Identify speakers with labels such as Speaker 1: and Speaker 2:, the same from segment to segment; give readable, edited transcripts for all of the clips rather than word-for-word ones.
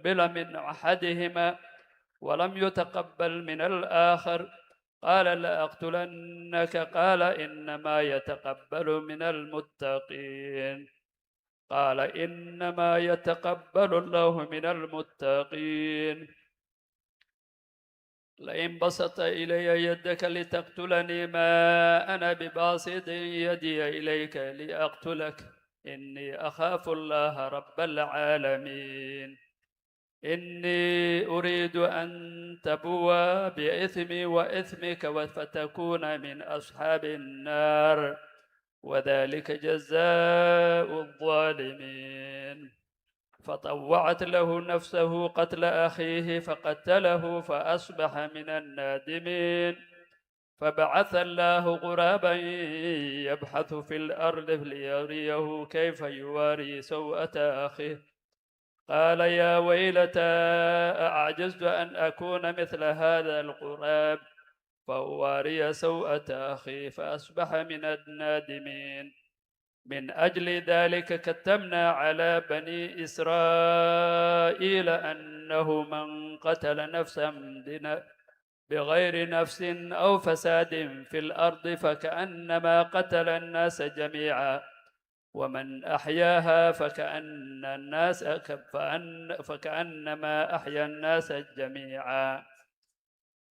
Speaker 1: تقبل من أحدهما ولم يتقبل من الآخر قال لأقتلنك قال إنما يتقبل من المتقين قال إنما يتقبل الله من المتقين لئن بسطت إلي يدك لتقتلني ما أنا بباسط يدي إليك لأقتلك إني أخاف الله رب العالمين إني أريد أن تبوء بإثمي وإثمك فتكون من أصحاب النار وذلك جزاء الظالمين فطوعت له نفسه قتل أخيه فقتله فأصبح من النادمين فبعث الله غرابا يبحث في الأرض ليريه كيف يواري سوءة أخيه قال يا ويلتى أعجزت أن أكون مثل هذا الغراب فأواري سوءة أخي فأصبح من النادمين من أجل ذلك كتبنا على بني إسرائيل أنه من قتل نفسا بغير نفس أو فساد في الأرض فكأنما قتل الناس جميعا ومن أحياها فكأنما أحيا الناس جميعا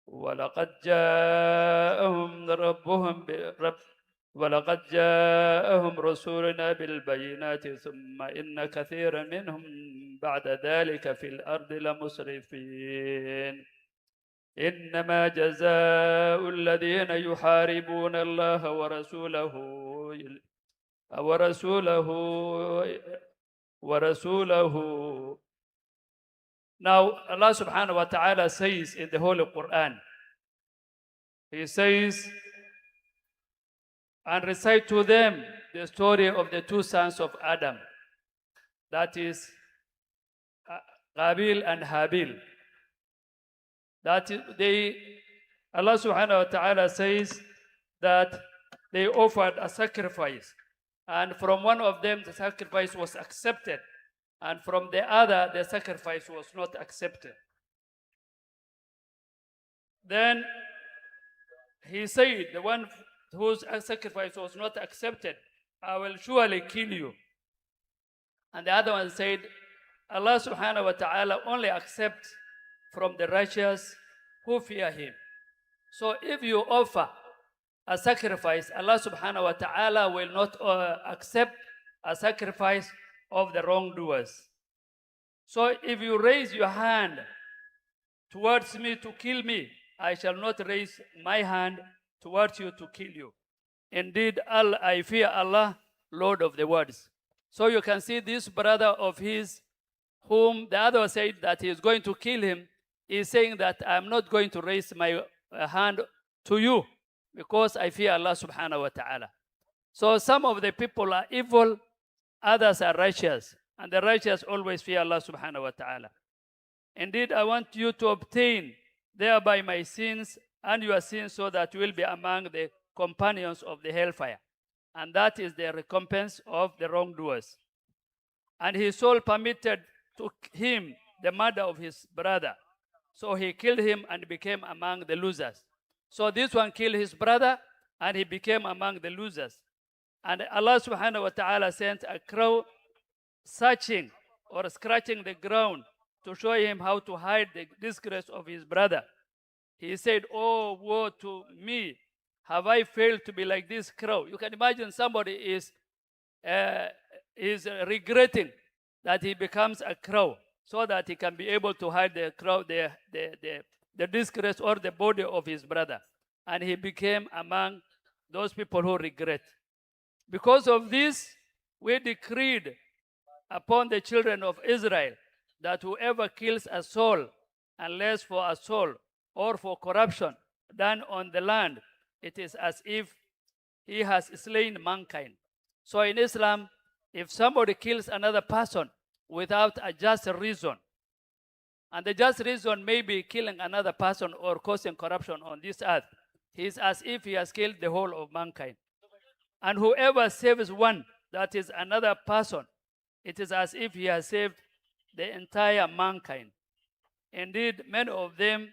Speaker 1: ولقد جاءهم رسولنا بالبينات ثم إن كثيرا منهم بعد ذلك في الأرض لمسرفين إنما جزاء الذين يحاربون الله ورسوله. Now Allah subhanahu wa ta'ala says in the Holy Quran, He says, and recite to them the story of the two sons of Adam, that is Qabil and Habil. That Allah subhanahu wa ta'ala says that they offered a sacrifice, and from one of them the sacrifice was accepted, and from the other the sacrifice was not accepted. Then he said, the one whose sacrifice was not accepted, I will surely kill you. And the other one said, Allah subhanahu wa ta'ala only accepts from the righteous who fear Him. So if you offer a sacrifice, Allah subhanahu wa ta'ala will not accept a sacrifice of the wrongdoers. So if you raise your hand towards me to kill me, I shall not raise my hand towards you to kill you. Indeed, I fear Allah, Lord of the worlds. So you can see this brother of his, whom the other said that he is going to kill him, is saying that I'm not going to raise my hand to you because I fear Allah subhanahu wa ta'ala. So some of the people are evil, others are righteous, and the righteous always fear Allah subhanahu wa ta'ala. Indeed, I want you to obtain thereby my sins and your sins, so that you will be among the companions of the hellfire. And that is the recompense of the wrongdoers. And his soul permitted to him the murder of his brother. So he killed him and became among the losers. So this one killed his brother and he became among the losers. And Allah subhanahu wa ta'ala sent a crow searching or scratching the ground to show him how to hide the disgrace of his brother. He said, oh, woe to me. Have I failed to be like this crow? You can imagine somebody is regretting that he becomes a crow so that he can be able to hide the crow, the disgrace or the body of his brother. And he became among those people who regret. Because of this, we decreed upon the children of Israel that whoever kills a soul, unless for a soul or for corruption done on the land, it is as if he has slain mankind. So in Islam, if somebody kills another person without a just reason, and the just reason may be killing another person or causing corruption on this earth, he is as if he has killed the whole of mankind. And whoever saves one, that is another person, it is as if he has saved the entire mankind. Indeed, many of them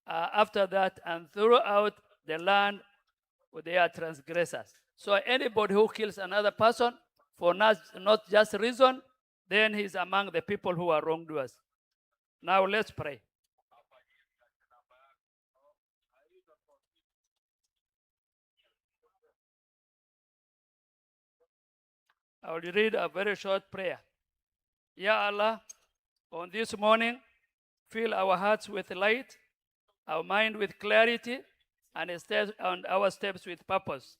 Speaker 1: are after that and throughout the land they are transgressors. So anybody who kills another person for not just reason, then he's among the people who are wrongdoers. Now let's pray. I will read a very short prayer. Ya Allah, on this morning, fill our hearts with light, our mind with clarity, and our steps with purpose.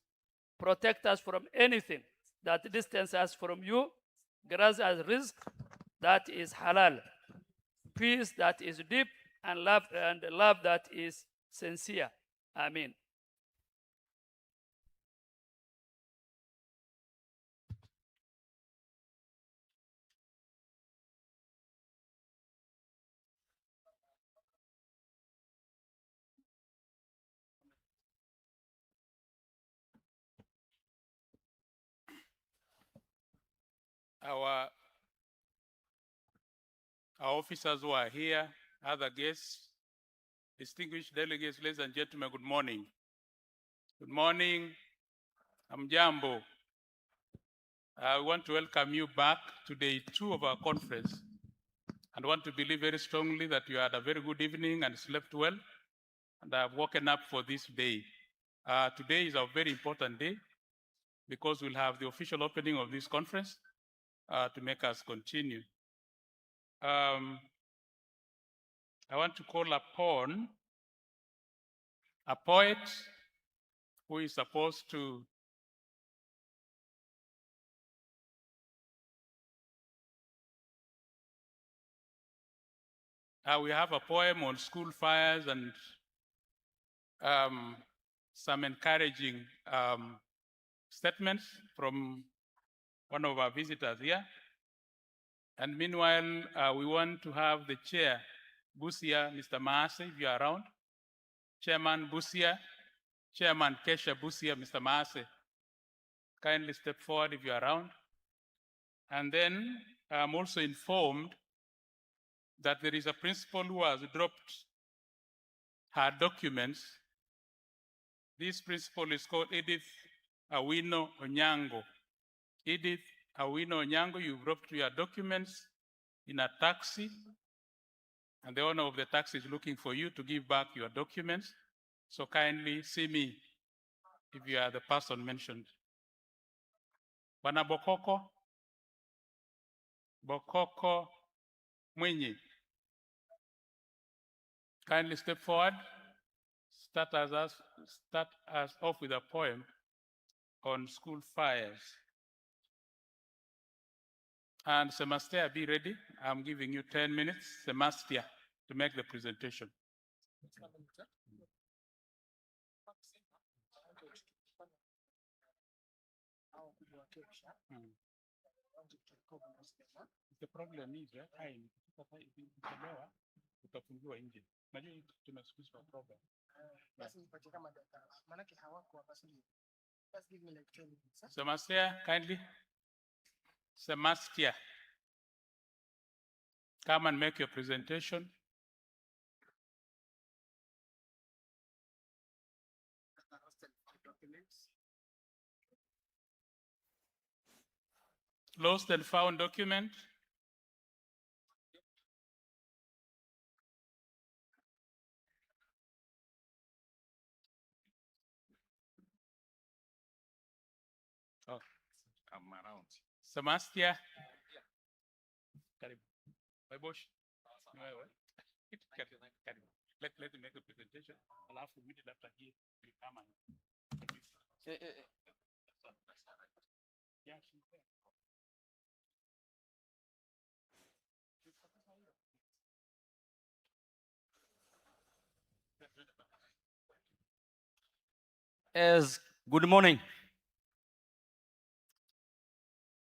Speaker 1: Protect us from anything that distances us from you. Grant us rizq that is halal, peace that is deep, and love that is sincere. Amen.
Speaker 2: Our officers who are here, other guests, distinguished delegates, ladies and gentlemen, good morning. Good morning. Amjambo. I want to welcome you back to day 2 of our conference and want to believe very strongly that you had a very good evening and slept well and have woken up for this day. Today is a very important day because we'll have the official opening of this conference to make us continue. I want to call upon a poet who is supposed to we have a poem on school fires and some encouraging statements from one of our visitors here. And meanwhile, we want to have the chair, Busia, Mr. Maase, if you are around. Chairman Busia, Chairman KESSHA Busia, Mr. Maase. Kindly step forward if you are around. And then I'm also informed that there is a principal who has dropped her documents. This principal is called Edith Awino Onyango. Edith Awino Onyango, you dropped your documents in a taxi, and the owner of the taxi is looking for you to give back your documents. So kindly see me if you are the person mentioned. Bana Bokoko Mwenye. Kindly step forward. Start us off with a poem on school fires. And Semastia, be ready. I'm giving you 10 minutes, Semastia, to make the presentation. The problem is time. Utafungiwa nje. Najua tumesukuzwa problem. Semastia, kindly. Semastia, come and make your presentation. Lost and found document. Oh, I'm around. Semastia. Karibu. My boss. Let me make a presentation. I'll have to meet it after here. You come and yeah, she's there.
Speaker 3: Yes, good morning.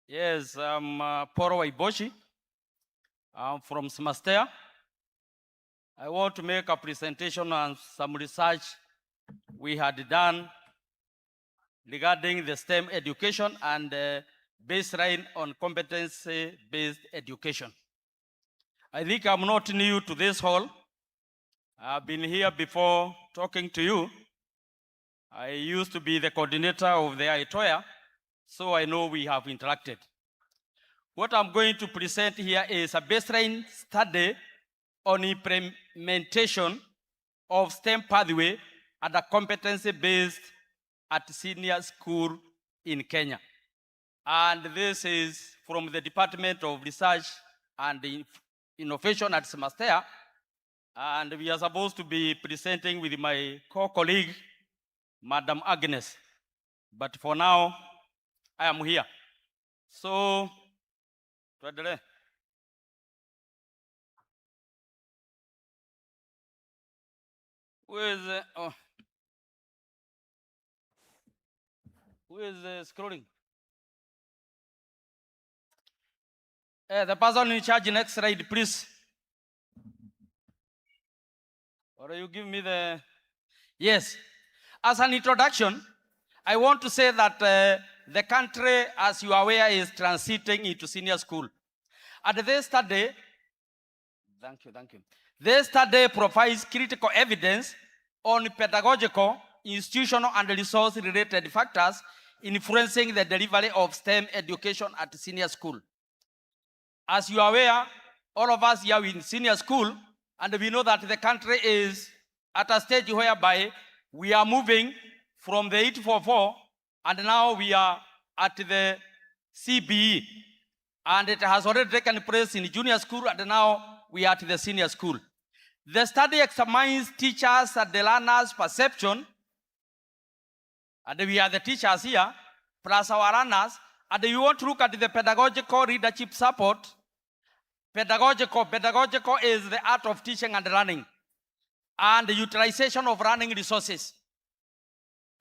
Speaker 3: Yes, I'm Poro Waiboshi. I'm from Semastia. I want to make a presentation on some research we had done regarding the STEM education and baseline on competency-based education. I think I'm not new to this hall. I've been here before talking to you. I used to be the coordinator of the ITOYA, so I know we have interacted. What I'm going to present here is a baseline study on implementation of STEM pathway and a competency-based at senior school in Kenya. And this is from the Department of Research and Innovation at SMASTEA. And we are supposed to be presenting with my co-colleague, Madam Agnes. But for now, I am here. So, tuendelee. Who is scrolling? The person in charge, next slide, please. Or you give me the... Yes. As an introduction, I want to say that the country, as you are aware, is transiting into senior school. And this study, thank you. This study provides critical evidence on pedagogical, institutional, and resource-related factors influencing the delivery of STEM education at senior school. As you are aware, all of us here in senior school, and we know that the country is at a stage whereby we are moving from the 844, and now we are at the CBE. And it has already taken place in junior school, and now we are at the senior school. The study examines teachers and the learners' perception, and we are the teachers here, plus our learners, and you want to look at the pedagogical leadership support. Pedagogical is the art of teaching and learning, and the utilization of learning resources.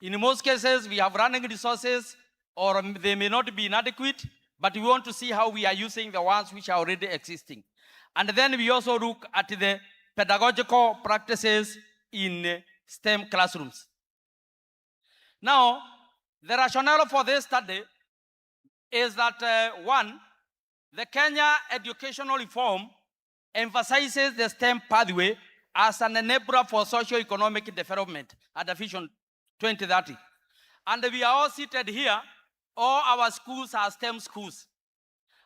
Speaker 3: In most cases, we have learning resources, or they may not be inadequate, but we want to see how we are using the ones which are already existing. And then we also look at the pedagogical practices in STEM classrooms. Now, the rationale for this study is that, one, the Kenya educational reform emphasizes the STEM pathway as an enabler for socio-economic development at the Vision 2030. And we are all seated here. All our schools are STEM schools.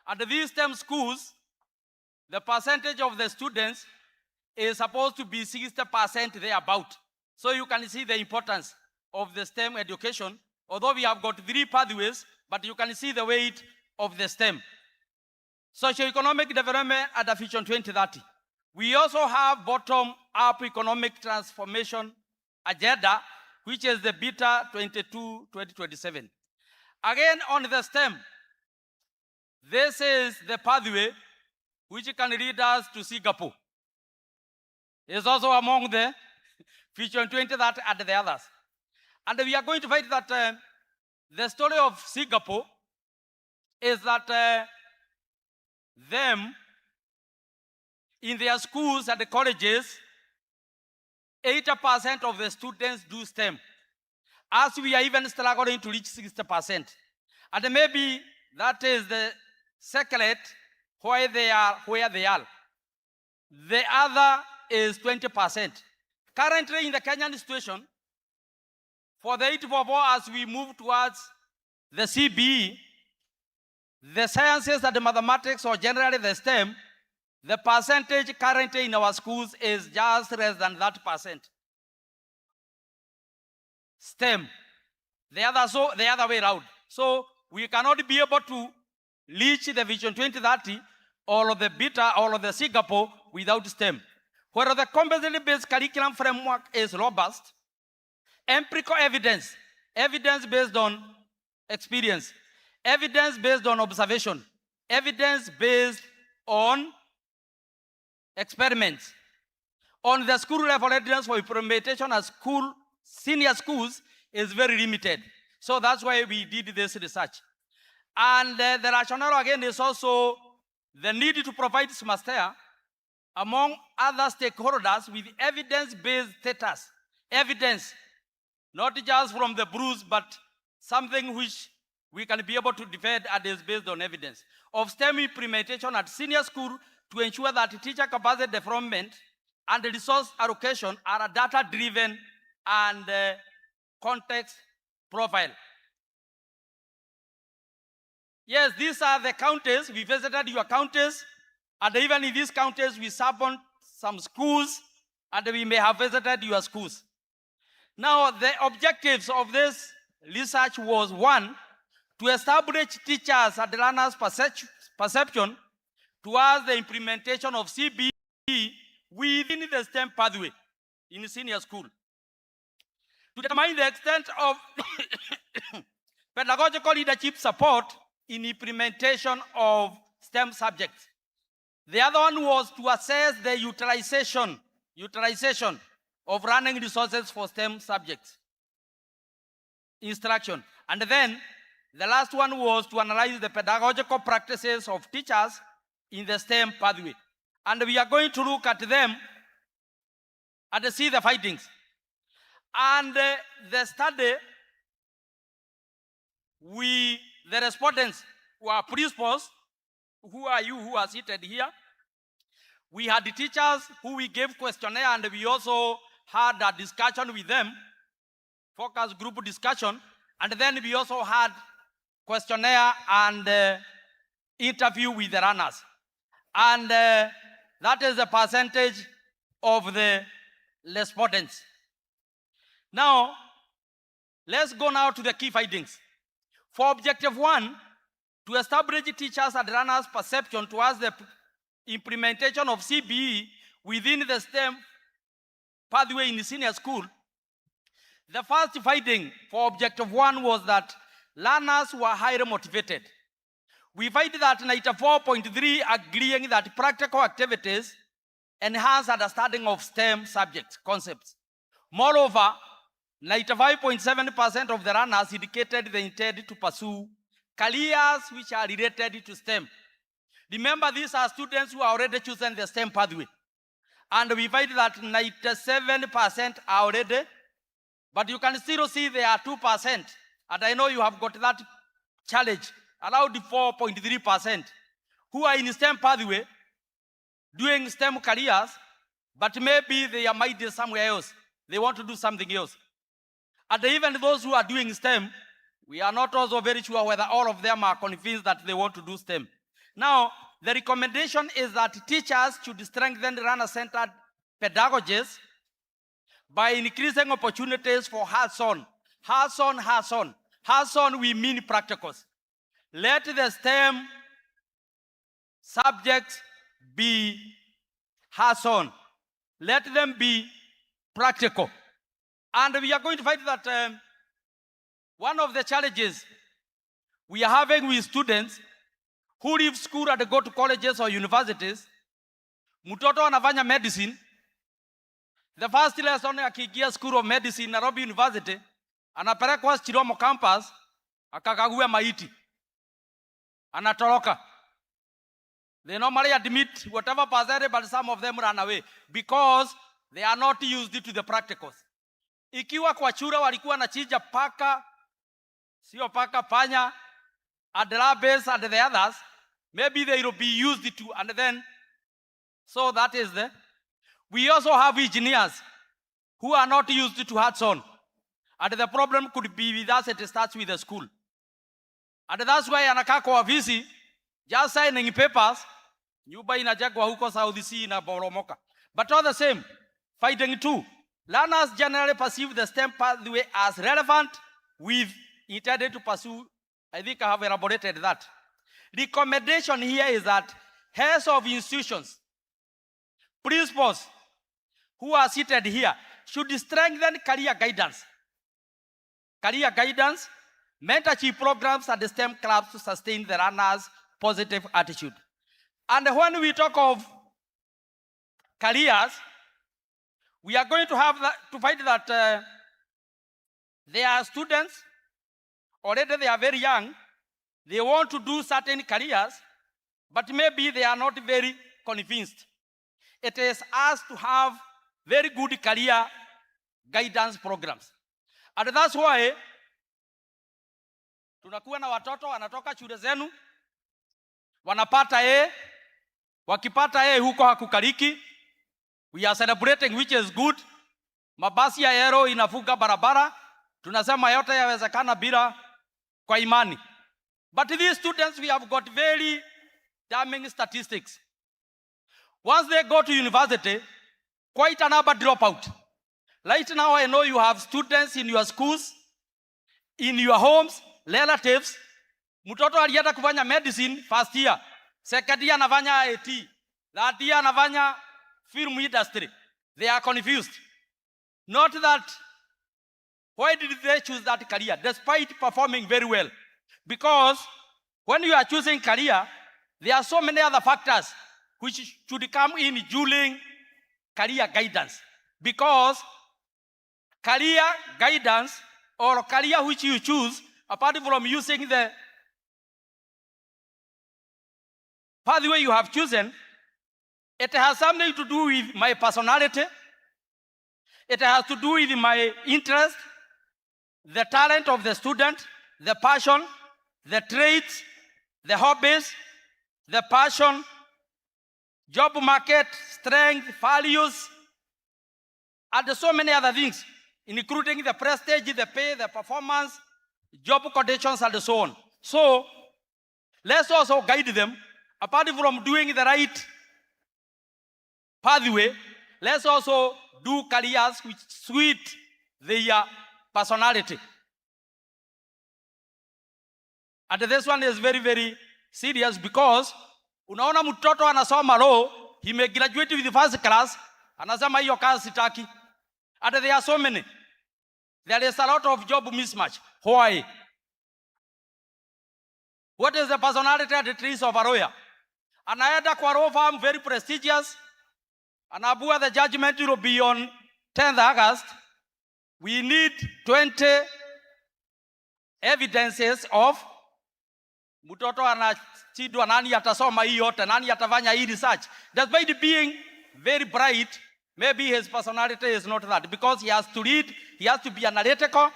Speaker 3: And these STEM schools, the percentage of the students is supposed to be 60% thereabout. So you can see the importance of the STEM education. Although we have got 3 pathways, but you can see the weight of the STEM. Socio-economic development at the Vision 2030. We also have bottom-up economic transformation agenda, which is the BETA 22-2027. Again, on the STEM, this is the pathway which can lead us to Singapore. It's also among the Vision 2030 and the others. And we are going to find that the story of Singapore is that them, in their schools and the colleges, 80% of the students do STEM. As we are even struggling to reach 60%. And maybe that is the secret why they are where they are. The other is 20%. Currently in the Kenyan situation, for the 844, as we move towards the CBE, the sciences and the mathematics, or generally the STEM, the percentage currently in our schools is just less than that percent. STEM, the other way around. So we cannot be able to reach the Vision 2030 or the BETA or the Singapore without STEM. Where the competency-based curriculum framework is robust, empirical evidence, evidence based on experience, evidence based on observation, evidence based on experiments. On the school level, evidence for implementation at senior schools is very limited. So that's why we did this research. And the rationale again is also the need to provide SMASTEA among other stakeholders with evidence-based status. Evidence, not just from the bruise, but something which we can be able to defend and is based on evidence of STEM implementation at senior school to ensure that teacher capacity development and resource allocation are data-driven and context profile. Yes, these are the counties. We visited your counties, and even in these counties, we summoned some schools, and we may have visited your schools. Now, the objectives of this research was, one, to establish teachers and learners' perception towards the implementation of CBE within the STEM pathway in senior school. To determine the extent of pedagogical leadership support in implementation of STEM subjects. The other one was to assess the utilization of learning resources for STEM subjects instruction. And then the last one was to analyze the pedagogical practices of teachers in the STEM pathway. And we are going to look at them and see the findings. And the study, the respondents were principals. Who are you who are seated here? We had the teachers who we gave questionnaire, and we also had a discussion with them, focus group discussion, and then we also had questionnaire and interview with the runners. And that is the percentage of the respondents. Now, let's go now to the key findings. For objective 1, to establish teachers and learners' perception towards the implementation of CBE within the STEM pathway in the senior school, the first finding for objective 1 was that learners were highly motivated. We find that 94.3 agreeing that practical activities enhance understanding of STEM subjects, concepts. Moreover, 95.7% of the learners indicated they intend to pursue careers which are related to STEM. Remember, these are students who are already chosen the STEM pathway. And we find that 97% are already, but you can still see there are 2%. And I know you have got that challenge, around 4.3%, who are in STEM pathway, doing STEM careers, but maybe they are minded somewhere else. They want to do something else. And even those who are doing STEM, we are not also very sure whether all of them are convinced that they want to do STEM. Now, the recommendation is that teachers should strengthen learner-centered pedagogies by increasing opportunities for hands-on. Hands-on, we mean practicals. Let the STEM subjects be hands-on. Let them be practical. And we are going to find that one of the challenges we are having with students who leave school and go to colleges or universities, mtoto anafanya medicine, the first lesson akiingia School of Medicine Nairobi University, anapelekwa Chiromo campus, akakagua maiti, anatoroka. They normally admit whatever percentage, but some of them run away because they are not used to the practicals. Ikiwa kwa shule walikuwa na chija paka, sio paka, panya, and rabbits and the others, maybe they will be used to, and then, so that is the. We also have engineers who are not used to hands-on, and the problem could be with us. It starts with the school, and that's why anakaa kwa ofisi, just signing papers, nyumba inajengwa huko South Sea inaboromoka. But all the same, finding 2, learners generally perceive the STEM pathway as relevant with intended to pursue. I think I have elaborated that. Recommendation here is that heads of institutions, principals who are seated here should strengthen career guidance, mentorship programs, and STEM clubs to sustain the learners' positive attitude. And when we talk of careers, we are going to have to find that there are students, already they are very young, they want to do certain careers, but maybe they are not very convinced. It is us to have very good career guidance programs. And that's why tunakuwa na watoto wanatoka shule zenu, wanapata A, Wakipata A huko hakukaliki. We are celebrating, which is good. Mabasi ya Aero inafunga barabara. Tunasema yote yawezekana bila kwa imani. But these students, we have got very damning statistics. Once they go to university, quite a number drop out. Right now, I know you have students in your schools, in your homes, relatives. Mtoto alienda kufanya medicine first year. Second year anafanya IT. Third year anafanya film industry. They are confused. Not that, why did they choose that career despite performing very well? Because when you are choosing career, there are so many other factors which should come in during career guidance. Because career guidance or career which you choose, apart from using the pathway you have chosen, it has something to do with my personality. It has to do with my interest, the talent of the student, the passion, the traits, the hobbies, the passion, job market, strength, values, and so many other things, including the prestige, the pay, the performance, job conditions, and so on. So, let's also guide them. Apart from doing the right pathway, let's also do careers which suit their personality. And this one is very, very serious because unaona mtoto anasoma law, he may graduate with the first class, anasema hiyo kazi sitaki. And there are so many. There is a lot of job mismatch. Why? What is the personality and the traits of a lawyer? Anaenda kwa law firm, very prestigious. Anabua the judgment will be on 10th August. We need 20 evidences of mtoto anachidwa nani atasoma hii yote, nani atafanya hii research. Despite being very bright, maybe his personality is not that. Because he has to read, he has to be analytical.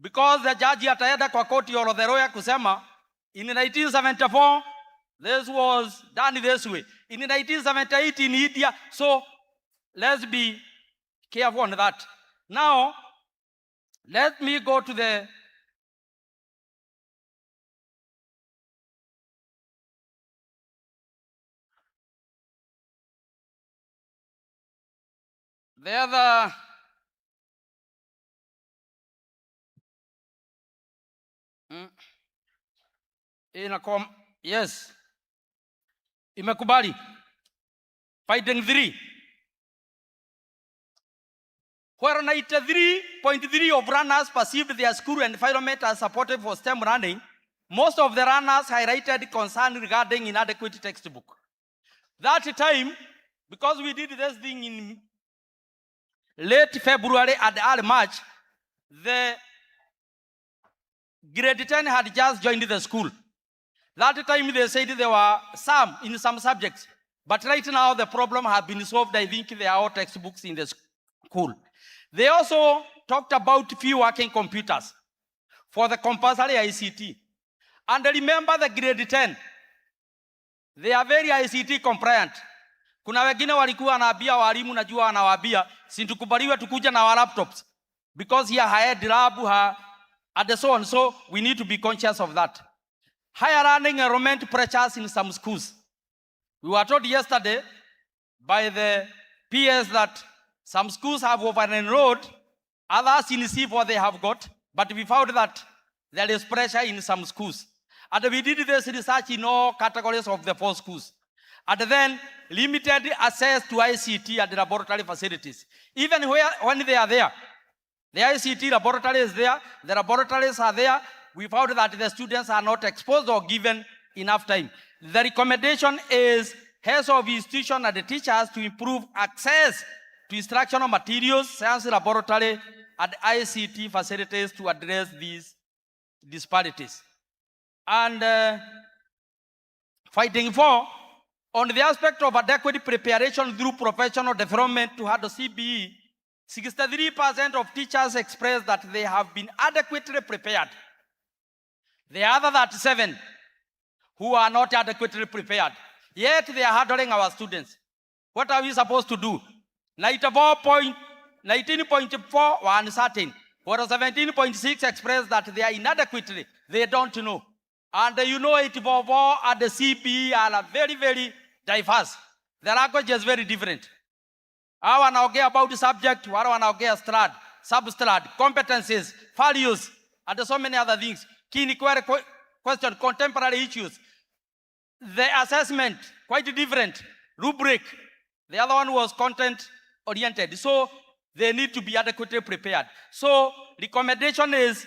Speaker 3: Because the judge ataenda kwa koti or the lawyer kusema, in 1974, this was done this way. In 1978 in India. So let's be careful on that. Now, let me go to the other yes. Imekubali. Finding 3. Where 93.3% of runners perceived their school environment as supportive for STEM learning, most of the runners highlighted concern regarding inadequate textbook. That time, because we did this thing in late February and early March, the grade 10 had just joined the school. That time they said there were some in some subjects. But right now the problem has been solved. I think there are all textbooks in the school. They also talked about few working computers for the compulsory ICT. And remember the grade 10. They are very ICT compliant. Kuna wengine walikuwa wanaambia walimu, najua wanawaambia sintukubaliwe tukuja na laptops because here had lab and so on. So we need to be conscious of that. Higher learning enrollment pressures in some schools. We were told yesterday by the PS that some schools have over-enrolled, others in C4 they have got, but we found that there is pressure in some schools. And we did this research in all categories of the 4 schools. And then limited access to ICT and laboratory facilities. Even when they are there, the ICT laboratory is there, the laboratories are there, we found that the students are not exposed or given enough time. The recommendation is heads of institution and the teachers to improve access to instructional materials, science laboratory, and ICT facilities to address these disparities. And fighting for, on the aspect of adequate preparation through professional development to handle CBE, 63% of teachers expressed that they have been adequately prepared. The other 37 who are not adequately prepared. Yet they are hurdling our students. What are we supposed to do? 19.4 were uncertain. For 17.6 expressed that they are inadequately. They don't know. And you know 844 and the CPE are very, very diverse. The language is very different. Hawa wanaongea about the subject, wale wanaongea strad, substrad, competencies, values, and so many other things. Key inquiry question, contemporary issues. The assessment, quite different. Rubric. The other one was content oriented. So they need to be adequately prepared. So recommendation is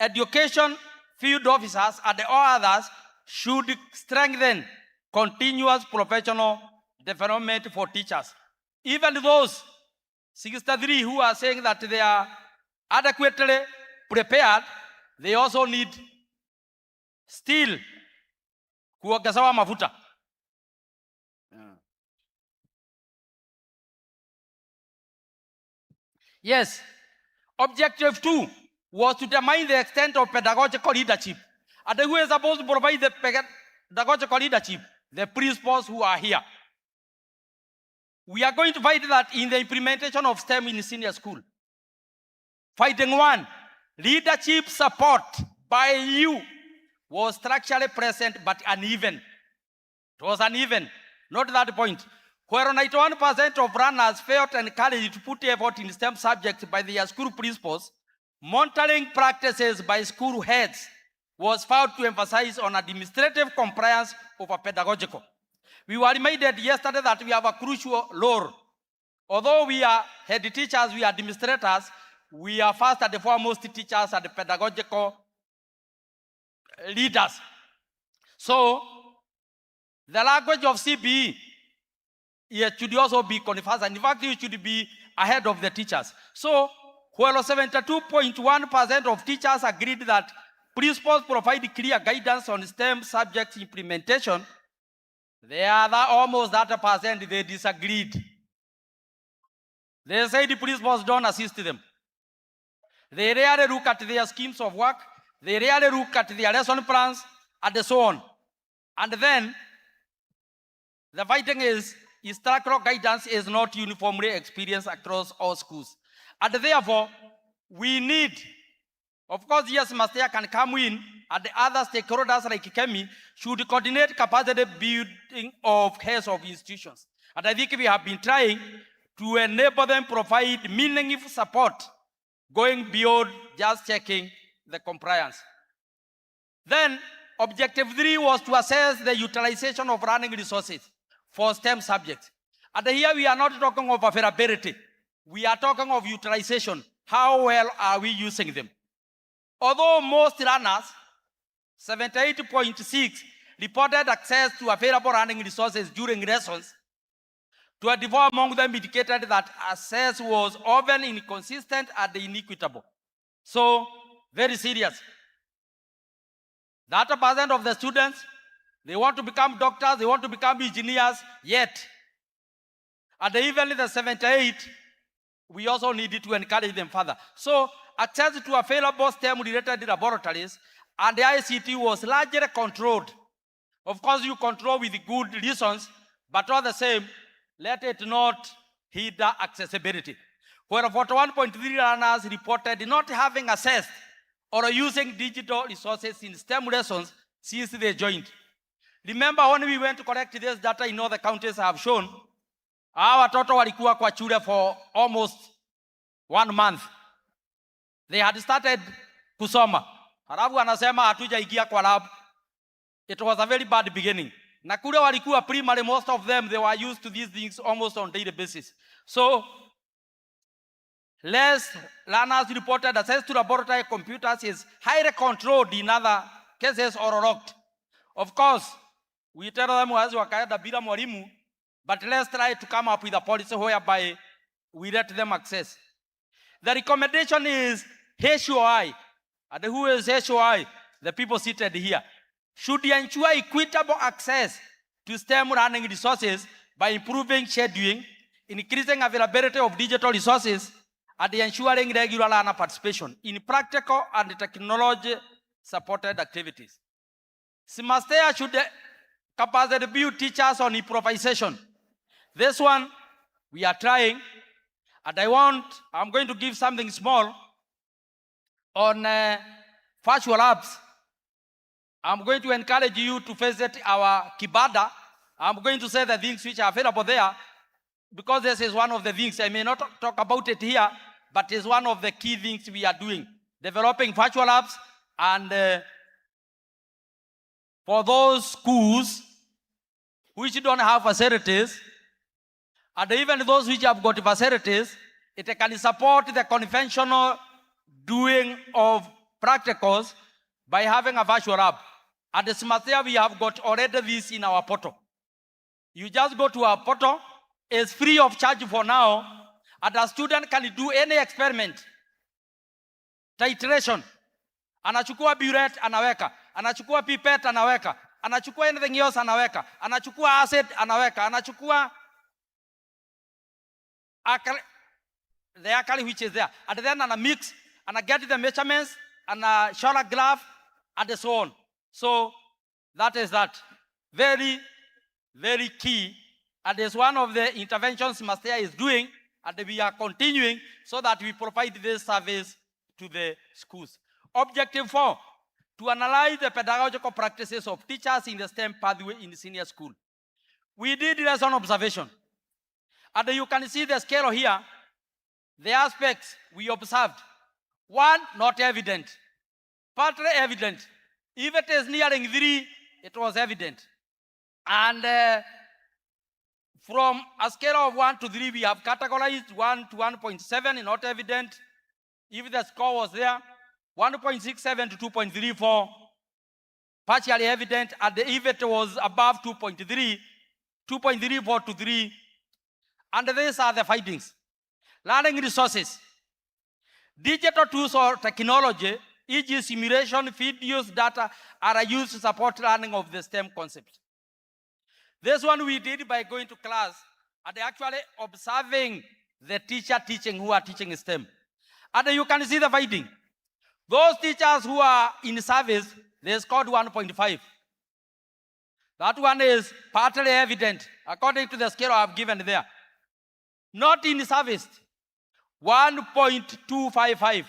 Speaker 3: education field officers and all others should strengthen continuous professional development for teachers. Even those 63 who are saying that they are adequately prepared, they also need still kuongezewa mafuta. Yes, objective 2 was to determine the extent of pedagogical leadership. And who is supposed to provide the pedagogical leadership? The principals who are here. We are going to find that in the implementation of STEM in senior school. Finding 1, leadership support by you was structurally present but uneven. It was uneven, not that point. Where 91% of runners felt encouraged to put effort in STEM subjects by their school principals, monitoring practices by school heads was found to emphasize on administrative compliance over pedagogical. We were reminded yesterday that we have a crucial role. Although we are head teachers, we are administrators, we are first and foremost teachers and pedagogical leaders. So, the language of CPE, it should also be conversant. In fact, it should be ahead of the teachers. So, while 72.1% of teachers agreed that principals provide clear guidance on STEM subject implementation, the other almost that percent they disagreed. They say the principals don't assist them. They rarely look at their schemes of work. They rarely look at their lesson plans and so on. And then the fighting is structural guidance is not uniformly experienced across all schools. And therefore, we need, of course, yes, Master can come in, and the other stakeholders like Kemi should coordinate capacity building of heads of institutions. And I think we have been trying to enable them provide meaningful support going beyond just checking the compliance. Then, objective 3 was to assess the utilization of running resources for STEM subjects. And here we are not talking of availability. We are talking of utilization. How well are we using them? Although most runners, 78.6, reported access to available running resources during lessons, 24 among them indicated that access was often inconsistent and inequitable. So, very serious. That percent of the students, they want to become doctors, they want to become engineers, yet. And even the 78, we also needed to encourage them further. So, access to available STEM-related laboratories and the ICT was largely controlled. Of course, you control with good reasons, but all the same, let it not hinder accessibility. Where 41.3 learners reported not having access or using digital resources in STEM lessons since they joined. Remember when we went to collect this data in all the counties have shown, our watoto walikuwa kwa shule for almost 1 month. They had started kusoma. Halafu anasema hatujaingia kwa lab. It was a very bad beginning. Na kule walikuwa primary, most of them, they were used to these things almost on daily basis. So, less learners reported access to laboratory computers is highly controlled in other cases or locked. Of course, we tell them wazi wakaenda bila mwalimu, but let's try to come up with a policy whereby we let them access. The recommendation is HOI. And who is HOI? The people seated here. Should ensure equitable access to STEM learning resources by improving scheduling, increasing availability of digital resources, and ensuring regular learner participation in practical and technology-supported activities. Semester should capacity build teachers on improvisation. This one, we are trying, and I'm going to give something small on virtual labs. I'm going to encourage you to visit our Kibada. I'm going to say the things which are available there, because this is one of the things, I may not talk about it here, but it's one of the key things we are doing, developing virtual labs. And for those schools which don't have facilities, and even those which have got facilities, it can support the conventional doing of practicals by having a virtual lab. At the Smartia, we have got already this in our portal. You just go to our portal. It's free of charge for now, and a student can do any experiment. Titration. Anachukua burette anaweka. Anachukua pipette anaweka. Anachukua anything else anaweka. Anachukua acid anaweka. Anachukua the alkali which is there. And then ana mix, and get the measurements, and a shoulder graph, and so on. So that is that. Very, very key. And it's one of the interventions Mastea is doing, and we are continuing so that we provide this service to the schools. Objective 4, to analyze the pedagogical practices of teachers in the STEM pathway in senior school. We did lesson observation. And you can see the scale here, the aspects we observed. 1, not evident. Partly evident. If it is nearing 3, it was evident. And from a scale of 1 to 3, we have categorized 1 to 1.7, not evident. If the score was there, 1.67 to 2.34, partially evident. And if it was above 2.3, 2.34 to 3. And these are the findings. Learning resources. Digital tools or technology, e.g. simulation, videos, data, are used to support learning of the STEM concept. This one we did by going to class and actually observing the teacher teaching who are teaching STEM. And you can see the finding. Those teachers who are in service, they scored 1.5. That one is partly evident according to the scale I have given there. Not in service, 1.255.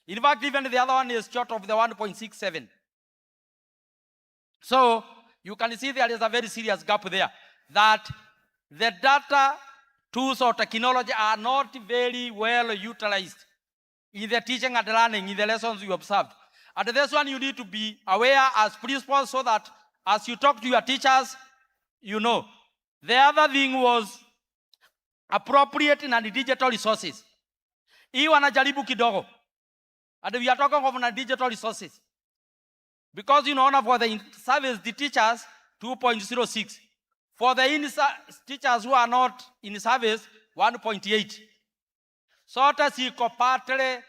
Speaker 3: In fact, even the other one is short of the 1.67. So you can see there is a very serious gap there, that the data tools or technology are not very well utilized in the teaching and learning, in the lessons you observed. And this one you need to be aware as principals, so that as you talk to your teachers, you know. The other thing was appropriate and digital resources. Hii wanajaribu kidogo. And we are talking of digital resources. Because you know, for the in-service, the teachers, 2.06. For the teachers who are not in service, 1.8. So hata siko partly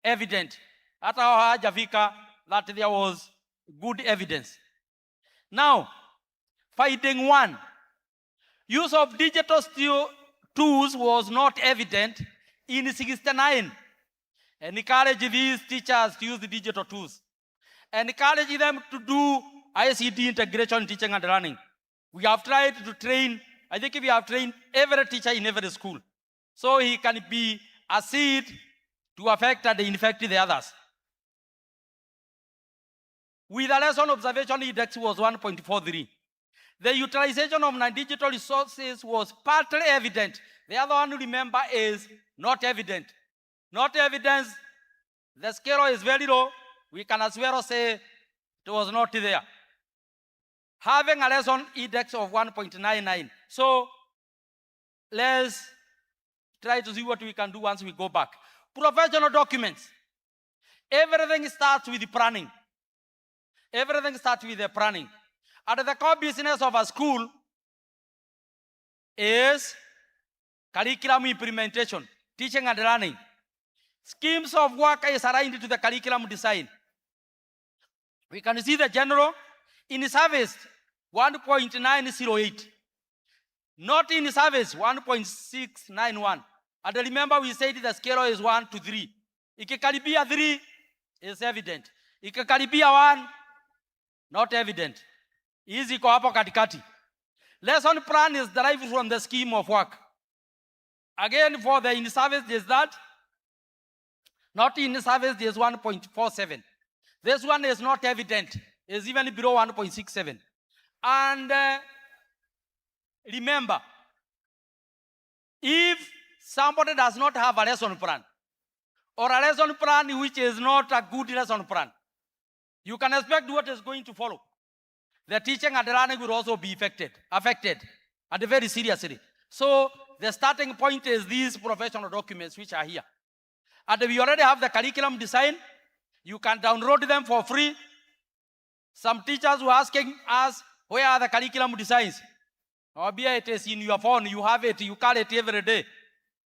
Speaker 3: evident. Hata hawajafika that there was good evidence. Now, finding 1. Use of digital tools was not evident in 69. Encourage these teachers to use the digital tools. Encourage them to do ICT integration in teaching and learning. We have tried to train, I think we have trained every teacher in every school, so he can be a seed to affect and infect the others. With the lesson observation index was 1.43. The utilization of non-digital resources was partly evident. The other one, remember, is not evident. Not evidence, the scale is very low. We can as well say it was not there. Having a lesson index of 1.99. So let's try to see what we can do once we go back. Professional documents. Everything starts with the planning. Everything starts with the planning. And the core business of a school is curriculum implementation, teaching and learning. Schemes of work is aligned to the curriculum design. We can see the general in service 1.908. Not in service 1.691. And remember we said the scale is 1 to 3. Ikikaribia 3 is evident. Ikikaribia 1, not evident. Hizi iko hapo katikati. Lesson plan is derived from the scheme of work. Again, for the in-service days that, not in-service days 1.47. This one is not evident. It's even below 1.67. And remember, if somebody does not have a lesson plan, or a lesson plan which is not a good lesson plan, you can expect what is going to follow. The teaching and learning will also be affected and very seriously. So the starting point is these professional documents which are here. And we already have the curriculum design. You can download them for free. Some teachers were asking us, where are the curriculum designs? Or be it is in your phone, you have it, you call it every day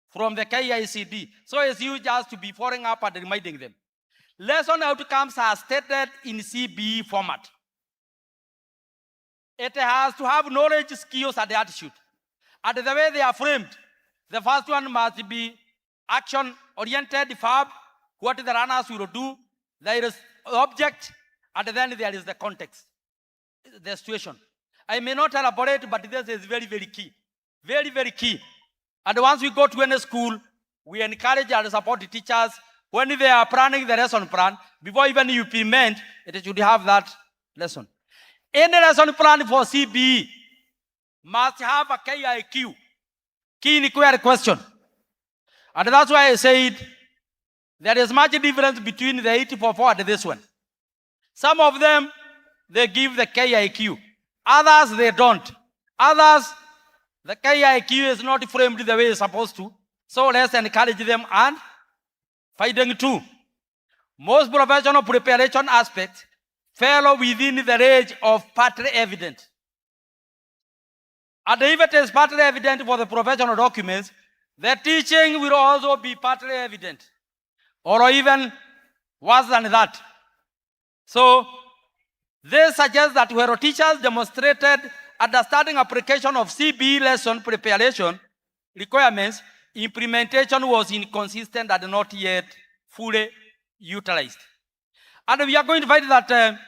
Speaker 3: from the KICD. So it's you just to be following up and reminding them. Lesson outcomes are stated in CBE format. It has to have knowledge, skills, and attitude. And the way they are framed, the first one must be action-oriented verb, what the runners will do. There is object, and then there is the context, the situation. I may not elaborate, but this is very, very key. Very, very key. And once we go to any school, we encourage and support the teachers. When they are planning the lesson plan, before even you implement, it should have that lesson. Any lesson plan for CBE must have a KIQ, key inquiry question. And that's why I said there is much difference between the 844 and this one. Some of them, they give the KIQ. Others, they don't. Others, the KIQ is not framed the way it's supposed to. So let's encourage them. And finding two, most professional preparation aspects fall within the range of partly evident. And if it is partly evident for the professional documents, the teaching will also be partly evident, or even worse than that. So this suggests that where teachers demonstrated understanding application of CBE lesson preparation requirements, implementation was inconsistent and not yet fully utilized. And we are going to find that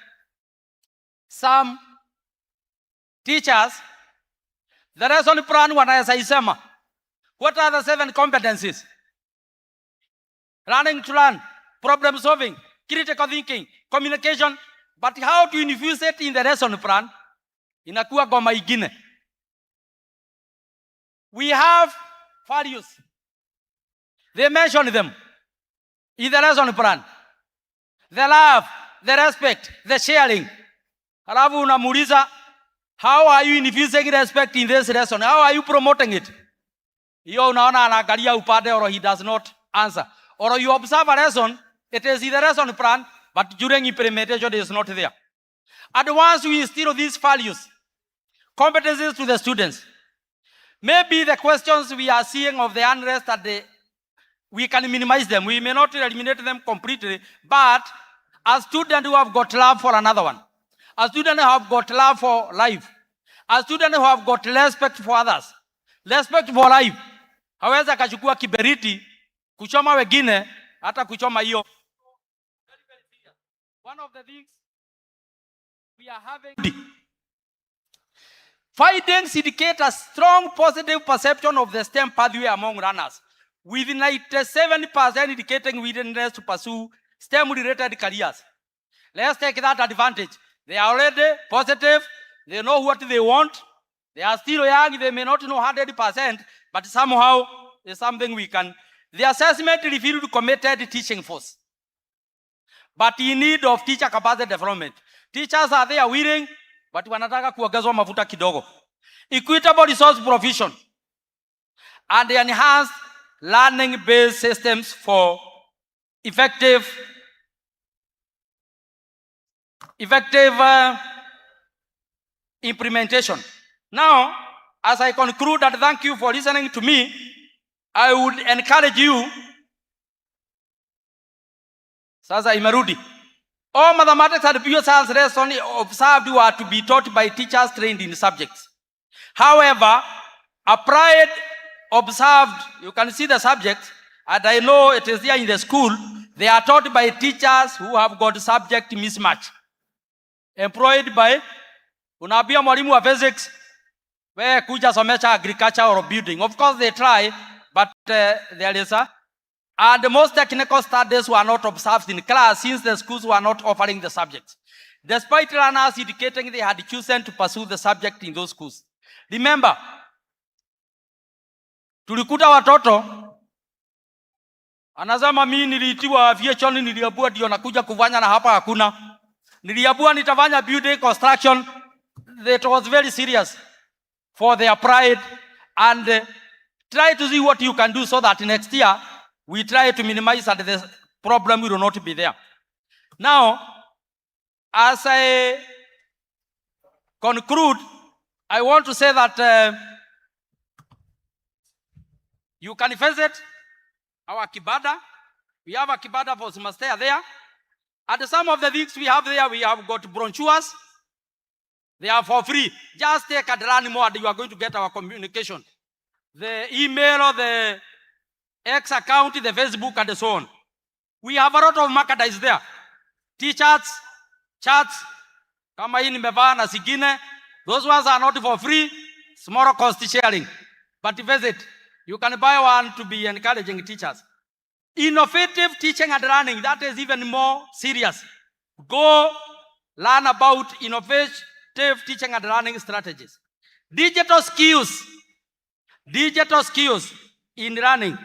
Speaker 3: some teachers, the lesson plan wanaisema, what are the 7 competencies? Learning to learn, problem solving, critical thinking, communication. But how to infuse it in the lesson plan? Inakuwa goma ingine. We have values. They mention them in the lesson plan. The love, the respect, the sharing. Halafu unamuuliza, how are you infusing respect in this lesson? How are you promoting it? Hiyo unaona anaangalia upande, or he does not answer. Or you observe a lesson, it is in the lesson plan, but during implementation it is not there. And once we instill these values, competencies to the students, maybe the questions we are seeing of the unrest that we can minimize them. We may not eliminate them completely, but a student who have got love for another one, a student who have got love for life, a student who have got respect for others, respect for life, haweza kachukua kiberiti kuchoma wengine, hata kuchoma hiyo. One of the things we are having, findings indicate a strong positive perception of the STEM pathway among learners, with 97% indicating willingness to pursue STEM-related careers. Let's take that advantage. They are already positive. They know what they want. They are still young. They may not know 100%, but somehow it's something we can. The assessment revealed committed teaching force, but in need of teacher capacity development. Teachers are there willing, but wanataka kuongezwa mafuta kidogo. Equitable resource provision and enhanced learning-based systems for effective implementation. Now, as I conclude and thank you for listening to me, I would encourage you. Sasa imerudi. All mathematics and pure science lessons observed were to be taught by teachers trained in subjects. However, applied, observed, you can see the subjects, and I know it is here in the school, they are taught by teachers who have got subject mismatch. Employed by Unaambia mwalimu wa physics, we kuja somesha agriculture or building. Of course they try, but there is and most technical studies were not observed in class since the schools were not offering the subjects. Despite learners indicating they had chosen to pursue the subject in those schools. Remember, tulikuta watoto anasema mimi niliitiwa aviation, niliambiwa ndio nakuja kufanya na hapa hakuna. Niliambiwa nitafanya building construction. That was very serious for their pride, and try to see what you can do so that next year we try to minimize that the problem will not be there. Now, as I conclude, I want to say that you can visit our kibada. We have a kibada for Semester there. And some of the things we have there, we have got brochures. They are for free. Just take a run more and you are going to get our communication. The email, the X account, the Facebook, and so on. We have a lot of merchandise there. T-shirts, charts, kama hii nimevaa na zingine. Those ones are not for free. Small cost sharing. But visit. You can buy one to be encouraging teachers. Innovative teaching and learning, that is even more serious. Go learn about innovative teaching and learning strategies. Digital skills in learning.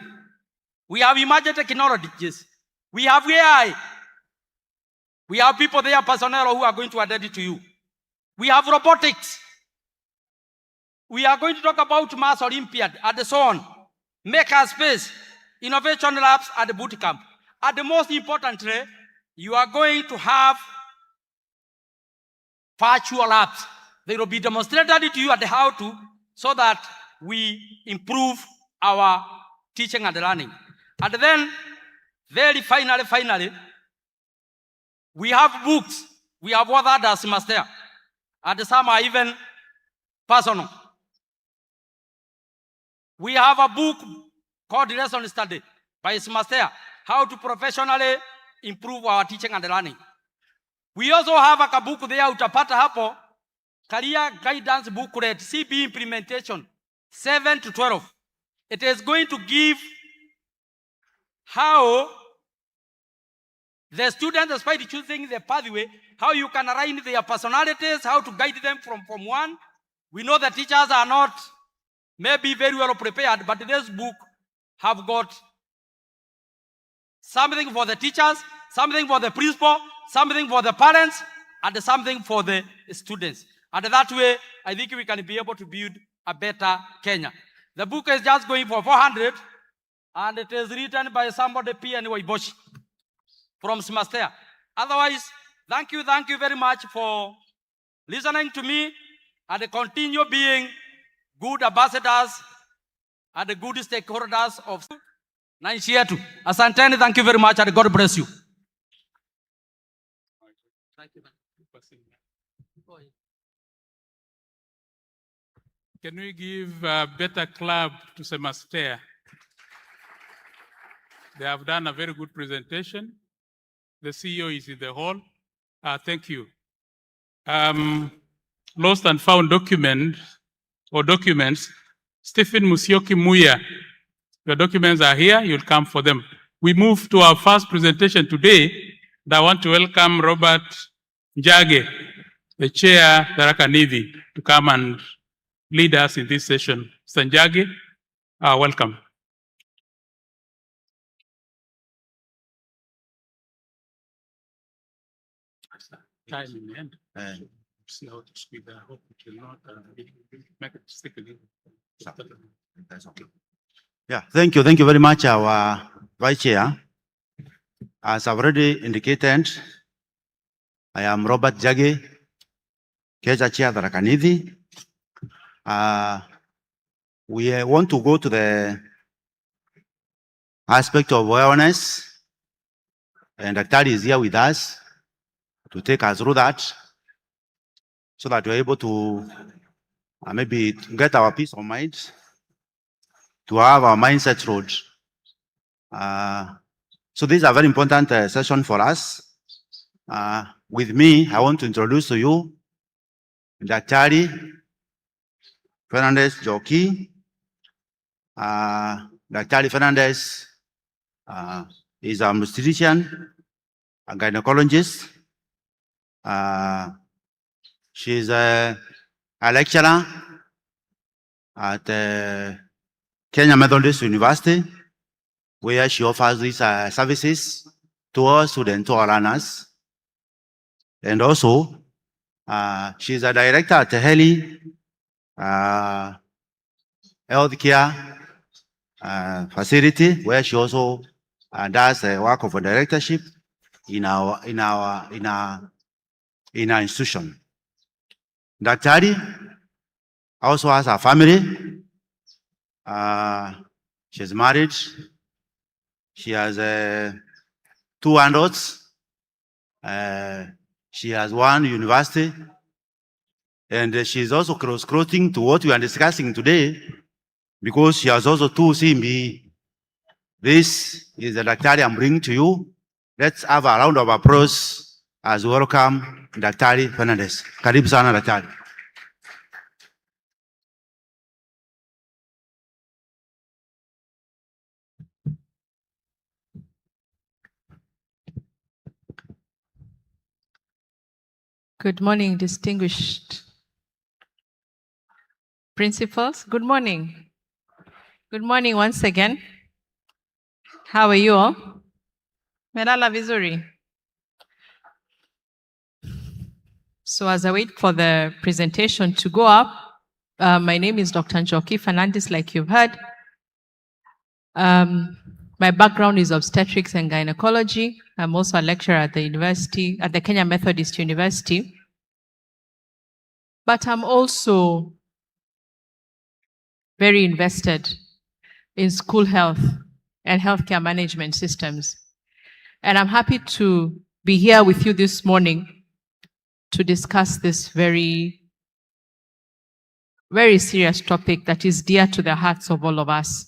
Speaker 3: We have emerging technologies. We have AI. We have people there, personnel who are going to attend to you. We have robotics. We are going to talk about Mass Olympiad and so on. Maker space, innovation labs at the boot camp. And the most importantly, you are going to have virtual labs. They will be demonstrated to you at how to, so that we improve our teaching and learning. And then, very finally, we have books. We have authored as semester. And some are even personal. We have a book called Lesson Study by semester, how to professionally improve our teaching and learning. We also have a book there, utapata hapo, career guidance booklet, CB implementation, 7 to 12. It is going to give how the students, despite choosing the pathway, how you can align their personalities, how to guide them from Form 1. We know the teachers are not maybe very well prepared, but this book have got something for the teachers, something for the principal, something for the parents, and something for the students. And that way, I think we can be able to build a better Kenya. The book is just going for 400, and it is written by somebody P.N. Waiboshi from semester. Otherwise, thank you very much for listening to me, and continue being good ambassadors and good stakeholders of na nchi yetu. Asanteni, thank you very much, and God bless you.
Speaker 2: Can we give a better clap to Semester? They have done a very good presentation. The CEO is in the hall. Thank you. Lost and found documents, Stephen Musyoki Muya. Your documents are here, you'll come for them. We move to our first presentation today, and I want to welcome Robert Njage, the chair, Tharaka Nithi, to come and lead us in this session. Mr. Njage, welcome. Time in the end. See how to speak. I hope it will not make it stick a little.
Speaker 4: That's okay. Yeah, thank you very much, our Vice Chair. As I've already indicated, I am Robert Njage, KESSHA Chair Tharaka Nithi. We want to go to the aspect of awareness, and Dr. is here with us to take us through that, so that we're able to maybe get our peace of mind, to have our mindset road. So this is a very important session for us. With me, I want to introduce to you Daktari Fernandez Joki. Daktari Fernandez is an obstetrician, a gynecologist. She's a lecturer at Kenya Methodist University, where she offers these services to our students, to our learners. And also, she's a director at Heli Healthcare facility, where she also does the work of a directorship in our institution. Daktari also has a family. She's married. She has 2 adults. She has 1 university. And she's also cross-cutting to what we are discussing today, because she has also 2 CMB. This is the Daktari I'm bringing to you. Let's have a round of applause as we welcome Daktari Fernandez. Karibu sana Daktari.
Speaker 5: Good morning, distinguished principals. Good morning. Good morning once again. How are you all? Melala vizuri. So as I wait for the presentation to go up, my name is Dr. Njoki Fernandez, like you've heard. My background is obstetrics and gynecology. I'm also a lecturer at the university, at the Kenya Methodist University. But I'm also very invested in school health and healthcare management systems. And I'm happy to be here with you this morning to discuss this very, very serious topic that is dear to the hearts of all of us.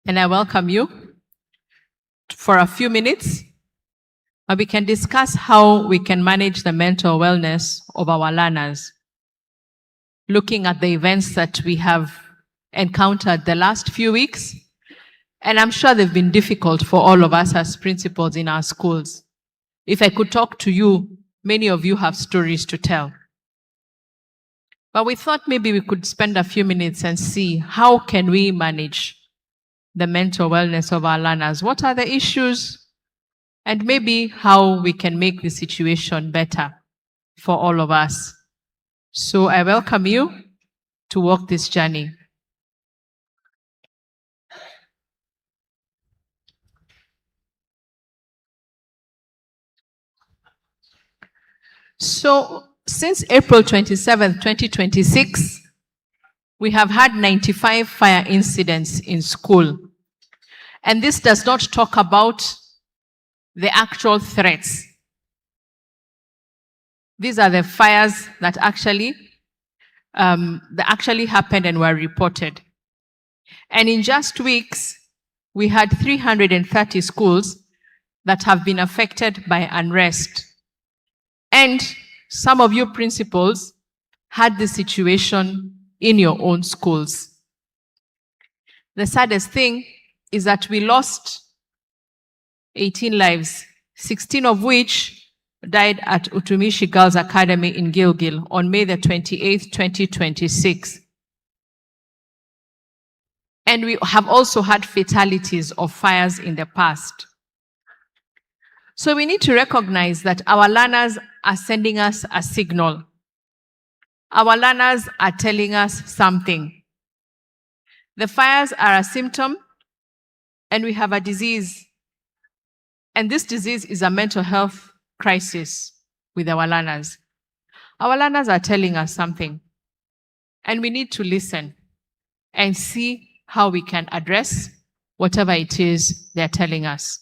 Speaker 5: And I welcome you for a few minutes, and we can discuss how we can manage the mental wellness of our learners, looking at the events that we have encountered the last few weeks. And I'm sure they've been difficult for all of us as principals in our schools. If I could talk to you, many of you have stories to tell. But we thought maybe we could spend a few minutes and see how can we manage the mental wellness of our learners. What are the issues? And maybe how we can make the situation better for all of us. So I welcome you to walk this journey. So since April 27, 2026, we have had 95 fire incidents in school. And this does not talk about the actual threats. These are the fires that actually happened and were reported. And in just weeks, we had 330 schools that have been affected by unrest. And some of you principals had this situation in your own schools. The saddest thing is that we lost 18 lives, 16 of which died at Utumishi Girls Academy in Gilgil on May the 28th, 2026. And we have also had fatalities of fires in the past. So we need to recognize that our learners are sending us a signal. Our learners are telling us something. The fires are a symptom, and we have a disease. And this disease is a mental health crisis with our learners. Our learners are telling us something, and we need to listen and see how we can address whatever it is they're telling us.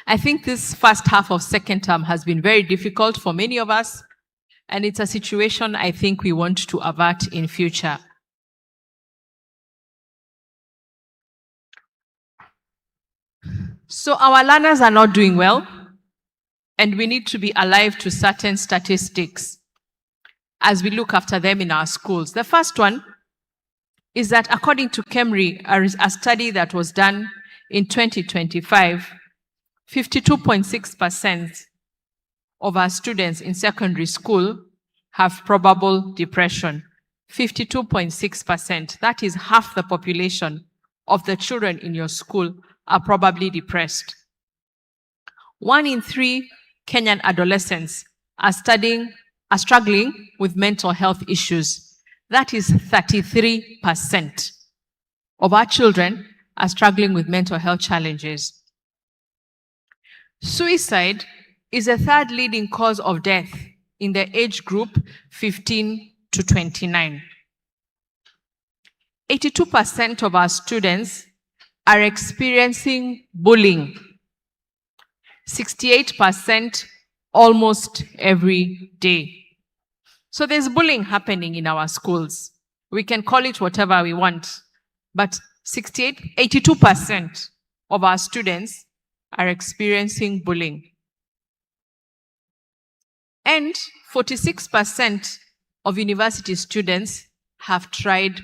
Speaker 5: I think this first half of second term has been very difficult for many of us, and it's a situation I think we want to avert in future. So our learners are not doing well. and we need to be alive to certain statistics as we look after them in our schools. The first one is that according to KEMRI, a study that was done in 2025, 52.6% of our students in secondary school have probable depression. 52.6%. That is half the population of the children in your school are probably depressed. 1 in 3 Kenyan adolescents are struggling with mental health issues. That is 33% of our children are struggling with mental health challenges. Suicide is the third leading cause of death in the age group 15 to 29. 82% of our students are experiencing bullying. 68% almost every day. So there's bullying happening in our schools. We can call it whatever we want, but 82% of our students are experiencing bullying. And 46% of university students have tried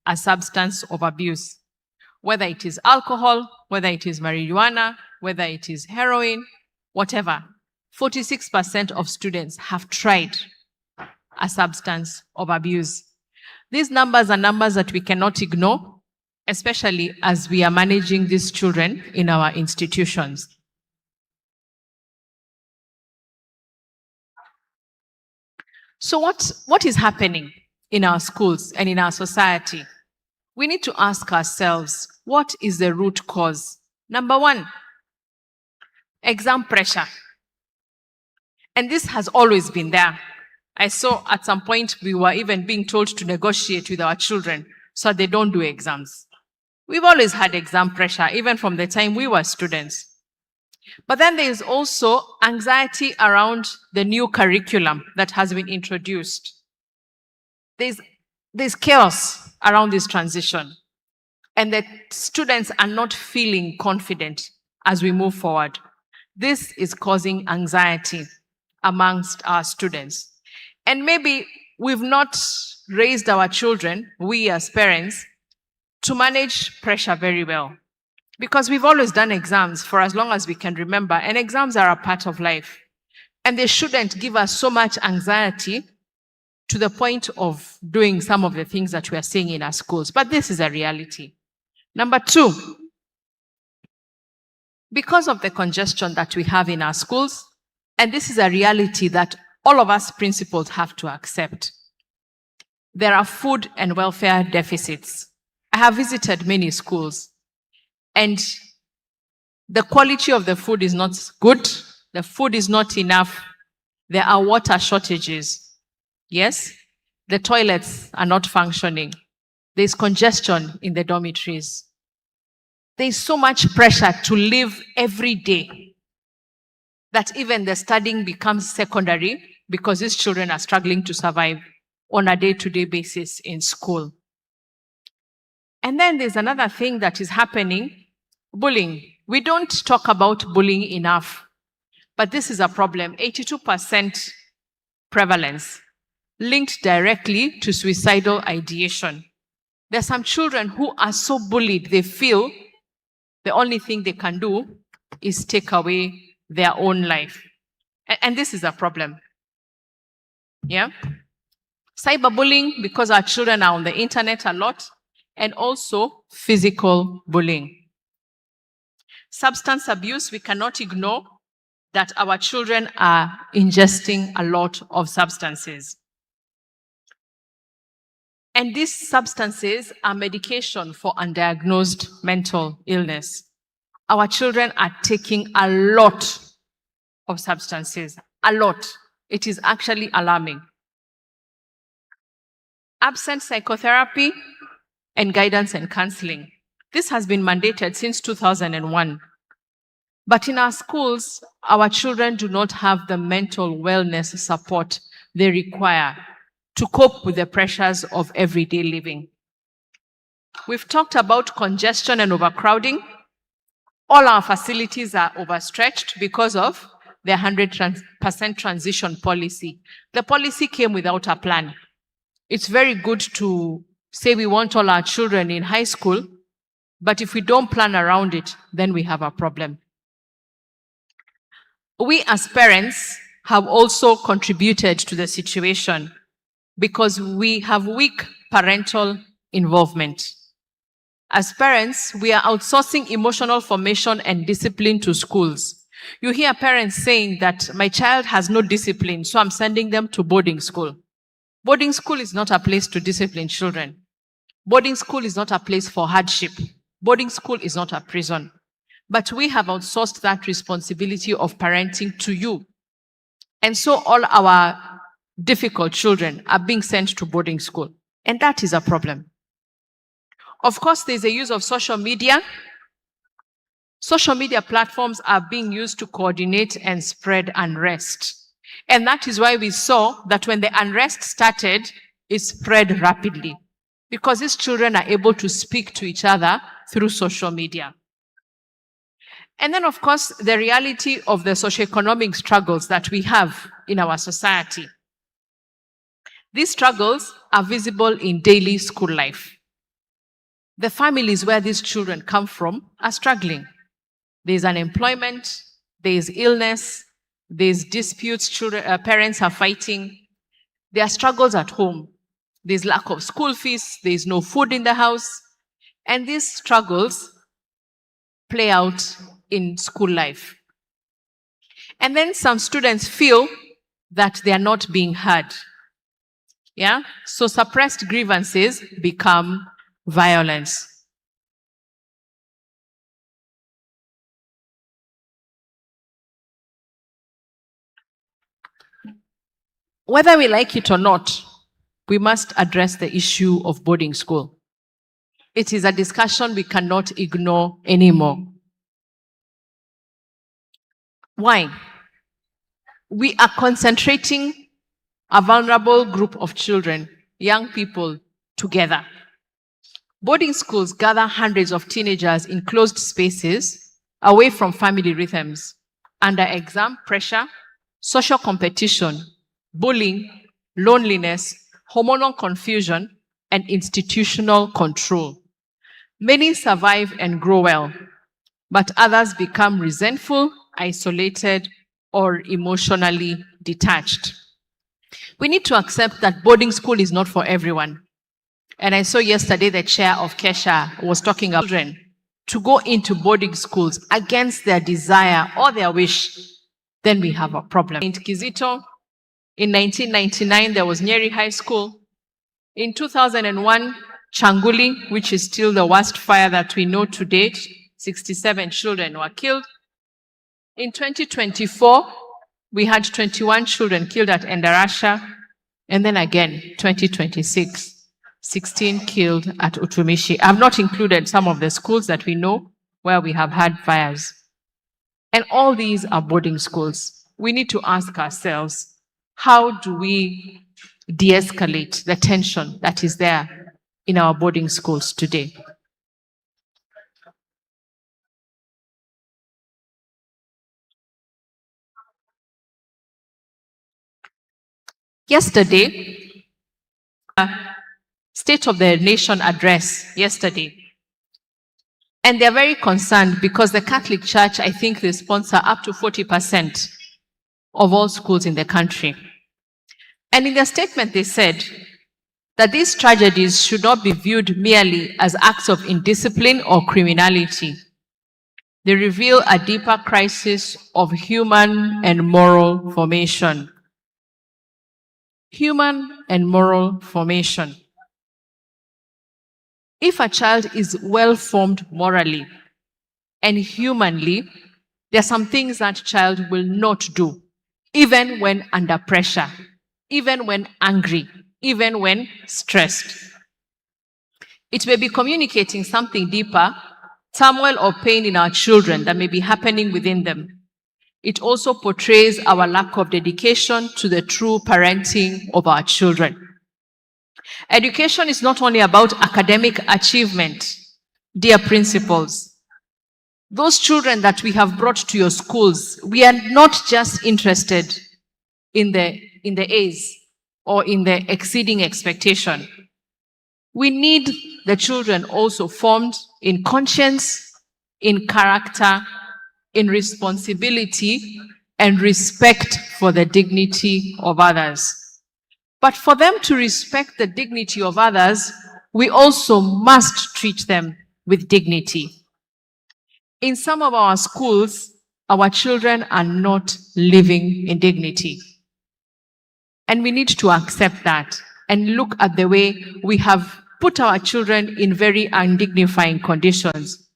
Speaker 5: a substance of abuse, whether it is alcohol, whether it is marijuana, whether it is heroin, whatever. 46% of students have tried a substance of abuse. These numbers are numbers that we cannot ignore, especially as we are managing these children in our institutions. So what is happening in our schools and in our society? We need to ask ourselves, what is the root cause? Number one, exam pressure. And this has always been there. I saw at some point we were even being told to negotiate with our children so they don't do exams. We've always had exam pressure, even from the time we were students. But then there is also anxiety around the new curriculum that has been introduced. There's chaos around this transition, and the students are not feeling confident as we move forward. This is causing anxiety amongst our students. And maybe we've not raised our children, we as parents, to manage pressure very well. Because we've always done exams for as long as we can remember, and exams are a part of life. And they shouldn't give us so much anxiety to the point of doing some of the things that we are seeing in our schools. But this is a reality. Number two, because of the congestion that we have in our schools, and this is a reality that all of us principals have to accept, there are food and welfare deficits. I have visited many schools, and the quality of the food is not good. The food is not enough. There are water shortages. Yes, the toilets are not functioning. There's congestion in the dormitories. There's so much pressure to live every day that even the studying becomes secondary because these children are struggling to survive on a day-to-day basis in school. And then there's another thing that is happening, bullying. We don't talk about bullying enough, but this is a problem. 82% prevalence linked directly to suicidal ideation. There are some children who are so bullied, they feel the only thing they can do is take away their own life. And this is a problem. Yeah? Cyberbullying, because our children are on the internet a lot, and also physical bullying. Substance abuse, we cannot ignore that our children are ingesting a lot of substances. And these substances are medication for undiagnosed mental illness. Our children are taking a lot of substances, a lot. It is actually alarming. Absent psychotherapy and guidance and counseling. This has been mandated since 2001. But in our schools, our children do not have the mental wellness support they require to cope with the pressures of everyday living. We've talked about congestion and overcrowding. All our facilities are overstretched because of the 100% transition policy. The policy came without a plan. It's very good to say we want all our children in high school, but if we don't plan around it, then we have a problem. We as parents have also contributed to the situation because we have weak parental involvement. As parents, we are outsourcing emotional formation and discipline to schools. You hear parents saying that my child has no discipline, so I'm sending them to boarding school. Boarding school is not a place to discipline children. Boarding school is not a place for hardship. Boarding school is not a prison. But we have outsourced that responsibility of parenting to you. And so all our difficult children are being sent to boarding school. And that is a problem. Of course, there's a use of social media. Social media platforms are being used to coordinate and spread unrest. And that is why we saw that when the unrest started, it spread rapidly. Because these children are able to speak to each other through social media. And then, of course, the reality of the socioeconomic struggles that we have in our society. These struggles are visible in daily school life. The families where these children come from are struggling. There's unemployment, there's illness, there's disputes, parents are fighting. There are struggles at home. There's lack of school fees, there's no food in the house. And these struggles play out in school life. And then some students feel that they are not being heard. Yeah? So suppressed grievances become violence. Whether we like it or not, we must address the issue of boarding school. It is a discussion we cannot ignore anymore. Why? We are concentrating a vulnerable group of children, young people, together. Boarding schools gather hundreds of teenagers in closed spaces, away from family rhythms, under exam pressure, social competition, bullying, loneliness, hormonal confusion, and institutional control. Many survive and grow well, but others become resentful, isolated, or emotionally detached. We need to accept that boarding school is not for everyone. And I saw yesterday the chair of KESSHA was talking about children to go into boarding schools against their desire or their wish. Then we have a problem. In Kizito, in 1999, there was Nyeri High School. In 2001, Changuli, which is still the worst fire that we know to date, 67 children were killed. In 2024, we had 21 children killed at Endarasha. And then again, 2026, 16 killed at Utumishi. I've not included some of the schools that we know where we have had fires. And all these are boarding schools. We need to ask ourselves, how do we de-escalate the tension that is there in our boarding schools today? Yesterday, State of the Nation address yesterday. And they're very concerned because the Catholic Church, I think they sponsor up to 40% of all schools in the country. And in their statement, they said that these tragedies should not be viewed merely as acts of indiscipline or criminality. They reveal a deeper crisis of human and moral formation. Human and moral formation. If a child is well formed morally and humanly, there are some things that child will not do, even when under pressure, even when angry, even when stressed. It may be communicating something deeper, turmoil or pain in our children that may be happening within them. It also portrays our lack of dedication to the true parenting of our children. Education is not only about academic achievement, dear principals. Those children that we have brought to your schools, we are not just interested in the A's or in the exceeding expectation. We need the children also formed in conscience, in character, in responsibility, and respect for the dignity of others. But for them to respect the dignity of others, we also must treat them with dignity. In some of our schools, our children are not living in dignity. And we need to accept that and look at the way we have put our children in very undignifying conditions.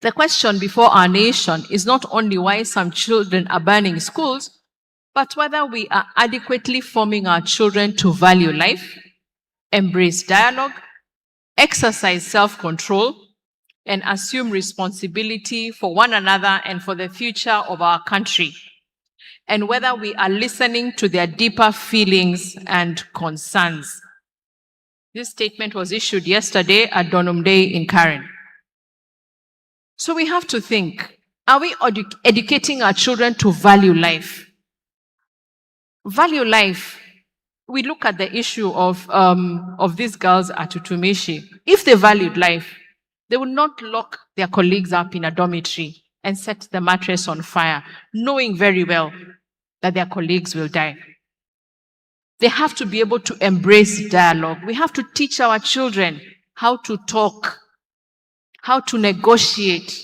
Speaker 5: The question before our nation is not only why some children are burning schools, but whether we are adequately forming our children to value life, embrace dialogue, exercise self-control, and assume responsibility for one another and for the future of our country, and whether we are listening to their deeper feelings and concerns. This statement was issued yesterday at Donum Day in Karen. So we have to think, are we educating our children to value life? Value life. We look at the issue of these girls at Utumishi. If they valued life, they would not lock their colleagues up in a dormitory and set the mattress on fire, knowing very well that their colleagues will die. They have to be able to embrace dialogue. We have to teach our children how to talk, how to negotiate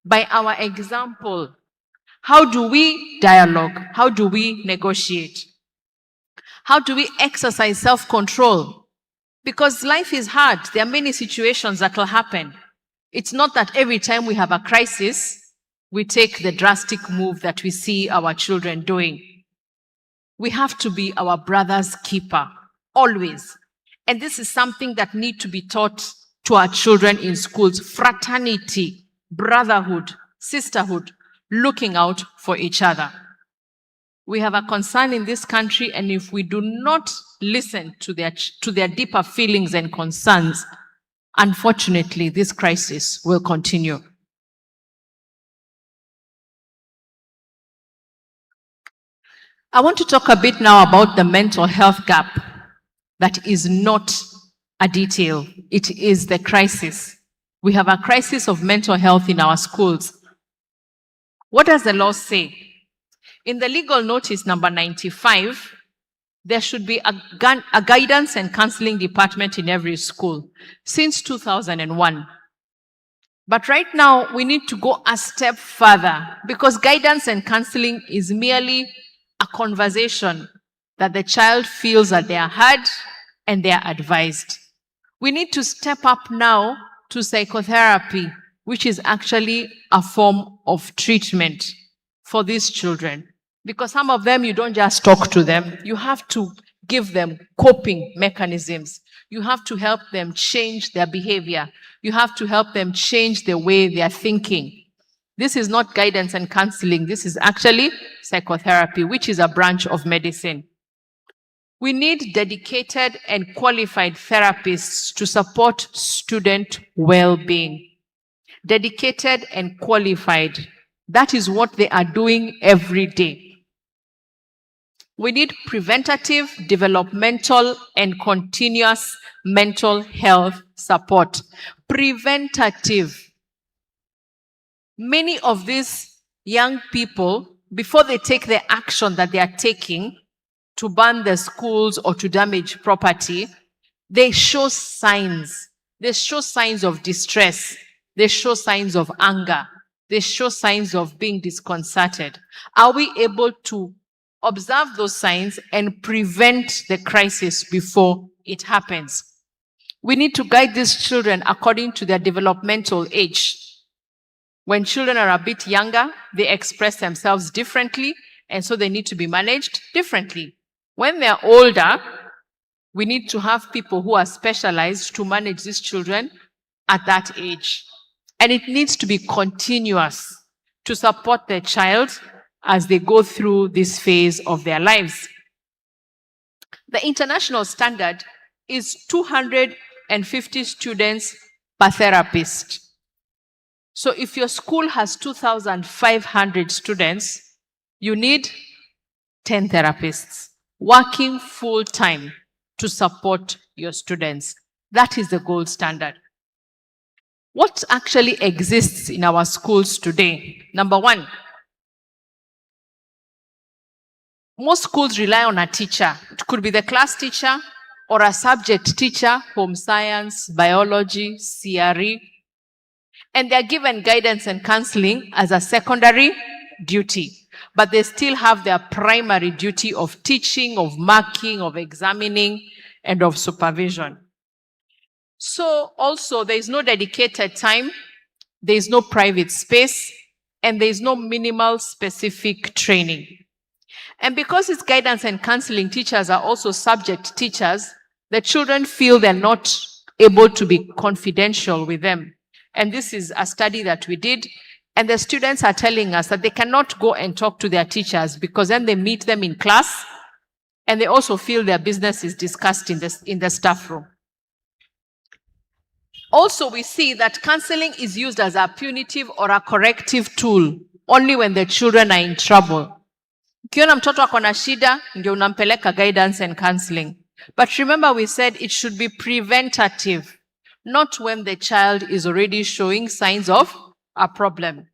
Speaker 5: by our example. How do we dialogue? How do we negotiate? How do we exercise self-control? Because life is hard. There are many situations that will happen. It's not that every time we have a crisis, we take the drastic move that we see our children doing. We have to be our brother's keeper, always. And this is something that needs to be taught to our children in schools. Fraternity, brotherhood, sisterhood, looking out for each other. We have a concern in this country, and if we do not listen to their deeper feelings and concerns, unfortunately, this crisis will continue. I want to talk a bit now about the mental health gap that is not a detail. It is the crisis. We have a crisis of mental health in our schools. What does the law say? In the legal notice number 95, there should be a guidance and counseling department in every school since 2001. But right now, we need to go a step further because guidance and counseling is merely a conversation that the child feels that they are heard and they are advised. We need to step up now to psychotherapy, which is actually a form of treatment for these children. Because some of them, you don't just talk to them. You have to give them coping mechanisms. You have to help them change their behavior. You have to help them change the way they are thinking. This is not guidance and counseling. This is actually psychotherapy, which is a branch of medicine. We need dedicated and qualified therapists to support student well-being. Dedicated and qualified. That is what they are doing every day. We need preventative, developmental, and continuous mental health support. Preventative. Many of these young people, before they take the action that they are taking to burn the schools or to damage property, they show signs. They show signs of distress. They show signs of anger. They show signs of being disconcerted. Are we able to observe those signs and prevent the crisis before it happens? We need to guide these children according to their developmental age. When children are a bit younger, they express themselves differently, and so they need to be managed differently. When they're older, we need to have people who are specialized to manage these children at that age. And it needs to be continuous to support the child as they go through this phase of their lives. The international standard is 250 students per therapist. So if your school has 2,500 students, you need 10 therapists working full time to support your students. That is the gold standard. What actually exists in our schools today? Number one, most schools rely on a teacher. It could be the class teacher or a subject teacher, home science, biology, CRE, and they're given guidance and counseling as a secondary duty. But they still have their primary duty of teaching, of marking, of examining, and of supervision. So also, there is no dedicated time, there is no private space, and there is no minimal specific training. And because it's guidance and counseling, teachers are also subject teachers, the children feel they're not able to be confidential with them. And this is a study that we did. And the students are telling us that they cannot go and talk to their teachers because then they meet them in class and they also feel their business is discussed in the staff room. Also, we see that counseling is used as a punitive or a corrective tool only when the children are in trouble. Ukiona mtoto ako na shida, ndio unampeleka guidance and counseling. But remember, we said it should be preventative, not when the child is already showing signs of a problem.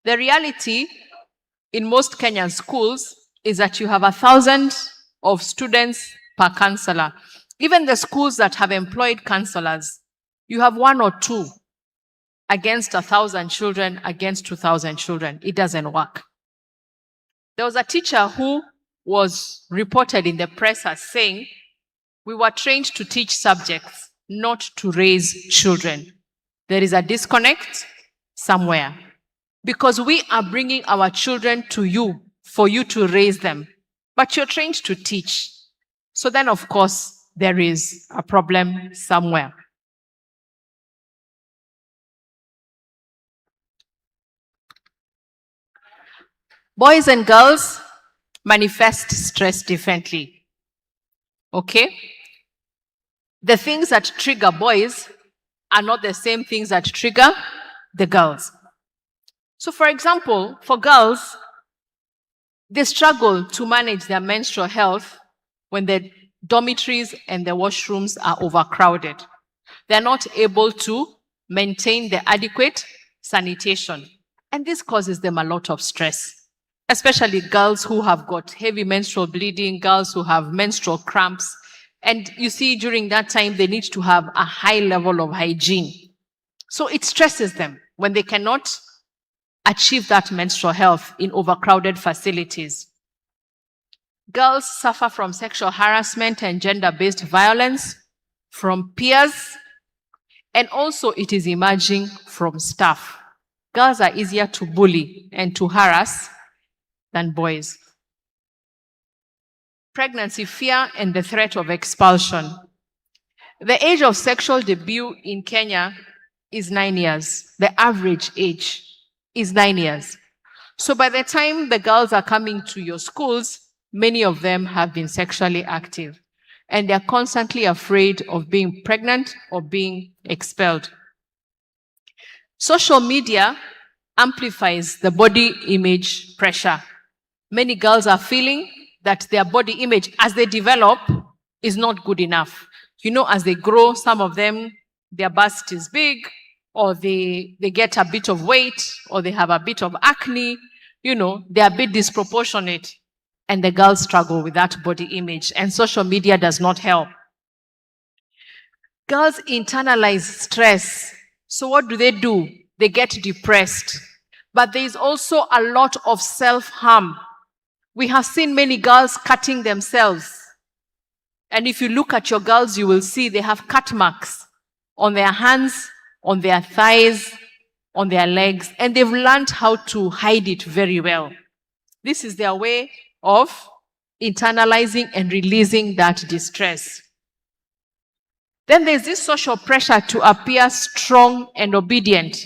Speaker 5: The reality in most Kenyan schools is that you have 1,000 of students per counselor. Even the schools that have employed counselors, you have 1 or 2 against 1,000 children, against 2,000 children. It doesn't work. There was a teacher who was reported in the press as saying, "We were trained to teach subjects, not to raise children." There is a disconnect somewhere because we are bringing our children to you for you to raise them, but you're trained to teach. So then, of course, there is a problem somewhere. Boys and girls manifest stress differently. Okay? The things that trigger boys are not the same things that trigger the girls. So, for example, for girls, they struggle to manage their menstrual health when the dormitories and the washrooms are overcrowded. They're not able to maintain the adequate sanitation. And this causes them a lot of stress, especially girls who have got heavy menstrual bleeding, girls who have menstrual cramps. And you see, during that time, they need to have a high level of hygiene. So it stresses them when they cannot achieve that menstrual health in overcrowded facilities. Girls suffer from sexual harassment and gender-based violence from peers, and also it is emerging from staff. Girls are easier to bully and to harass than boys. Pregnancy fear and the threat of expulsion. The age of sexual debut in Kenya is 9 years. The average age is 9 years. So by the time the girls are coming to your schools, many of them have been sexually active. And they're constantly afraid of being pregnant or being expelled. Social media amplifies the body image pressure. Many girls are feeling that their body image, as they develop, is not good enough. You know, as they grow, some of them, their bust is big, or they get a bit of weight, or they have a bit of acne. You know, they're a bit disproportionate. And the girls struggle with that body image, and social media does not help. Girls internalize stress. So what do? They get depressed. But there is also a lot of self-harm. We have seen many girls cutting themselves. And if you look at your girls, you will see they have cut marks on their hands, on their thighs, on their legs, and they've learned how to hide it very well. This is their way of internalizing and releasing that distress. Then there's this social pressure to appear strong and obedient.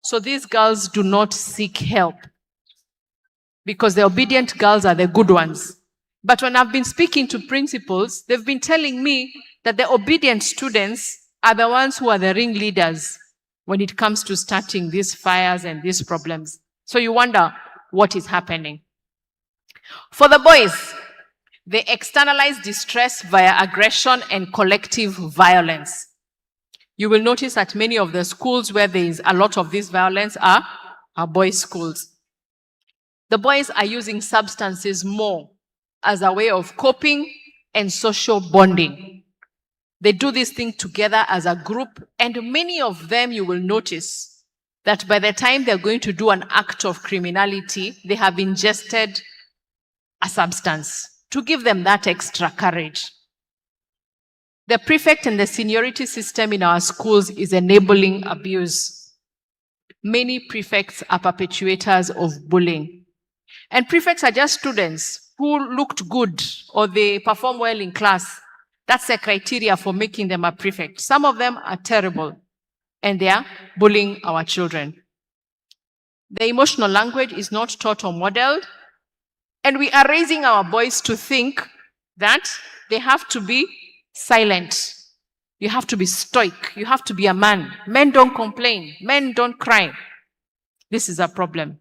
Speaker 5: So these girls do not seek help because the obedient girls are the good ones. But when I've been speaking to principals, they've been telling me that the obedient students are the ones who are the ringleaders. when it comes to starting these fires and these problems. So you wonder what is happening. For the boys, they externalize distress via aggression and collective violence. You will notice that many of the schools where there is a lot of this violence are boys' schools. The boys are using substances more as a way of coping and social bonding. They do this thing together as a group, and many of them, you will notice that by the time they're going to do an act of criminality, they have ingested a substance to give them that extra courage. The prefect and the seniority system in our schools is enabling abuse. Many prefects are perpetuators of bullying. And prefects are just students who looked good or they perform well in class. That's the criteria for making them a prefect. Some of them are terrible and they are bullying our children. The emotional language is not taught or modeled. And we are raising our boys to think that they have to be silent. You have to be stoic. You have to be a man. Men don't complain. Men don't cry. This is a problem.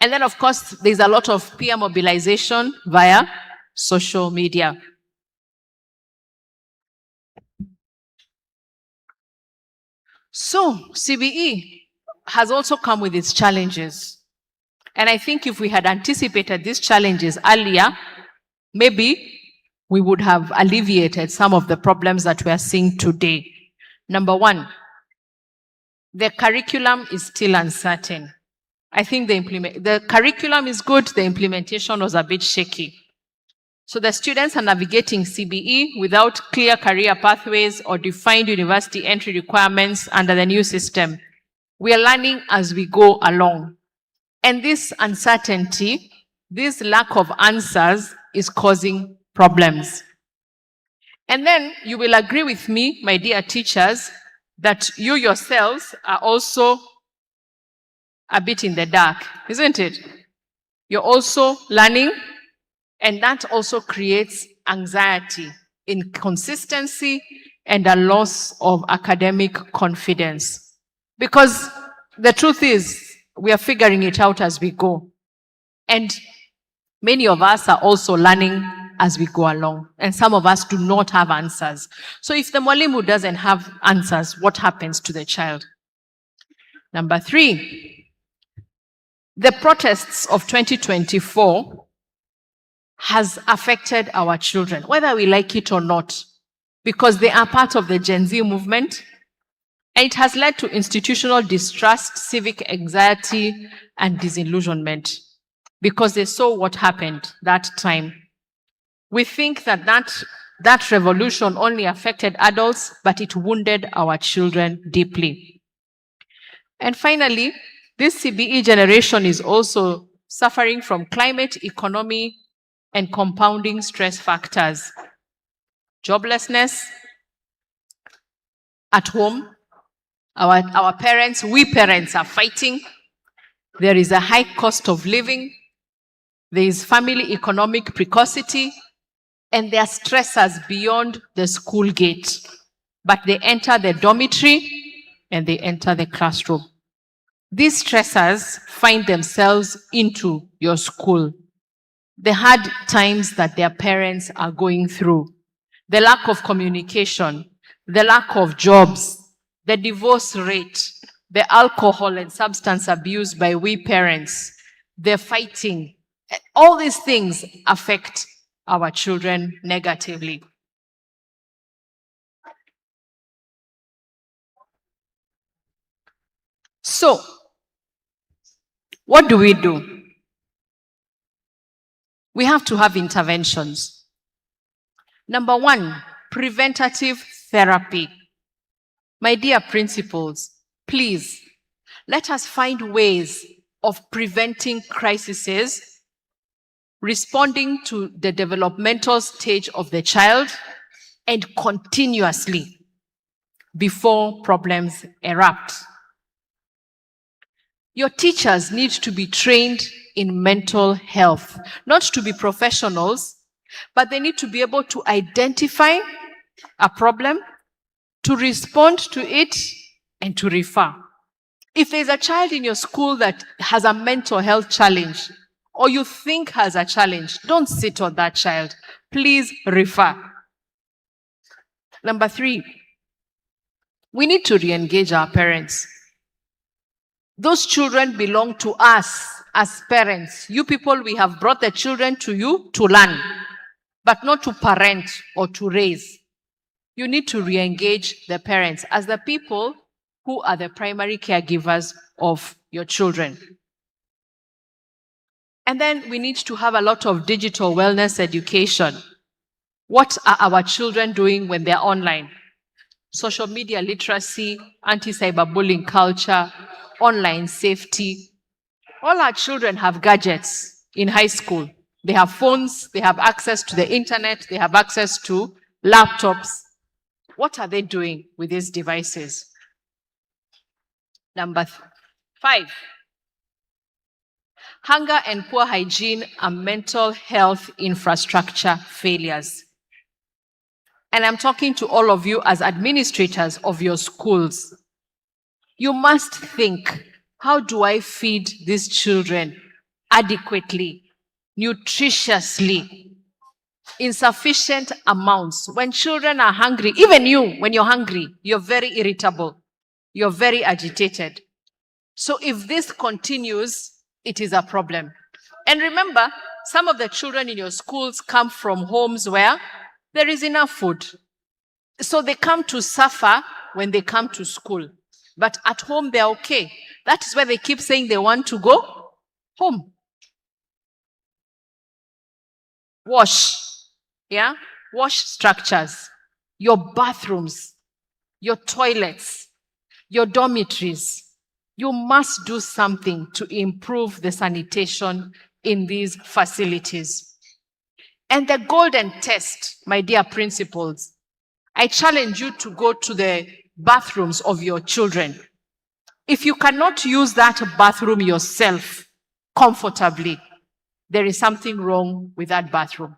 Speaker 5: And then, of course, there's a lot of peer mobilization via social media. So, CBE has also come with its challenges. And I think if we had anticipated these challenges earlier, maybe we would have alleviated some of the problems that we are seeing today. Number one, the curriculum is still uncertain. I think the curriculum is good, the implementation was a bit shaky. So the students are navigating CBE without clear career pathways or defined university entry requirements under the new system. We are learning as we go along. And this uncertainty, this lack of answers is causing problems. And then you will agree with me, my dear teachers, that you yourselves are also a bit in the dark, isn't it? You're also learning, and that also creates anxiety, inconsistency, and a loss of academic confidence. Because the truth is, we are figuring it out as we go. And many of us are also learning as we go along. And some of us do not have answers. So if the mwalimu doesn't have answers, what happens to the child? Number three, the protests of 2024 has affected our children, whether we like it or not, because they are part of the Gen Z movement. And it has led to institutional distrust, civic anxiety, and disillusionment because they saw what happened that time. We think that revolution only affected adults, but it wounded our children deeply. And finally, this CBE generation is also suffering from climate, economy, and compounding stress factors. Joblessness at home. Our parents, we parents are fighting. There is a high cost of living. There is family economic precocity. And there are stressors beyond the school gate. But they enter the dormitory and they enter the classroom. These stressors find themselves into your school. The hard times that their parents are going through. The lack of communication. The lack of jobs. The divorce rate. The alcohol and substance abuse by we parents. The fighting. All these things affect our children negatively. So, what do? We have to have interventions. Number one, preventative therapy. My dear principals, please, let us find ways of preventing crises, responding to the developmental stage of the child, and continuously before problems erupt. Your teachers need to be trained in mental health, not to be professionals, but they need to be able to identify a problem, to respond to it, and to refer. If there's a child in your school that has a mental health challenge, or you think has a challenge, don't sit on that child. Please refer. Number 3, we need to re-engage our parents. Those children belong to us as parents. You people, we have brought the children to you to learn, but not to parent or to raise. You need to re-engage the parents as the people who are the primary caregivers of your children. And then we need to have a lot of digital wellness education. What are our children doing when they're online? Social media literacy, anti-cyberbullying culture, online safety. All our children have gadgets in high school. They have phones, they have access to the internet, they have access to laptops. What are they doing with these devices? Number 5, hunger and poor hygiene are mental health infrastructure failures. And I'm talking to all of you as administrators of your schools. You must think, how do I feed these children adequately, nutritiously, in sufficient amounts? When children are hungry, even you, when you're hungry, you're very irritable, you're very agitated. So if this continues, it is a problem. And remember, some of the children in your schools come from homes where there is enough food. So they come to suffer when they come to school. But at home, they're okay. That is why they keep saying they want to go home. Wash. Yeah? Wash structures. Your bathrooms. Your toilets. Your dormitories. You must do something to improve the sanitation in these facilities. And the golden test, my dear principals, I challenge you to go to the bathrooms of your children. If you cannot use that bathroom yourself comfortably, there is something wrong with that bathroom.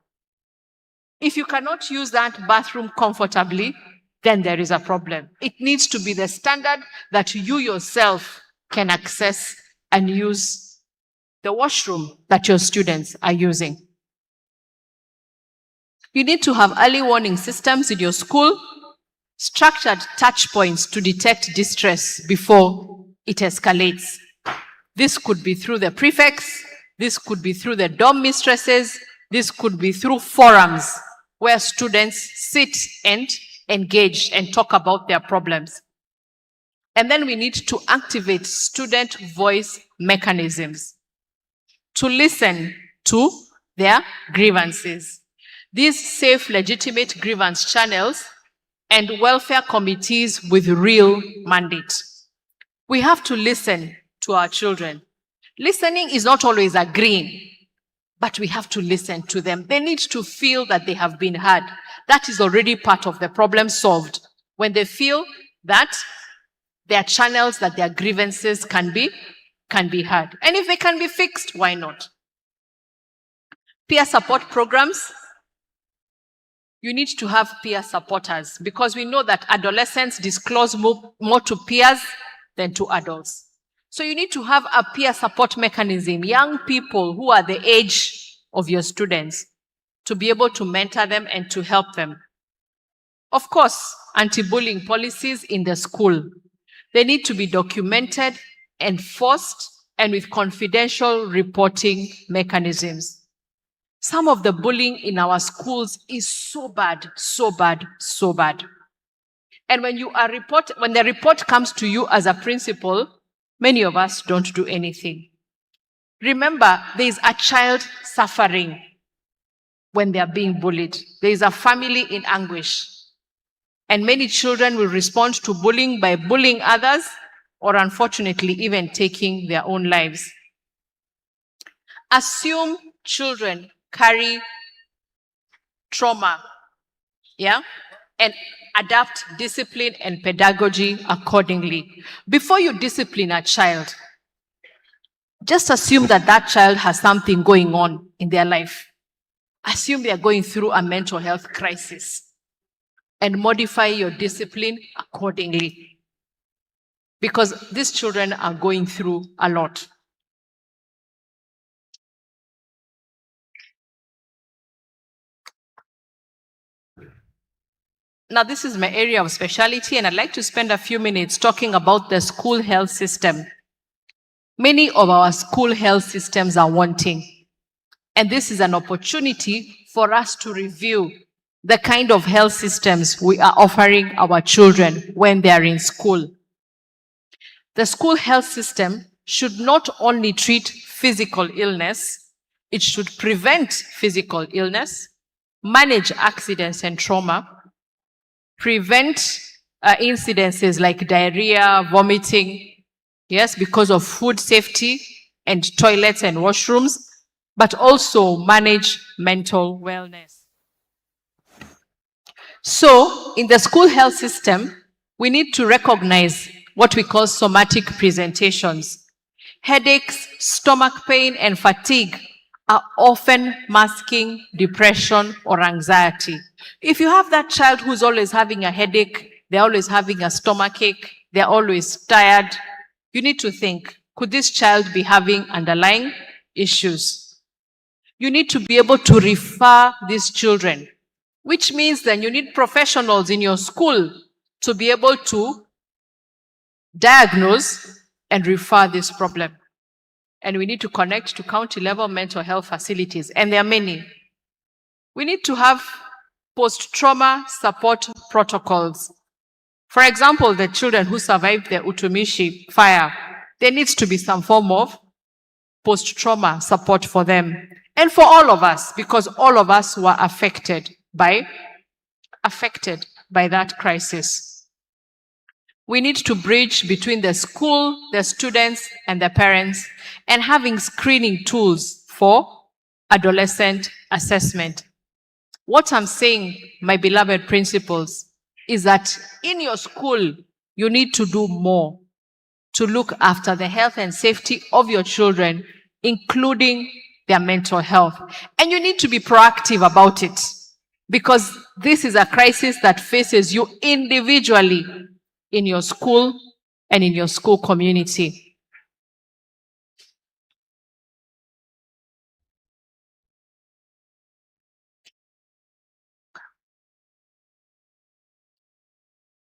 Speaker 5: If you cannot use that bathroom comfortably, then there is a problem. It needs to be the standard that you yourself can access and use the washroom that your students are using. You need to have early warning systems in your school, structured touch points to detect distress before it escalates. This could be through the prefects, this could be through the dorm mistresses, this could be through forums where students sit and engage and talk about their problems. And then we need to activate student voice mechanisms to listen to their grievances. These safe, legitimate grievance channels and welfare committees with real mandate. We have to listen to our children. Listening is not always agreeing, but we have to listen to them. They need to feel that they have been heard. That is already part of the problem solved. When they feel that there are channels that their grievances can be heard. And if they can be fixed, why not? Peer support programs. You need to have peer supporters because we know that adolescents disclose more to peers than to adults. So you need to have a peer support mechanism, young people who are the age of your students, to be able to mentor them and to help them. Of course, anti-bullying policies in the school. They need to be documented, enforced, and with confidential reporting mechanisms. Some of the bullying in our schools is so bad, so bad, so bad. And when the report comes to you as a principal, many of us don't do anything. Remember, there is a child suffering when they are being bullied. There is a family in anguish. And many children will respond to bullying by bullying others or unfortunately even taking their own lives. Assume children carry trauma, and adapt discipline and pedagogy accordingly. Before you discipline a child, just assume that that child has something going on in their life. Assume they are going through a mental health crisis and modify your discipline accordingly. because these children are going through a lot. Now, this is my area of specialty, and I'd like to spend a few minutes talking about the school health system. Many of our school health systems are wanting, and this is an opportunity for us to review the kind of health systems we are offering our children when they are in school. The school health system should not only treat physical illness, it should prevent physical illness, manage accidents and trauma, prevent incidences like diarrhea, vomiting, yes, because of food safety and toilets and washrooms, but also manage mental wellness. So, in the school health system, we need to recognize what we call somatic presentations. Headaches, stomach pain, and fatigue are often masking depression or anxiety. If you have that child who's always having a headache, they're always having a stomachache, they're always tired, you need to think, could this child be having underlying issues? You need to be able to refer these children, which means then you need professionals in your school to be able to diagnose and refer this problem. And we need to connect to county-level mental health facilities, and there are many. We need to have post-trauma support protocols. For example, the children who survived the Utumishi fire, there needs to be some form of post-trauma support for them. And for all of us, because all of us were affected by that crisis. We need to bridge between the school, the students, and the parents, and having screening tools for adolescent assessment. What I'm saying, my beloved principals, is that in your school, you need to do more to look after the health and safety of your children, including their mental health. And you need to be proactive about it, because this is a crisis that faces you individually in your school and in your school community.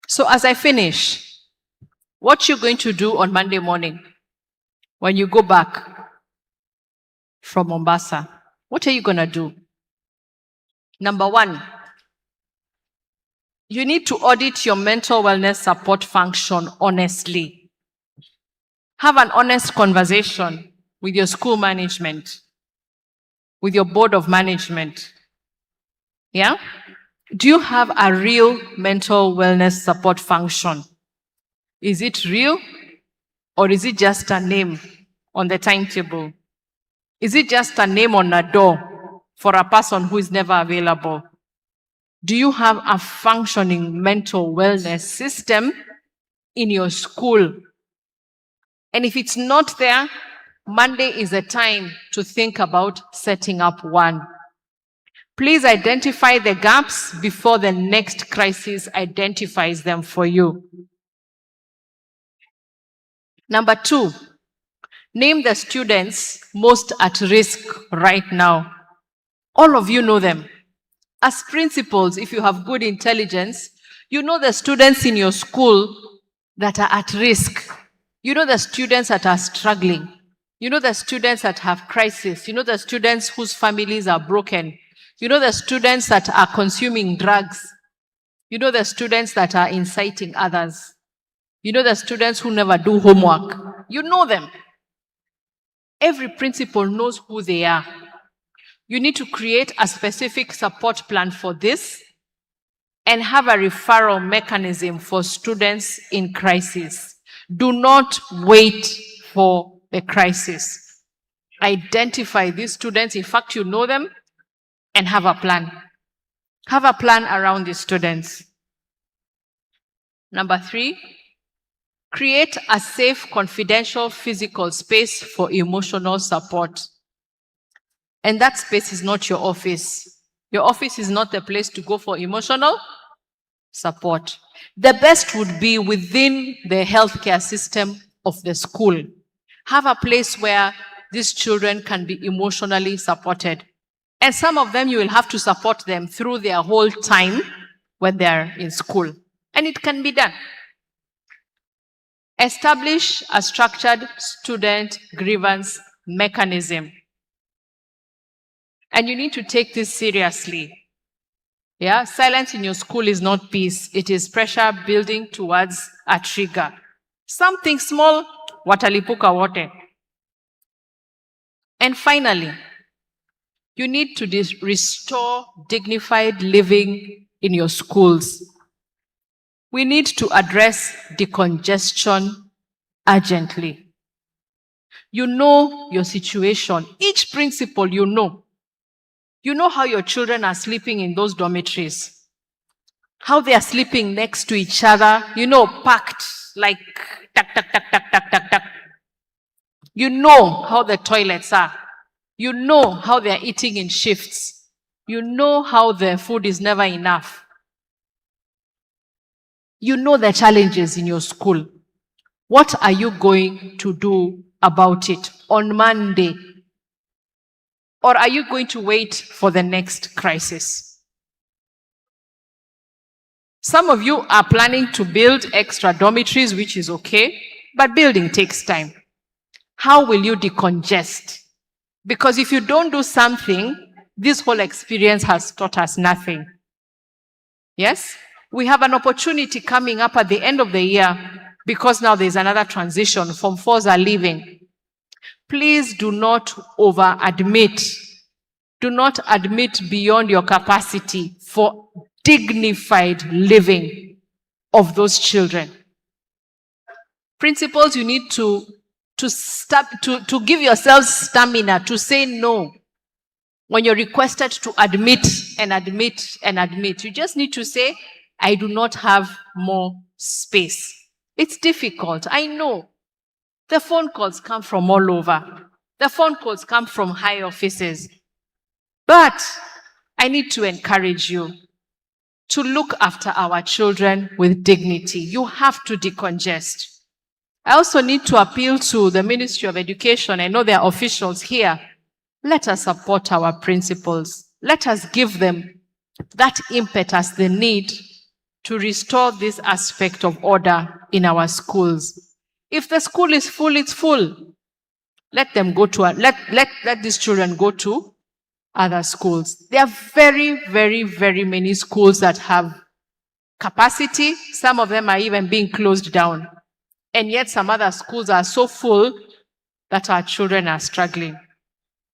Speaker 5: So as I finish, what you're going to do on Monday morning when you go back from Mombasa, what are you going to do? Number one, you need to audit your mental wellness support function honestly. Have an honest conversation with your school management, with your board of management. Yeah? Do you have a real mental wellness support function? Is it real, or is it just a name on the timetable? Is it just a name on a door for a person who is never available? Do you have a functioning mental wellness system in your school? And if it's not there, Monday is a time to think about setting up one. Please identify the gaps before the next crisis identifies them for you. Number two, name the students most at risk right now. All of you know them. As principals, if you have good intelligence, you know the students in your school that are at risk. You know the students that are struggling. You know the students that have crisis. You know the students whose families are broken. You know the students that are consuming drugs. You know the students that are inciting others. You know the students who never do homework. You know them. Every principal knows who they are. You need to create a specific support plan for this and have a referral mechanism for students in crisis. Do not wait for the crisis. Identify these students. In fact, you know them, and have a plan. Have a plan around these students. Number three, create a safe, confidential, physical space for emotional support. And that space is not your office. Your office is not the place to go for emotional support. The best would be within the healthcare system of the school. Have a place where these children can be emotionally supported. And some of them, you will have to support them through their whole time when they're in school. And it can be done. Establish a structured student grievance mechanism. And you need to take this seriously. Yeah, silence in your school is not peace. It is pressure building towards a trigger. Something small, watalipuka wote. And finally, you need to restore dignified living in your schools. We need to address decongestion urgently. You know your situation. Each principal you know. You know how your children are sleeping in those dormitories. How they are sleeping next to each other, packed like tuck, tuck, tuck, tuck, tuck, tuck, tuck. You know how the toilets are. You know how they are eating in shifts. You know how the food is never enough. You know the challenges in your school. What are you going to do about it on Monday? Or are you going to wait for the next crisis? Some of you are planning to build extra dormitories, which is okay, but building takes time. How will you decongest? Because if you don't do something, this whole experience has taught us nothing. Yes? We have an opportunity coming up at the end of the year because now there's another transition. Form 4s are leaving. Please do not over-admit. Do not admit beyond your capacity for dignified living of those children. Principals, you need to give yourselves stamina to say no when you're requested to admit and admit and admit. You just need to say, I do not have more space. It's difficult, I know. The phone calls come from all over. The phone calls come from high offices. But I need to encourage you to look after our children with dignity. You have to decongest. I also need to appeal to the Ministry of Education. I know there are officials here. Let us support our principals. Let us give them that impetus they need to restore this aspect of order in our schools. If the school is full, it's full. Let them go to, let these children go to other schools. There are very, very, very many schools that have capacity. Some of them are even being closed down. And yet some other schools are so full that our children are struggling.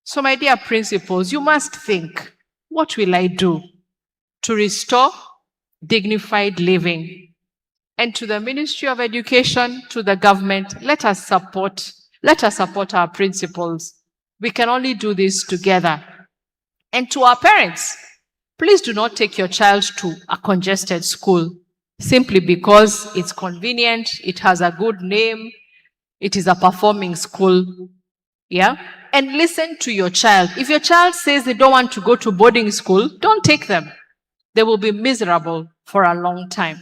Speaker 5: So my dear principals, you must think, what will I do to restore dignified living? And to the Ministry of Education, to the government, let us support our principals. We can only do this together. And to our parents, please do not take your child to a congested school simply because it's convenient, it has a good name, it is a performing school. Yeah? And listen to your child. If your child says they don't want to go to boarding school, don't take them. They will be miserable for a long time.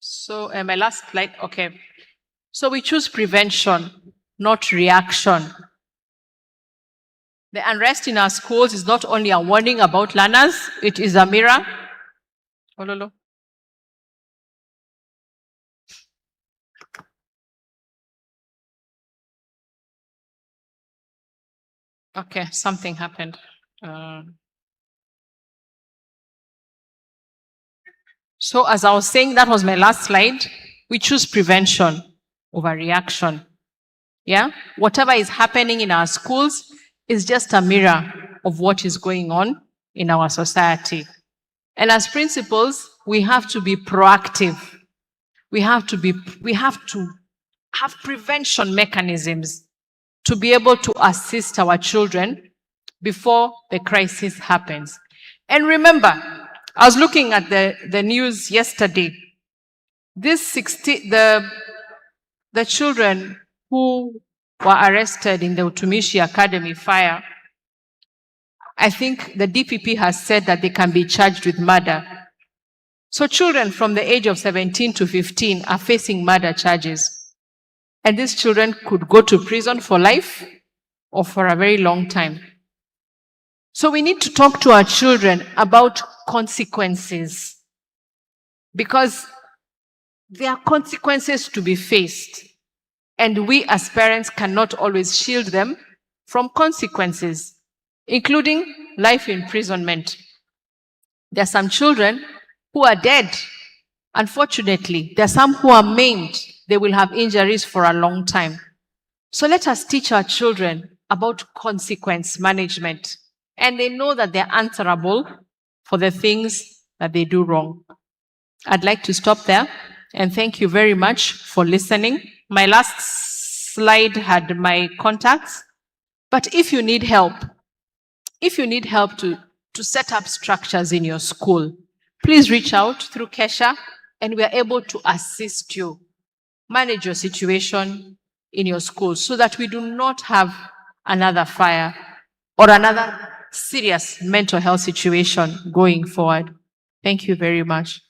Speaker 5: So, my last slide, okay. So we choose prevention, not reaction. The unrest in our schools is not only a warning about learners, it is a mirror. Ololo. Okay, something happened. So as I was saying, that was my last slide. We choose prevention over reaction. Yeah? Whatever is happening in our schools is just a mirror of what is going on in our society. And as principals, we have to be proactive. We have to have prevention mechanisms to be able to assist our children before the crisis happens. And remember, I was looking at the news yesterday. The children who were arrested in the Utumishi Academy fire, I think the DPP has said that they can be charged with murder. So children from the age of 17 to 15 are facing murder charges. And these children could go to prison for life or for a very long time. So we need to talk to our children about consequences, because there are consequences to be faced. And we as parents cannot always shield them from consequences, including life imprisonment. There are some children who are dead. Unfortunately, there are some who are maimed. They will have injuries for a long time. So let us teach our children about consequence management. And they know that they're answerable for the things that they do wrong. I'd like to stop there and thank you very much for listening. My last slide had my contacts. But if you need help to set up structures in your school, please reach out through KESSHA and we are able to assist you manage your situation in your school so that we do not have another fire or another serious mental health situation going forward. Thank you very much.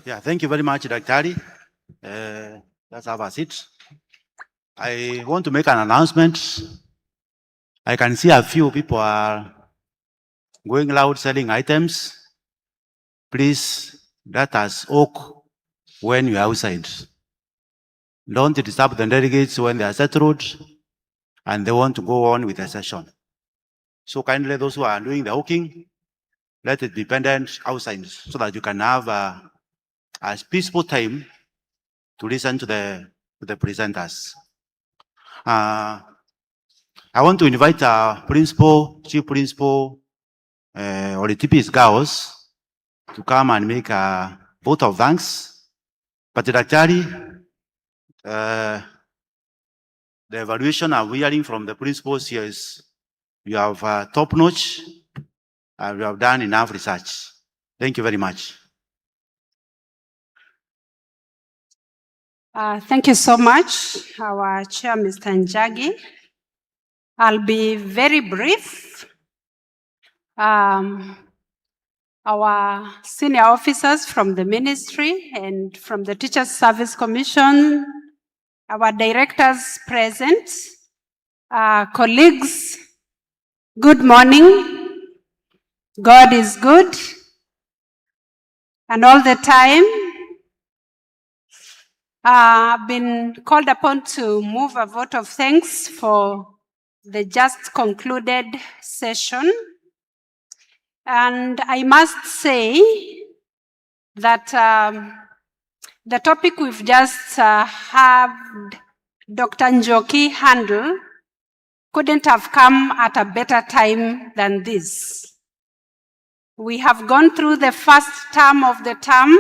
Speaker 4: Yeah, thank you very much, Daktari. Let's have a seat. I want to make an announcement. I can see a few people are going loud selling items. Please let us walk when you're outside. Don't disturb the delegates when they are settled and they want to go on with the session. So kindly, those who are doing the walking, let it be pendant outside so that you can have a peaceful time to listen to the presenters. I want to invite our principal, chief principal, or the TP's girls to come and make a vote of thanks. But Daktari, the evaluation I'm hearing from the principals here is you have top notch and you have done enough research. Thank you very much.
Speaker 6: Thank you so much, our chair, Mr. Njagi. I'll be very brief. Our senior officers from the ministry and from the Teachers Service Commission, our directors present, colleagues, good morning. God is good. And all the time, I've been called upon to move a vote of thanks for the just concluded session. And I must say that the topic we've just had Dr. Njoki handle couldn't have come at a better time than this. We have gone through the first term of the term,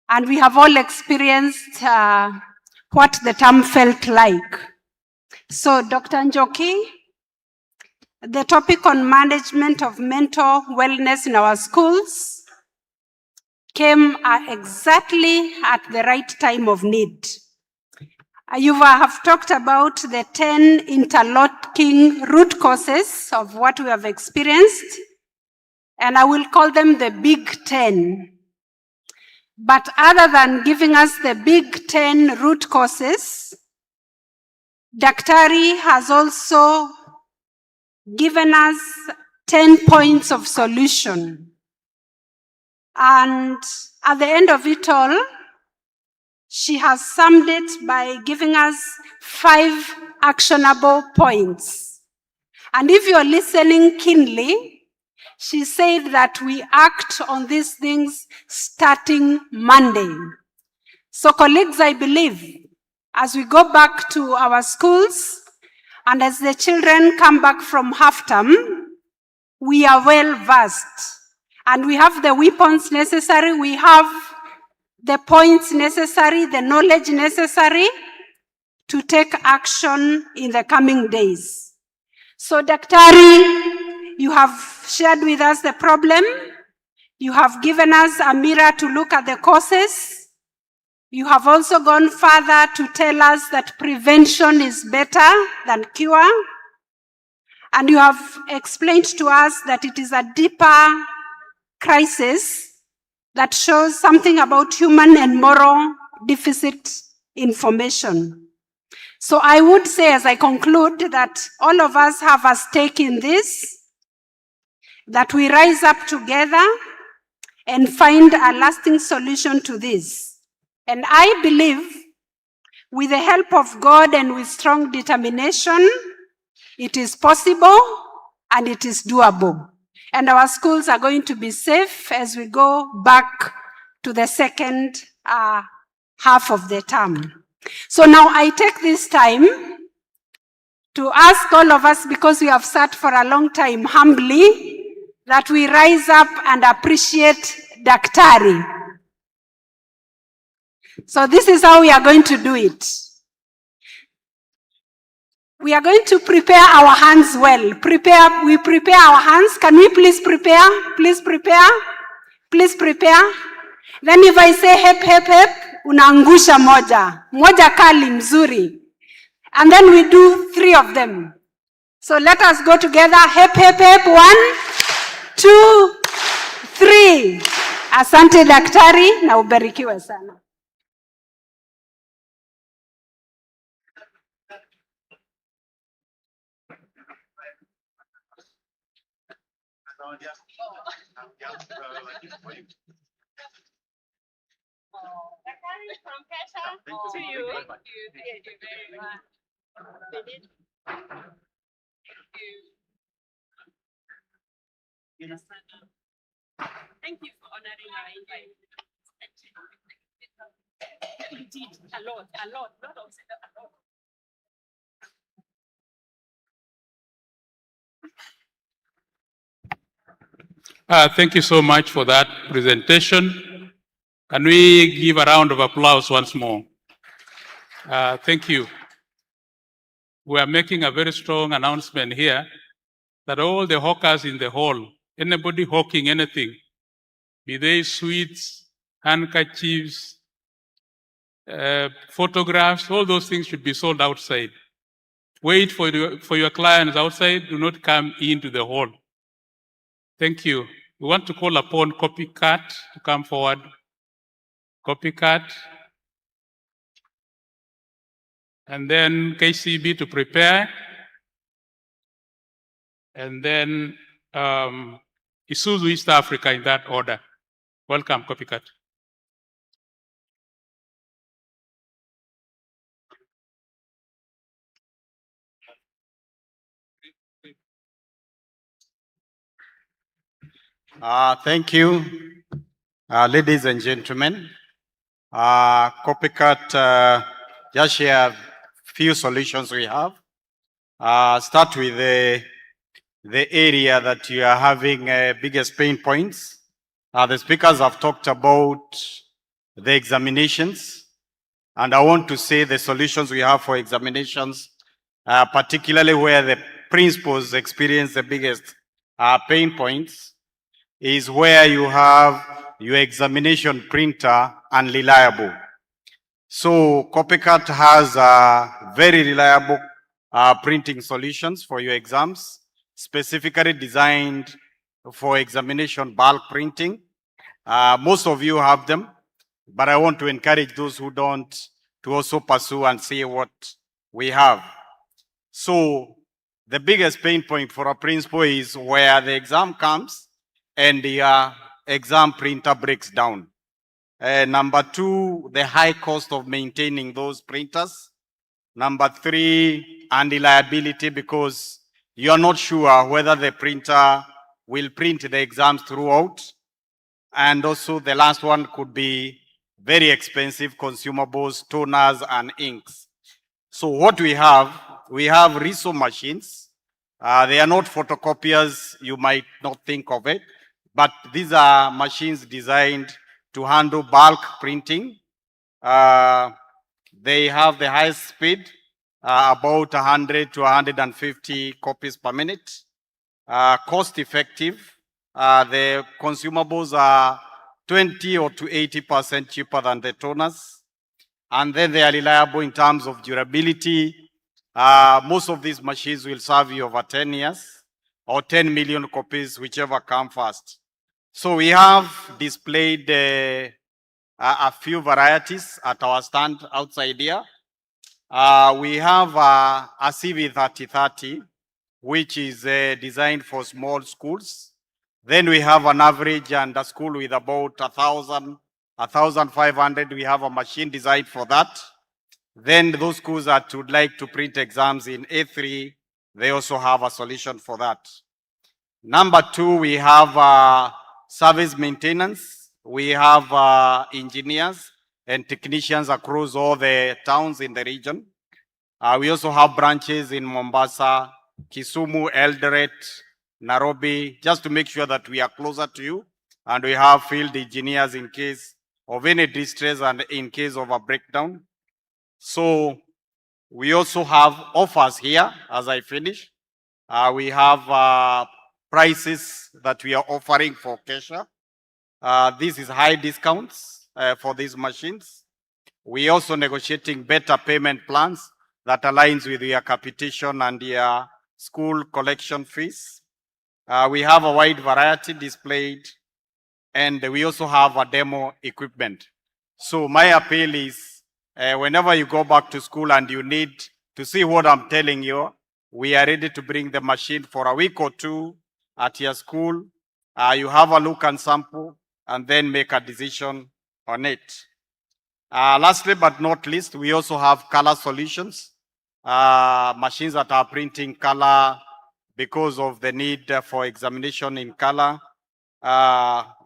Speaker 6: and we have all experienced what the term felt like. So, Dr. Njoki, the topic on management of mental wellness in our schools came exactly at the right time of need. You have talked about the 10 interlocking root causes of what we have experienced, and I will call them the big 10. But other than giving us the big 10 root causes, Daktari has also given us 10 points of solution. And at the end of it all, she has summed it by giving us 5 actionable points. And if you're listening keenly, she said that we act on these things starting Monday. So colleagues, I believe, as we go back to our schools, and as the children come back from half-term, we are well versed. And we have the weapons necessary, we have the points necessary, the knowledge necessary to take action in the coming days. So Daktari, you have shared with us the problem. You have given us a mirror to look at the causes. You have also gone further to tell us that prevention is better than cure. And you have explained to us that it is a deeper crisis that shows something about human and moral deficit information. So I would say, as I conclude, that all of us have a stake in this, that we rise up together and find a lasting solution to this. And I believe, with the help of God and with strong determination, it is possible and it is doable. And our schools are going to be safe as we go back to the second half of the term. So now I take this time to ask all of us, because we have sat for a long time humbly, that we rise up and appreciate Daktari. So this is how we are going to do it. We are going to prepare our hands well. We prepare our hands. Can we please prepare? Please prepare. Please prepare. Then if I say hep, hep, hep, unaangusha moja. Moja kali mzuri. And then we do 3 of them. So let us go together. Hep, hep, hep. 1, 2, 3. Asante daktari na ubarikiwe sana.
Speaker 5: From KESSHA to you. Thank you very much. Thank you for honoring our invite. You did a lot, not of a lot.
Speaker 2: Thank you so much for that presentation. Can we give a round of applause once more? Thank you. We are making a very strong announcement here that all the hawkers in the hall, anybody hawking anything, be they sweets, handkerchiefs, photographs, all those things should be sold outside. Wait for your clients outside. Do not come into the hall. Thank you. We want to call upon Copycat to come forward. Copycat. And then KCB to prepare. And then Isuzu East Africa in that order. Welcome, Copycat.
Speaker 7: Thank you, ladies and gentlemen. Copycat just share a few solutions we have. Start with the area that you are having biggest pain points. The speakers have talked about the examinations, and I want to say the solutions we have for examinations, particularly where the principals experience the biggest pain points, is where you have your examination printer unreliable. So Copycat has very reliable printing solutions for your exams, specifically designed for examination bulk printing. Most of you have them, but I want to encourage those who don't to also pursue and see what we have. So the biggest pain point for a principal is where the exam comes and the exam printer breaks down. Number 2, the high cost of maintaining those printers. Number 3, unreliability, because you are not sure whether the printer will print the exams throughout. And also the last one could be very expensive consumables, toners and inks. So what we have RISO machines. They are not photocopiers, you might not think of it, but these are machines designed to handle bulk printing. They have the highest speed, about 100 to 150 copies per minute. Cost effective, The consumables are 20 or to 80% cheaper than the toners. And then they are reliable in terms of durability. Most of these machines will serve you over 10 years or 10 million copies, whichever come first. So we have displayed a few varieties at our stand outside here. We have a CV3030, which is designed for small schools. Then we have an average and a school with about 1,000, 1,500. We have a machine designed for that. Then those schools that would like to print exams in A3, they also have a solution for that. Number two, we have service maintenance. We have engineers and technicians across all the towns in the region. We also have branches in Mombasa, Kisumu, Eldoret, Nairobi, just to make sure that we are closer to you. And we have field engineers in case of any distress and in case of a breakdown. So we also have offers here as I finish. We have prices that we are offering for KESSHA. This is high discounts for these machines. We also negotiating better payment plans that aligns with your capitation and your school collection fees. We have a wide variety displayed, and we also have a demo equipment. So my appeal is, whenever you go back to school and you need to see what I'm telling you, we are ready to bring the machine for a week or two at your school. You have a look and sample, and then make a decision on it. Lastly but not least, we also have color solutions, machines that are printing color because of the need for examination in color.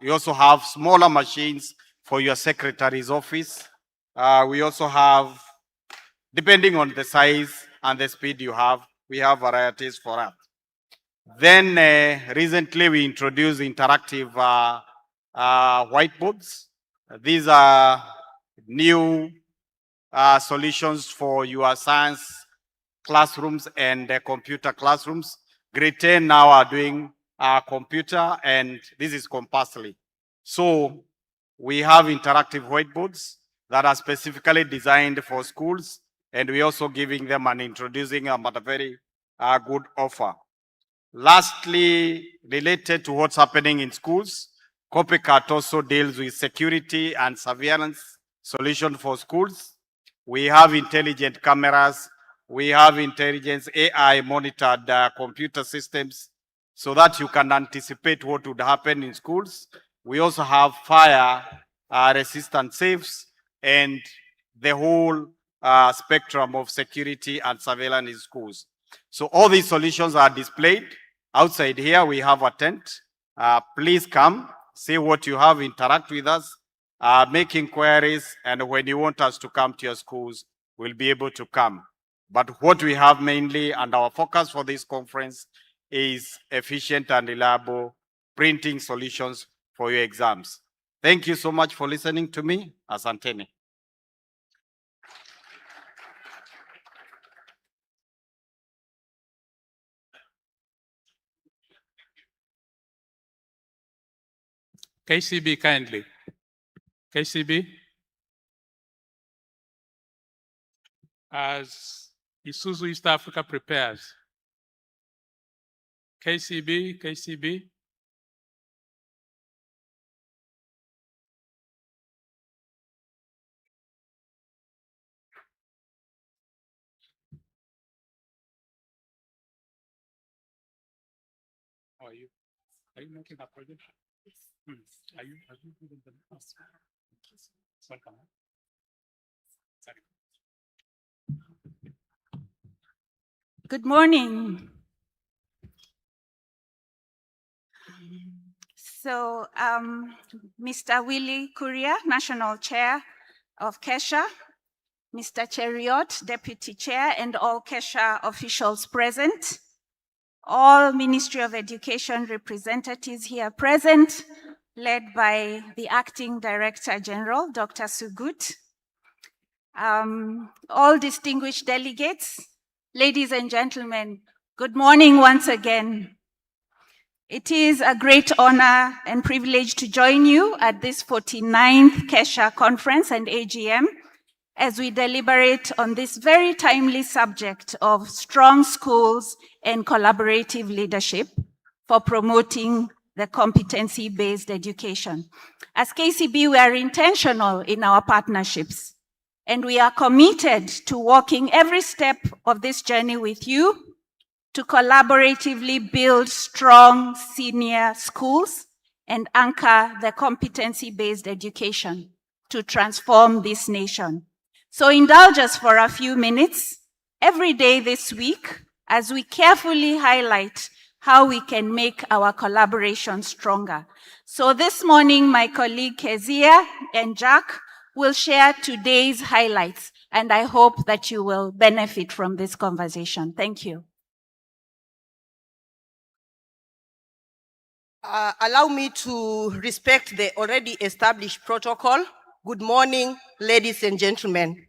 Speaker 7: We also have smaller machines for your secretary's office. We also have, depending on the size and the speed you have, we have varieties for that. Then recently we introduced interactive whiteboards. These are new solutions for your science classrooms and computer classrooms. Grade 10 now are doing computer, and this is compulsory. So we have interactive whiteboards that are specifically designed for schools, and we're also giving them and introducing them at a very good offer. Lastly, related to what's happening in schools, Copycat also deals with security and surveillance solution for schools. We have intelligent cameras. We have intelligence AI monitored computer systems so that you can anticipate what would happen in schools. We also have fire resistant safes and the whole spectrum of security and surveillance in schools. So all these solutions are displayed. Outside here, we have a tent. Please come, see what you have, interact with us, make inquiries, and when you want us to come to your schools, we'll be able to come. But what we have mainly, and our focus for this conference, is efficient and reliable printing solutions for your exams. Thank you so much for listening to me. Asanteni.
Speaker 2: KCB kindly. KCB. As Isuzu East Africa prepares. KCB, KCB. How are you? Are you making a project? Are you doing the mask? Welcome. Sorry.
Speaker 8: Good morning. So, Mr. Willie Kuria, National Chair of KESSHA, Mr. Cheriot, Deputy Chair, and all KESSHA officials present, all Ministry of Education representatives here present, led by the Acting Director General, Dr. Sugut, all distinguished delegates, ladies and gentlemen, good morning once again. It is a great honor and privilege to join you at this 49th KESSHA conference and AGM as we deliberate on this very timely subject of strong schools and collaborative leadership for promoting the competency-based education. As KCB, we are intentional in our partnerships, and we are committed to walking every step of this journey with you to collaboratively build strong senior schools and anchor the competency-based education to transform this nation. So indulge us for a few minutes every day this week as we carefully highlight how we can make our collaboration stronger. So this morning, my colleague Kezia and Jack will share today's highlights, and I hope that you will benefit from this conversation. Thank you.
Speaker 9: Allow me to respect the already established protocol. Good morning, ladies and gentlemen.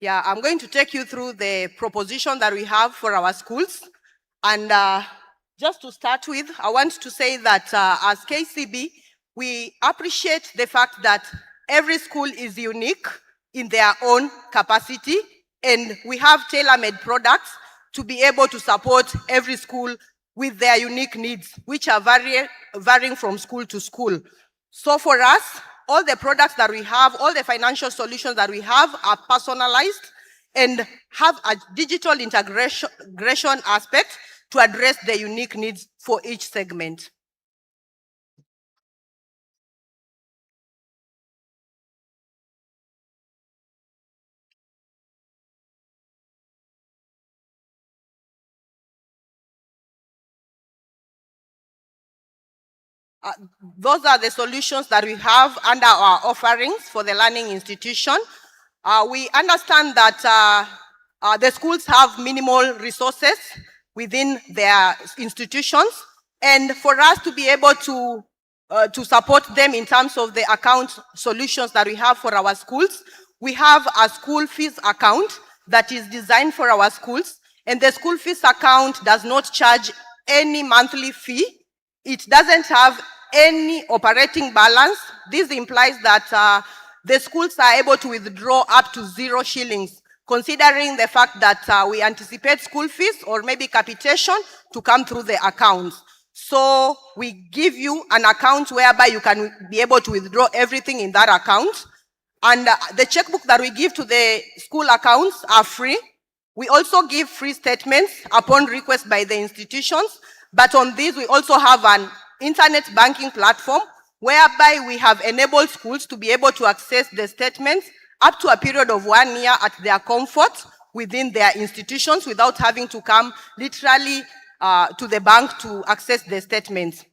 Speaker 9: Yeah, I'm going to take you through the proposition that we have for our schools. And just to start with, I want to say that as KCB, we appreciate the fact that every school is unique in their own capacity, and we have tailor-made products to be able to support every school with their unique needs, which are varying from school to school. So for us, all the products that we have, all the financial solutions that we have are personalized and have a digital integration aspect to address the unique needs for each segment. Those are the solutions that we have under our offerings for the learning institution. We understand that the schools have minimal resources within their institutions, and for us to be able to support them in terms of the account solutions that we have for our schools, we have a school fees account that is designed for our schools, and the school fees account does not charge any monthly fee. It doesn't have any operating balance. This implies that the schools are able to withdraw up to 0 shillings, considering the fact that we anticipate school fees or maybe capitation to come through the accounts. So we give you an account whereby you can be able to withdraw everything in that account. And the checkbook that we give to the school accounts are free. We also give free statements upon request by the institutions. But on this, we also have an internet banking platform whereby we have enabled schools to be able to access the statements up to a period of 1 year at their comfort within their institutions without having to come literally to the bank to access the statements.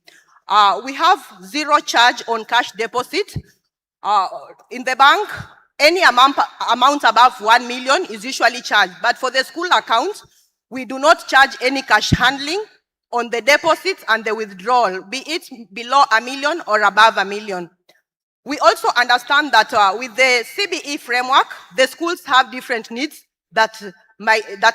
Speaker 9: We have 0 charge on cash deposit. In the bank, any amount above 1 million is usually charged. But for the school account, we do not charge any cash handling on the deposits and the withdrawal, be it below 1 million or above 1 million. We also understand that with the CBE framework, the schools have different needs that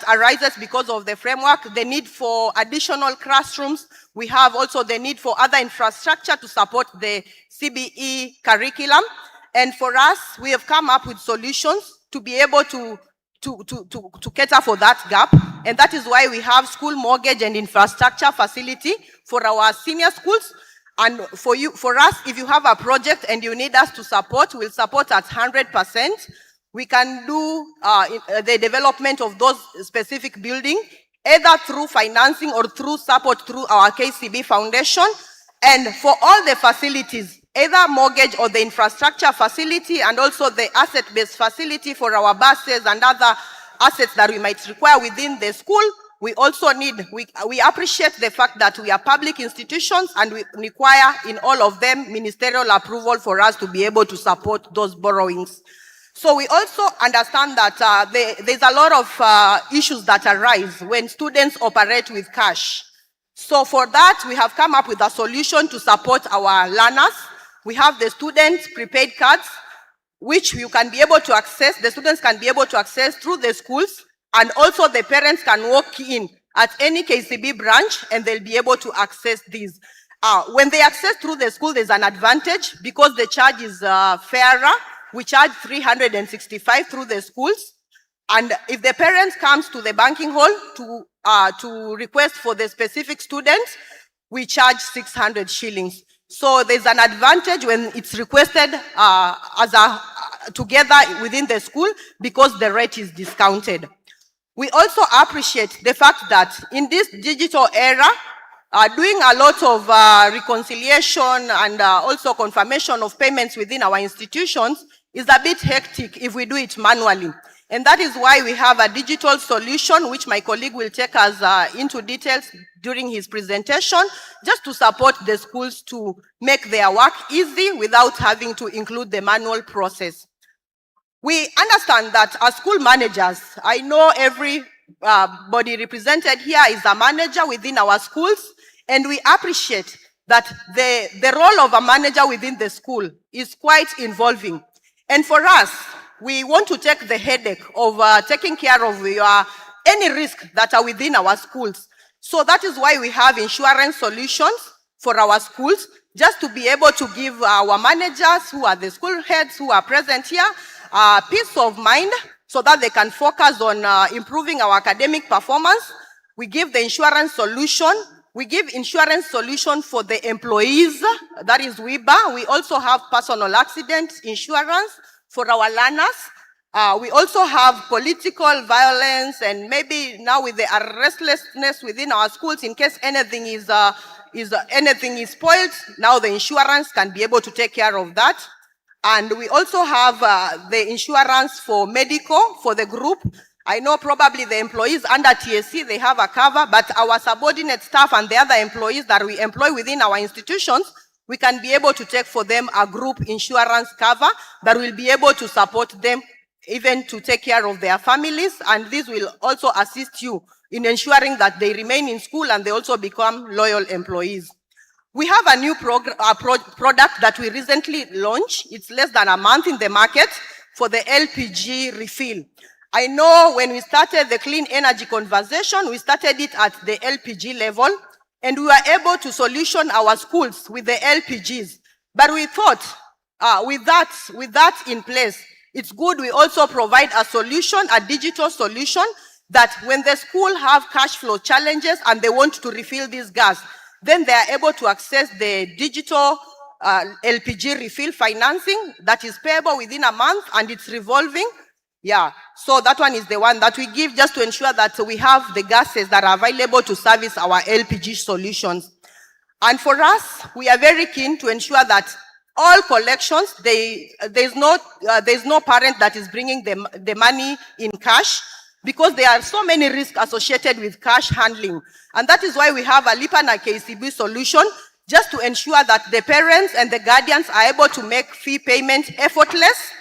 Speaker 9: arises because of the framework, the need for additional classrooms. We have also the need for other infrastructure to support the CBE curriculum. And for us, we have come up with solutions to be able to cater for that gap. And that is why we have school mortgage and infrastructure facility for our senior schools. And for us, if you have a project and you need us to support, we'll support at 100%. We can do the development of those specific buildings, either through financing or through support through our KCB Foundation. And for all the facilities, either mortgage or the infrastructure facility and also the asset-based facility for our buses and other assets that we might require within the school, we also need, we appreciate the fact that we are public institutions and we require in all of them ministerial approval for us to be able to support those borrowings. So we also understand that there's a lot of issues that arise when students operate with cash. So for that, we have come up with a solution to support our learners. We have the student prepaid cards, which you can be able to access, the students can be able to access through the schools, and also the parents can walk in at any KCB branch, and they'll be able to access these. When they access through the school, there's an advantage because the charge is fairer. We charge 365 through the schools. And if the parent comes to the banking hall to request for the specific student, we charge 600 shillings. So there's an advantage when it's requested together within the school because the rate is discounted. We also appreciate the fact that in this digital era, doing a lot of reconciliation and also confirmation of payments within our institutions is a bit hectic if we do it manually. And that is why we have a digital solution, which my colleague will take us into details during his presentation, just to support the schools to make their work easy without having to include the manual process. We understand that as school managers, I know every body represented here is a manager within our schools, and we appreciate that the role of a manager within the school is quite involving. And for us, we want to take the headache of taking care of any risk that are within our schools. So that is why we have insurance solutions for our schools, just to be able to give our managers, who are the school heads who are present here, peace of mind so that they can focus on improving our academic performance. We give the insurance solution. We give insurance solution for the employees, that is WIBA. We also have personal accident insurance for our learners. We also have political violence, and maybe now with the restlessness within our schools, in case anything is spoiled, now the insurance can be able to take care of that. And we also have the insurance for medical for the group. I know probably the employees under TSC, they have a cover, but our subordinate staff and the other employees that we employ within our institutions, we can be able to take for them a group insurance cover that will be able to support them even to take care of their families. And this will also assist you in ensuring that they remain in school and they also become loyal employees. We have a new product that we recently launched. It's less than a month in the market for the LPG refill. I know when we started the clean energy conversation, we started it at the LPG level, and we were able to solution our schools with the LPGs. But we thought, with that in place, it's good we also provide a solution, a digital solution, that when the school have cash flow challenges and they want to refill this gas, then they are able to access the digital LPG refill financing that is payable within a month and it's revolving. Yeah, so that one is the one that we give just to ensure that we have the gases that are available to service our LPG solutions. And for us, we are very keen to ensure that all collections, there's no parent that is bringing the money in cash, because there are so many risks associated with cash handling. And that is why we have a Lipa na KCB solution, just to ensure that the parents and the guardians are able to make fee payment effortless,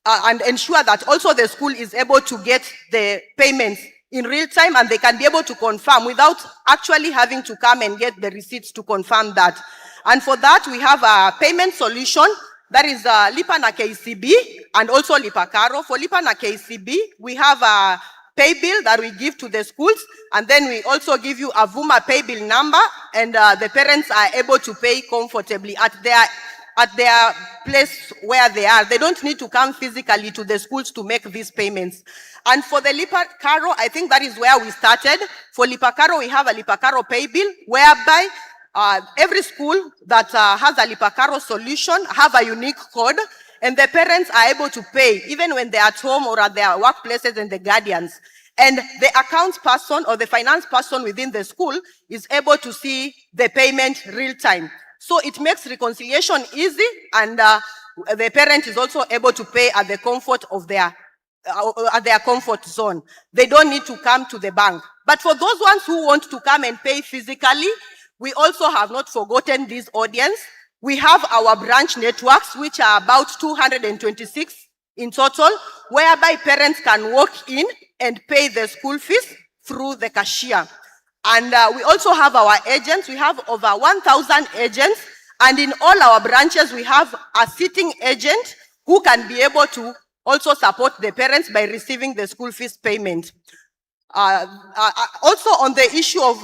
Speaker 9: and ensure that also the school is able to get the payments in real time, and they can be able to confirm without actually having to come and get the receipts to confirm that. And for that, we have a payment solution that is Lipa na KCB and also Lipa Caro. For Lipa na KCB, we have a pay bill that we give to the schools, and then we also give you a VUMA pay bill number, and the parents are able to pay comfortably at their place where they are. They don't need to come physically to the schools to make these payments. And for the Lipa Caro, I think that is where we started. For Lipa Caro, we have a Lipa Caro pay bill, whereby every school that has a Lipa Caro solution have a unique code, and the parents are able to pay even when they're at home or at their workplaces, and the guardians. And the accounts person or the finance person within the school is able to see the payment real time. So it makes reconciliation easy, and the parent is also able to pay at the comfort of their comfort zone. They don't need to come to the bank. But for those ones who want to come and pay physically, we also have not forgotten this audience. We have our branch networks, which are about 226 in total, whereby parents can walk in and pay the school fees through the cashier. And we also have our agents. We have over 1,000 agents. And in all our branches, we have a sitting agent who can be able to also support the parents by receiving the school fees payment. Also on the issue of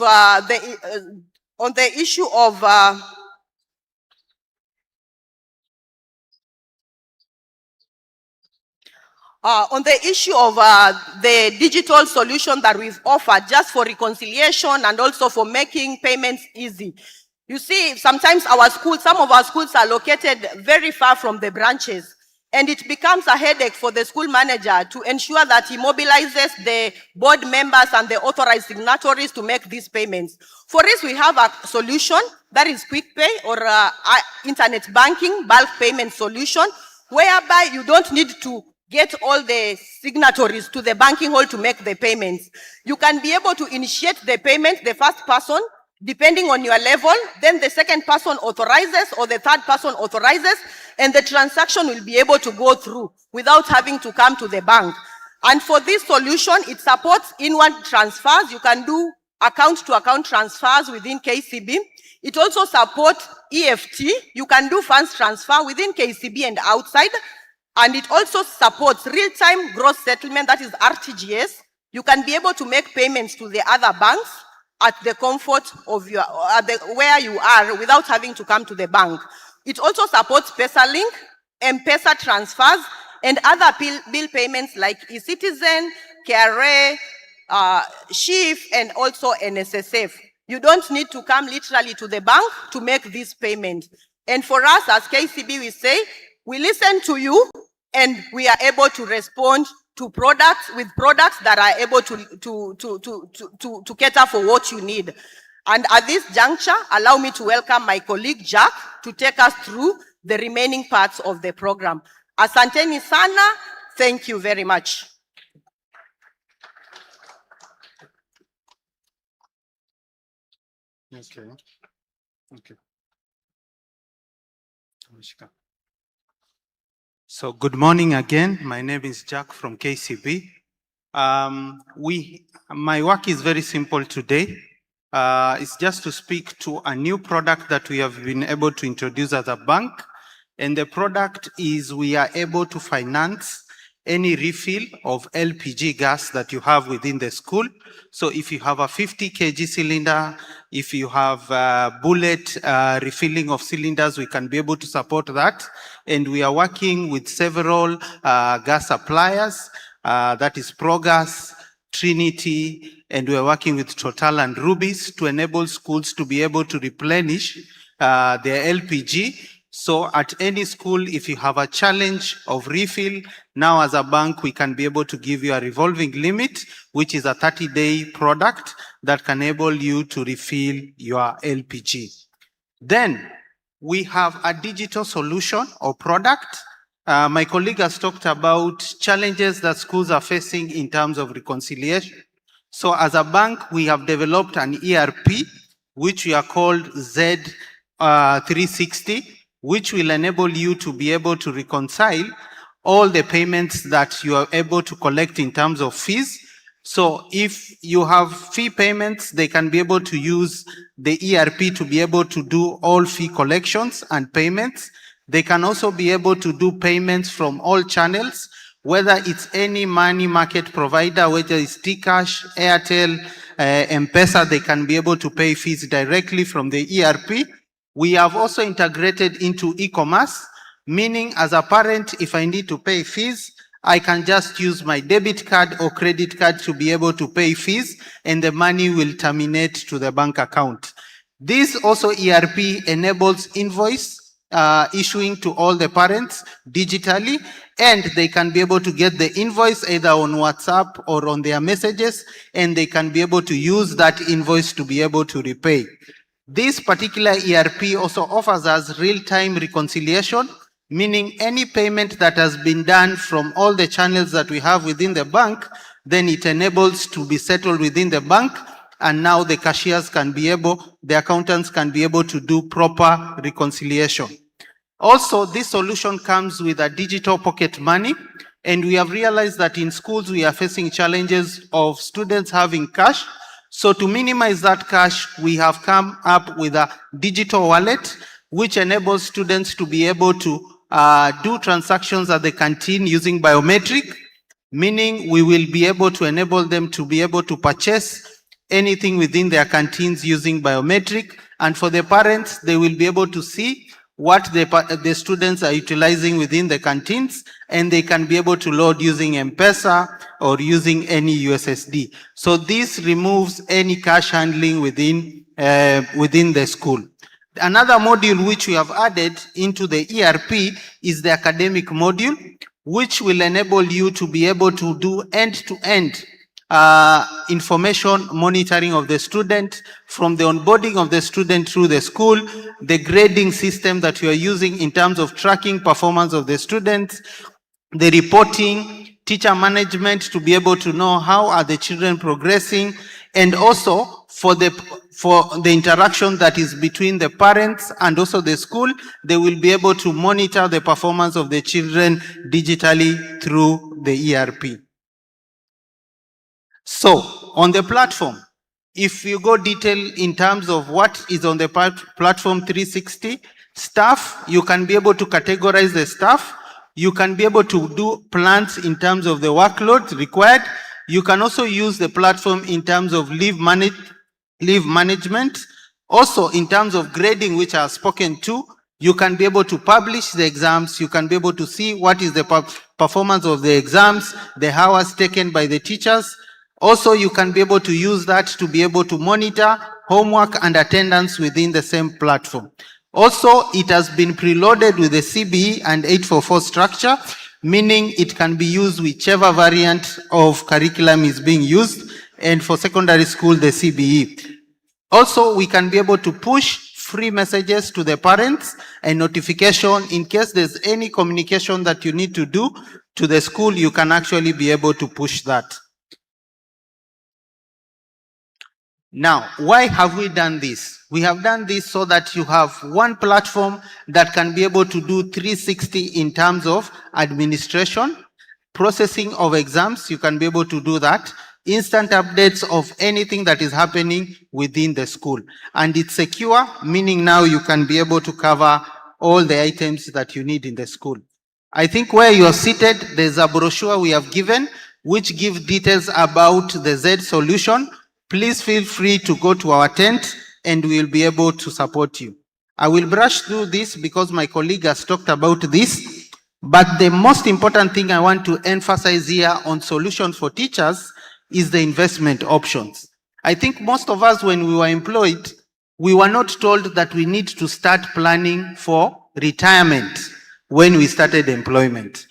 Speaker 9: the digital solution that we've offered just for reconciliation and also for making payments easy. You see, sometimes some of our schools are located very far from the branches, and it becomes a headache for the school manager to ensure that he mobilizes the board members and the authorized signatories to make these payments. For this, we have a solution that is Quick Pay or internet banking bulk payment solution, whereby you don't need to get all the signatories to the banking hall to make the payments. You can be able to initiate the payment, the first person, depending on your level, then the second person authorizes or the third person authorizes, and the transaction will be able to go through without having to come to the bank. And for this solution, it supports inward transfers. You can do account-to-account transfers within KCB. It also supports EFT. You can do funds transfer within KCB and outside. And it also supports real-time gross settlement, that is RTGS. You can be able to make payments to the other banks at the comfort of where you are without having to come to the bank. It also supports PesaLink, M-Pesa transfers, and other bill payments like eCitizen, KRA, SHIF, and also NSSF. You don't need to come literally to the bank to make this payment. And for us as KCB, we say, we listen to you and we are able to respond to products that are able to cater for what you need. And at this juncture, allow me to welcome my colleague Jack to take us through the remaining parts of the program. Asanteni sana, thank you very much.
Speaker 10: Okay. So good morning again. My name is Jack from KCB. My work is very simple today. It's just to speak to a new product that we have been able to introduce as a bank. And the product is we are able to finance any refill of LPG gas that you have within the school. So if you have a 50 kg cylinder, if you have bullet refilling of cylinders, we can be able to support that. And we are working with several gas suppliers, that is Progas, Trinity, and we are working with Total and Rubis to enable schools to be able to replenish their LPG. So at any school, if you have a challenge of refill, now as a bank, we can be able to give you a revolving limit, which is a 30-day product that can enable you to refill your LPG. Then we have a digital solution or product. My colleague has talked about challenges that schools are facing in terms of reconciliation. So as a bank, we have developed an ERP, which we are called Z360, which will enable you to be able to reconcile all the payments that you are able to collect in terms of fees. So if you have fee payments, they can be able to use the ERP to be able to do all fee collections and payments. They can also be able to do payments from all channels, whether it's any money market provider, whether it's Tcash, Airtel, M-Pesa, they can be able to pay fees directly from the ERP. We have also integrated into e-commerce, meaning as a parent, if I need to pay fees, I can just use my debit card or credit card to be able to pay fees, and the money will terminate to the bank account. This also ERP enables invoice issuing to all the parents digitally, and they can be able to get the invoice either on WhatsApp or on their messages, and they can be able to use that invoice to be able to repay. This particular ERP also offers us real-time reconciliation, meaning any payment that has been done from all the channels that we have within the bank, then it enables to be settled within the bank, and now the cashiers can be able, the accountants can be able to do proper reconciliation. Also, this solution comes with a digital pocket money, and we have realized that in schools we are facing challenges of students having cash. So to minimize that cash, we have come up with a digital wallet, which enables students to be able to do transactions at the canteen using biometric. meaning we will be able to enable them to be able to purchase anything within their canteens using biometric. And for the parents, they will be able to see what the students are utilizing within the canteens, and they can be able to load using M-Pesa or using any USSD. So this removes any cash handling within the school. Another module which we have added into the ERP is the academic module, which will enable you to be able to do end-to-end information monitoring of the student, from the onboarding of the student through the school, the grading system that you are using in terms of tracking performance of the students, the reporting, teacher management to be able to know how are the children progressing, and also for the interaction that is between the parents and also the school, they will be able to monitor the performance of the children digitally through the ERP. So, on the platform, if you go detail in terms of what is on the platform 360, staff, you can be able to categorize the staff. You can be able to do plans in terms of the workload required. You can also use the platform in terms of leave management. Also, in terms of grading, which I have spoken to, you can be able to publish the exams. You can be able to see what is the performance of the exams, the hours taken by the teachers. Also, you can be able to use that to be able to monitor homework and attendance within the same platform. Also, it has been preloaded with the CBE and 844 structure, meaning it can be used whichever variant of curriculum is being used, and for secondary school, the CBE. Also, we can be able to push free messages to the parents and notification in case there's any communication that you need to do to the school, you can actually be able to push that. Now, why have we done this? We have done this so that you have one platform that can be able to do 360 in terms of administration, processing of exams, you can be able to do that, instant updates of anything that is happening within the school. And it's secure, meaning now you can be able to cover all the items that you need in the school. I think where you are seated, there's a brochure we have given, which gives details about the Z solution. Please feel free to go to our tent and we'll be able to support you. I will brush through this because my colleague has talked about this, but the most important thing I want to emphasize here on solutions for teachers is the investment options. I think most of us, when we were employed, we were not told that we need to start planning for retirement when we started employment.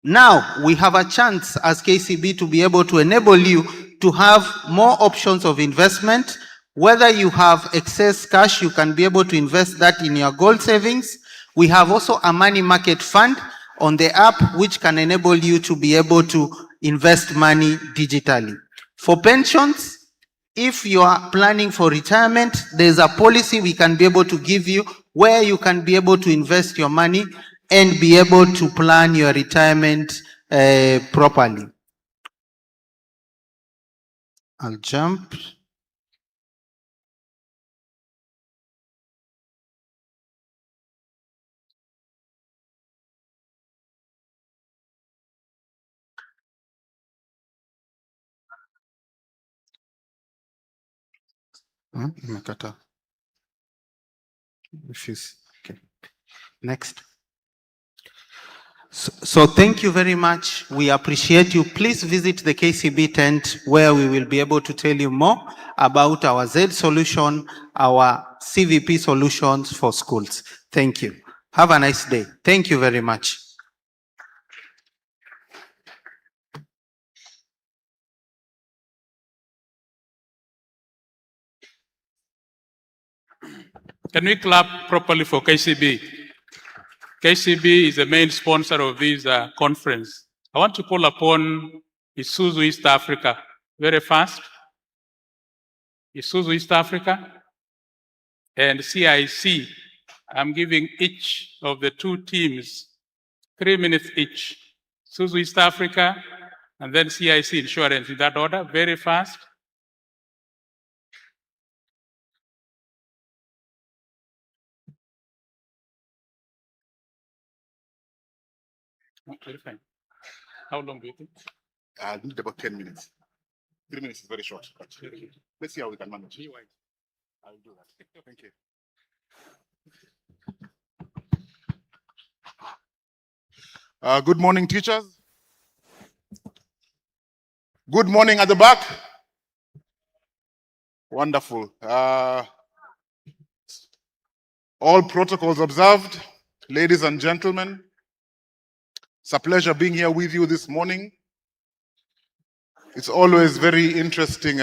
Speaker 10: Now, we have a chance as KCB to be able to enable you to have more options of investment. Whether you have excess cash, you can be able to invest that in your gold savings. We have also a money market fund on the app, which can enable you to be able to invest money digitally. For pensions, if you are planning for retirement, there's a policy we can be able to give you where you can be able to invest your money and be able to plan your retirement properly. I'll jump. Imekata. Okay. Next. So thank you very much. We appreciate you. Please visit the KCB tent where we will be able to tell you more about our Z solution, our CVP solutions for schools. Thank you. Have a nice day. Thank you very much.
Speaker 2: Can we clap properly for KCB? KCB is the main sponsor of this conference. I want to call upon Isuzu East Africa very fast. Isuzu East Africa and CIC. I'm giving each of the two teams 3 minutes each. Isuzu East Africa and then CIC Insurance in that order, very fast. Okay, fine. How long do you think?
Speaker 11: I need about 10 minutes. 3 minutes is very short, but let's see how we can manage. I'll do that. Thank you. Good morning, teachers. Good morning at the back. Wonderful. All protocols observed. Ladies and gentlemen, it's a pleasure being here with you this morning. It's always very interesting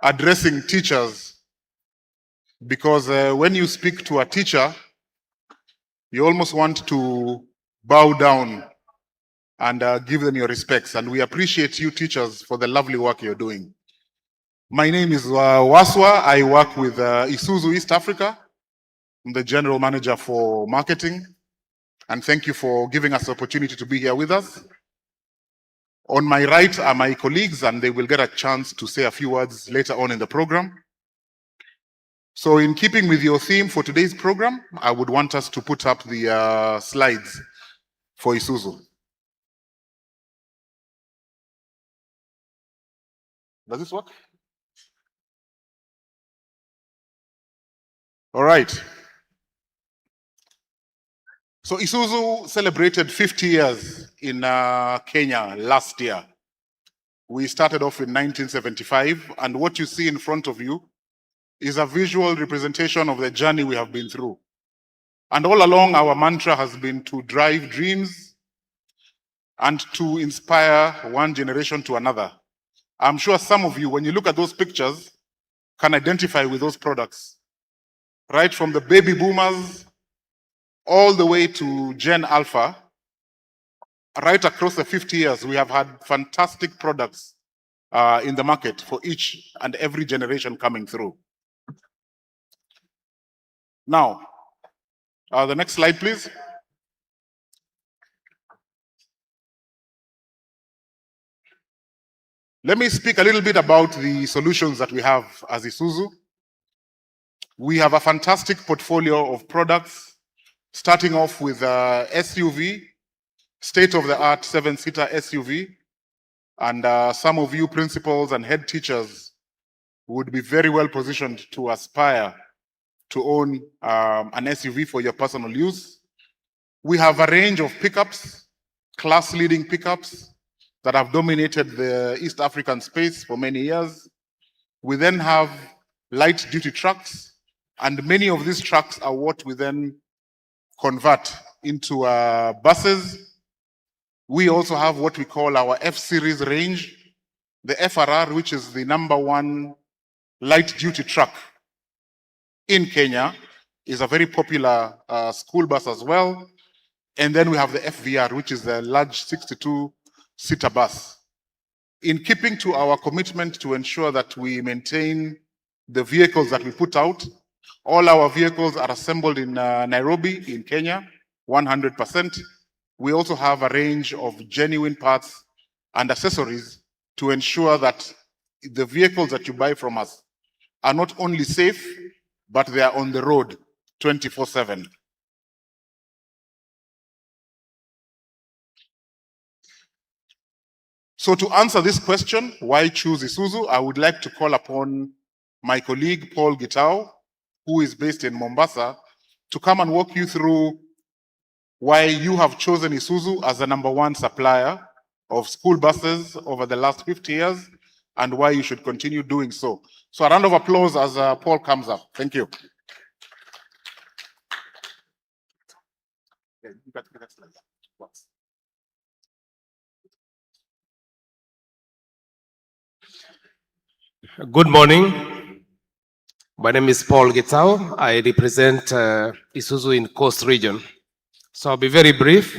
Speaker 11: addressing teachers, because when you speak to a teacher, you almost want to bow down and give them your respects. And we appreciate you teachers for the lovely work you're doing. My name is Waswa. I work with Isuzu East Africa. I'm the general manager for marketing. And thank you for giving us the opportunity to be here with us. On my right are my colleagues, and they will get a chance to say a few words later on in the program. So in keeping with your theme for today's program, I would want us to put up the slides for Isuzu. Does this work? All right. So Isuzu celebrated 50 years in Kenya last year. We started off in 1975, and what you see in front of you is a visual representation of the journey we have been through. And all along, our mantra has been to drive dreams and to inspire one generation to another. I'm sure some of you, when you look at those pictures, can identify with those products. Right from the baby boomers all the way to Gen Alpha, right across the 50 years, we have had fantastic products in the market for each and every generation coming through. Now, the next slide, please. Let me speak a little bit about the solutions that we have as Isuzu. We have a fantastic portfolio of products, starting off with SUV, state-of-the-art 7-seater SUV. And some of you principals and head teachers would be very well positioned to aspire to own an SUV for your personal use. We have a range of pickups, class-leading pickups that have dominated the East African space for many years. We then have light-duty trucks, and many of these trucks are what we then convert into buses. We also have what we call our F-Series range, the FRR, which is the #1 light-duty truck in Kenya, is a very popular school bus as well. And then we have the FVR, which is the large 62-seater bus. In keeping to our commitment to ensure that we maintain the vehicles that we put out, all our vehicles are assembled in Nairobi, in Kenya, 100%. We also have a range of genuine parts and accessories to ensure that the vehicles that you buy from us are not only safe, but they are on the road 24/7. So to answer this question, why choose Isuzu, I would like to call upon my colleague, Paul Gitau, who is based in Mombasa, to come and walk you through why you have chosen Isuzu as the #1 supplier of school buses over the last 50 years, and why you should continue doing so. So a round of applause as Paul comes up. Thank you.
Speaker 12: Good morning. My name is Paul Gitau. I represent Isuzu in Coast Region. So I'll be very brief.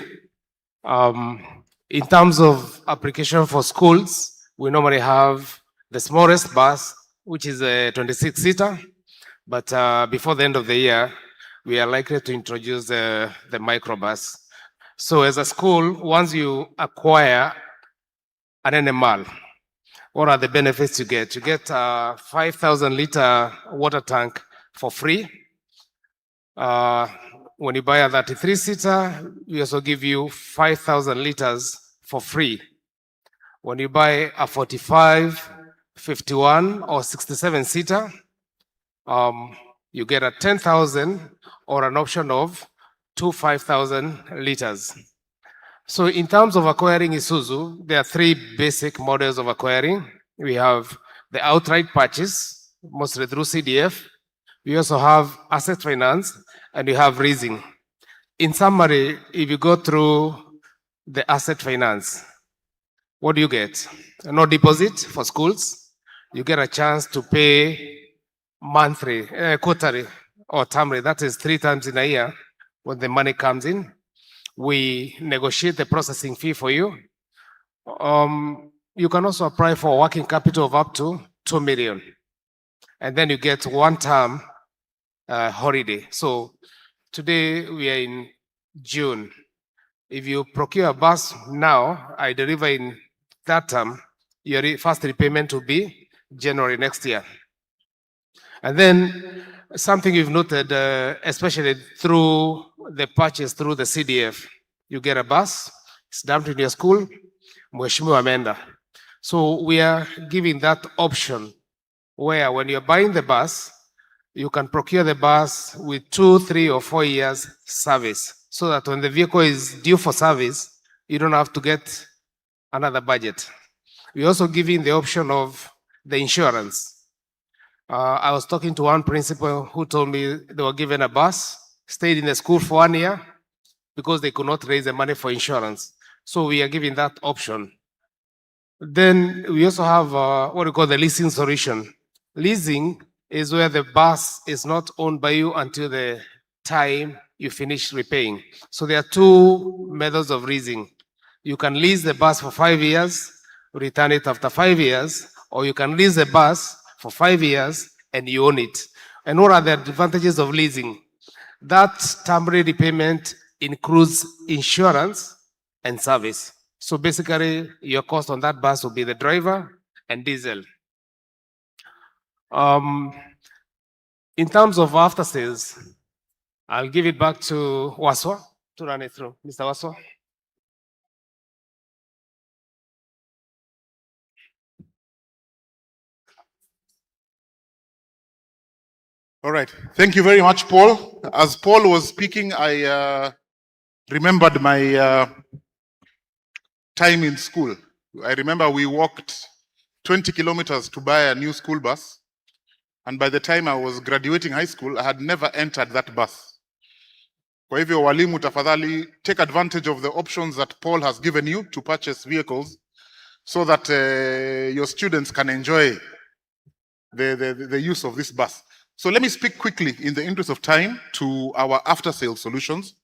Speaker 12: In terms of application for schools, we normally have the smallest bus, which is a 26-seater. But before the end of the year, we are likely to introduce the microbus. So as a school, once you acquire an NMR, what are the benefits you get? You get a 5,000-liter water tank for free. When you buy a 33-seater, we also give you 5,000 liters for free. When you buy a 45, 51, or 67 seater, you get a 10,000 or an option of 5,000 liters. So in terms of acquiring Isuzu, there are three basic models of acquiring. We have the outright purchase, mostly through CDF. We also have asset finance, and we have leasing. In summary, if you go through the asset finance, what do you get? No deposit for schools. You get a chance to pay monthly, quarterly, or termly. That is 3 times in a year when the money comes in. We negotiate the processing fee for you. You can also apply for working capital of up to 2 million. And then you get 1 term holiday. So today we are in June. If you procure a bus now, I deliver in that term, your first repayment will be January next year. And then something you've noted, especially through the purchase through the CDF, you get a bus, it's dumped in your school, Mheshimiwa Amenda. So we are giving that option where when you're buying the bus, you can procure the bus with 2, 3, or 4 years service, so that when the vehicle is due for service, you don't have to get another budget. We're also giving the option of the insurance. I was talking to one principal who told me they were given a bus, stayed in the school for 1 year because they could not raise the money for insurance. So we are giving that option. Then we also have what we call the leasing solution. Leasing is where the bus is not owned by you until the time you finish repaying. So there are 2 methods of leasing. You can lease the bus for 5 years, return it after 5 years, or you can lease the bus for 5 years and you own it. And what are the advantages of leasing? That temporary repayment includes insurance and service. So basically, your cost on that bus will be the driver and diesel. In terms of after sales, I'll give it back to Waswa to run it through. Mr. Waswa.
Speaker 11: All right. Thank you very much, Paul. As Paul was speaking, I remembered my time in school. I remember we walked 20 kilometers to buy a new school bus. And by the time I was graduating high school, I had never entered that bus. Kwa hivyo walimu tafadhali, take advantage of the options that Paul has given you to purchase vehicles so that your students can enjoy the use of this bus. So let me speak quickly in the interest of time to our after-sales solutions.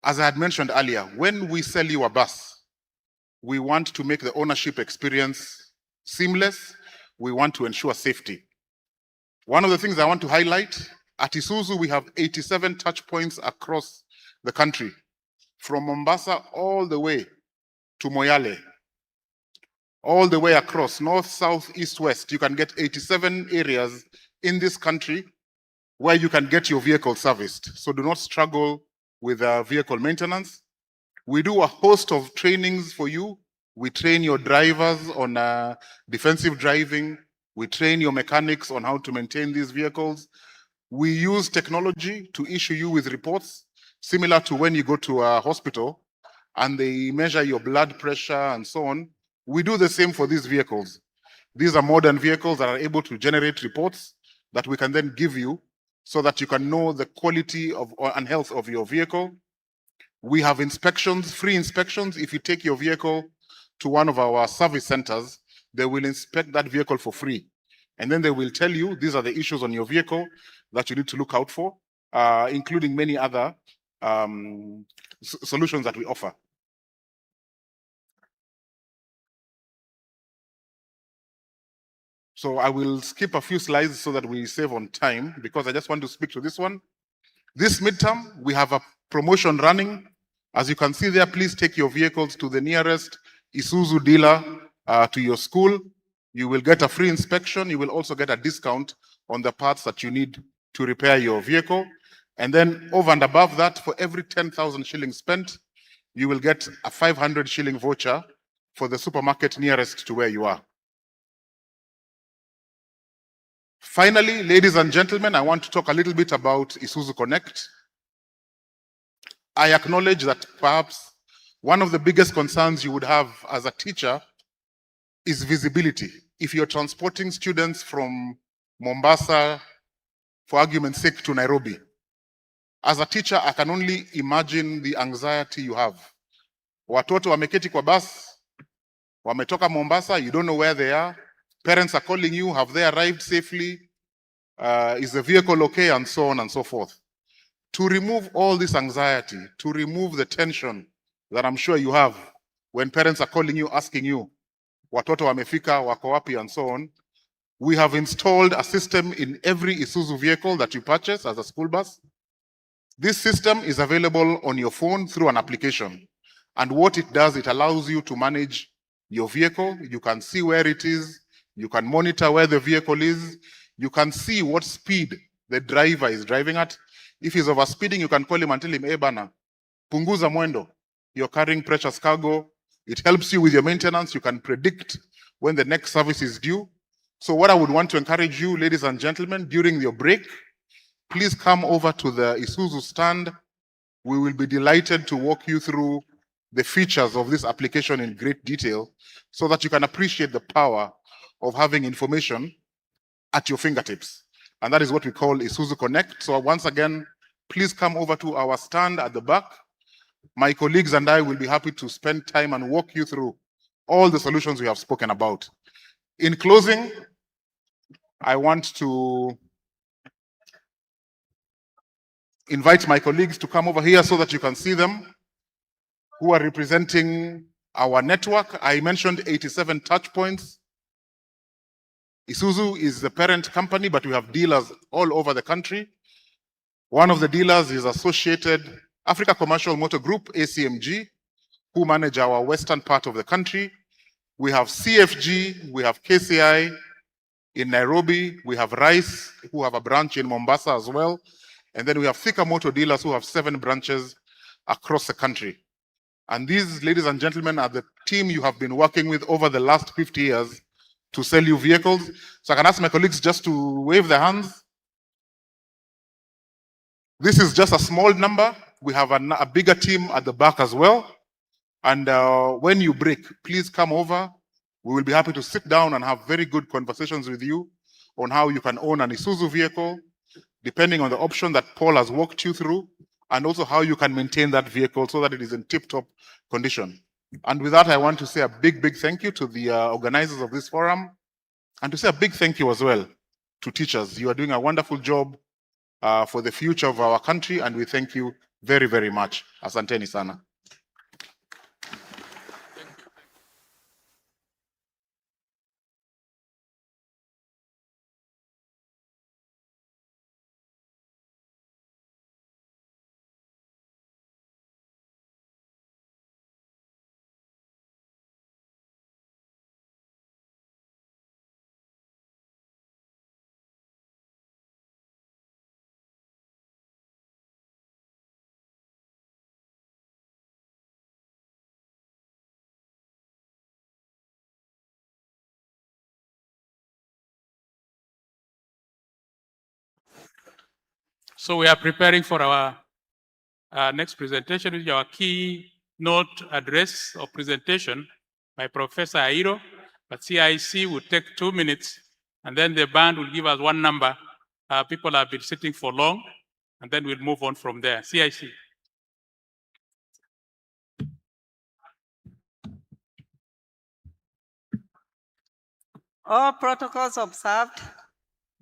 Speaker 11: As I had mentioned earlier, when we sell you a bus, we want to make the ownership experience seamless. We want to ensure safety. One of the things I want to highlight, at Isuzu, we have 87 touch points across the country, from Mombasa all the way to Moyale, all the way across, north, south, east, west. You can get 87 areas in this country where you can get your vehicle serviced. So do not struggle with vehicle maintenance. We do a host of trainings for you. We train your drivers on defensive driving. We train your mechanics on how to maintain these vehicles. We use technology to issue you with reports, similar to when you go to a hospital and they measure your blood pressure and so on. We do the same for these vehicles. These are modern vehicles that are able to generate reports that we can then give you so that you can know the quality of and health of your vehicle. We have inspections, free inspections. If you take your vehicle to one of our service centers, they will inspect that vehicle for free. And then they will tell you, these are the issues on your vehicle that you need to look out for, including many other solutions that we offer. So I will skip a few slides so that we save on time, because I just want to speak to this one. This midterm, we have a promotion running. As you can see there, please take your vehicles to the nearest Isuzu dealer to your school. You will get a free inspection. You will also get a discount on the parts that you need to repair your vehicle. And then over and above that, for every 10,000 shillings spent, you will get a 500 shilling voucher for the supermarket nearest to where you are. Finally, ladies and gentlemen, I want to talk a little bit about Isuzu Connect. I acknowledge that perhaps one of the biggest concerns you would have as a teacher is visibility. If you're transporting students from Mombasa, for argument's sake, to Nairobi, as a teacher, I can only imagine the anxiety you have. Watoto wameketi kwa bus, wametoka Mombasa, you don't know where they are. Parents are calling you, have they arrived safely? Is the vehicle okay? And so on and so forth. To remove all this anxiety, to remove the tension that I'm sure you have when parents are calling you, asking you, watoto wamefika, wako wapi, and so on, we have installed a system in every Isuzu vehicle that you purchase as a school bus. This system is available on your phone through an application. And what it does, it allows you to manage your vehicle. You can see where it is. You can monitor where the vehicle is. You can see what speed the driver is driving at. If he's overspeeding, you can call him and tell him, hey, bana, punguza mwendo. You're carrying precious cargo. It helps you with your maintenance. You can predict when the next service is due. So what I would want to encourage you, ladies and gentlemen, during your break, please come over to the Isuzu stand. We will be delighted to walk you through the features of this application in great detail so that you can appreciate the power of having information at your fingertips. And that is what we call Isuzu Connect. So once again, please come over to our stand at the back. My colleagues and I will be happy to spend time and walk you through all the solutions we have spoken about. In closing, I want to invite my colleagues to come over here so that you can see them, who are representing our network. I mentioned 87 touch points. Isuzu is the parent company, but we have dealers all over the country. One of the dealers is Associated Africa Commercial Motor Group, ACMG, who manage our western part of the country. We have CFG, we have KCI in Nairobi, we have Rice, who have a branch in Mombasa as well. And then we have Thika Motor dealers who have 7 branches across the country. And these, ladies and gentlemen, are the team you have been working with over the last 50 years to sell you vehicles. So I can ask my colleagues just to wave their hands. This is just a small number. We have a bigger team at the back as well. And when you break, please come over. We will be happy to sit down and have very good conversations with you on how you can own an Isuzu vehicle, depending on the option that Paul has walked you through, and also how you can maintain that vehicle so that it is in tip-top condition. And with that, I want to say a big, big thank you to the organizers of this forum, and to say a big thank you as well to teachers. You are doing a wonderful job for the future of our country, and we thank you very, very much. Asanteni sana.
Speaker 2: So we are preparing for our next presentation, which is our keynote address or presentation by Professor Airo. But CIC will take 2 minutes, and then the band will give us one number. People have been sitting for long, and then we'll move on from there. CIC.
Speaker 13: All protocols observed.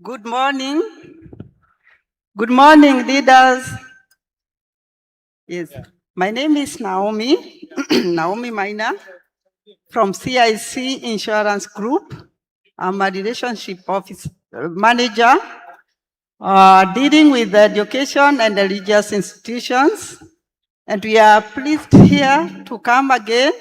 Speaker 13: Good morning. Good morning, leaders. Yes, my name is Naomi, Naomi Maina from CIC Insurance Group. I'm a relationship officer, manager, dealing with education and religious institutions. And we are pleased here to come again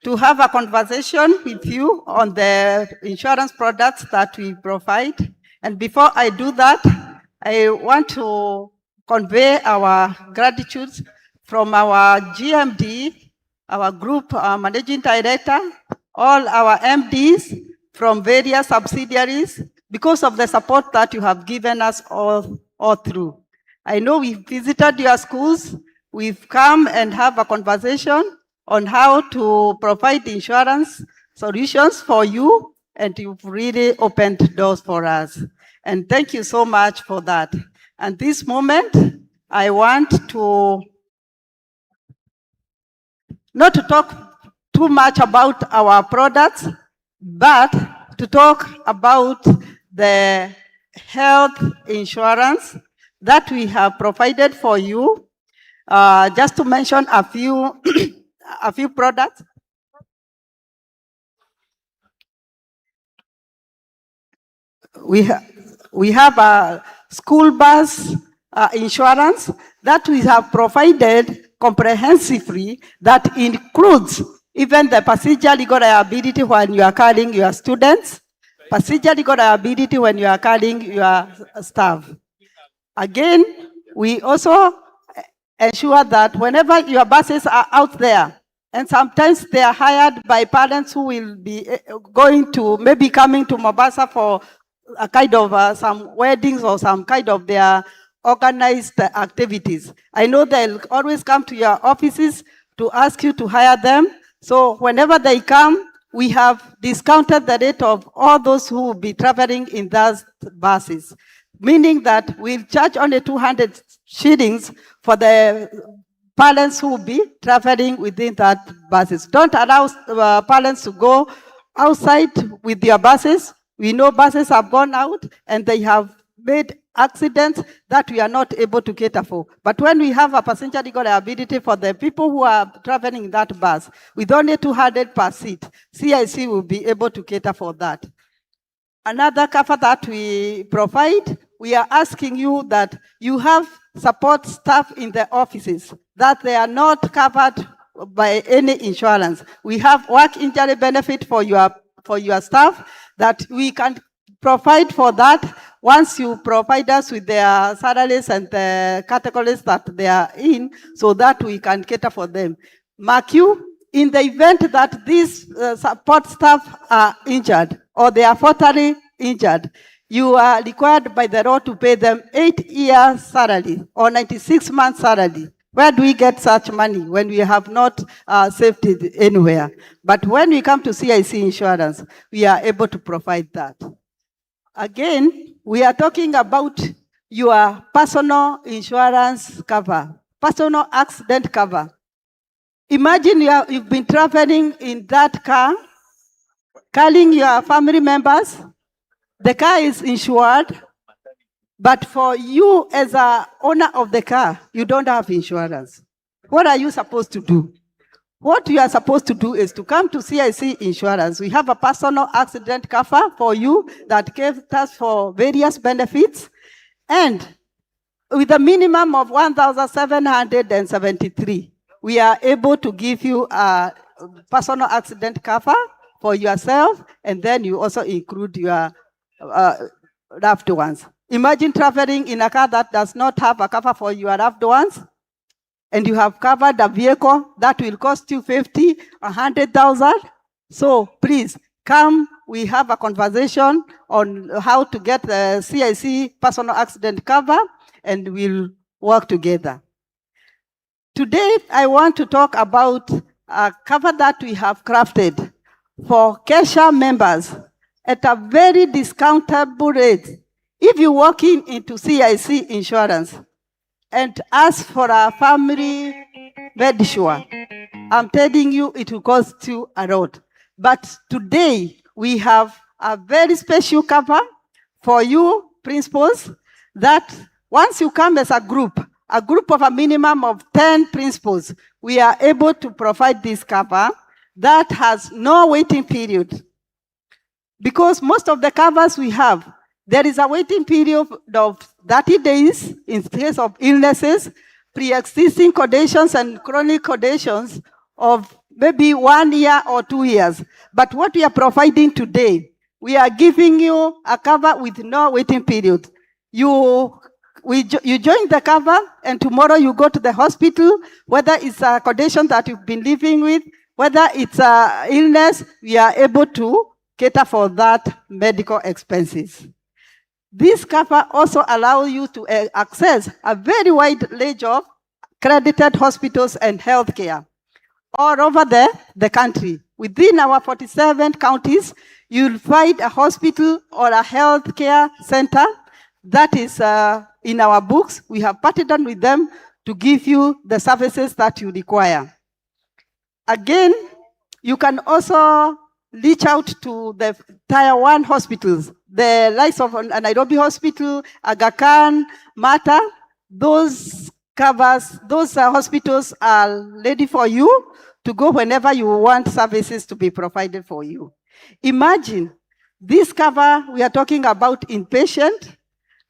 Speaker 13: to have a conversation with you on the insurance products that we provide. And before I do that, I want to convey our gratitude from our GMD, our group managing director, all our MDs from various subsidiaries, because of the support that you have given us all through. I know we've visited your schools. We've come and have a conversation on how to provide insurance solutions for you, and you've really opened doors for us. And thank you so much for that. And this moment, I want to not to talk too much about our products, but to talk about the health insurance that we have provided for you. Just to mention a few, a few products. We have a school bus insurance that we have provided comprehensively, that includes even the passenger legal liability when you are carrying your students, passenger legal liability when you are carrying your staff. Again, we also ensure that whenever your buses are out there, and sometimes they are hired by parents who will be going to, maybe coming to Mombasa for a kind of some weddings or some kind of their organized activities. I know they'll always come to your offices to ask you to hire them. So whenever they come, we have discounted the rate of all those who will be traveling in those buses, meaning that we'll charge only 200 shillings for the parents who will be traveling within that buses. Don't allow parents to go outside with their buses. We know buses have gone out and they have made accidents that we are not able to cater for. But when we have a passenger legal liability for the people who are traveling in that bus, with only 200 per seat, CIC will be able to cater for that. Another cover that we provide, we are asking you that you have support staff in the offices, that they are not covered by any insurance. We have work injury benefit for your staff that we can provide for that once you provide us with their salaries and the categories that they are in, so that we can cater for them. Mark you, in the event that these support staff are injured or they are fatally injured, you are required by the law to pay them 8-year salary or 96 months salary. Where do we get such money when we have not saved it anywhere? But when we come to CIC insurance, we are able to provide that. Again, we are talking about your personal insurance cover, personal accident cover. Imagine you've been traveling in that car, calling your family members. The car is insured, but for you as an owner of the car, you don't have insurance. What are you supposed to do? What you are supposed to do is to come to CIC Insurance. We have a personal accident cover for you that caters for various benefits, and with a minimum of 1,773, we are able to give you a personal accident cover for yourself, and then you also include your loved ones. Imagine traveling in a car that does not have a cover for your loved ones, and you have covered a vehicle that will cost you 50, 100,000. So please come, we have a conversation on how to get the CIC personal accident cover, and we'll work together. Today, I want to talk about a cover that we have crafted for KESSHA members at a very discountable rate. If you walk into CIC Insurance and ask for a family medisure, I'm telling you it will cost you a lot. But today, we have a very special cover for you principals that once you come as a group of a minimum of 10 principals, we are able to provide this cover that has no waiting period. Because most of the covers we have, there is a waiting period of 30 days in case of illnesses, pre-existing conditions and chronic conditions of maybe 1 year or 2 years. But what we are providing today, we are giving you a cover with no waiting period. You you join the cover, and tomorrow you go to the hospital, whether it's a condition that you've been living with, whether it's a illness, we are able to cater for that medical expenses. This cover also allows you to access a very wide range of accredited hospitals and healthcare all over the country. Within our 47 counties, you'll find a hospital or a healthcare center that is in our books. We have partnered with them to give you the services that you require. Again, you can also reach out to the Tier 1 hospitals, the likes of Nairobi Hospital, Aga Khan, Mata. Those hospitals are ready for you to go whenever you want services to be provided for you. Imagine this cover, we are talking about inpatient,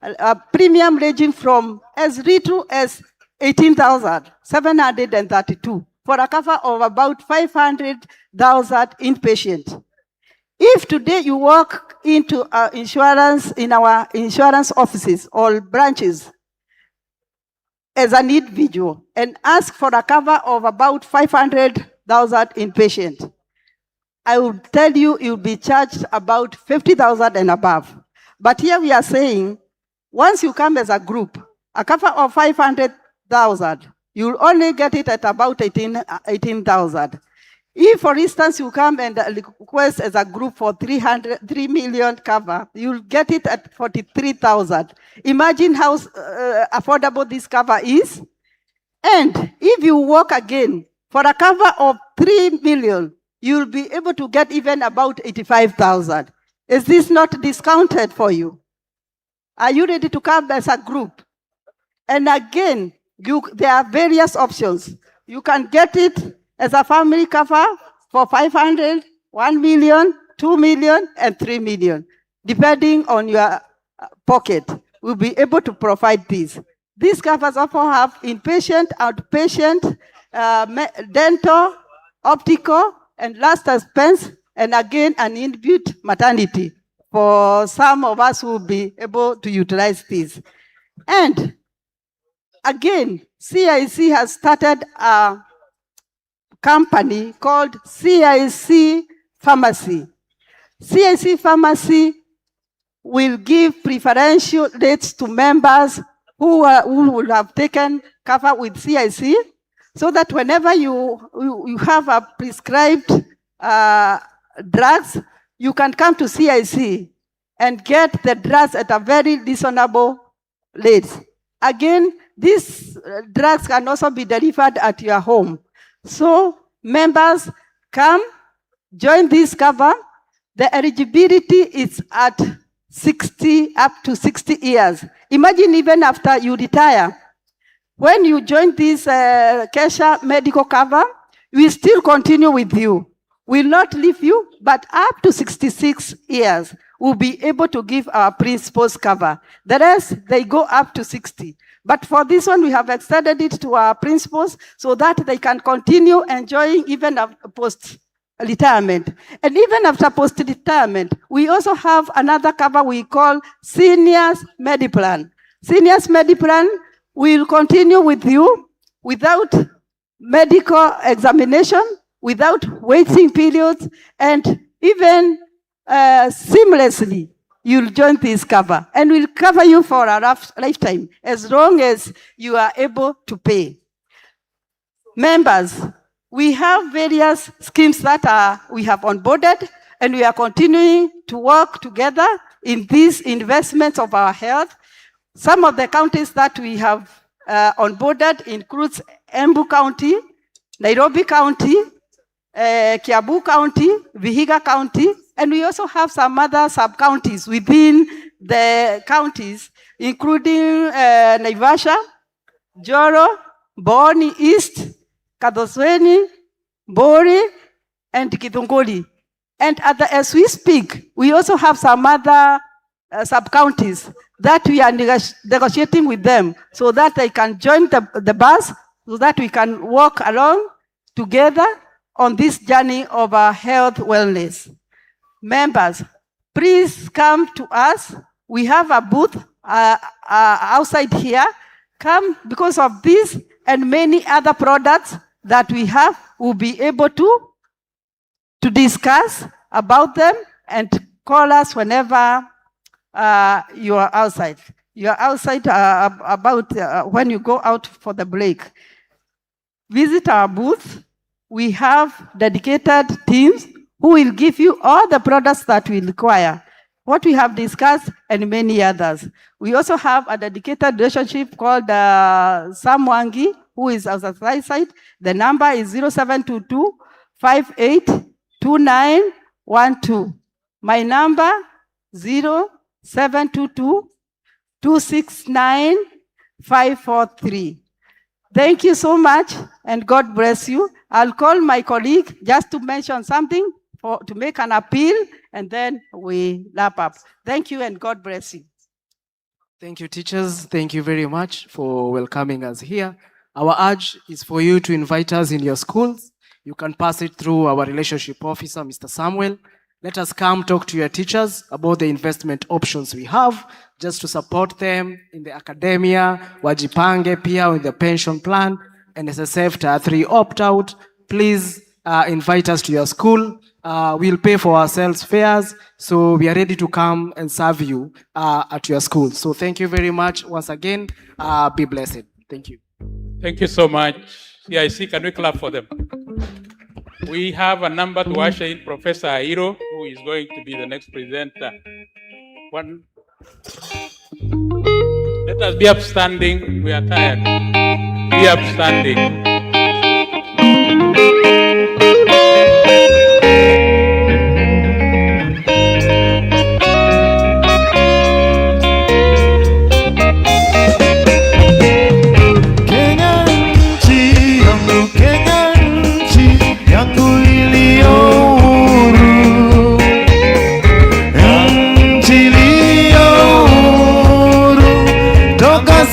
Speaker 13: a premium ranging from as little as 18,732 for a cover of about 500,000 inpatient. If today you walk into our insurance offices or branches as an individual and ask for a cover of about 500,000 inpatient, I will tell you you'll be charged about 50,000 and above. But here we are saying, once you come as a group, a cover of 500,000, you'll only get it at about 18,000. If, for instance, you come and request as a group for 3 million cover, you'll get it at 43,000. Imagine how affordable this cover is. And if you work again for a cover of 3 million, you'll be able to get even about 85,000. Is this not discounted for you? Are you ready to come as a group? And again, there are various options. You can get it as a family cover for 500, 1 million, 2 million, and 3 million. Depending on your pocket, we'll be able to provide these. These covers also have inpatient, outpatient, dental, optical, and last expense, and again, an inbuilt maternity for some of us who will be able to utilize these. And again, CIC has started a company called CIC Pharmacy. CIC Pharmacy will give preferential rates to members who will have taken cover with CIC, so that whenever you have a prescribed drugs, you can come to CIC and get the drugs at a very reasonable rate. Again, these drugs can also be delivered at your home. So members come, join this cover. The eligibility is at 60, up to 60 years. Imagine even after you retire, when you join this KESSHA medical cover, we still continue with you. We'll not leave you, but up to 66 years, we'll be able to give our principals cover. The rest, they go up to 60. But for this one, we have extended it to our principals so that they can continue enjoying even post-retirement. And even after post-retirement, we also have another cover we call Seniors Mediplan. Seniors Mediplan will continue with you without medical examination, without waiting periods, and even seamlessly, you'll join this cover. And we'll cover you for a lifetime, as long as you are able to pay. Members, we have various schemes that we have onboarded, and we are continuing to work together in these investments of our health. Some of the counties that we have onboarded includes Embu County, Nairobi County, Kiambu County, Vihiga County, and we also have some other sub-counties within the counties, including Naivasha, Joro, Boni East, Kadosweni, Bori, and Kithunguri. And as we speak, we also have some other sub-counties that we are negotiating with them so that they can join the bus, so that we can walk along together on this journey of our health wellness. Members, please come to us. We have a booth outside here, come because of this and many other products that we have, we'll be able to discuss about them and call us whenever you are outside. You are outside when you go out for the break. Visit our booth. We have dedicated teams who will give you all the products that we require, what we have discussed and many others. We also have a dedicated relationship called Sam Wangi, who is outside side. The number is 0722 582912. My number 0722 269 543. Thank you so much, and God bless you. I'll call my colleague just to mention something, to make an appeal, and then we wrap up. Thank you, and God bless you.
Speaker 14: Thank you, teachers. Thank you very much for welcoming us here. Our urge is for you to invite us in your schools. You can pass it through our relationship officer, Mr. Samuel. Let us come talk to your teachers about the investment options we have, just to support them in the academia, wajipange pia with the pension plan, and SSF Tier 3 opt-out. Please invite us to your school. We'll pay for ourselves fares, so we are ready to come and serve you at your school. So thank you very much once again. Be blessed. Thank you.
Speaker 2: Thank you so much. CIC, can we clap for them? We have a number to usher in Professor Airo, who is going to be the next presenter. Let us be upstanding. We are tired. Be upstanding.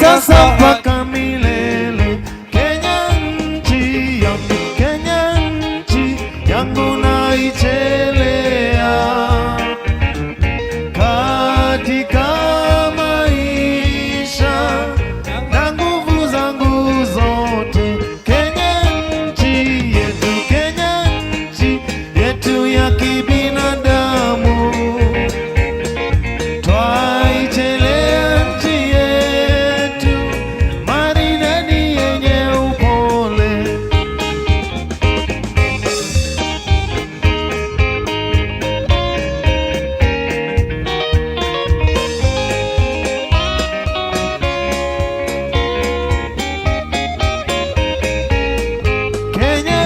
Speaker 15: Sasa mpaka milele, Kenya nchi yangu, Kenya nchi yangu naichelea. Katika maisha na nguvu zangu zote, Kenya nchi yetu ya kibinadamu, twaichelea nchi yetu maridadi yenye upole. Kenya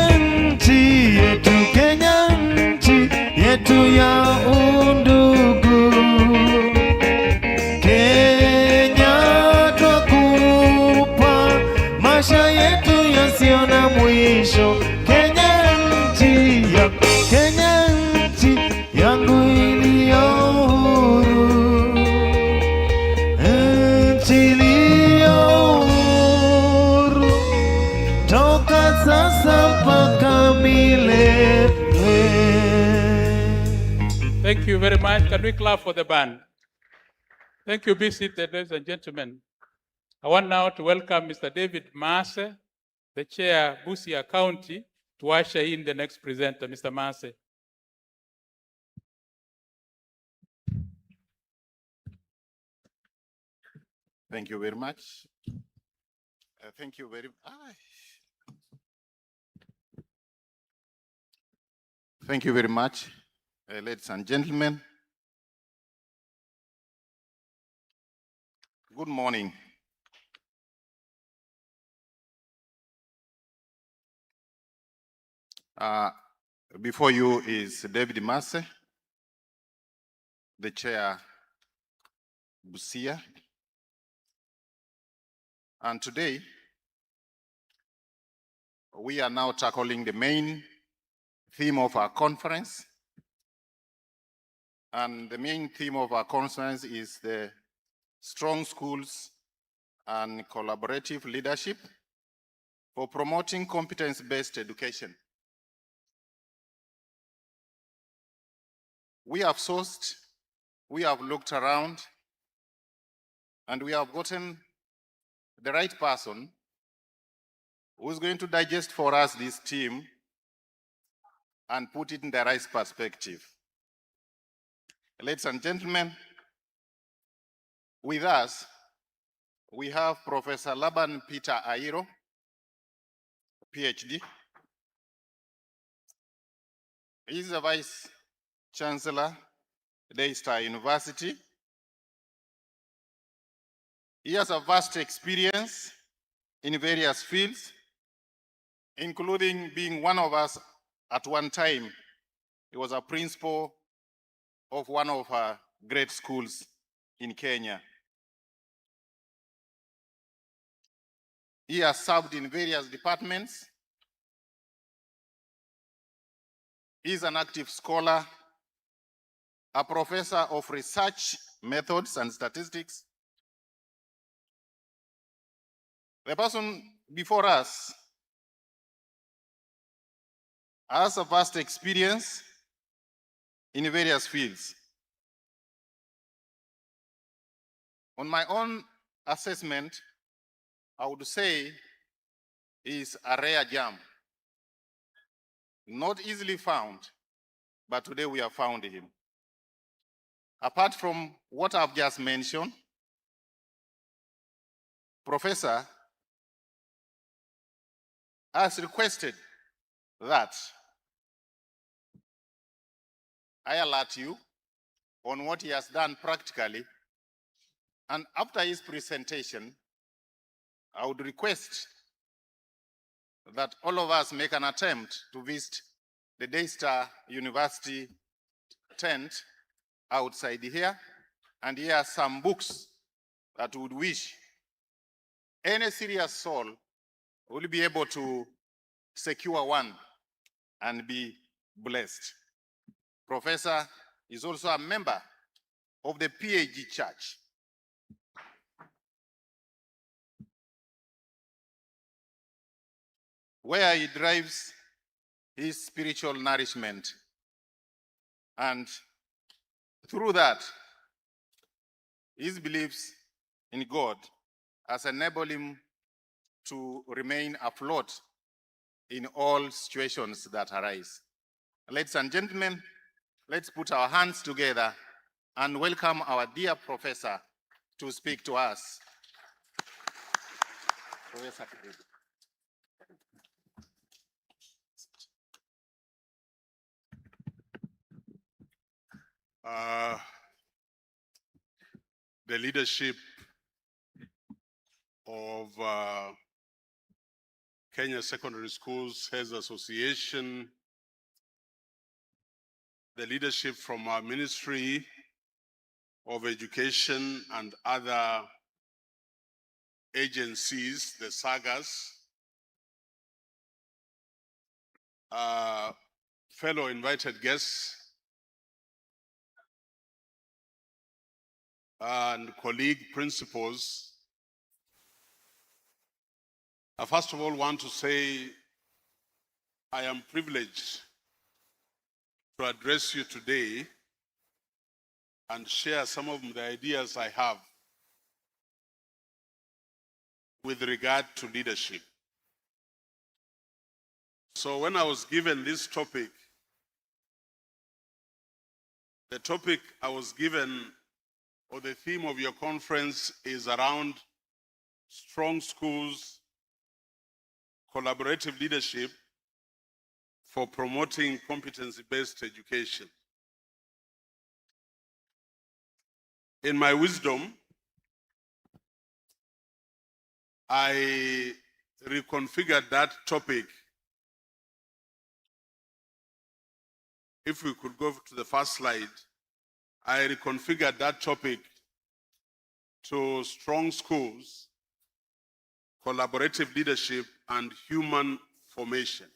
Speaker 15: nchi yetu ya undugu. Kenya twakupa maisha yetu yasiyo na mwisho. Kenya nchi yangu iliyo huru, nchi iliyo huru toka sasa mpaka milele.
Speaker 2: Thank you very much. Can we clap for the band? Thank you. Be seated, ladies and gentlemen. I want now to welcome Mr. David Mase, the chair, Busia County, to usher in the next presenter, Mr. Mase.
Speaker 11: Thank you very much. Thank you very Thank you very much, ladies and gentlemen. Good morning. Before you is David Mase, the chair, Busia. And today, we are now tackling the main theme of our conference. And the main theme of our conference is the strong schools and collaborative leadership for promoting competence-based education. We have sourced, we have looked around, And we have gotten the right person who is going to digest for us this team and put it in the right perspective. Ladies and gentlemen, with us, we have Professor Laban Peter Airo, PhD. He is the Vice Chancellor, Daystar University. He has a vast experience in various fields, including being one of us at one time. He was a principal of one of our great schools in Kenya. He has served in various departments. He is an active scholar, a professor of research methods and statistics. The person before us has a vast experience in various fields. On my own assessment, I would say he is a rare gem. Not easily found, but today we have found him. Apart from what I've just mentioned, Professor has requested that I alert you on what he has done practically, and after his presentation, I would request that all of us make an attempt to visit the Daystar University tent outside here, and here are some books that would wish any serious soul will be able to secure one and be blessed. Professor is also a member of the PAG Church. Where he derives his spiritual nourishment. And through that, his beliefs in God has enabled him to remain afloat in all situations that arise. Ladies and gentlemen, let's put our hands together and welcome our dear professor to speak to us. Professor.
Speaker 16: The leadership of Kenya Secondary Schools Heads Association, the leadership from our Ministry of Education and other agencies, the SAGAs, fellow invited guests, and colleague principals. I first of all want to say I am privileged to address you today and share some of the ideas I have with regard to leadership. So when I was given this topic, the topic I was given, or the theme of your conference, is around strong schools, collaborative leadership for promoting competency-based education. In my wisdom, I reconfigured that topic. If we could go to the first slide, I reconfigured that topic to strong schools, collaborative leadership, and human formation.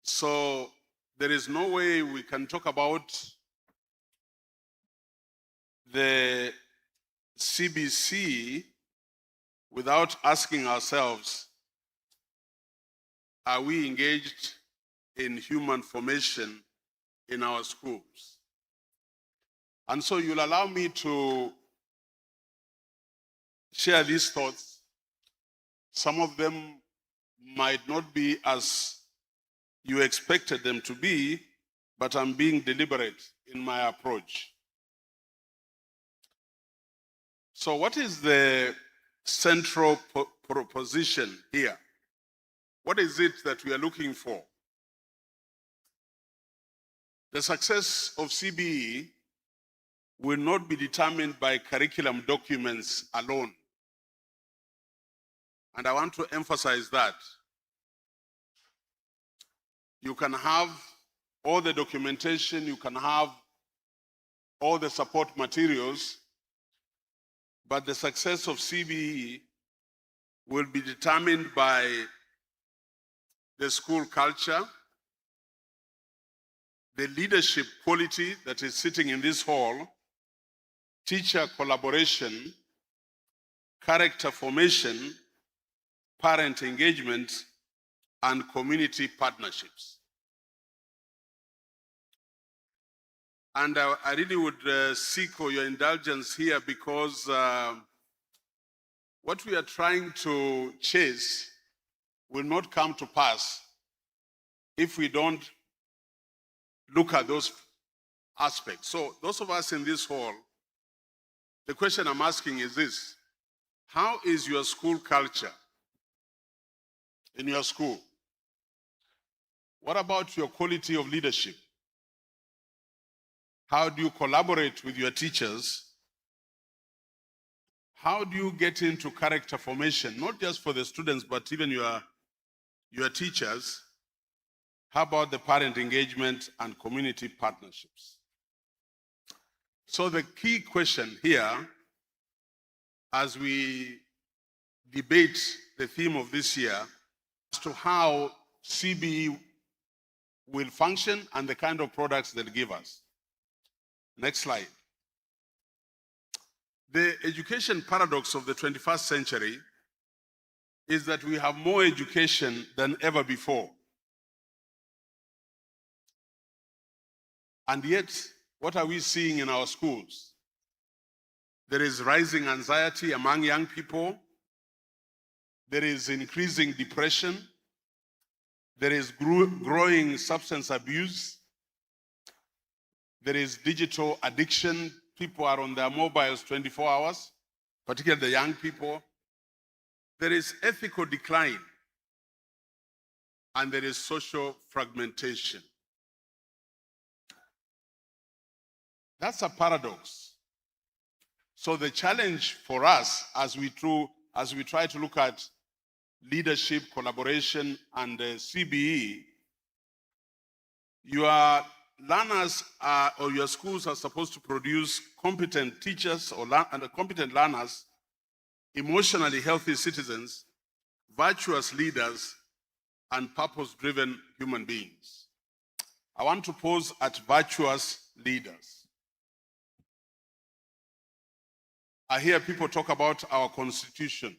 Speaker 16: So there is no way we can talk about the CBC without asking ourselves, are we engaged in human formation in our schools? And so you'll allow me to share these thoughts. Some of them might not be as you expected them to be, but I'm being deliberate in my approach. So what is the central proposition here? What is it that we are looking for? The success of CBE will not be determined by curriculum documents alone. And I want to emphasize that. You can have all the documentation, you can have all the support materials, but the success of CBE will be determined by the school culture, the leadership quality that is sitting in this hall, teacher collaboration, character formation, parent engagement, and community partnerships. And I really would seek for your indulgence here because what we are trying to chase will not come to pass if we don't look at those aspects. So those of us in this hall, the question I'm asking is this: how is your school culture in your school? What about your quality of leadership? How do you collaborate with your teachers? How do you get into character formation, not just for the students, but even your teachers? How about the parent engagement and community partnerships? So the key question here, as we debate the theme of this year, as to how CBE will function and the kind of products they'll give us. Next slide. The education paradox of the 21st century is that we have more education than ever before. And yet, what are we seeing in our schools? There is rising anxiety among young people. There is increasing depression. There is growing substance abuse. There is digital addiction. People are on their mobiles 24 hours, particularly the young people. There is ethical decline. And there is social fragmentation. That's a paradox. So the challenge for us as we try to look at leadership, collaboration, and CBE, your learners or your schools are supposed to produce competent teachers and competent learners, emotionally healthy citizens, virtuous leaders, and purpose-driven human beings. I want to pause at virtuous leaders. I hear people talk about our constitution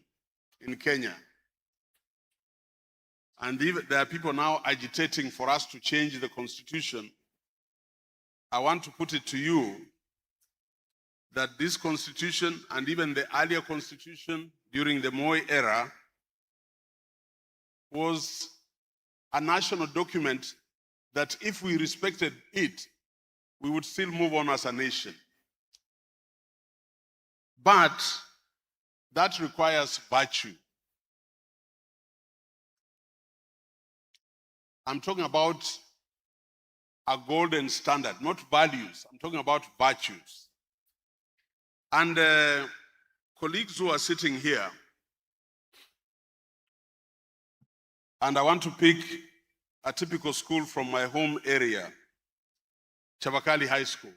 Speaker 16: in Kenya. And there are people now agitating for us to change the constitution. I want to put it to you that this constitution and even the earlier constitution during the Moi era was a national document that if we respected it, we would still move on as a nation. But that requires virtue. I'm talking about a golden standard, not values. I'm talking about virtues. And colleagues who are sitting here, and I want to pick a typical school from my home area, Chavakali High School.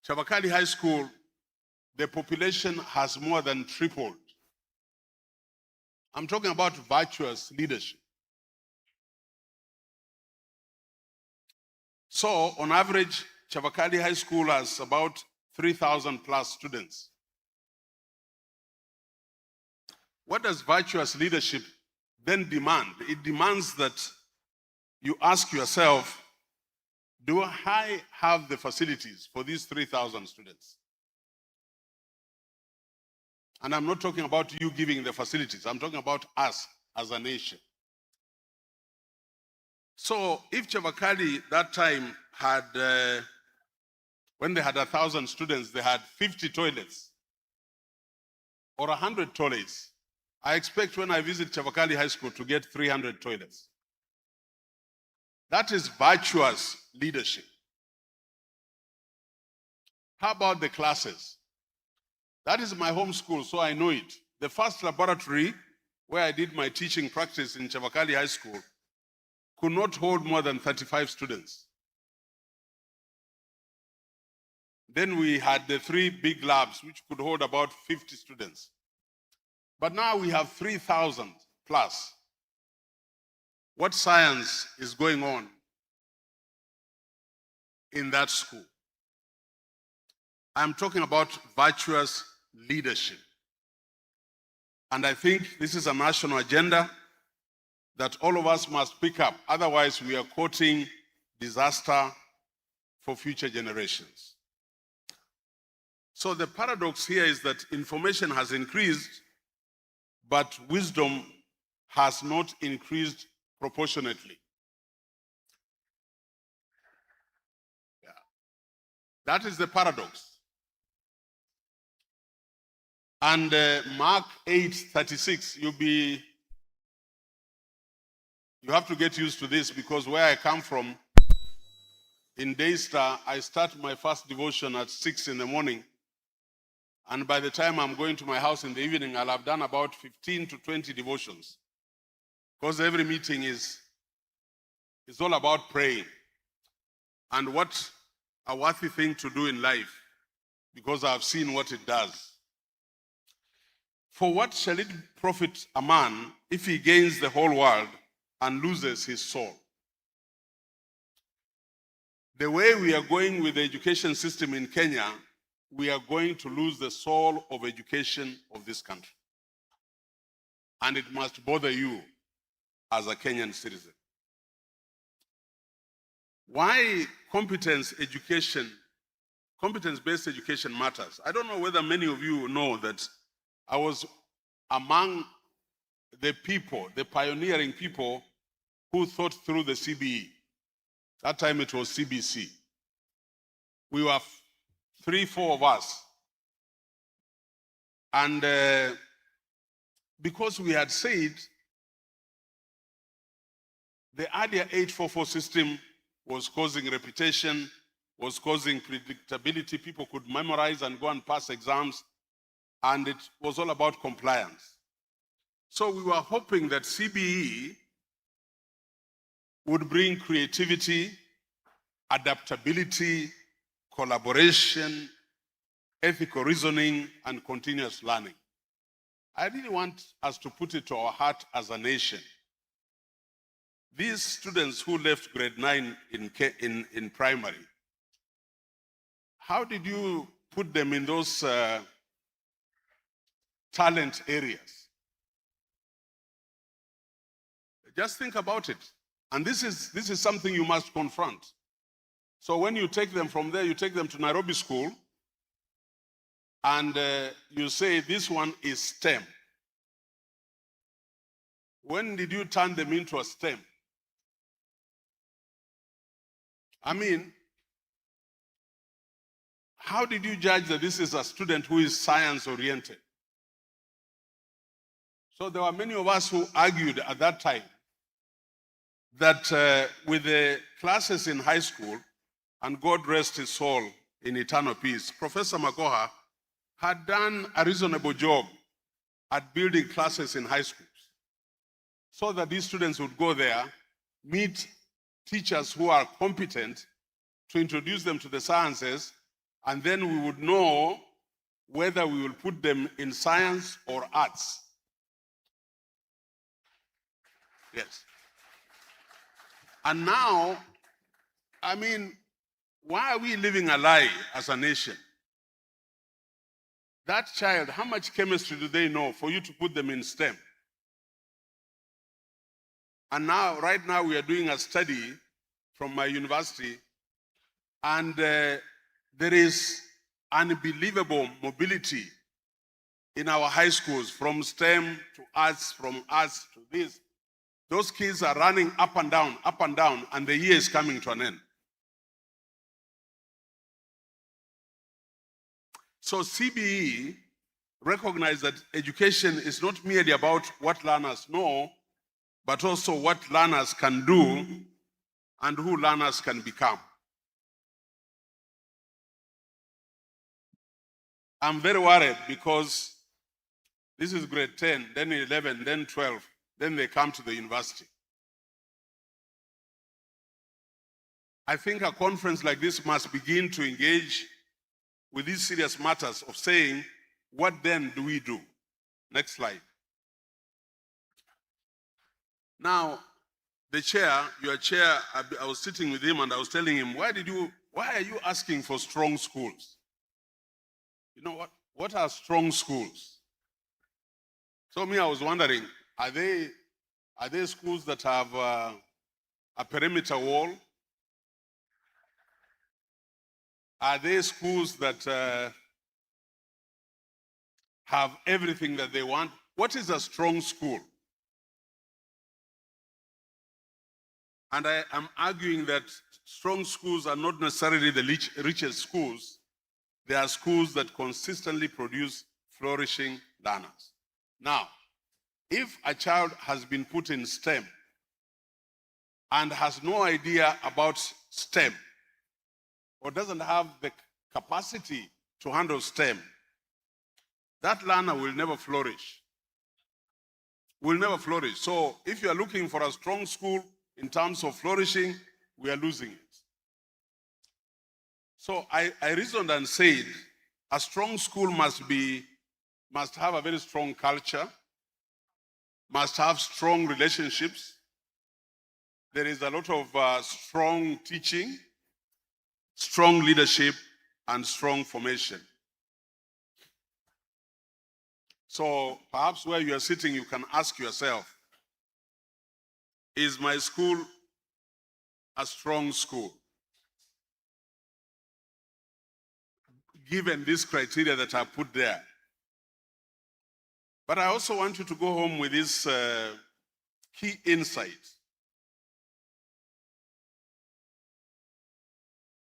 Speaker 16: Chavakali High School, the population has more than tripled. I'm talking about virtuous leadership. So, on average, Chavakali High School has about 3,000 plus students. What does virtuous leadership then demand? It demands that you ask yourself, Do I have the facilities for these 3,000 students? And I'm not talking about you giving the facilities. I'm talking about us as a nation. So if Chavakali that time had, when they had 1,000 students, they had 50 toilets or 100 toilets. I expect when I visit Chavakali High School to get 300 toilets. That is virtuous leadership. How about the classes? That is my home school, so I know it. The first laboratory where I did my teaching practice in Chavakali High School could not hold more than 35 students. Then we had the 3 big labs, which could hold about 50 students. But now we have 3,000 plus. What science is going on in that school? I'm talking about virtuous leadership. And I think this is a national agenda that all of us must pick up. Otherwise, we are courting disaster for future generations. So the paradox here is that information has increased, but wisdom has not increased proportionately. Yeah. That is the paradox. And Mark 8:36, you have to get used to this, because where I come from, in Daystar, I start my first devotion at 6 in the morning. And by the time I'm going to my house in the evening, I'll have done about 15 to 20 devotions. Because every meeting is all about praying. And what a worthy thing to do in life, because I've seen what it does. For what shall it profit a man if he gains the whole world and loses his soul? The way we are going with the education system in Kenya, we are going to lose the soul of education of this country. And it must bother you as a Kenyan citizen. Why competence-based education matters. I don't know whether many of you know that I was among the people, the pioneering people who thought through the CBE. That time it was CBC. We were 3, 4 of us. And because we had said the earlier 844 system was causing repetition, was causing predictability. People could memorize and go and pass exams. And it was all about compliance. So we were hoping that CBE would bring creativity, adaptability, collaboration, ethical reasoning, and continuous learning. I really want us to put it to our heart as a nation. These students who left grade 9 in primary, how did you put them in those talent areas? Just think about it. And this is something you must confront. So when you take them from there, you take them to Nairobi School, and you say, this one is STEM. When did you turn them into a STEM? I mean, how did you judge that this is a student who is science-oriented? So there were many of us who argued at that time that with the classes in high school, and God rest his soul in eternal peace, Professor Magoha had done a reasonable job at building classes in high schools so that these students would go there, meet teachers who are competent to introduce them to the sciences, and then we would know whether we will put them in science or arts. Yes. And now, I mean, why are we living a lie as a nation? That child, how much chemistry do they know for you to put them in STEM? And now, right now, we are doing a study from my university And there is unbelievable mobility in our high schools, from STEM to arts, from arts to this. Those kids are running up and down, and the year is coming to an end. So CBE recognized that education is not merely about what learners know, but also what learners can do and who learners can become. I'm very worried because this is grade 10, then 11, then 12, then they come to the university. I think a conference like this must begin to engage with these serious matters of saying, what then do we do? Next slide. Now, the chair, your chair, I was sitting with him and I was telling him, why are you asking for strong schools? You know what are strong schools? So I was wondering, are they schools that have a perimeter wall? Are they schools that have everything that they want? What is a strong school? And I am arguing that strong schools are not necessarily the richest schools. They are schools that consistently produce flourishing learners. Now, if a child has been put in STEM and has no idea about STEM, or doesn't have the capacity to handle STEM, that learner will never flourish. Will never flourish. So if you are looking for a strong school in terms of flourishing, we are losing it. So I reasoned and said, a strong school must have a very strong culture, must have strong relationships. There is a lot of strong teaching, strong leadership, and strong formation. So perhaps where you are sitting, you can ask yourself, is my school a strong school? Given this criteria that I put there. But I also want you to go home with this key insight.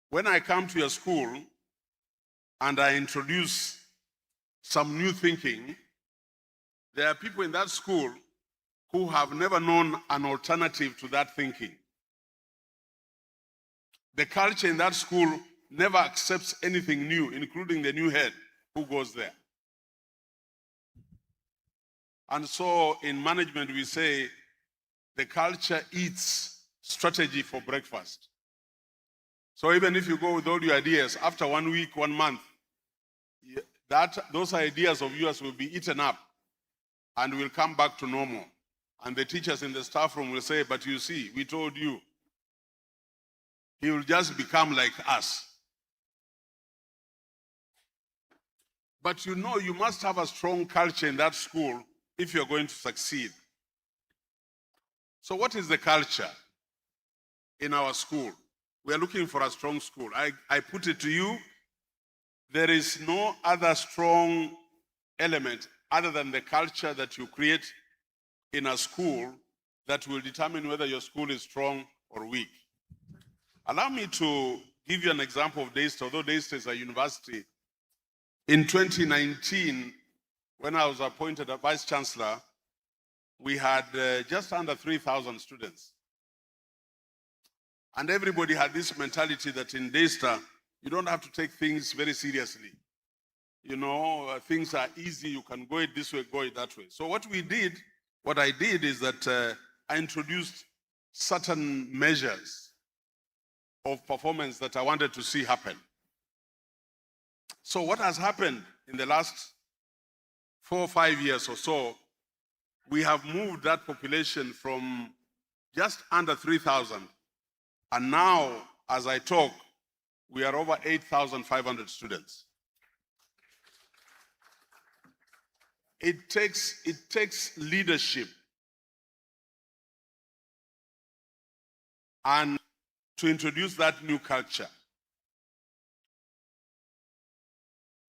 Speaker 16: When I come to your school and I introduce some new thinking, there are people in that school who have never known an alternative to that thinking. The culture in that school never accepts anything new, including the new head who goes there. And so in management, we say the culture eats strategy for breakfast. So even if you go with all your ideas, after 1 week, 1 month, those ideas of yours will be eaten up and will come back to normal. And the teachers in the staff room will say, but you see, we told you. He will just become like us. But you know, you must have a strong culture in that school if you're going to succeed. So what is the culture in our school? We are looking for a strong school. I put it to you, there is no other strong element other than the culture that you create in a school that will determine whether your school is strong or weak. Allow me to give you an example of Daystar. Although Daystar is a university, in 2019, when I was appointed as Vice Chancellor, we had just under 3,000 students. And everybody had this mentality that in Daystar, you don't have to take things very seriously. You know, things are easy, you can go it this way, go it that way. So what I did is that I introduced certain measures of performance that I wanted to see happen. So what has happened in the last 4 or 5 years or so, we have moved that population from just under 3,000. And now, as I talk, we are over 8,500 students. It takes leadership and to introduce that new culture.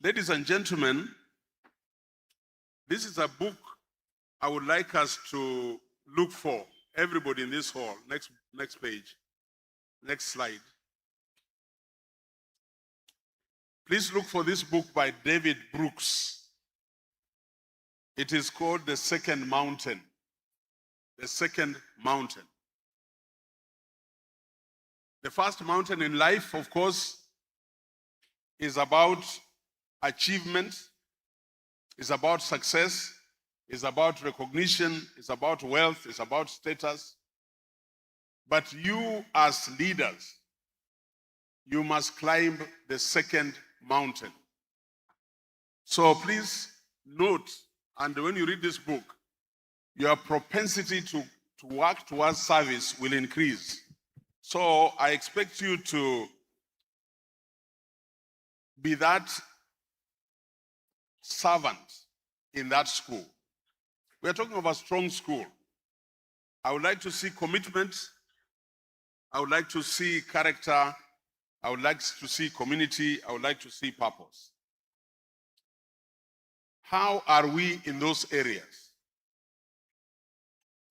Speaker 16: Ladies and gentlemen, this is a book I would like us to look for. Everybody in this hall. Next page. Next slide. Please look for this book by David Brooks. It is called The Second Mountain. The Second Mountain. The first mountain in life, of course, is about achievement, is about success, is about recognition, is about wealth, is about status. But you as leaders, you must climb the second mountain. So please note, and when you read this book, your propensity to work towards service will increase. So I expect you to be that servant in that school. We are talking of a strong school. I would like to see commitment. I would like to see character. I would like to see community. I would like to see purpose. How are we in those areas?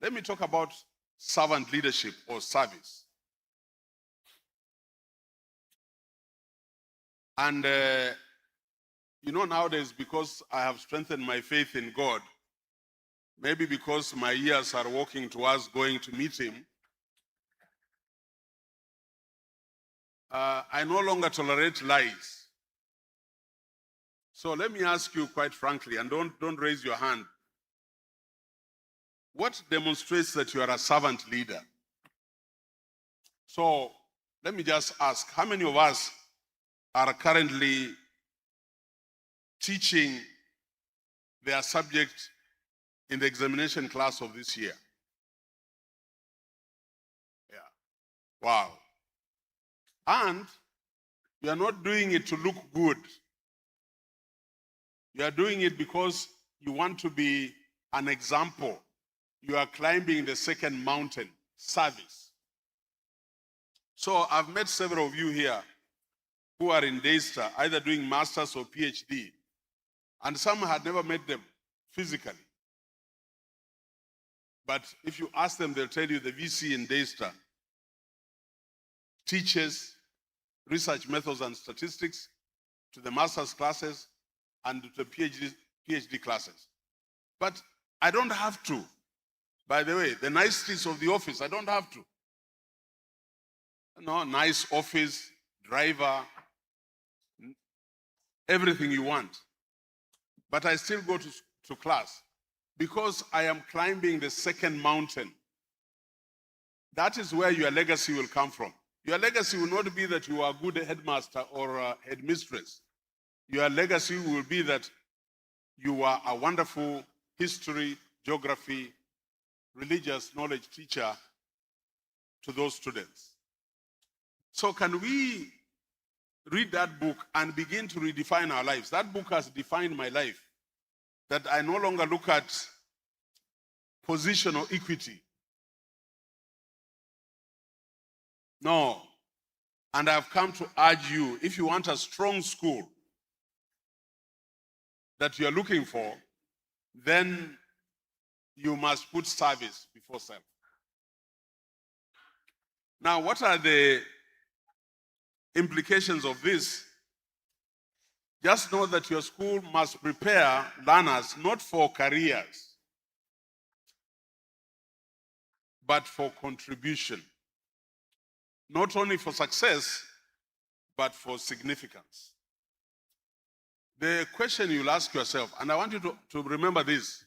Speaker 16: Let me talk about servant leadership or service. And nowadays, because I have strengthened my faith in God, maybe because my years are walking towards going to meet him, I no longer tolerate lies. So let me ask you quite frankly, and don't raise your hand. What demonstrates that you are a servant leader? So let me just ask, how many of us are currently teaching their subject in the examination class of this year? Yeah. Wow. And you are not doing it to look good. You are doing it because you want to be an example. You are climbing the second mountain, service. So I've met several of you here who are in Daystar, either doing masters or PhD, and some had never met them physically. But if you ask them, they'll tell you the VC in Daystar teaches research methods and statistics to the master's classes and to the PhD classes. But I don't have to. By the way, the niceties of the office, I don't have to. No, nice office, driver, everything you want. But I still go to class because I am climbing the second mountain. That is where your legacy will come from. Your legacy will not be that you are a good headmaster or a headmistress. Your legacy will be that you are a wonderful history, geography, religious knowledge teacher to those students. So can we read that book and begin to redefine our lives? That book has defined my life, that I no longer look at position or equity. No. And I've come to urge you, if you want a strong school that you're looking for, then you must put service before self. Now, what are the implications of this? Just know that your school must prepare learners not for careers, but for contribution. Not only for success, but for significance. The question you'll ask yourself, and I want you to remember this.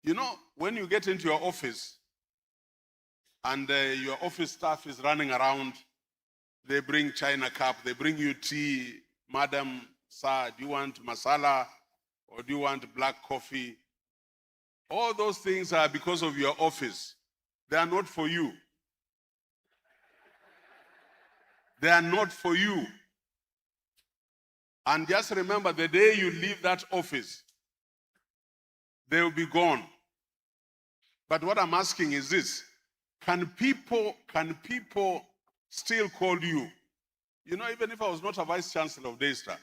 Speaker 16: You know, when you get into your office and your office staff is running around, they bring China cup, they bring you tea. Madam, sir, do you want masala or do you want black coffee? All those things are because of your office. They are not for you. They are not for you. And just remember, the day you leave that office, they will be gone. But what I'm asking is this: can people still call you? You know, even if I was not a vice chancellor of Daystar,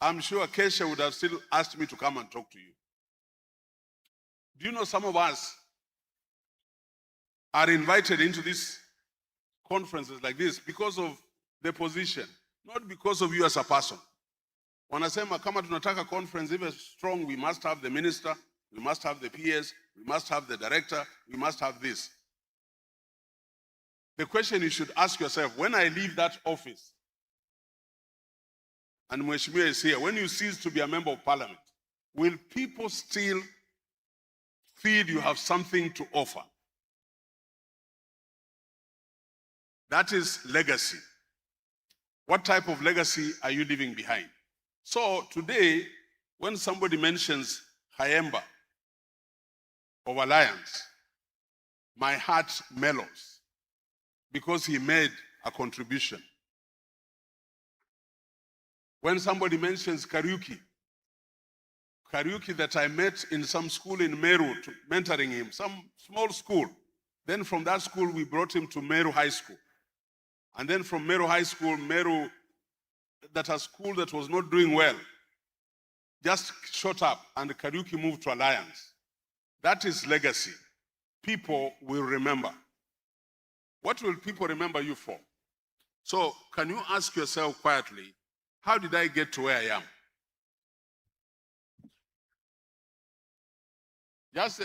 Speaker 16: I'm sure KESSHA would have still asked me to come and talk to you. Do you know some of us are invited into these conferences like this because of the position, not because of you as a person. Wanasema kama tunataka conference even strong, we must have the minister, we must have the PS, we must have the director, we must have this. The question you should ask yourself, when I leave that office, and Mheshimiwa is here, when you cease to be a member of parliament, will people still feel you have something to offer? That is legacy. What type of legacy are you leaving behind? So today, when somebody mentions Hayemba of Alliance, my heart mellows because he made a contribution. When somebody mentions Kariuki that I met in some school in Meru, mentoring him, some small school. Then from that school, we brought him to Meru High School. And then from Meru High School, Meru, that a school that was not doing well, just shut up and Kariuki moved to Alliance. That is legacy. People will remember. What will people remember you for? So can you ask yourself quietly, how did I get to where I am? Just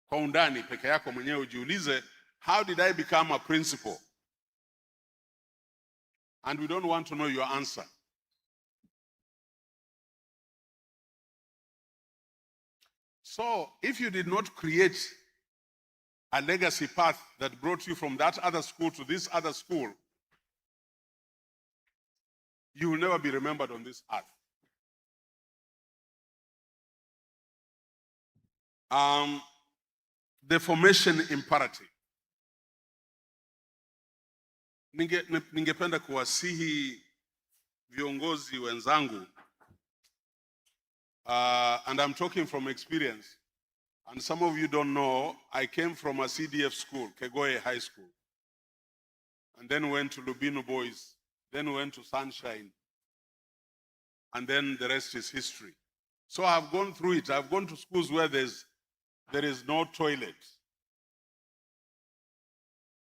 Speaker 16: kwa undani peke yako mwenyewe ujiulize, how did I become a principal? And we don't want to know your answer. So if you did not create a legacy path that brought you from that other school to this other school, you will never be remembered on this earth. The formation imperative. Ningependa kuwasihi viongozi wenzangu, and I'm talking from experience, and some of you don't know, I came from a CDF school, Kegoe High School, and then went to Lubino Boys, then went to Sunshine, and then the rest is history. So I've gone through it. I've gone to schools where there is no toilet.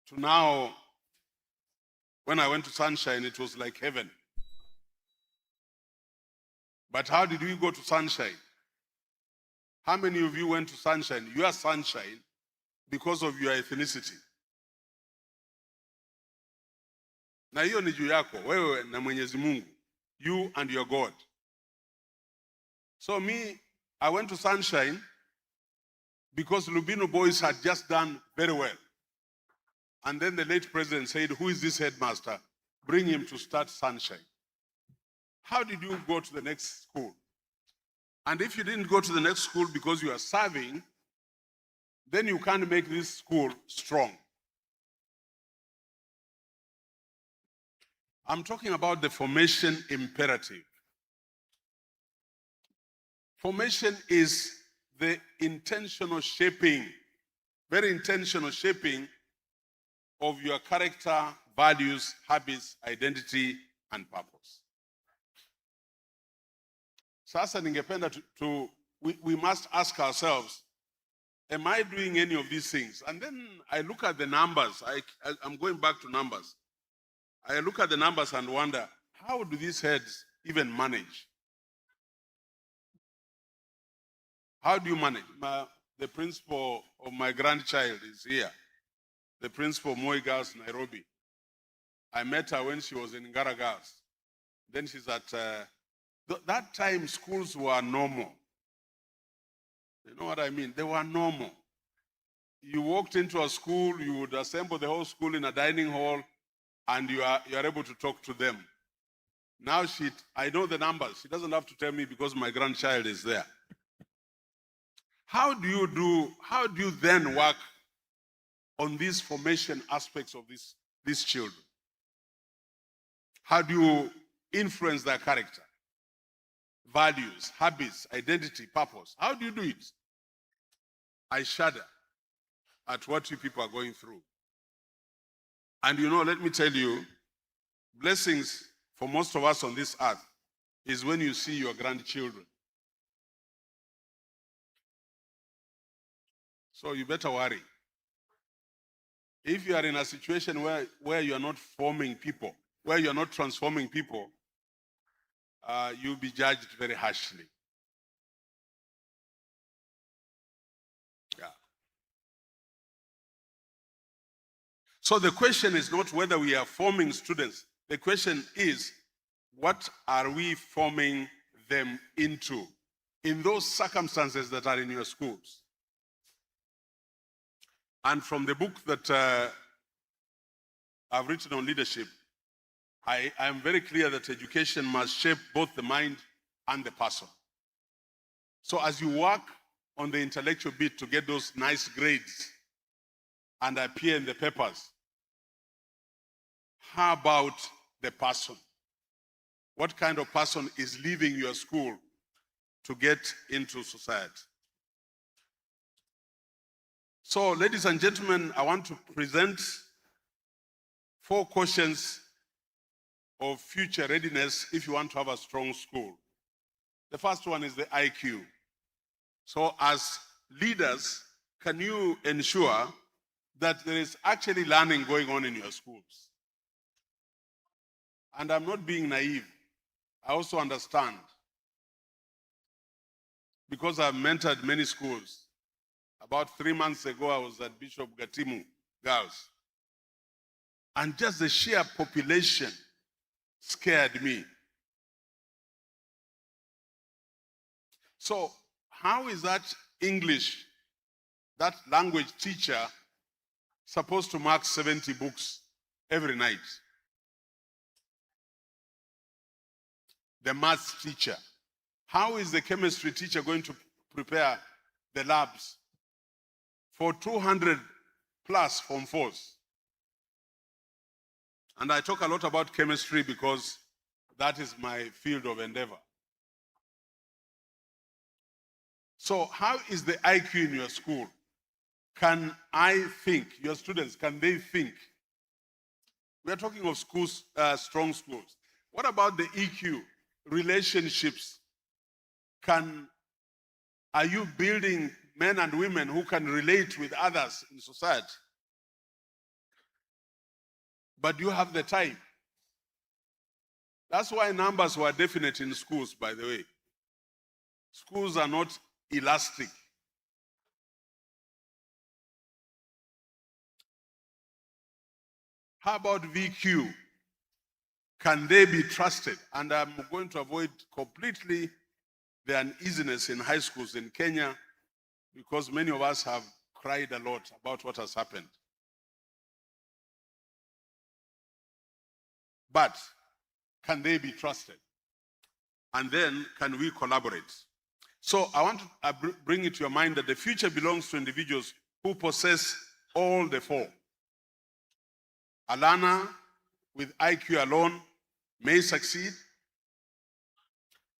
Speaker 16: To now, when I went to Sunshine, it was like heaven. But how did we go to Sunshine? How many of you went to Sunshine? You are Sunshine because of your ethnicity. Na hiyo ni juu yako, wewe na Mwenyezi Mungu. You and your God. So me, I went to Sunshine because Lubino Boys had just done very well. And then the late president said, who is this headmaster? Bring him to start Sunshine. How did you go to the next school? And if you didn't go to the next school because you are serving, then you can't make this school strong. I'm talking about the formation imperative. Formation is the intentional shaping, very intentional shaping of your character, values, habits, identity, and purpose. Sasa ningependa we must ask ourselves, am I doing any of these things? And then I look at the numbers. I'm going back to numbers. I look at the numbers and wonder, how do these heads even manage? How do you manage? The principal of my grandchild is here. The principal of Moi Girls, Nairobi. I met her when she was in Ngara Girls. Then she's at, that time schools were normal. You know what I mean? They were normal. You walked into a school, you would assemble the whole school in a dining hall, and you are able to talk to them. Now I know the numbers. She doesn't have to tell me because my grandchild is there. How do you then work on these formation aspects of these children? How do you influence their character, values, habits, identity, purpose? How do you do it? I shudder at what you people are going through. And let me tell you, blessings for most of us on this earth is when you see your grandchildren. So you better worry. If you are in a situation where you are not forming people, where you are not transforming people, you'll be judged very harshly. Yeah. So the question is not whether we are forming students. The question is, what are we forming them into in those circumstances that are in your schools? And from the book that I've written on leadership, I am very clear that education must shape both the mind and the person. So as you work on the intellectual bit to get those nice grades and appear in the papers, how about the person? What kind of person is leaving your school to get into society? So, ladies and gentlemen, I want to present 4 questions of future readiness if you want to have a strong school. The first one is the IQ. So as leaders, can you ensure that there is actually learning going on in your schools? And I'm not being naive. I also understand, because I've mentored many schools. About 3 months ago, I was at Bishop Gatimu Girls. And just the sheer population scared me. So how is that English, that language teacher, supposed to mark 70 books every night? The maths teacher. How is the chemistry teacher going to prepare the labs for 200 plus Form 4s? And I talk a lot about chemistry because that is my field of endeavor. So how is the IQ in your school? Can I think, your students, can they think? We are talking of schools, strong schools. What about the EQ, relationships? Are you building men and women who can relate with others in society? But you have the time. That's why numbers were definite in schools, by the way. Schools are not elastic. How about VQ? Can they be trusted? And I'm going to avoid completely the uneasiness in high schools in Kenya, because many of us have cried a lot about what has happened. But can they be trusted? And then can we collaborate? So I want to bring it to your mind that the future belongs to individuals who possess all the 4. A learner with IQ alone may succeed,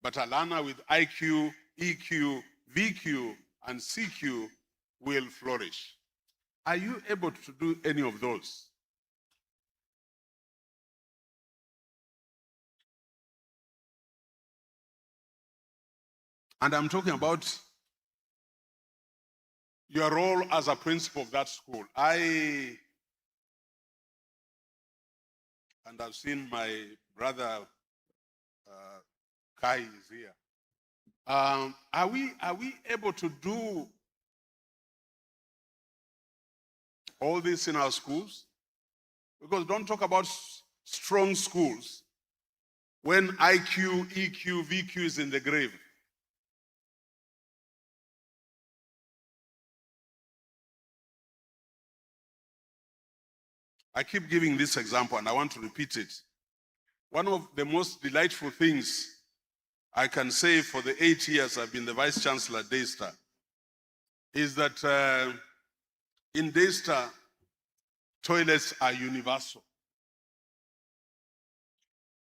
Speaker 16: but a learner with IQ, EQ, VQ, and CQ will flourish. Are you able to do any of those? And I'm talking about your role as a principal of that school. And I've seen my brother Kai is here. Are we able to do all this in our schools? Because don't talk about strong schools when IQ, EQ, VQ is in the grave. I keep giving this example and I want to repeat it. One of the most delightful things I can say for the 8 years I've been the Vice Chancellor at Daystar is that in Daystar, toilets are universal.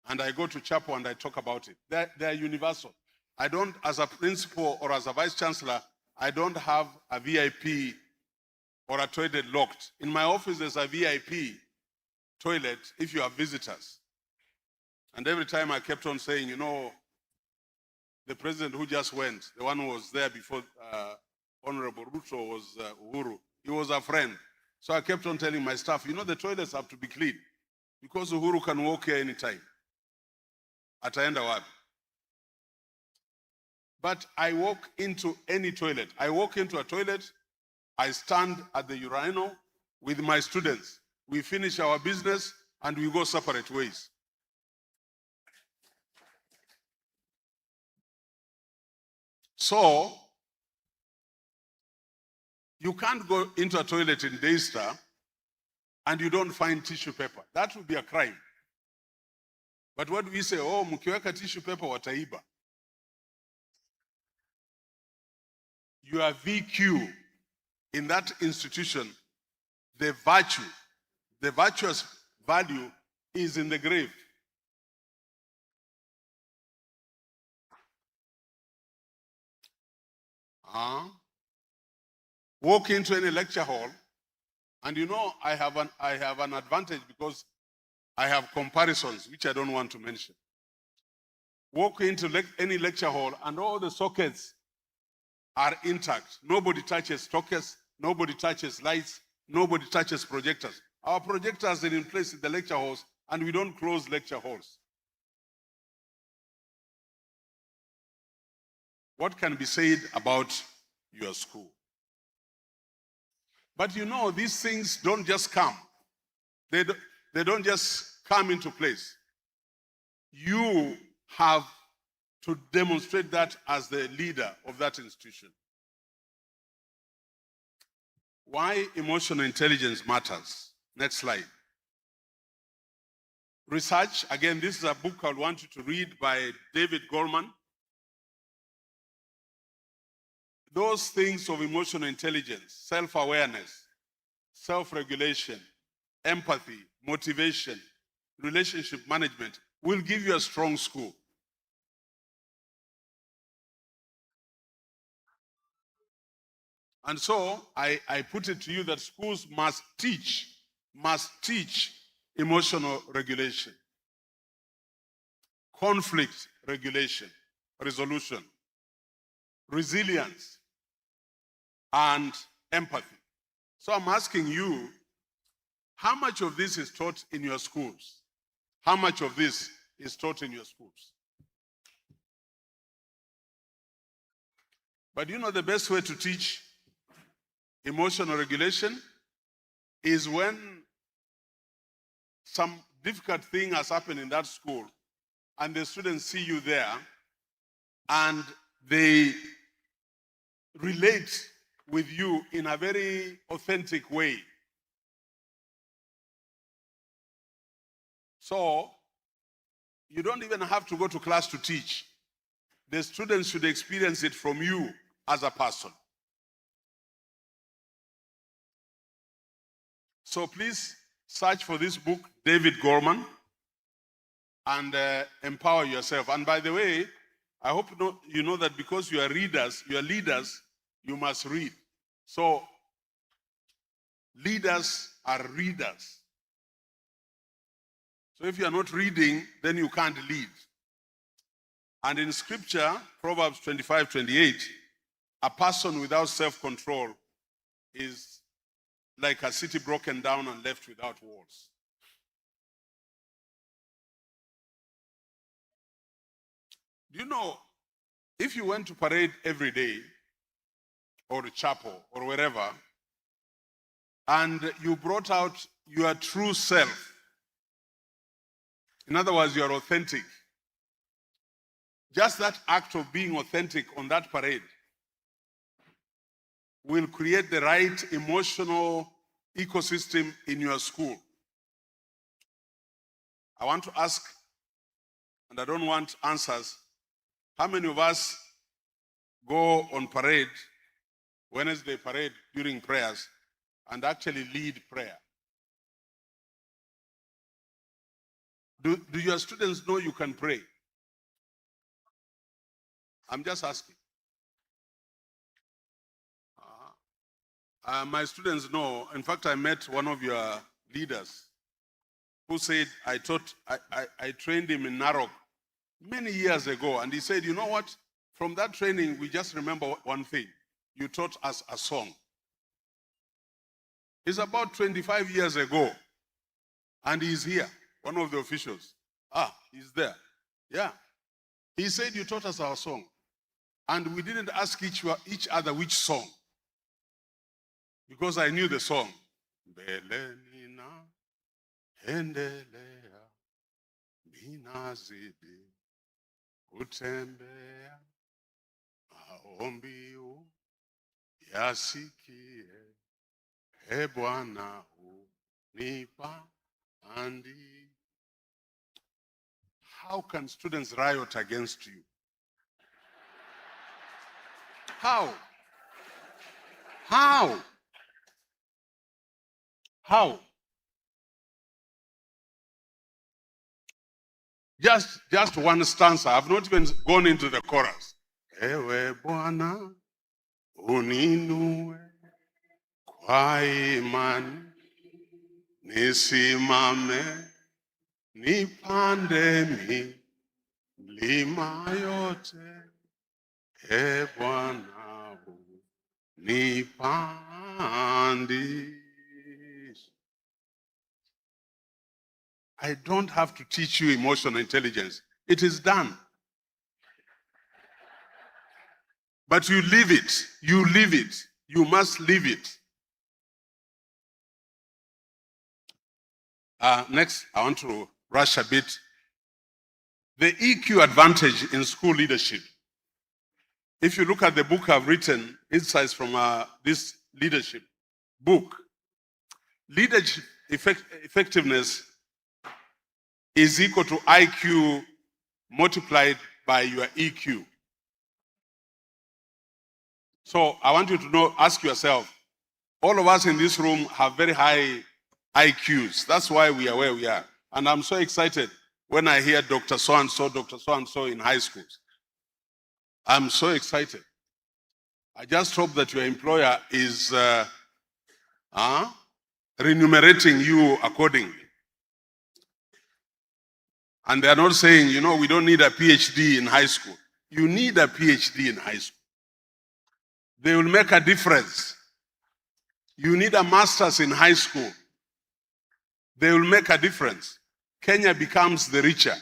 Speaker 16: And I go to chapel and I talk about it. They're universal. I don't, as a principal or as a Vice Chancellor, I don't have a VIP or a toilet locked. In my office, there's a VIP toilet if you have visitors. And every time I kept on saying, you know, the president who just went, the one who was there before Honorable Ruto was Uhuru, he was a friend. So I kept on telling my staff, you know, the toilets have to be clean because Uhuru can walk here anytime. Ataenda wapi? But I walk into any toilet. I walk into a toilet, I stand at the urinal with my students. We finish our business and we go separate ways. So, you can't go into a toilet in Daystar and you don't find tissue paper. That would be a crime. But what do we say? Oh, mkiweka tissue paper wataiba. Your VQ in that institution, the virtuous value is in the grave. Walk into any lecture hall, and you know I have an advantage because I have comparisons which I don't want to mention. Walk into any lecture hall, and all the sockets are intact. Nobody touches sockets, nobody touches lights, nobody touches projectors. Our projectors are in place in the lecture halls, and we don't close lecture halls. What can be said about your school? But you know, these things don't just come. They don't just come into place. You have to demonstrate that as the leader of that institution. Why emotional intelligence matters. Next slide. Research, again, this is a book I want you to read by David Gorman. Those things of emotional intelligence, self-awareness, self-regulation, empathy, motivation, relationship management will give you a strong school. And so I put it to you that schools must teach emotional regulation, conflict regulation, resolution, resilience, and empathy. So I'm asking you, how much of this is taught in your schools? How much of this is taught in your schools? But you know the best way to teach emotional regulation is when some difficult thing has happened in that school and the students see you there and they relate with you in a very authentic way. So you don't even have to go to class to teach. The students should experience it from you as a person. So please search for this book, David Gorman, and empower yourself. And by the way, I hope you know that because you are leaders, you must read. So leaders are readers. So if you are not reading, then you can't lead. And in scripture, Proverbs 25:28, a person without self-control is like a city broken down and left without walls. Do you know, if you went to parade every day, or a chapel, or wherever, and you brought out your true self, in other words, you are authentic, just that act of being authentic on that parade will create the right emotional ecosystem in your school. I want to ask, and I don't want answers, how many of us go on parade, Wednesday parade during prayers, and actually lead prayer? Do your students know you can pray? I'm just asking. My students know. In fact, I met one of your leaders who said, I trained him in Narok many years ago. And he said, you know what? From that training, we just remember one thing. You taught us a song. It's about 25 years ago. And he's here, one of the officials. Ah, he's there. Yeah. He said you taught us our song. And we didn't ask each other which song. Because I knew the song. Belenina, Hendelea, Minazidi, Utembea, Aombiu, Yasikie, Ebwana, Nipa, Andi. How can students riot against you? How? How? How? Just one stanza. I've not even gone into the chorus. Ewe Bwana, uninue kwa imani, nisimame, nipande milima yote. E Bwana, nipandishe. I don't have to teach you emotional intelligence. It is done. But you live it. You live it. You must live it. Next, I want to rush a bit. The EQ advantage in school leadership. If you look at the book I've written, insights from this leadership book, leadership effectiveness is equal to IQ multiplied by your EQ. So I want you to know, ask yourself, all of us in this room have very high IQs. That's why we are where we are. And I'm so excited when I hear Dr. So-and-so in high schools. I'm so excited. I just hope that your employer is remunerating you accordingly. And they're not saying, you know, we don't need a PhD in high school. You need a PhD in high school. They will make a difference. You need a master's in high school. They will make a difference. Kenya becomes the richer.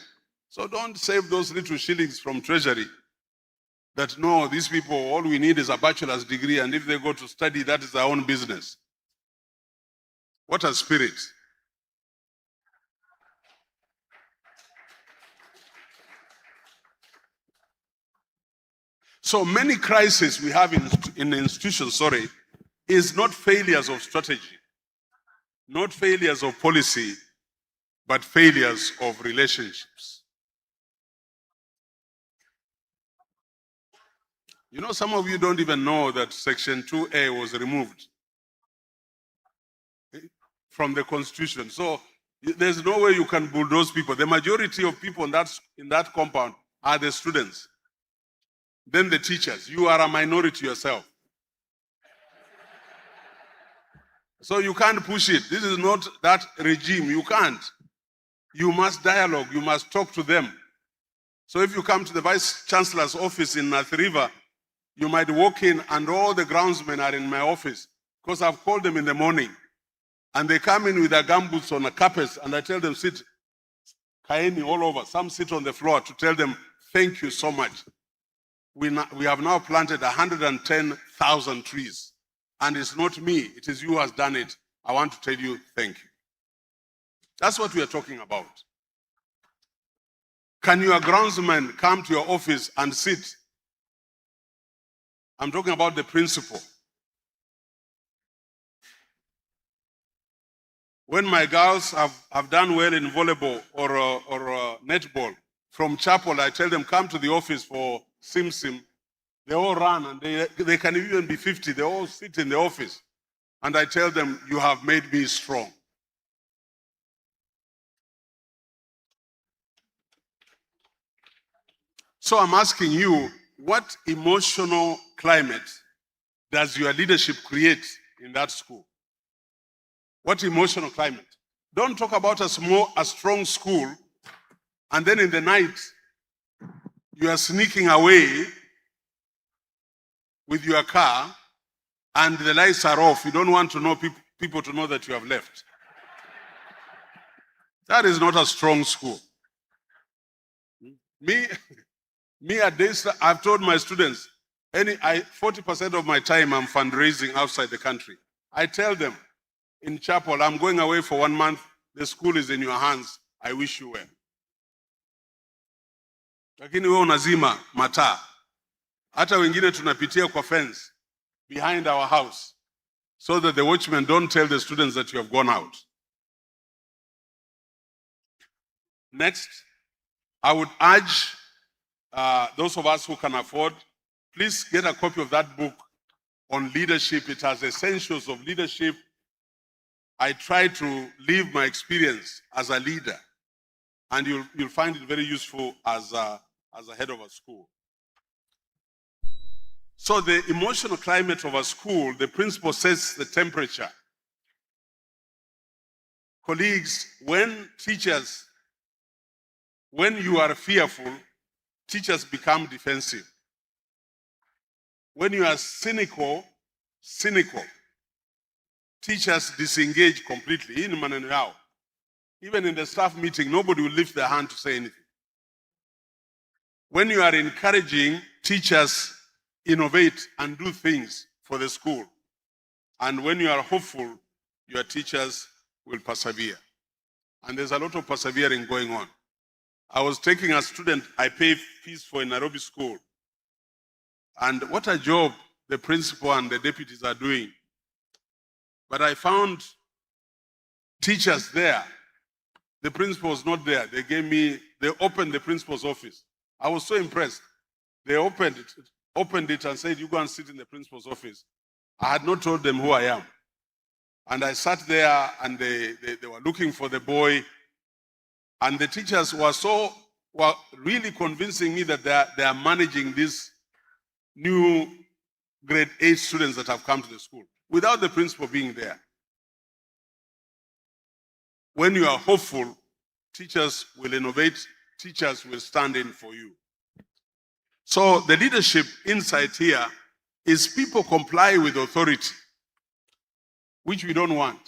Speaker 16: So don't save those little shillings from treasury. That no, these people, all we need is a bachelor's degree, and if they go to study, that is their own business. What a spirit. So many crises we have in the institutions, is not failures of strategy, not failures of policy, but failures of relationships. You know, some of you don't even know that Section 2A was removed from the Constitution. So there's no way you can bulldoze people. The majority of people in that compound are the students. Then the teachers. You are a minority yourself. So you can't push it. This is not that regime. You can't. You must dialogue. You must talk to them. So if you come to the Vice Chancellor's office in North River, you might walk in and all the groundsmen are in my office because I've called them in the morning. And they come in with their gumboots on the carpets and I tell them, sit, kaeni all over. Some sit on the floor to tell them, thank you so much. We have now planted 110,000 trees. And it's not me, it is you who has done it. I want to tell you, thank you. That's what we are talking about. Can your groundsman come to your office and sit? I'm talking about the principal. When my girls have done well in volleyball or netball, from chapel, I tell them, come to the office for sim. They all run and they can even be 50. They all sit in the office. And I tell them, you have made me strong. So I'm asking you, what emotional climate does your leadership create in that school? What emotional climate? Don't talk about a strong school and then in the night you are sneaking away with your car and the lights are off, you don't want to know people to know that you have left. That is not a strong school. Me at Daystar, I've told my students, 40% of my time I'm fundraising outside the country. I tell them in chapel, I'm going away for 1 month. The school is in your hands. I wish you well. Lakini wewe unazima mataa. Hata wengine tunapitia kwa fence behind our house so that the watchmen don't tell the students that you have gone out. Next, I would urge those of us who can afford, please get a copy of that book on leadership. It has essentials of leadership. I try to live my experience as a leader, and you'll find it very useful as a head of a school. So the emotional climate of a school, the principal sets the temperature. Colleagues, when you are fearful, teachers become defensive. When you are cynical, teachers disengage completely. Hii ni maneno yao. Even in the staff meeting, nobody will lift their hand to say anything. When you are encouraging, teachers innovate and do things for the school. And when you are hopeful, your teachers will persevere. And there's a lot of persevering going on. I was taking a student I pay fees for in Nairobi school. And what a job the principal and the deputies are doing. But I found teachers there. The principal was not there. They opened the principal's office. I was so impressed. They opened it and said, you go and sit in the principal's office. I had not told them who I am. And I sat there and they were looking for the boy. And the teachers were really convincing me that they are managing these new grade 8 students that have come to the school without the principal being there. When you are hopeful, teachers will innovate, teachers will stand in for you. So the leadership insight here is people comply with authority, which we don't want.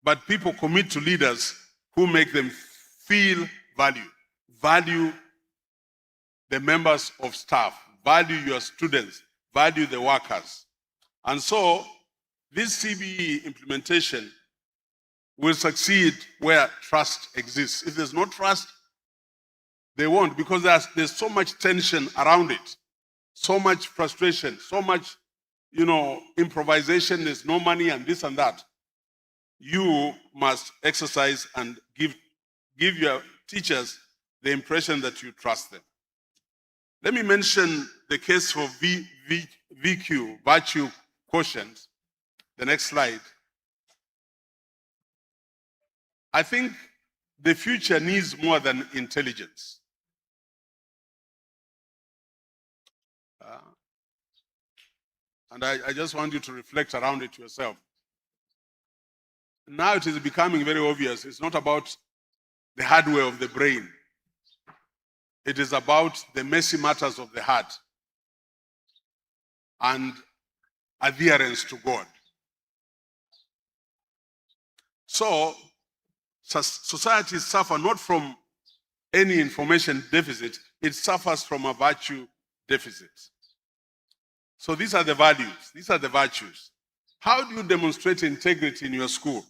Speaker 16: But people commit to leaders who make them feel value the members of staff, value your students, value the workers. And so this CBE implementation will succeed where trust exists. If there's no trust, they won't, because there's so much tension around it, so much frustration, so much, improvisation, there's no money and this and that. You must exercise and give your teachers the impression that you trust them. Let me mention the case for VQ, virtue quotient. The next slide. I think the future needs more than intelligence. And I just want you to reflect around it yourself. Now it is becoming very obvious. It's not about the hardware of the brain. It is about the messy matters of the heart and adherence to God. So, societies suffer not from any information deficit, it suffers from a virtue deficit. So these are the values, these are the virtues. How do you demonstrate integrity in your school?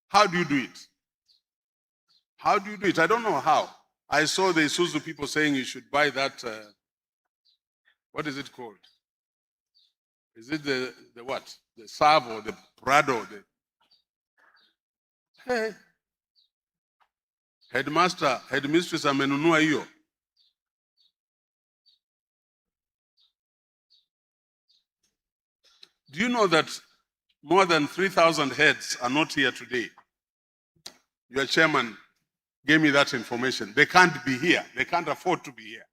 Speaker 16: How do you do it? How do you do it? I don't know how. I saw the Isuzu people saying you should buy that, what is it called? Is it the what? The Savo, the Prado, Hey. Headmistress amenunua hiyo. Do you know that more than 3,000 heads are not here today? Your chairman gave me that information. They can't be here. They can't afford to be here.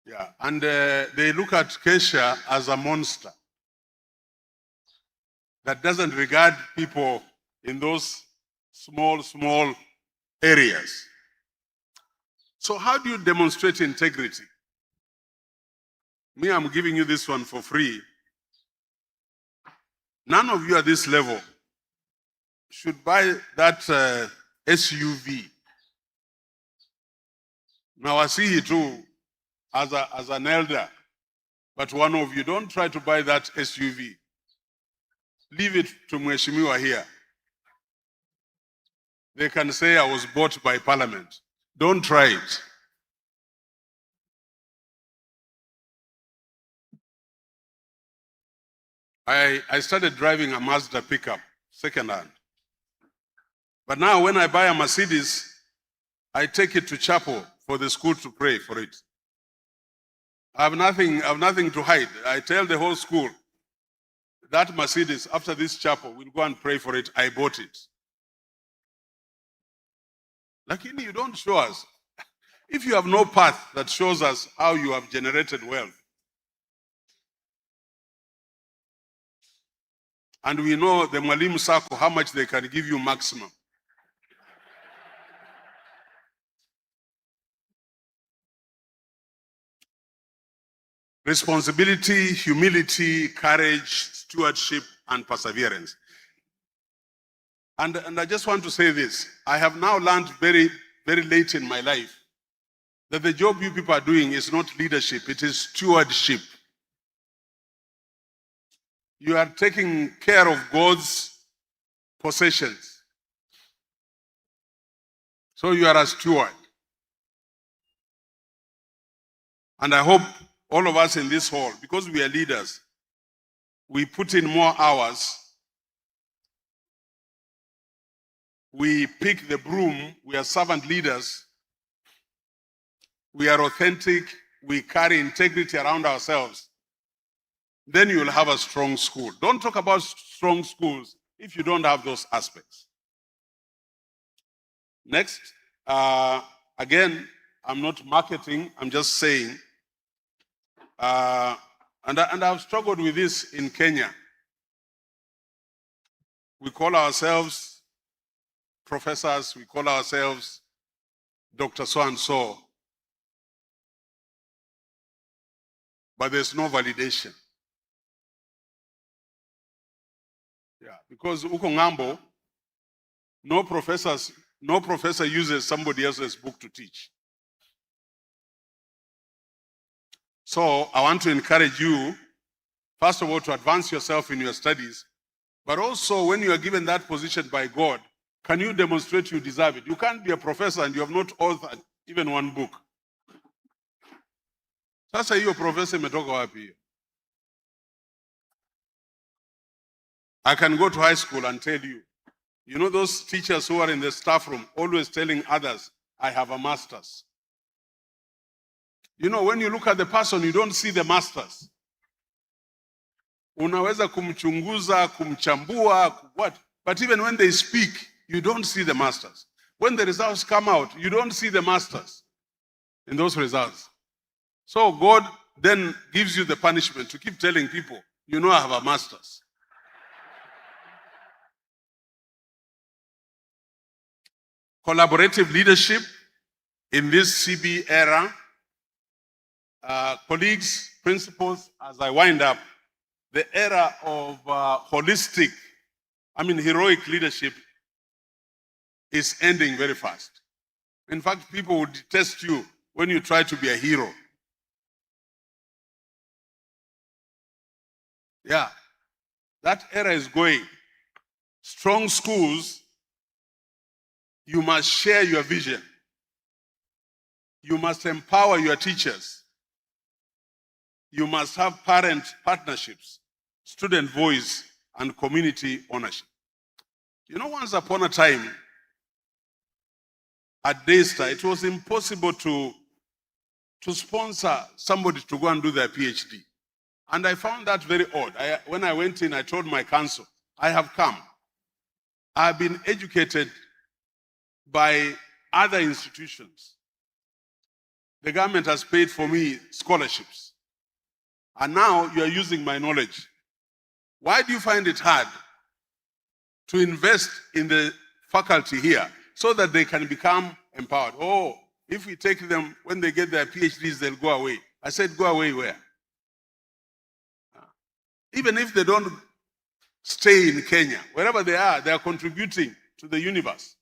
Speaker 16: Yeah, and they look at KESSHA as a monster that doesn't regard people in those small areas. So how do you demonstrate integrity? Me, I'm giving you this one for free. None of you at this level should buy that SUV. Now I see it too as an elder, but one of you, don't try to buy that SUV. Leave it to Mheshimiwa here. They can say I was bought by Parliament. Don't try it. I started driving a Mazda pickup, second-hand. But now when I buy a Mercedes, I take it to chapel for the school to pray for it. I have nothing to hide. I tell the whole school, that Mercedes, after this chapel, we'll go and pray for it. I bought it. Lakini, you don't show us. If you have no path that shows us how you have generated wealth, and we know the Mwalimu Sacco, how much they can give you maximum. Responsibility, humility, courage, stewardship, and perseverance. And I just want to say this. I have now learned very, very late in my life that the job you people are doing is not leadership, it is stewardship. You are taking care of God's possessions. So you are a steward. And I hope all of us in this hall, because we are leaders, we put in more hours. We pick the broom. We are servant leaders. We are authentic. We carry integrity around ourselves. Then you will have a strong school. Don't talk about strong schools if you don't have those aspects. Next, again, I'm not marketing. I'm just saying, and I've struggled with this in Kenya. We call ourselves professors, we call ourselves Dr. So-and-so, but there's no validation. Yeah, because uko ngambo, no professor uses somebody else's book to teach. So I want to encourage you, first of all, to advance yourself in your studies, but also when you are given that position by God, can you demonstrate you deserve it? You can't be a professor and you have not authored even one book. Sasa hiyo professor imetoka wapi hiyo? I can go to high school and tell you, you know those teachers who are in the staff room always telling others, I have a master's. You know, when you look at the person, you don't see the masters. Unaweza kumchunguza, kumchambua, what? But even when they speak, you don't see the masters. When the results come out, you don't see the masters in those results. So God then gives you the punishment to keep telling people, you know I have a master's. Collaborative leadership in this CB era. Colleagues, principals, as I wind up, the era of heroic leadership is ending very fast. In fact, people would detest you when you try to be a hero. Yeah, that era is going. Strong schools, you must share your vision. You must empower your teachers. You must have parent partnerships, student voice, and community ownership. You know, once upon a time, at Daystar, it was impossible to sponsor somebody to go and do their PhD. And I found that very odd. When I went in, I told my council, I have come. I've been educated by other institutions. The government has paid for me scholarships. And now you are using my knowledge. Why do you find it hard to invest in the faculty here so that they can become empowered? Oh, if we take them, when they get their PhDs, they'll go away. I said, go away where? Even if they don't stay in Kenya, wherever they are contributing to the universe.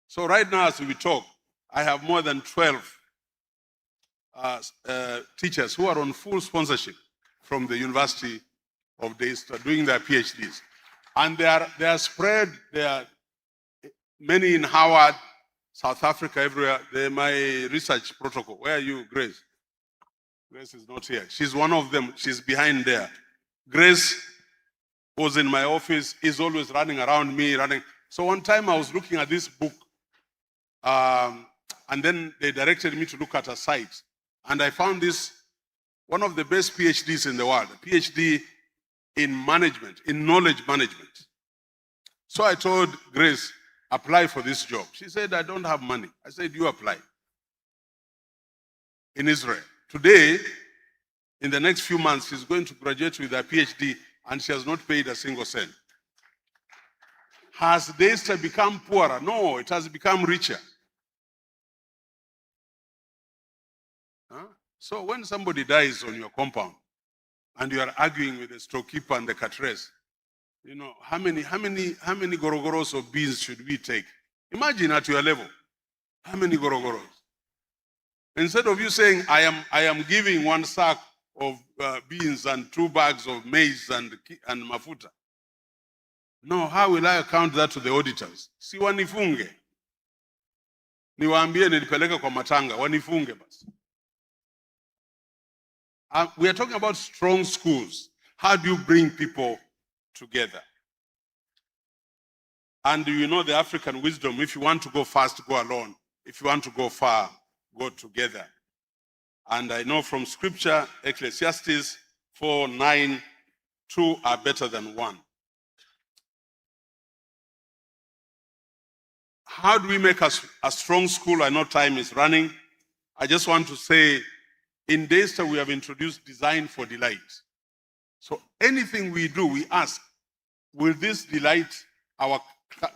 Speaker 16: So right now, as we talk, I have more than 12 teachers who are on full sponsorship from the University of Daystar doing their PhDs. And they are spread, there are many in Howard, South Africa, everywhere. They're my research protocol. Where are you, Grace? Grace is not here. She's one of them. She's behind there. Grace was in my office, is always running around me, running. So one time I was looking at this book, and then they directed me to look at a site. And I found this, one of the best PhDs in the world, a PhD in management, in knowledge management. So I told Grace, apply for this job. She said, I don't have money. I said, you apply. In Israel. Today, in the next few months, she's going to graduate with her PhD and she has not paid a single cent. Has Daystar become poorer? No, it has become richer. Huh? So when somebody dies on your compound and you are arguing with the storekeeper and the cateress, you know, how many gorogoros of beans should we take? Imagine at your level, how many gorogoros? Instead of you saying, I am giving 1 sack of beans and 2 bags of maize and mafuta. No, how will I account that to the auditors? Si wanifunge. Niwaambie nilipeleka kwa matanga, wanifunge basi. We are talking about strong schools. How do you bring people together? And you know the African wisdom, if you want to go fast, go alone. If you want to go far, go together. And I know from scripture, Ecclesiastes 4:9, 2 are better than 1. How do we make a strong school? I know time is running. I just want to say, in Daystar, we have introduced design for delight. So anything we do, we ask, will this delight our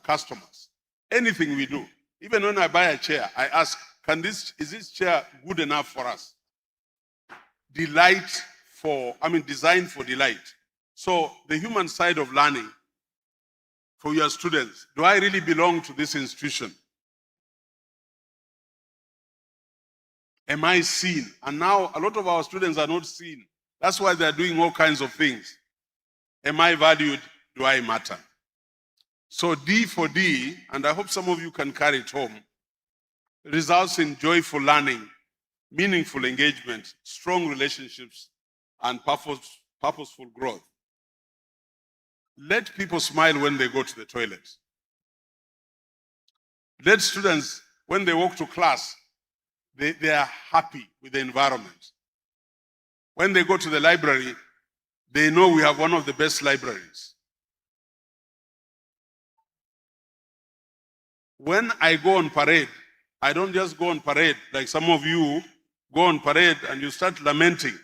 Speaker 16: customers? Anything we do. Even when I buy a chair, I ask, is this chair good enough for us? Design for delight. So the human side of learning for your students, do I really belong to this institution? Am I seen? And now a lot of our students are not seen. That's why they're doing all kinds of things. Am I valued? Do I matter? So D for D, and I hope some of you can carry it home, results in joyful learning, meaningful engagement, strong relationships, and purposeful growth. Let people smile when they go to the toilet. Let students, when they walk to class, they are happy with the environment. When they go to the library, they know we have one of the best libraries. When I go on parade, I don't just go on parade like some of you go on parade and you start lamenting.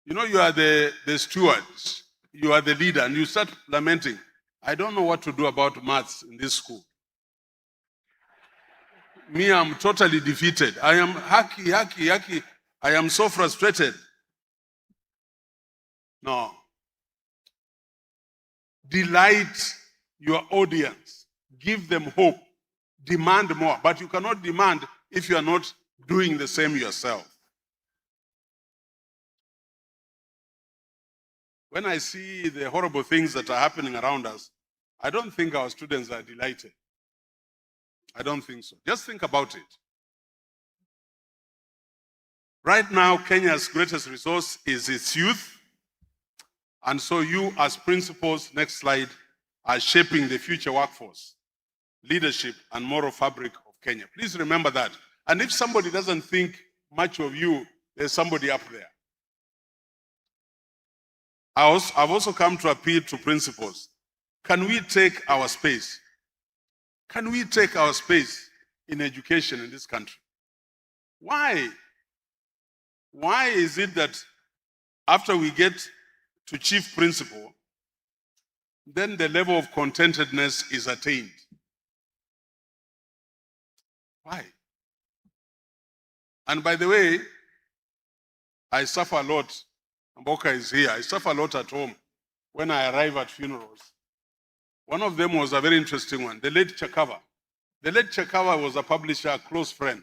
Speaker 16: You know, you are the stewards, you are the leader, and you start lamenting. I don't know what to do about maths in this school. Me, I'm totally defeated. I am hacky. I am so frustrated. No. Delight your audience. Give them hope. Demand more. But you cannot demand if you are not doing the same yourself. When I see the horrible things that are happening around us, I don't think our students are delighted. I don't think so. Just think about it. Right now, Kenya's greatest resource is its youth. And so you as principals, next slide, are shaping the future workforce, leadership, and moral fabric of Kenya. Please remember that. And if somebody doesn't think much of you, there's somebody up there. I've also come to appeal to principals. Can we take our space? Can we take our space in education in this country? Why? Why is it that after we get to chief principal, then the level of contentedness is attained? Why? And by the way, I suffer a lot Mboka is here. I suffer a lot at home when I arrive at funerals. One of them was a very interesting one, the late Chakava. The late Chakava was a publisher, a close friend.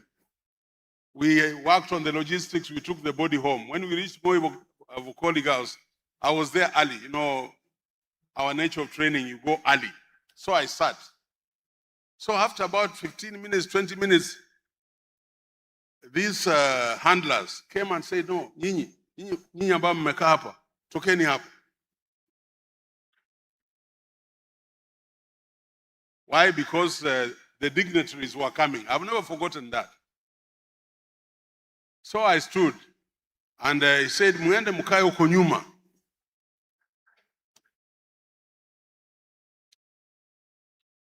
Speaker 16: We worked on the logistics, we took the body home. When we reached Moi Vukoli House, I was there early. You know, our nature of training, you go early. So I sat. So after about 15 minutes, 20 minutes, these handlers came and said, no, nyinyi ambao mmekaa hapa, tokeni hapa. Why? Because the dignitaries were coming. I've never forgotten that. So I stood and he said, muende mkae huko nyuma.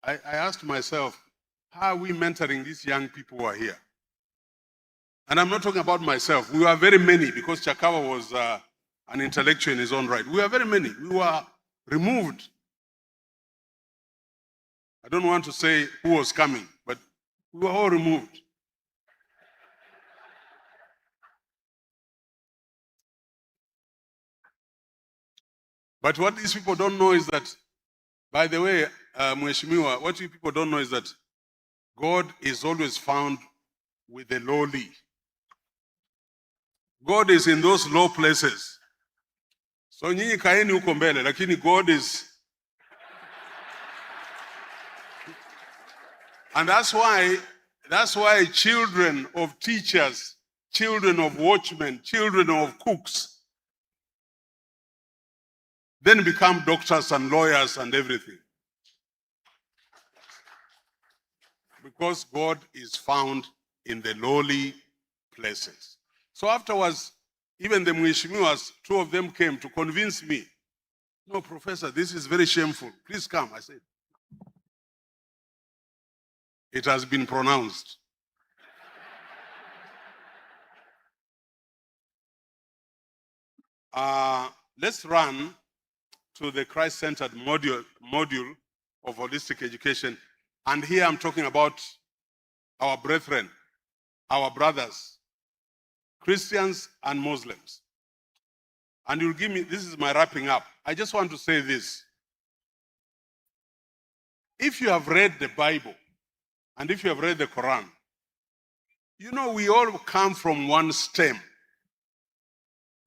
Speaker 16: I asked myself, how are we mentoring these young people who are here? And I'm not talking about myself. We were very many because Chakawa was an intellectual in his own right. We were very many. We were removed. I don't want to say who was coming, but we were all removed. But what these people don't know is that, by the way, Mheshimiwa, what you people don't know is that God is always found with the lowly. God is in those low places. So nyinyi kaeni huko mbele, lakini God is. And that's why children of teachers, children of watchmen, children of cooks, then become doctors and lawyers and everything. Because God is found in the lowly places. So afterwards, even the Mheshimiwas, two of them came to convince me, no, Professor, this is very shameful. Please come. I said, it has been pronounced. Let's run to the Christ-centered module of holistic education. And here I'm talking about our brethren, our brothers, Christians and Muslims. And you'll give me, this is my wrapping up. I just want to say this. If you have read the Bible, and if you have read the Quran, you know we all come from one stem.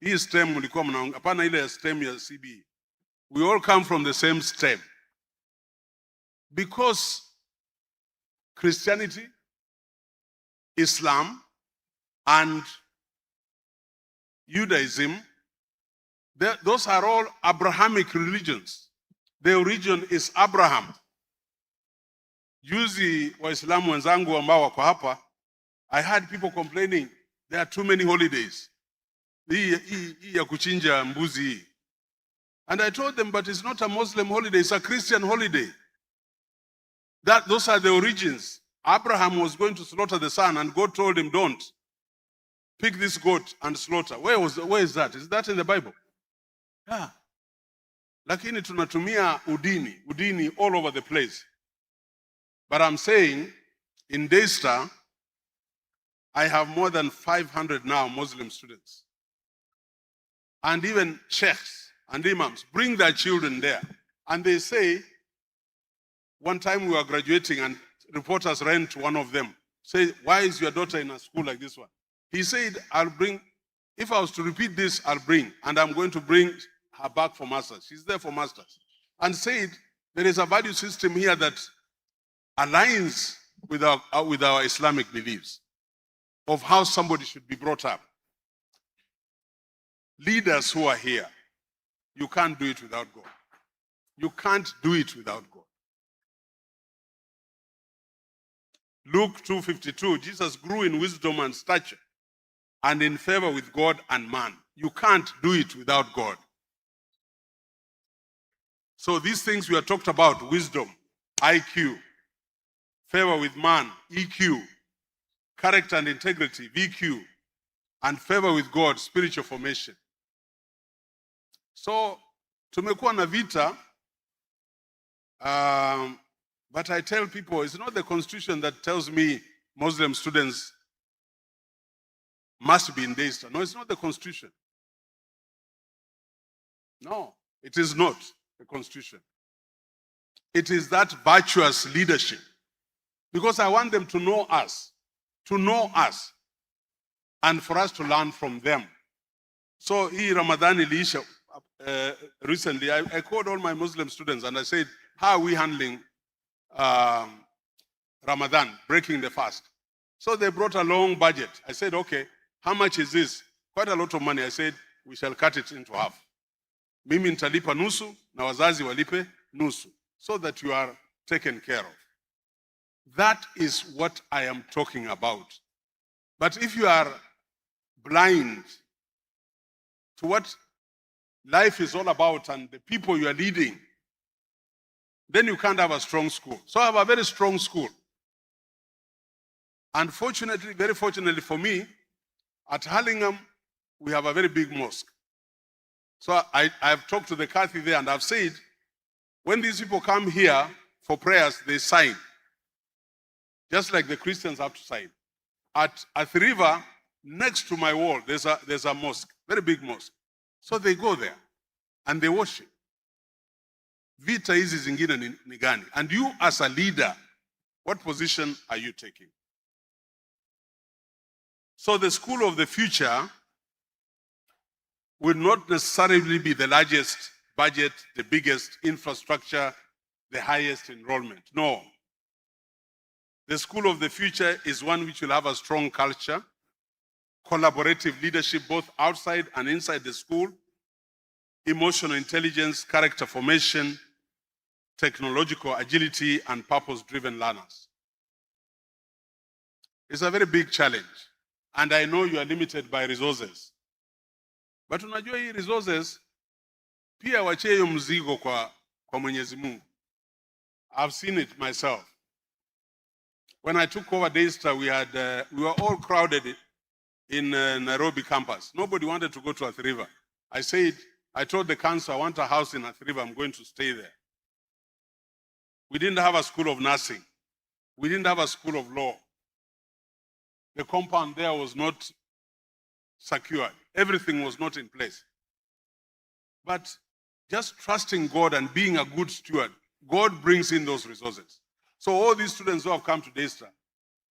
Speaker 16: Hii stem mlikuwa mnaonga, hapana ile stem ya CB. We all come from the same stem. Because Christianity, Islam, and Judaism, those are all Abrahamic religions. The origin is Abraham. Juzi Waislamu wenzangu ambao wako hapa, I had people complaining there are too many holidays. Hii ya kuchinja mbuzi hii. And I told them, but it's not a Muslim holiday, it's a Christian holiday. Those are the origins. Abraham was going to slaughter the son and God told him, don't. Pick this goat and slaughter. Where is that? Is that in the Bible? Yeah. Lakini tunatumia udini all over the place. But I'm saying, in Daystar, I have more than 500 now Muslim students. And even sheikhs and imams bring their children there. And they say, one time we were graduating and reporters ran to one of them, say, why is your daughter in a school like this one? He said, I'll bring, if I was to repeat this, I'll bring, and I'm going to bring her back for masters. She's there for masters. And said, there is a value system here that aligns with our Islamic beliefs of how somebody should be brought up. Leaders who are here, you can't do it without God. You can't do it without God. Luke 2:52, Jesus grew in wisdom and stature and in favor with God and man. You can't do it without God. So these things we have talked about, wisdom, IQ, favor with man, EQ, character and integrity, VQ, and favor with God, spiritual formation. So tumekuwa na vita, but I tell people, it's not the constitution that tells me Muslim students must be in Daystar. No, it's not the constitution. No, it is not a constitution. It is that virtuous leadership. Because I want them to know us, and for us to learn from them. So, in Ramadan iliisha, recently, I called all my Muslim students and I said, how are we handling Ramadan, breaking the fast? So they brought a long budget. I said, okay, how much is this? Quite a lot of money. I said, we shall cut it into half. Mimi nitalipa nusu na wazazi walipe nusu, so that you are taken care of. That is what I am talking about. But if you are blind to what life is all about and the people you are leading, then you can't have a strong school. So I have a very strong school. Unfortunately, very fortunately for me, at Hurlingham, we have a very big mosque. So I've talked to the Kathy there and I've said, when these people come here for prayers, they sign. Just like the Christians have to sign. At the river, next to my wall, there's a mosque, very big mosque. So they go there and they worship. Vita hizi zingine ni gani? And you as a leader, what position are you taking? So the school of the future will not necessarily be the largest budget, the biggest infrastructure, the highest enrollment. No. The school of the future is one which will have a strong culture, collaborative leadership both outside and inside the school, emotional intelligence, character formation, technological agility, and purpose-driven learners. It's a very big challenge. And I know you are limited by resources. But unajua hii resources, pia wachie hiyo mzigo kwa Mwenyezi Mungu. I've seen it myself. When I took over Daystar, we were all crowded in Nairobi campus. Nobody wanted to go to Athi River. I told the council, I want a house in Athi River, I'm going to stay there. We didn't have a school of nursing. We didn't have a school of law. The compound there was not secured. Everything was not in place. But just trusting God and being a good steward, God brings in those resources. So all these students who have come to Daystar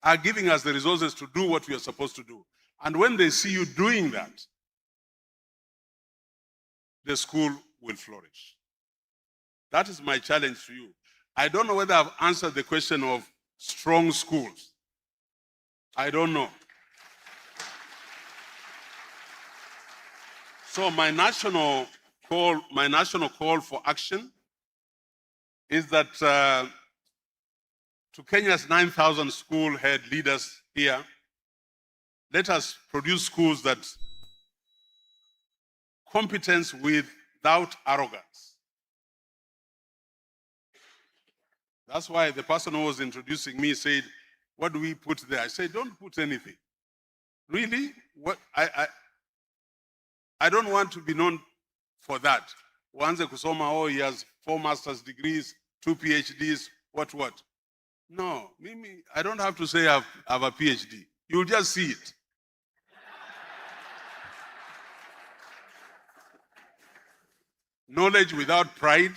Speaker 16: are giving us the resources to do what we are supposed to do. And when they see you doing that, the school will flourish. That is my challenge to you. I don't know whether I've answered the question of strong schools. I don't know. So my national call for action is that to Kenya's 9,000 school head leaders here, let us produce schools that competence without arrogance. That's why the person who was introducing me said, what do we put there? I said, don't put anything. Really? What I don't want to be known for that. Wanze kusoma, oh, he has 4 master's degrees, 2 PhDs, what? No, Mimi, I don't have to say I have a PhD. You'll just see it. Knowledge without pride,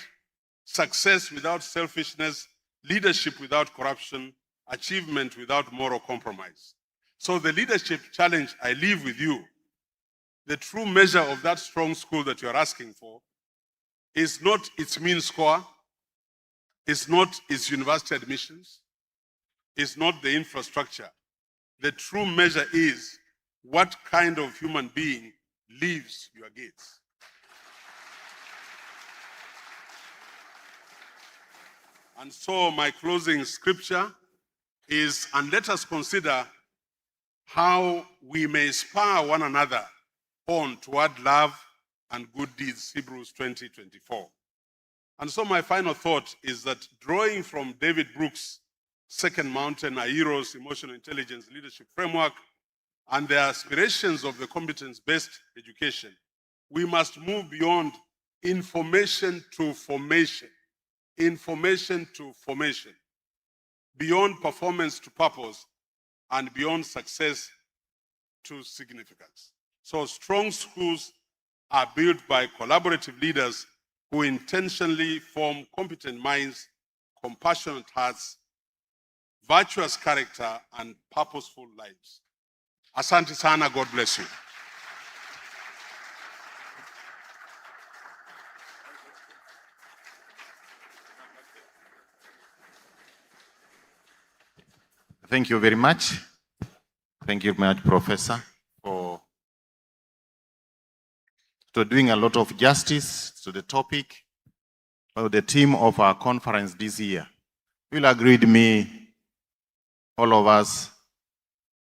Speaker 16: success without selfishness, leadership without corruption, achievement without moral compromise. So the leadership challenge I leave with you, the true measure of that strong school that you're asking for is not its mean score, it's not its university admissions, it's not the infrastructure. The true measure is what kind of human being leaves your gates. And so my closing scripture is, and let us consider how we may spur one another on toward love and good deeds, Hebrews 20:24. And so my final thought is that drawing from David Brooks' Second Mountain, a hero's emotional intelligence leadership framework, and the aspirations of the competence-based education, we must move beyond information to formation, beyond performance to purpose, and beyond success to significance. So strong schools are built by collaborative leaders who intentionally form competent minds, compassionate hearts, virtuous character, and purposeful lives. Asante sana, God bless you.
Speaker 4: Thank you very much. Thank you very much, Professor, for doing a lot of justice to the topic or the theme of our conference this year. You'll agree with me, all of us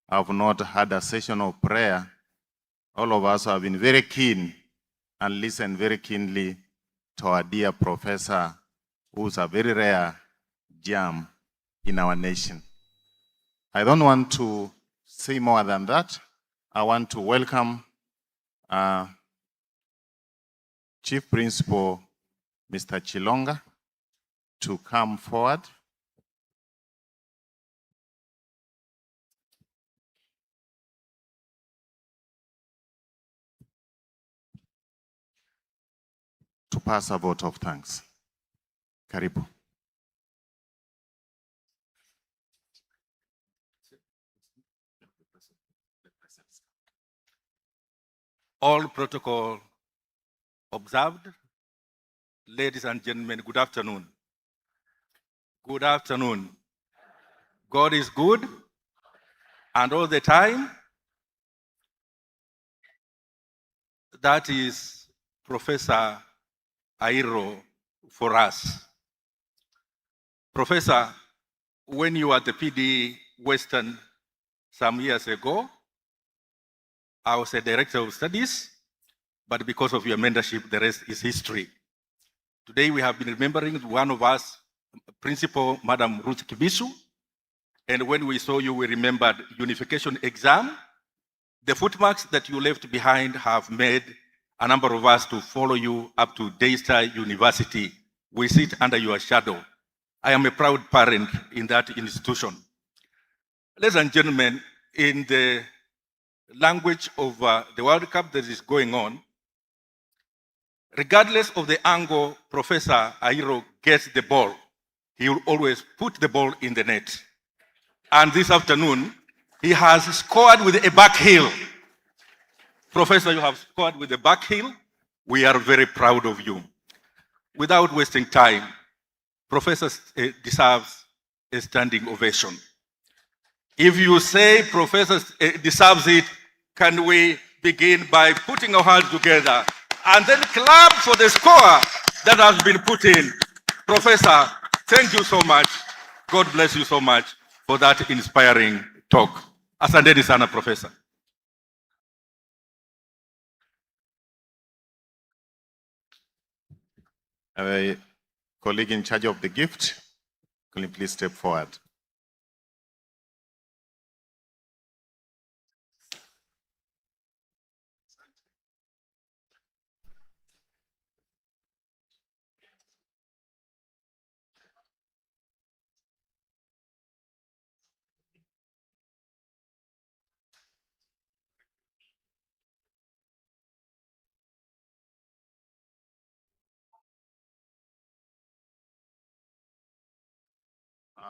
Speaker 4: have not had a session of prayer. All of us have been very keen and listened very keenly to our dear professor, who's a very rare gem in our nation. I don't want to say more than that. I want to welcome Chief Principal Mr. Chilonga to come forward. To pass a vote of thanks. Karibu.
Speaker 17: All protocol observed. Ladies and gentlemen, good afternoon. Good afternoon. God is good, and all the time. That is Professor Airo for us. Professor, when you were at the PD Western some years ago, I was a director of studies, but because of your mentorship, the rest is history. Today we have been remembering one of us, Principal Madam Ruth Kibisu, and when we saw you, we remembered unification exam. The footmarks that you left behind have made a number of us to follow you up to Daystar University. We sit under your shadow. I am a proud parent in that institution. Ladies and gentlemen, in the language of the World Cup that is going on, regardless of the angle Professor Airo gets the ball, he will always put the ball in the net. And this afternoon, he has scored with a back heel. Professor, you have scored with a back heel. We are very proud of you. Without wasting time, Professor deserves a standing ovation. If you say Professor deserves it, can we begin by putting our hands together and then clap for the score that has been put in? Professor, thank you so much. God bless you so much for that inspiring talk. Asanteni sana, Professor.
Speaker 4: A colleague in charge of the gift, can you please step forward?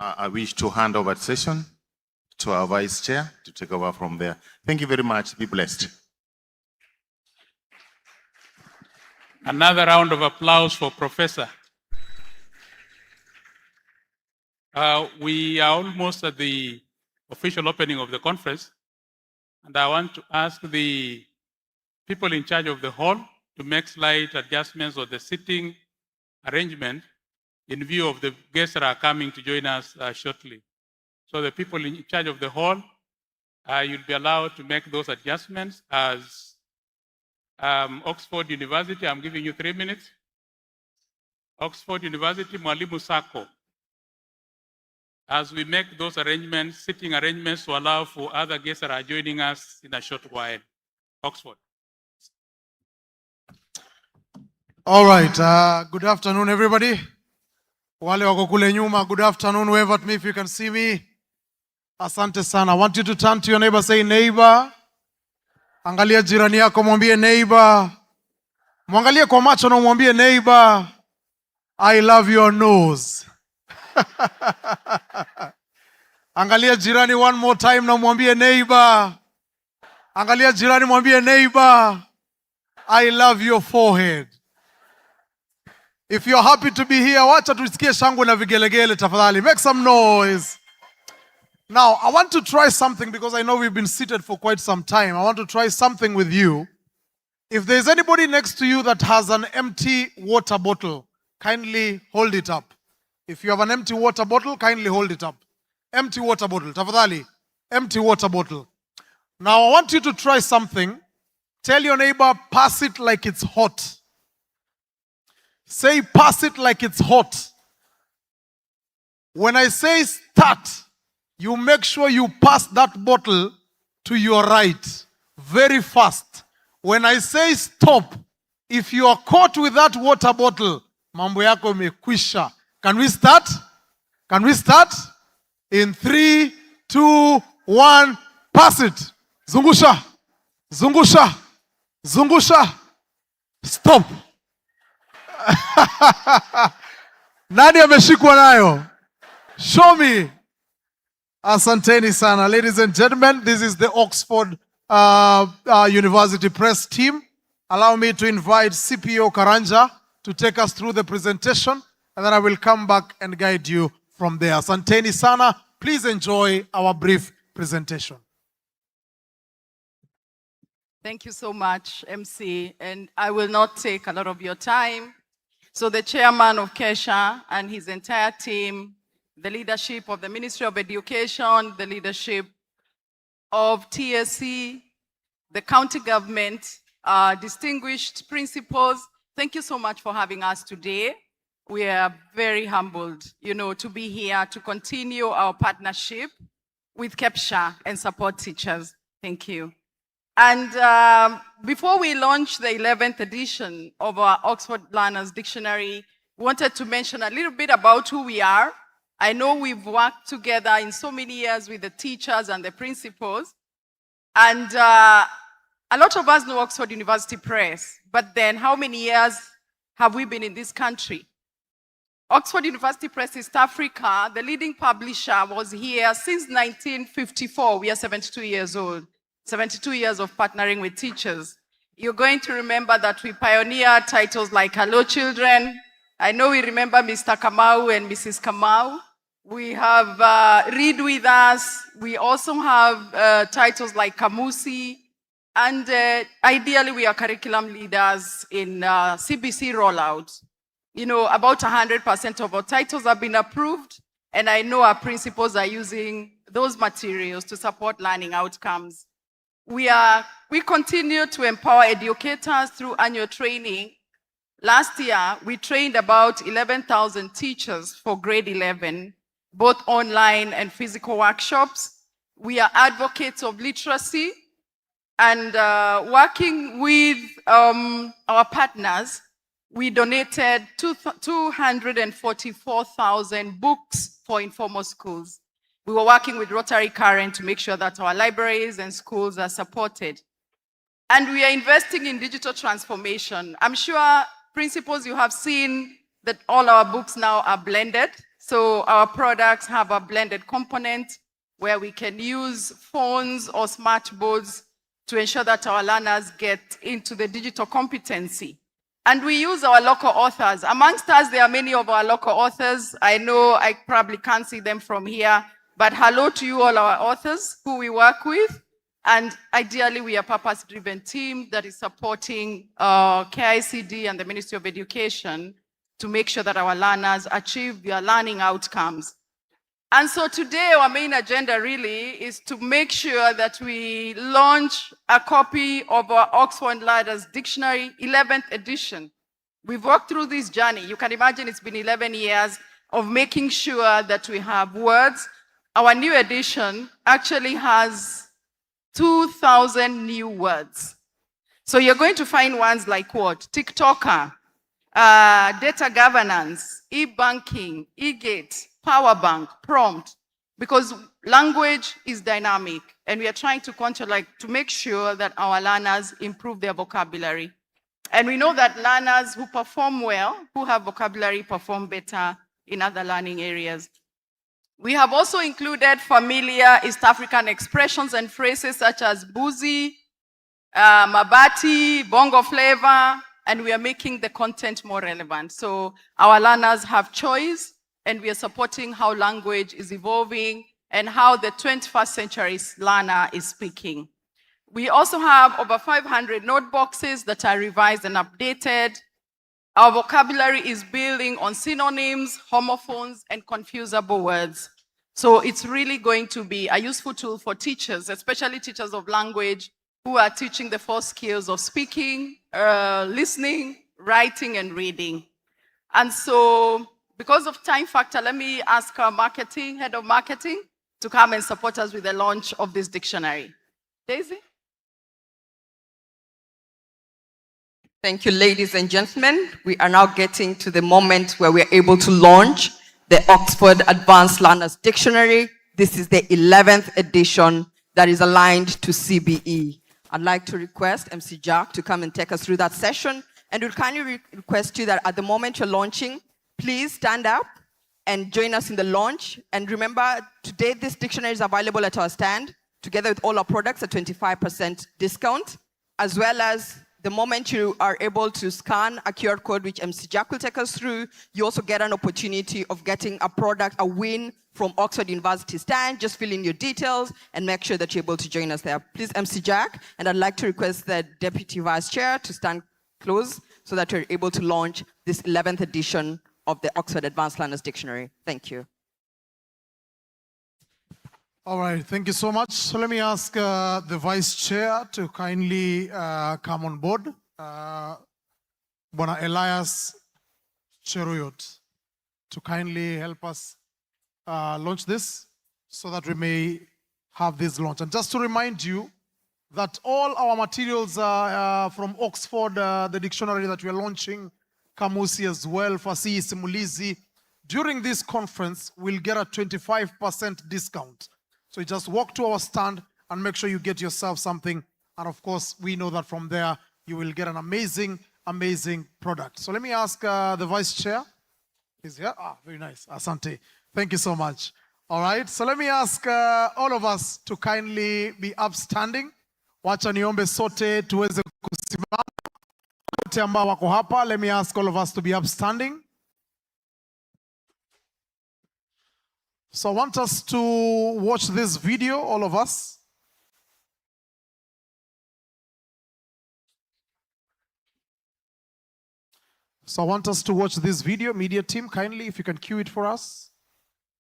Speaker 4: I wish to hand over the session to our Vice Chair to take over from there. Thank you very much. Be blessed.
Speaker 2: Another round of applause for Professor. We are almost at the official opening of the conference, and I want to ask the people in charge of the hall to make slight adjustments of the seating arrangement in view of the guests that are coming to join us shortly. So the people in charge of the hall, you'll be allowed to make those adjustments. As Oxford University, I'm giving you 3 minutes. Oxford University, Mwalimu Sako. As we make those arrangements, sitting arrangements to allow for other guests that are joining us in a short while. Oxford.
Speaker 18: All right, good afternoon, everybody. Wale wako kule nyuma, good afternoon, wave at me if you can see me. Asante sana. I want you to turn to your neighbor, say neighbor. Angalia jirani yako, mwambie neighbor. Mwangalie kwa macho na umwambie neighbor, I love your nose. Angalia jirani one more time na umwambie neighbor. Angalia jirani mwambie neighbor, I love your forehead. If you're happy to be here, wacha tusikie shangwe na vigelegele tafadhali. Make some noise. Now, I want to try something because I know we've been seated for quite some time. I want to try something with you. If there's anybody next to you that has an empty water bottle, kindly hold it up. If you have an empty water bottle, kindly hold it up. Empty water bottle, tafadhali. Empty water bottle. Now, I want you to try something. Tell your neighbor, pass it like it's hot. Say, pass it like it's hot. When I say start, you make sure you pass that bottle to your right very fast. When I say stop, if you are caught with that water bottle, mambo yako imekwisha. Can we start? Can we start? In 3, 2, 1, pass it. Zungusha. Zungusha. Zungusha. Stop. Nani ameshikwa nayo? Show me. Asanteni sana. Ladies and gentlemen, this is the Oxford University Press team. Allow me to invite CPO Karanja to take us through the presentation, and then I will come back and guide you from there. Asanteni sana. Please enjoy our brief presentation.
Speaker 19: Thank you so much, MC, and I will not take a lot of your time. So the chairman of KESSHA and his entire team, the leadership of the Ministry of Education, the leadership of TSC, the county government, distinguished principals, thank you so much for having us today. We are very humbled, to be here to continue our partnership with KESSHA and support teachers. Thank you. And before we launch the 11th edition of our Oxford Learners Dictionary, we wanted to mention a little bit about who we are. I know we've worked together in so many years with the teachers and the principals. And a lot of us know Oxford University Press, but then how many years have we been in this country? Oxford University Press East Africa, the leading publisher, was here since 1954. We are 72 years old. 72 years of partnering with teachers. You're going to remember that we pioneered titles like Hello Children. I know we remember Mr. Kamau and Mrs. Kamau. We have Read With Us. We also have titles like Kamusi. And ideally, we are curriculum leaders in CBC rollout. About 100% of our titles have been approved. And I know our principals are using those materials to support learning outcomes. We continue to empower educators through annual training. Last year, we trained about 11,000 teachers for grade 11, both online and physical workshops. We are advocates of literacy and working with our partners, we donated 244,000 books for informal schools. We were working with Rotary Current to make sure that our libraries and schools are supported. And we are investing in digital transformation. I'm sure, principals, you have seen that all our books now are blended. So our products have a blended component where we can use phones or smart boards to ensure that our learners get into the digital competency. And we use our local authors. Amongst us, there are many of our local authors. I know I probably can't see them from here, but hello to you all our authors who we work with. And ideally, we are a purpose-driven team that is supporting KICD and the Ministry of Education to make sure that our learners achieve their learning outcomes. And so today, our main agenda really is to make sure that we launch a copy of our Oxford Learners Dictionary, 11th edition. We've walked through this journey. You can imagine it's been 11 years of making sure that we have words. Our new edition actually has 2,000 new words. So you're going to find ones like what? TikToker, data governance, e-banking, e-gate, power bank, prompt, because language is dynamic and we are trying to to make sure that our learners improve their vocabulary. And we know that learners who perform well, who have vocabulary, perform better in other learning areas. We have also included familiar East African expressions and phrases such as buzi, mabati, bongo flavor, and we are making the content more relevant. So our learners have choice, and we are supporting how language is evolving and how the 21st century learner is speaking. We also have over 500 note boxes that are revised and updated. Our vocabulary is building on synonyms, homophones, and confusable words. So it's really going to be a useful tool for teachers, especially teachers of language who are teaching the 4 skills of speaking, listening, writing, and reading. And so because of time factor, let me ask our head of marketing, to come and support us with the launch of this dictionary. Daisy?
Speaker 9: Thank you, ladies and gentlemen. We are now getting to the moment where we are able to launch the Oxford Advanced Learners Dictionary. This is the 11th edition that is aligned to CBE. I'd like to request MC Jack to come and take us through that session. And we'll kindly request you that at the moment you're launching, please stand up and join us in the launch. And remember, today this dictionary is available at our stand, together with all our products at 25% discount, as well as the moment you are able to scan a QR code, which MC Jack will take us through, you also get an opportunity of getting a product, a win from Oxford University stand. Just fill in your details and make sure that you're able to join us there. Please, MC Jack, and I'd like to request the Deputy Vice Chair to stand close so that you're able to launch this 11th edition of the Oxford Advanced Learners Dictionary. Thank you.
Speaker 18: All right, thank you so much. So let me ask the Vice Chair to kindly come on board. Bwana Elias Cheruyot, to kindly help us launch this so that we may have this launch. And just to remind you that all our materials are from Oxford, the dictionary that we are launching, Kamusi as well, Fasihi Simulizi. During this conference, we'll get a 25% discount. So you just walk to our stand and make sure you get yourself something. And of course, we know that from there, you will get an amazing, amazing product. So let me ask the Vice Chair. He's here. Ah, very nice. Asante. Thank you so much. All right. So let me ask all of us to kindly be upstanding. Wacha niombe sote tuweze kusimama. Wote ambao wako hapa, let me ask all of us to be upstanding. So I want us to watch this video, all of us. So I want us to watch this video. Media team, kindly, if you can cue it for us,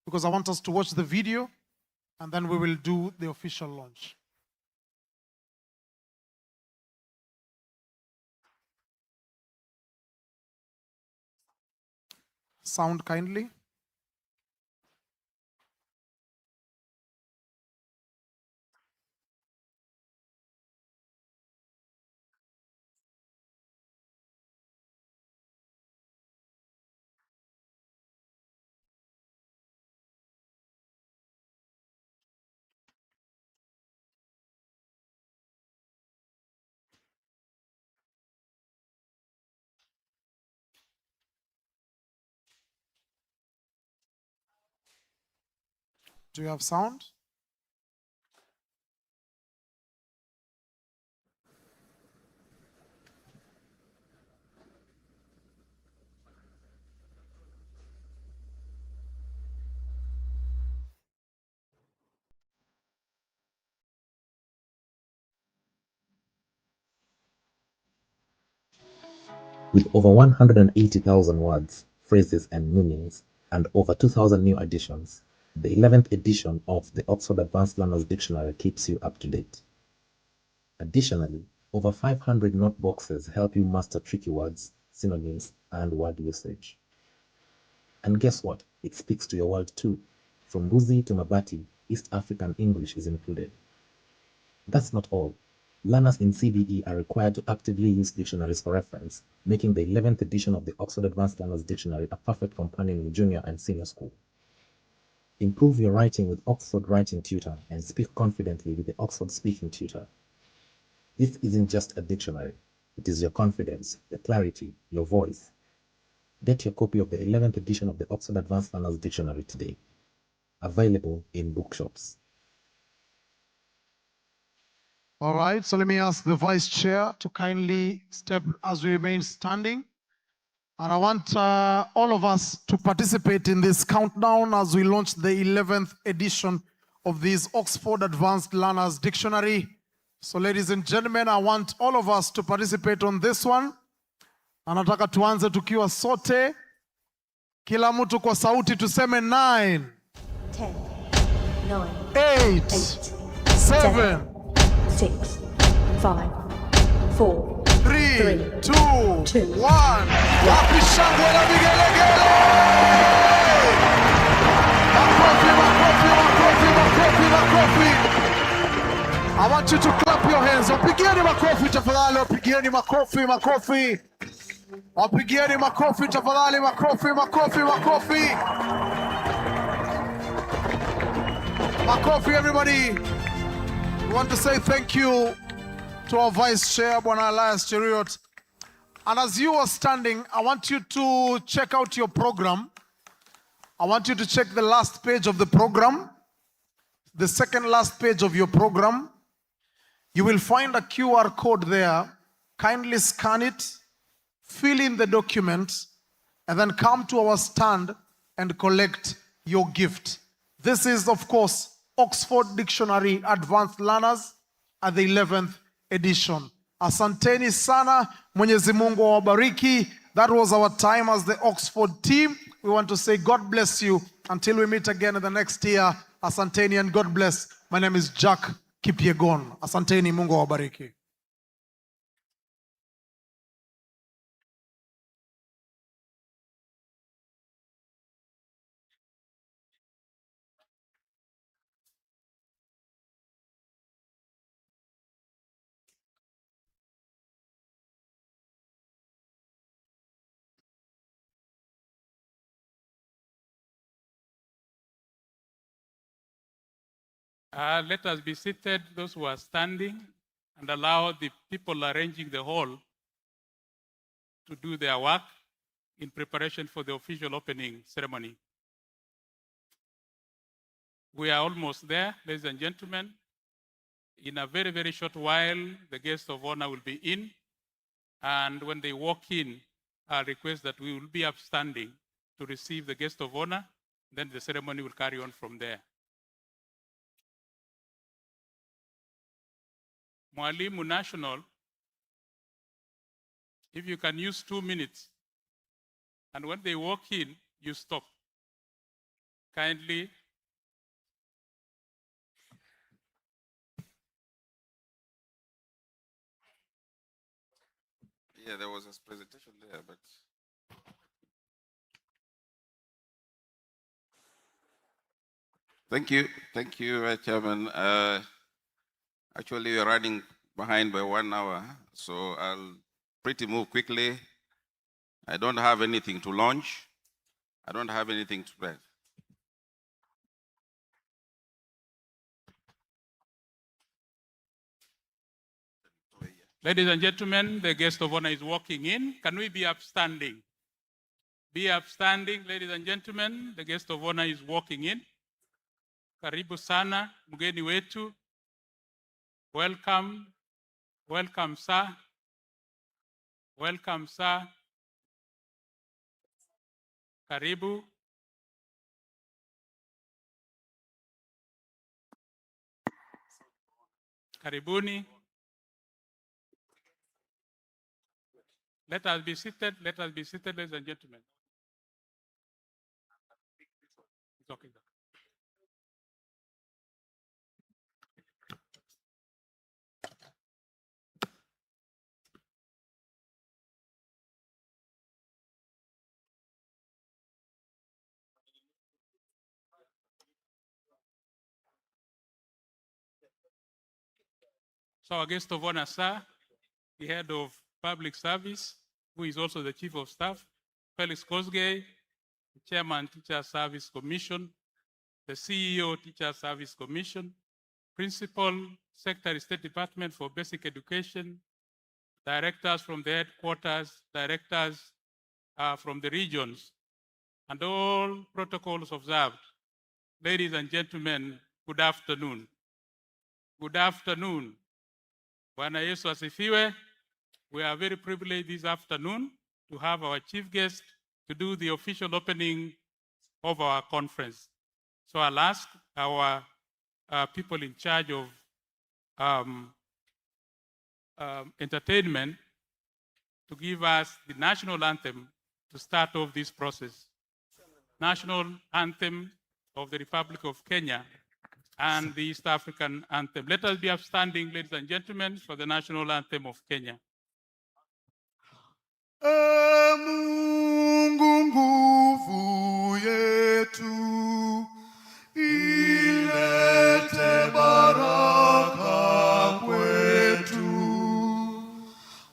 Speaker 18: because I want us to watch the video, and then we will do the official launch. Sound kindly. Do you have sound?
Speaker 20: With over 180,000 words, phrases, and meanings, and over 2,000 new additions, the 11th edition of the Oxford Advanced Learners Dictionary keeps you up to date. Additionally, over 500 note boxes help you master tricky words, synonyms, and word usage. And guess what? It speaks to your world too. From Buzi to Mabati, East African English is included. That's not all. Learners in CBE are required to actively use dictionaries for reference, making the 11th edition of the Oxford Advanced Learners Dictionary a perfect companion in junior and senior school. Improve your writing with Oxford Writing Tutor and speak confidently with the Oxford Speaking Tutor. This isn't just a dictionary. It is your confidence, your clarity, your voice. Get your copy of the 11th edition of the Oxford Advanced Learners Dictionary today. Available in bookshops.
Speaker 18: All right, so let me ask the Vice Chair to kindly step as we remain standing. And I want all of us to participate in this countdown as we launch the 11th edition of this Oxford Advanced Learners Dictionary. So ladies and gentlemen, I want all of us to participate on this one. Anataka tuanze tukiwa sote. Kila mtu kwa sauti tuseme 9,
Speaker 21: 10, 9,
Speaker 18: 8, 7,
Speaker 21: 6, 5, 4,
Speaker 18: 3, 2, 1. Wapi shangwe la vigelegele? Makofi, makofi, makofi, makofi, makofi. I want you to clap your hands. Wapigieni makofi tafadhali, wapigieni makofi, makofi. Wapigieni makofi tafadhali, makofi, makofi, makofi. Makofi, everybody. We want to say thank you to our Vice Chair, Bwana Elias Cheriot. And as you are standing, I want you to check out your program. I want you to check the last page of the program, the second last page of your program. You will find a QR code there. Kindly scan it, fill in the document, and then come to our stand and collect your gift. This is, of course, Oxford Dictionary Advanced Learners at the 11th edition. Asanteni sana, Mwenyezi Mungu awabariki. That was our time as the Oxford team. We want to say God bless you until we meet again in the next year. Asanteni and God bless. My name is Jack Kipyegon. Asanteni, Mungu awabariki.
Speaker 2: Let us be seated, those who are standing, and allow the people arranging the hall to do their work in preparation for the official opening ceremony. We are almost there, ladies and gentlemen. In a very, very short while, the guests of honor will be in. And when they walk in, I request that we will be upstanding to receive the guest of honor. Then the ceremony will carry on from there. Mwalimu National, if you can use 2 minutes, and when they walk in, you stop. Kindly.
Speaker 22: Yeah, there was a presentation there, but thank you, Chairman. Actually, we're running behind by 1 hour, so I'll pretty move quickly. I don't have anything to launch. I don't have anything to read.
Speaker 2: Ladies and gentlemen, the guest of honor is walking in. Can we be upstanding? Be upstanding, ladies and gentlemen. The guest of honor is walking in. Karibu sana, mgeni wetu. Welcome. Welcome, sir. Welcome, sir. Karibu. Karibuni. Let us be seated. Let us be seated, ladies and gentlemen. It's okay. So our guest of honor, sir, the head of public service, who is also the chief of staff, Felix Kosgei, the chairman, Teacher Service Commission, the CEO, Teacher Service Commission, Principal, Secretary, State Department for Basic Education, directors from the headquarters, directors from the regions, and all protocols observed. Ladies and gentlemen, good afternoon. Good afternoon. Bwana Yesu asifiwe. We are very privileged this afternoon to have our chief guest to do the official opening of our conference. So I'll ask our people in charge of entertainment to give us the national anthem to start off this process. National anthem of the Republic of Kenya and the East African anthem. Let us be upstanding, ladies and gentlemen, for the national anthem of Kenya.
Speaker 15: Mungu nguvu yetu, ilete baraka kwetu,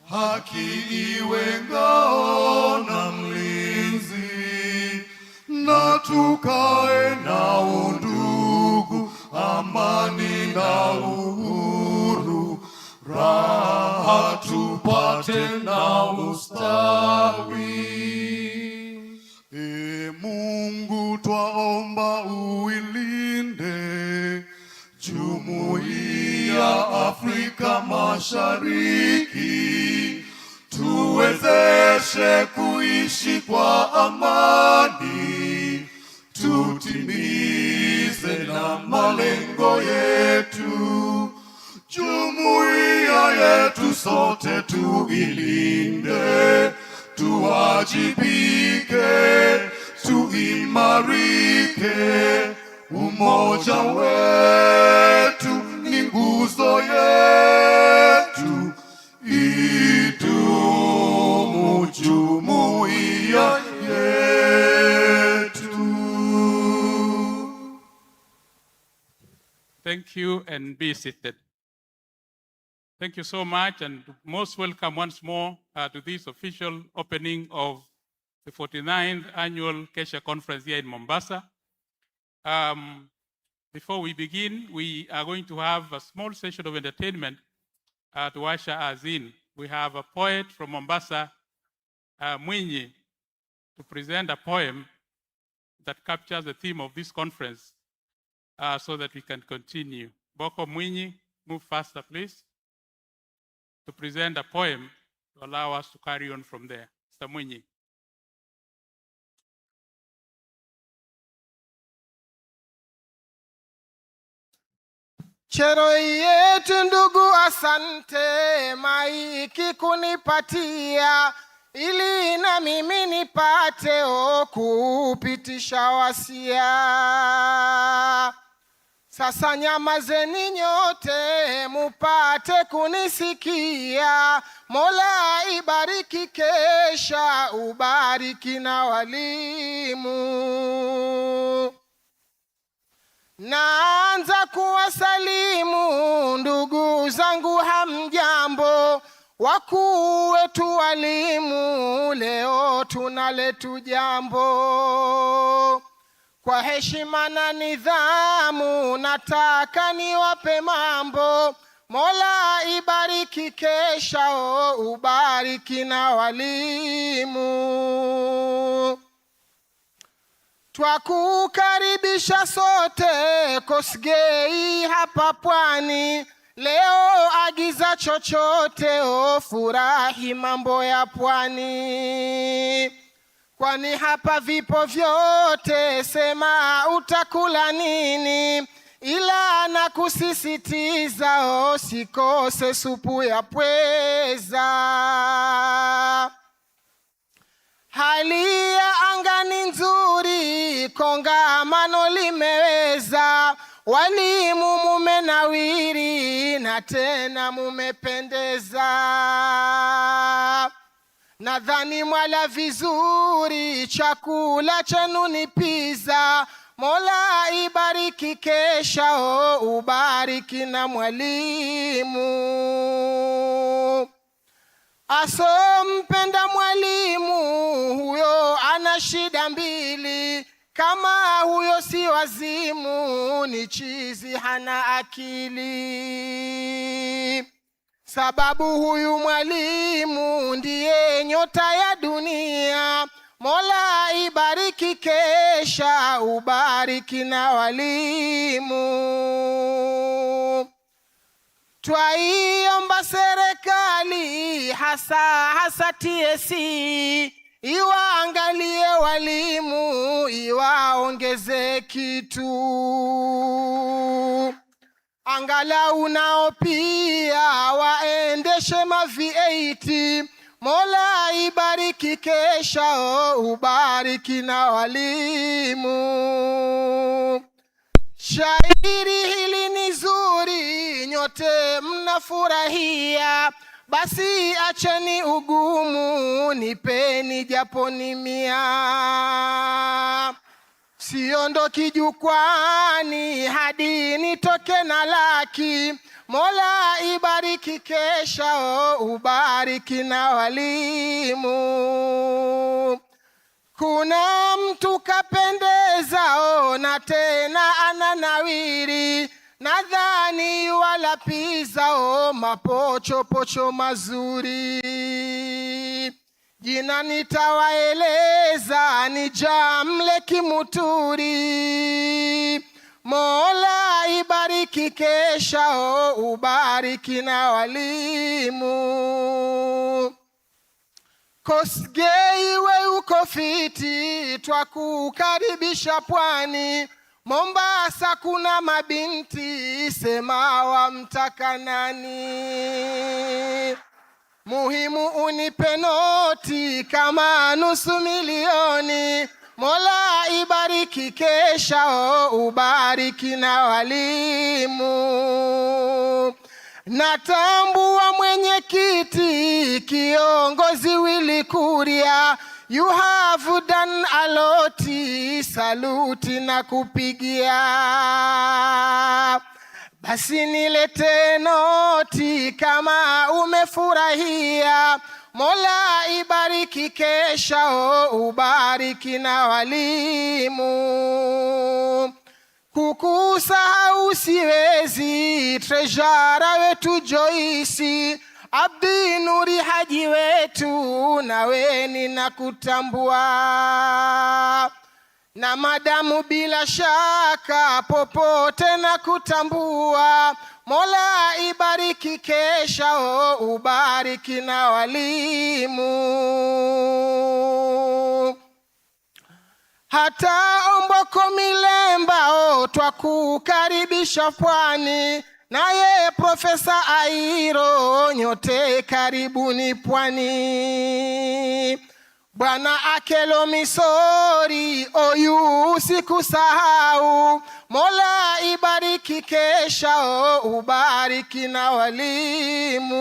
Speaker 15: haki iwe ngao na mlinzi, na tukae na undugu, amani na uhuru, raha tupate na ustawi. Mungu twaomba uilinde Jumuiya Afrika Mashariki, tuwezeshe kuishi kwa amani, tutimize na malengo yetu. Jumuiya yetu sote tuilinde, tuwajibike, tuimarike. Umoja wetu ni nguzo yetu, idumu jumuiya yetu.
Speaker 2: Thank you, and be seated. Thank you so much, and most welcome once more to this official opening of the 49th Annual KESSHA Conference here in Mombasa. Before we begin, we are going to have a small session of entertainment to usher us in. We have a poet from Mombasa, Mwinyi, to present a poem that captures the theme of this conference so that we can continue. Boko Mwinyi, move faster, please, to present a poem to allow us to carry on from there. Mr. Mwinyi.
Speaker 1: Chero yetu ndugu, asante maiki kunipatia, ili na mimi nipate kupitisha wasia. Sasa nyamazeni nyote mupate kunisikia. Mola ibariki KESHA, ubariki na walimu. Naanza kuwasalimu ndugu zangu, hamjambo. Wakuu wetu walimu, leo tunaletu jambo. Kwa heshima na nidhamu nataka niwape mambo. Mola ibariki KESHA, ubariki na walimu. Twakukaribisha sote Kosgei hapa pwani. Leo agiza chochote, furahi mambo ya pwani. Kwani hapa vipo vyote, sema utakula nini. Ila na kusisitiza, sikose supu ya pweza. Hali ya anga ni nzuri, kongamano limeweza. Walimu mumenawiri, na tena mumependeza. Nadhani mwala vizuri, chakula chenu ni pizza. Mola ibariki KESHA, ubariki na mwalimu. Asompenda mwalimu, huyo ana shida mbili. Kama huyo si wazimu, ni chizi hana akili. sababu huyu mwalimu ndiye nyota ya dunia. Mola ibariki KESHA, ubariki na walimu. Twaiomba serikali hasa TSC iwaangalie walimu, iwaongeze kitu, angalau nao pia waendeshe V8. Mola ibariki KESHA, ubariki na walimu. Shairi hili ni zuri, nyote mnafurahia, basi acheni ugumu, nipeni japo ni 100. Siondoki jukwani hadi nitoke na laki. Mola ibariki KESHA, ubariki na walimu. Kuna mtu kapendeza, na tena ananawiri, nadhani wala pizza, mapochopocho mazuri. Jina nitawaeleza, ni Jamle Kimuturi. Mola ibariki KESHA, ubariki na walimu. Kosgei we uko fiti, twakukaribisha pwani. Mombasa kuna mabinti, sema wamtaka nani? Muhimu unipe noti kama $500,000. Mola ibariki KESHA, ubariki na walimu. Natambua mwenyekiti kiongozi Willy Kuria, you have done a lot, saluti na kupigia. Basi nilete noti kama umefurahia. Mola ibariki KESHA, ubariki na walimu. Kukusahau siwezi, treasurer wetu Joyce, Abdi Nuri Haji wetu, nawe ninakutambua. Na madamu bila shaka popote nakutambua. Mola ibariki KESHA, ubariki na walimu. Hata Omboko Milemba, twakukaribisha pwani. Naye Profesa Airo, nyote karibuni pwani. Bwana Akelo Misori, oyu sikusahau. Mola ibariki KESHA, ubariki na walimu.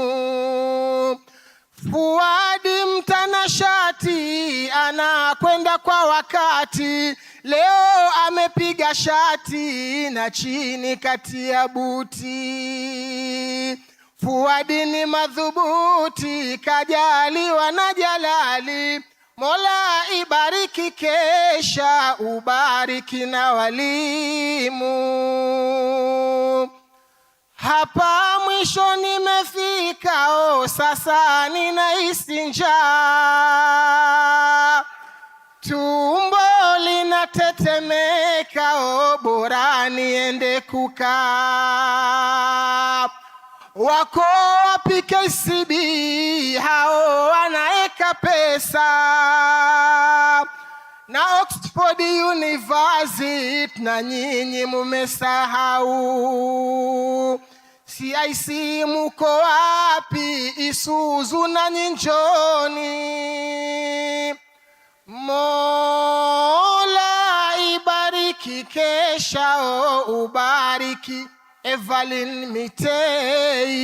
Speaker 1: Fuadi mtanashati, anakwenda kwa wakati. Leo amepiga shati na chini kati ya buti. Fuadi ni madhubuti, kajaliwa na Jalali. Mola ibariki KESHA, ubariki na walimu. Hapa mwisho nimefika, sasa ninahisi njaa. Tumbo linatetemeka, bora niende kukaa. Wako wapi KCB, hao wanaeka pesa. Na Oxford University, na nyinyi mumesahau. CIC muko wapi, Isuzu na Njoni. Mola ibariki KESHA, ubariki Evelyn Mitei.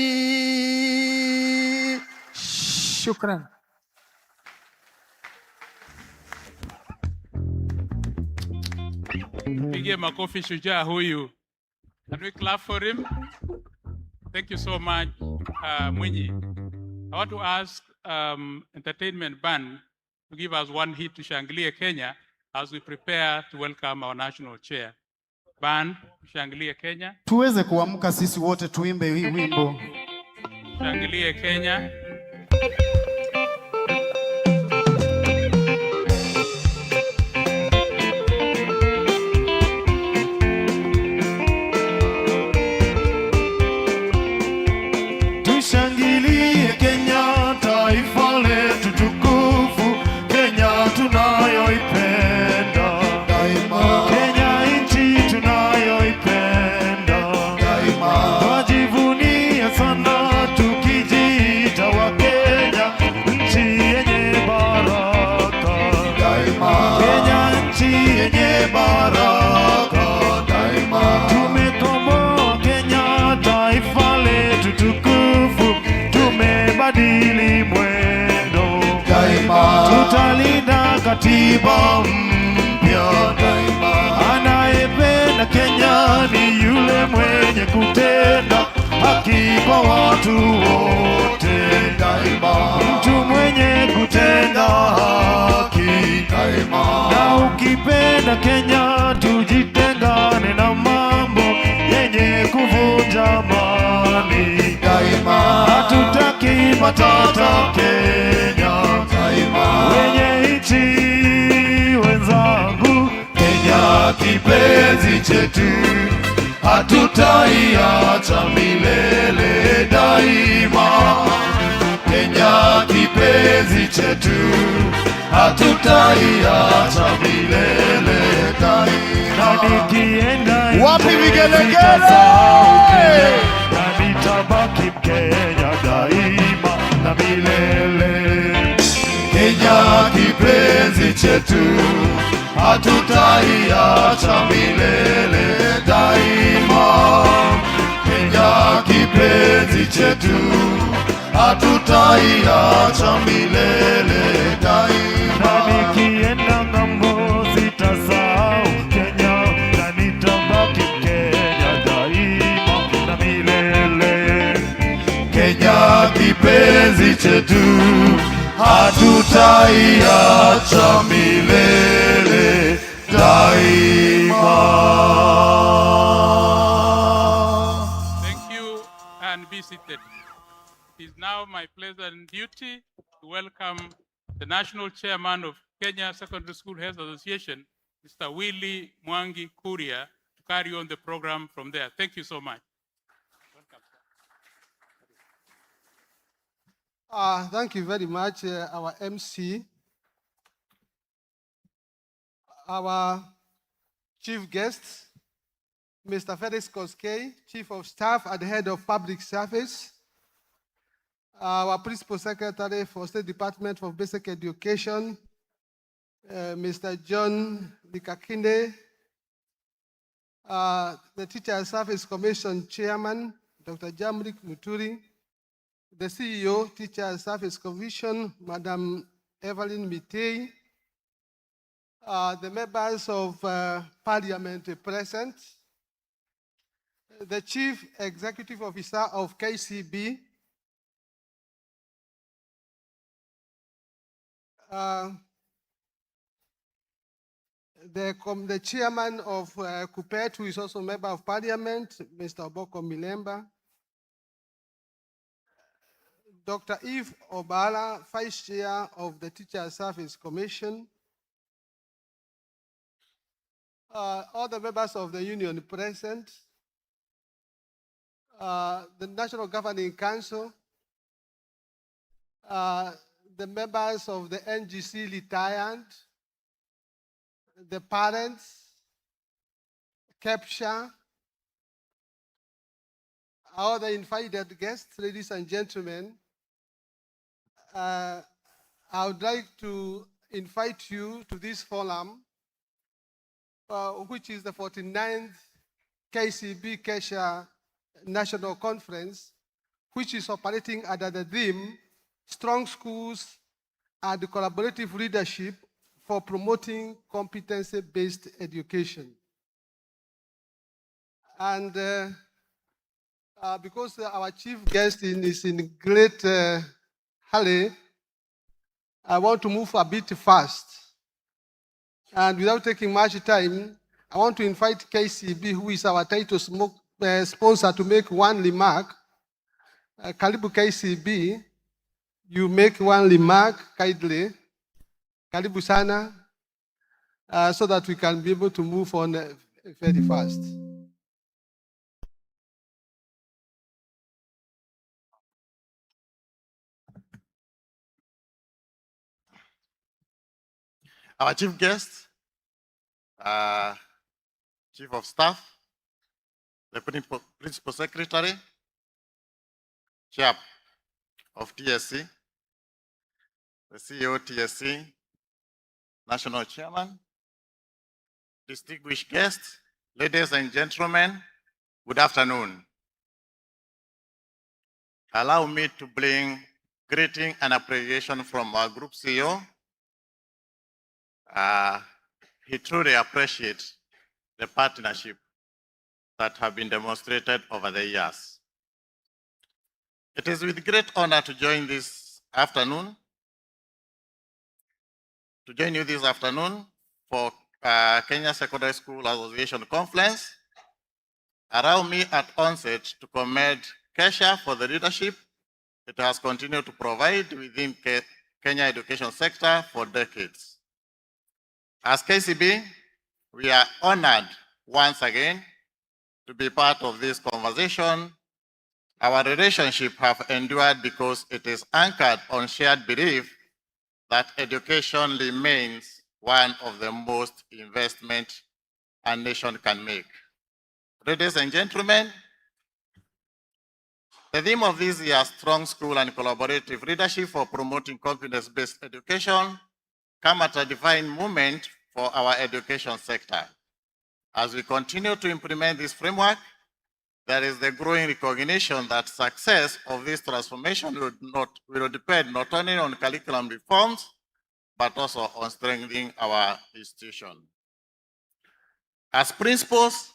Speaker 14: Shukran.
Speaker 2: Pige makofi shujaa huyu. Can we clap for him? Thank you so much, Mwinyi. I want to ask entertainment band to give us one hit to Shangilia Kenya as we prepare to welcome our national chair. Band, Shangilia Kenya.
Speaker 3: Tuweze kuamka sisi wote tuimbe hii wimbo.
Speaker 2: Tushangilie Kenya.
Speaker 15: Tushangilie Kenya, taifa letu tukufu, Kenya tunayoipenda daima, Kenya nchi tunayoipenda daima, twajivunia sana tukijiita wa Kenya, nchi yenye baraka daima, Kenya nchi yenye baraka daima, tumekomboa Kenya, taifa letu tukufu, tumebadili mwendo daima, tutalinda katiba mpya daima, anayependa Kenya ni yule mwenye kutenda haki kwa watu wote daima, mtu mwenye kutenda haki daima, na ukipenda Kenya tujitengane na mambo yenye kuvunja amani daima, hatutaki matata Kenya daima, wenye nchi wenzangu, Kenya kipenzi chetu, hatutaiacha milele daima, Kenya kipenzi chetu, hatutaiacha milele daima, na nikienda
Speaker 11: Wapi vigelegele?
Speaker 15: na nitabaki Mkenya daima na milele. Kenya kipenzi chetu, hatutaiacha milele daima, Kenya kipenzi chetu, hatutaiacha milele daima, na nikienda ng'ambo sitasahau Kenya, na nitabaki Mkenya daima na milele. Kenya kipenzi chetu, hatutaiacha milele daima.
Speaker 2: Thank you and be seated. It is now my pleasure and duty to welcome the National Chairman of Kenya Secondary School Health Association, Mr. Willy Mwangi Kuria, to carry on the program from there. Thank you so much.
Speaker 18: Thank you very much, our MC, our chief guest, Mr. Felix Koskei, Chief of Staff and Head of Public Service, our Principal Secretary for State Department for Basic Education, Mr. John Likakinde, the Teacher Service Commission Chairman, Dr. Jamrik Muturi, the CEO, Teacher Service Commission, Madam Evelyn Mitei, the members of Parliament present, the Chief Executive Officer of KCB, the Chairman of KUPPET, who is also a Member of Parliament, Mr. Oboko Milemba, Dr. Eve Obala, Vice Chair of the Teacher Service Commission, all the members of the union present, the National Governing Council, the members of the NGC retired, the parents, KESSHA, all the invited guests, ladies and gentlemen, I would like to invite you to this forum, which is the 49th KCB KESSHA National Conference, which is operating under the theme, Strong Schools and Collaborative Leadership for Promoting Competency-Based Education. And because our chief guest is in great hurry, I want to move a bit fast. And without taking much time, I want to invite KCB, who is our title sponsor, to make one remark Karibu KCB, you make one remark kindly. Karibu sana, so that we can be able to move on very fast.
Speaker 3: Our chief guest, Chief of Staff, the Principal Secretary, Chair of TSC, the CEO TSC, National Chairman, distinguished guests, ladies and gentlemen, good afternoon. Allow me to bring greeting and appreciation from our group CEO. He truly appreciates the partnership that have been demonstrated over the years. It is with great honor to join you this afternoon for Kenya Secondary School Association Conference. Allow me at onset to commend KESSHA for the leadership it has continued to provide within Kenya education sector for decades. As KCB, we are honored once again to be part of this conversation. Our relationship have endured because it is anchored on shared belief that education remains one of the most investment a nation can make. Ladies and gentlemen, the theme of this year's Strong School and Collaborative Leadership for Promoting Confidence-Based Education come at a defining moment for our education sector. As we continue to implement this framework, there is the growing recognition that success of this transformation will depend not only on curriculum reforms, but also on strengthening our institution. As principals,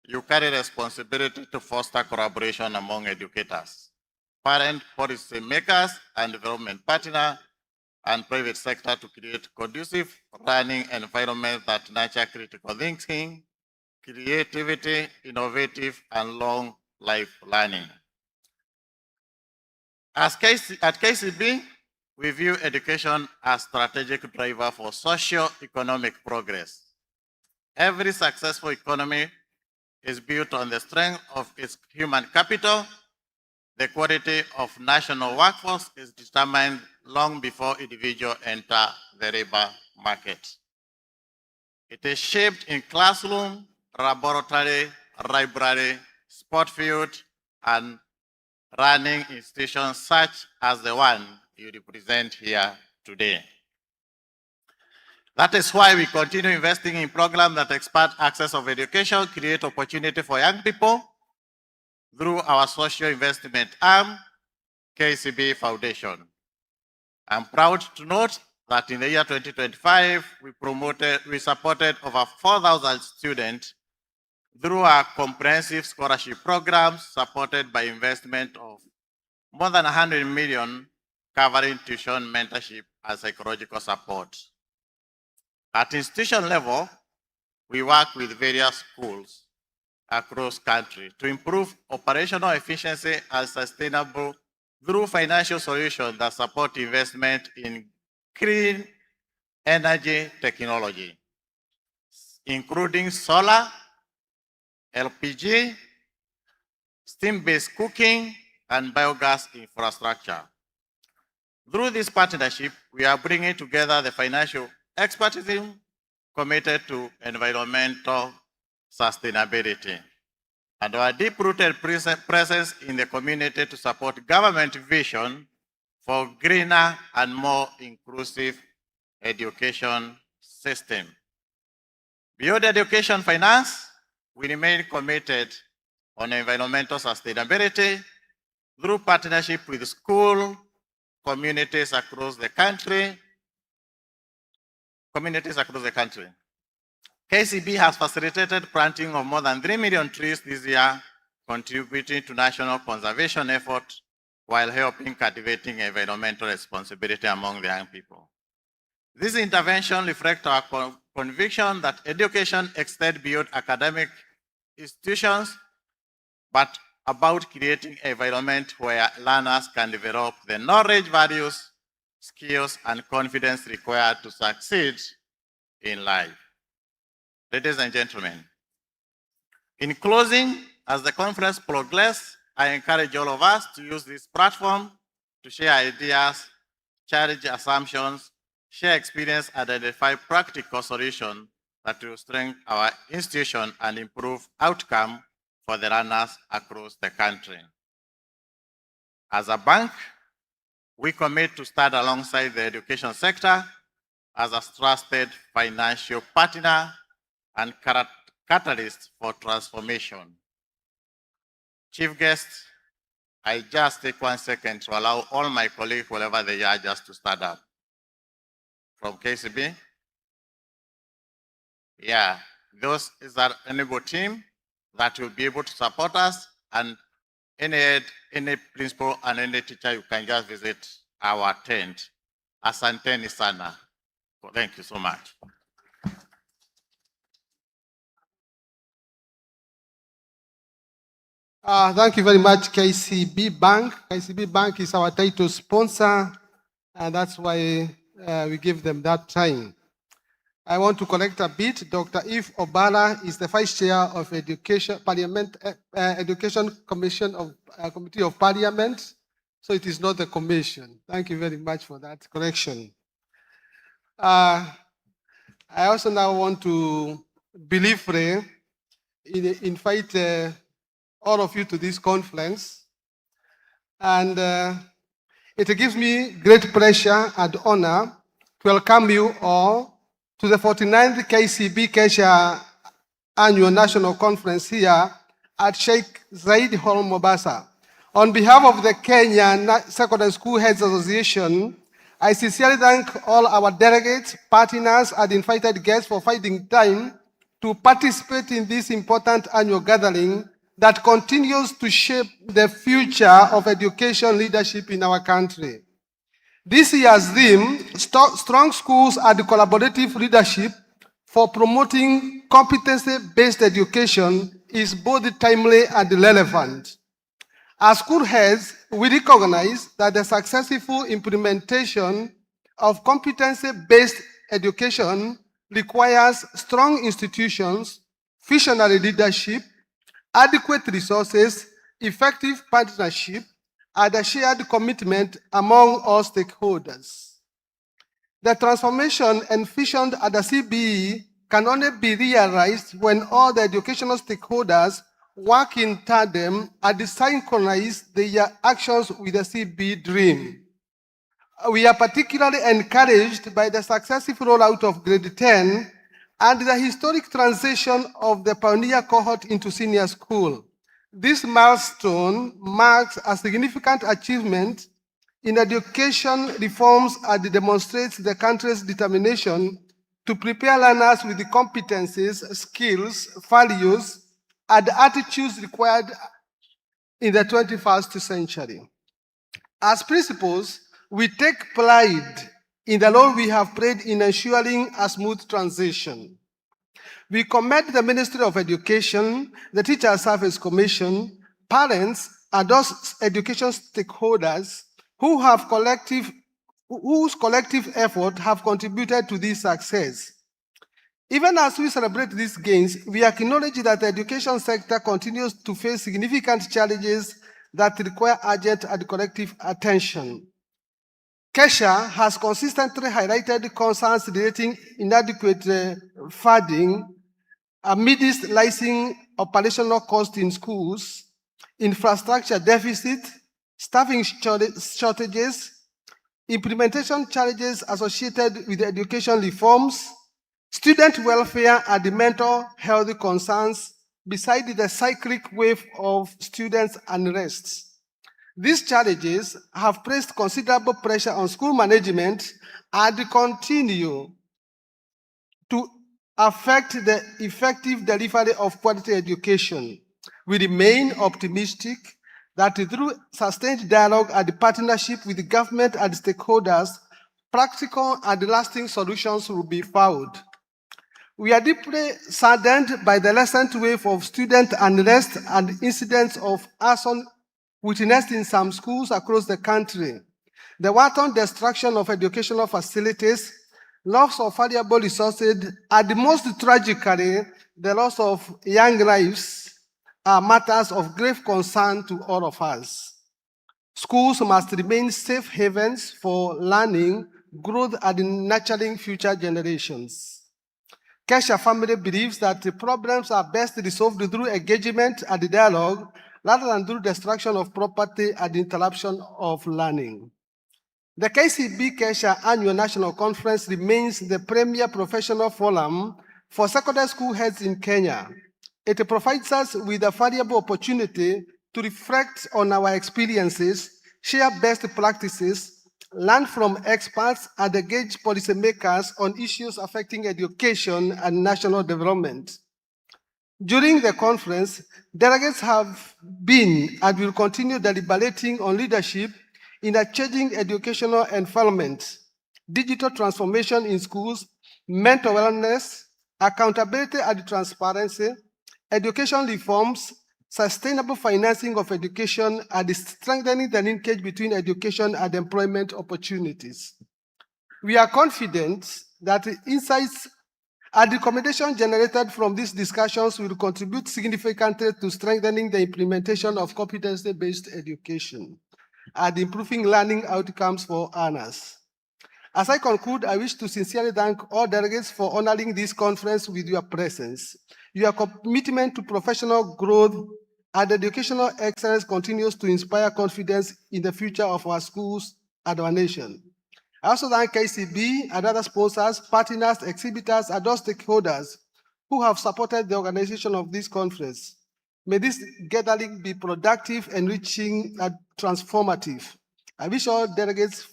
Speaker 3: you carry responsibility to foster collaboration among educators, parent, policy makers, and development partners, and private sector to create conducive learning environments that nurture critical thinking, creativity, innovative, and long life learning. At KCB, we view education as strategic driver for socio-economic progress. Every successful economy is built on the strength of its human capital. The quality of national workforce is determined long before individuals enter the labor market. It is shaped in classroom, laboratory, library, sport field, and running institutions such as the one you represent here today. That is why we continue investing in programs that expand access of education, create opportunity for young people through our social investment arm, KCB Foundation. I'm proud to note that in the year 2025, we supported over 4,000 students through our comprehensive scholarship programs supported by investment of more than 100 million covering tuition, mentorship, and psychological support. At institution level, we work with various schools across country to improve operational efficiency and sustainable through financial solutions that support investment in clean energy technology, including solar, LPG, steam-based cooking, and biogas infrastructure. Through this partnership, we are bringing together the financial expertise committed to environmental sustainability and our deep-rooted presence in the community to support government vision for greener and more inclusive education system. Beyond education finance, we remain committed on environmental sustainability through partnership with school communities across the country. KCB has facilitated planting of more than 3 million trees this year, contributing to national conservation efforts while helping cultivating environmental responsibility among the young people. This intervention reflects our conviction that education extends beyond academic institutions, but about creating an environment where learners can develop the knowledge, values, skills, and confidence required to succeed in life. Ladies and gentlemen, in closing, as the conference progresses, I encourage all of us to use this platform to share ideas, challenge assumptions, share experience, and identify practical solutions that will strengthen our institution and improve outcome for the learners across the country. As a bank, we commit to stand alongside the education sector as a trusted financial partner and catalyst for transformation. Chief guest, I just take 1 second to allow all my colleagues, wherever they are, just to stand up. From KCB. Yeah, those is our enable team that will be able to support us, and any principal and any teacher, you can just visit our tent. Asanteni sana. Thank you so much.
Speaker 18: Thank you very much, KCB Bank. KCB Bank is our title sponsor, and that's why we give them that time. I want to correct a bit. Dr. Eve Obala is the Vice Chair of Education Commission of Committee of Parliament, so it is not the commission. Thank you very much for that correction. I also now want to briefly invite all of you to this conference, and it gives me great pleasure and honor to welcome you all to the 49th KESSHA Annual National Conference here at Sheikh Zayed Hall, Mombasa. On behalf of the Kenya Secondary School Heads Association, I sincerely thank all our delegates, partners, and invited guests for finding time to participate in this important annual gathering that continues to shape the future of education leadership in our country. This year's theme, Strong Schools and Collaborative Leadership for Promoting Competency-Based Education, is both timely and relevant. As school heads, we recognize that the successful implementation of competency-based education requires strong institutions, visionary leadership, adequate resources, effective partnership, and a shared commitment among all stakeholders. The transformation envisioned at the CBE can only be realized when all the educational stakeholders work in tandem and synchronize their actions with the CBE dream. We are particularly encouraged by the successful rollout of grade 10 and the historic transition of the pioneer cohort into senior school. This milestone marks a significant achievement in education reforms and demonstrates the country's determination to prepare learners with the competencies, skills, values, and attitudes required in the 21st century. As principals, we take pride in the role we have played in ensuring a smooth transition. We commend the Ministry of Education, the Teacher Service Commission, parents, and those education stakeholders whose collective effort have contributed to this success. Even as we celebrate these gains, we acknowledge that the education sector continues to face significant challenges that require urgent and collective attention. KESSHA has consistently highlighted concerns relating inadequate funding amidst rising operational costs in schools, infrastructure deficit, staffing shortages, implementation challenges associated with education reforms, student welfare and mental health concerns, besides the cyclic wave of students' unrest. These challenges have placed considerable pressure on school management and continue to affect the effective delivery of quality education. We remain optimistic that through sustained dialogue and partnership with the government and stakeholders, practical and lasting solutions will be found.
Speaker 5: We are deeply saddened by the recent wave of student unrest and incidents of arson witnessed in some schools across the country. The wanton destruction of educational facilities, loss of valuable resources, and most tragically, the loss of young lives are matters of grave concern to all of us. Schools must remain safe havens for learning, growth, and nurturing future generations. KESSHA family believes that the problems are best resolved through engagement and dialogue rather than through destruction of property and interruption of learning. The KCB KESSHA Annual National Conference remains the premier professional forum for secondary school heads in Kenya. It provides us with a valuable opportunity to reflect on our experiences, share best practices, learn from experts, and engage policymakers on issues affecting education and national development. During the conference, delegates have been and will continue deliberating on leadership in a changing educational environment, digital transformation in schools, mental wellness, accountability and transparency, education reforms, sustainable financing of education, and strengthening the linkage between education and employment opportunities. We are confident that insights and recommendations generated from these discussions will contribute significantly to strengthening the implementation of competency-based education and improving learning outcomes for learners. As I conclude, I wish to sincerely thank all delegates for honoring this conference with your presence. Your commitment to professional growth and educational excellence continues to inspire confidence in the future of our schools and our nation. I also thank KCB and other sponsors, partners, exhibitors, and all stakeholders who have supported the organization of this conference. May this gathering be productive, enriching, and transformative. I wish all delegates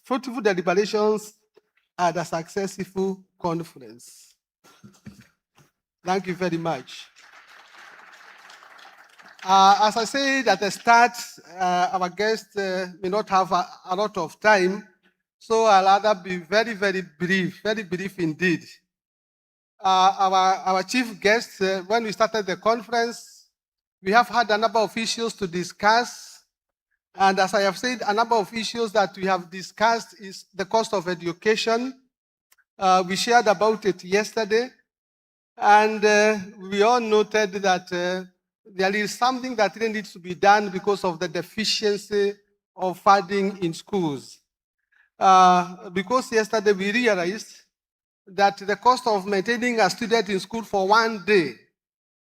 Speaker 5: fruitful deliberations and a successful conference. Thank you very much. As I said at the start, our guests may not have a lot of time, so I'll rather be very brief indeed. Our chief guest, when we started the conference, we have had a number of issues to discuss. And as I have said, a number of issues that we have discussed is the cost of education. We shared about it yesterday. And we all noted that there is something that really needs to be done because of the deficiency of funding in schools. Because yesterday we realized that the cost of maintaining a student in school for one day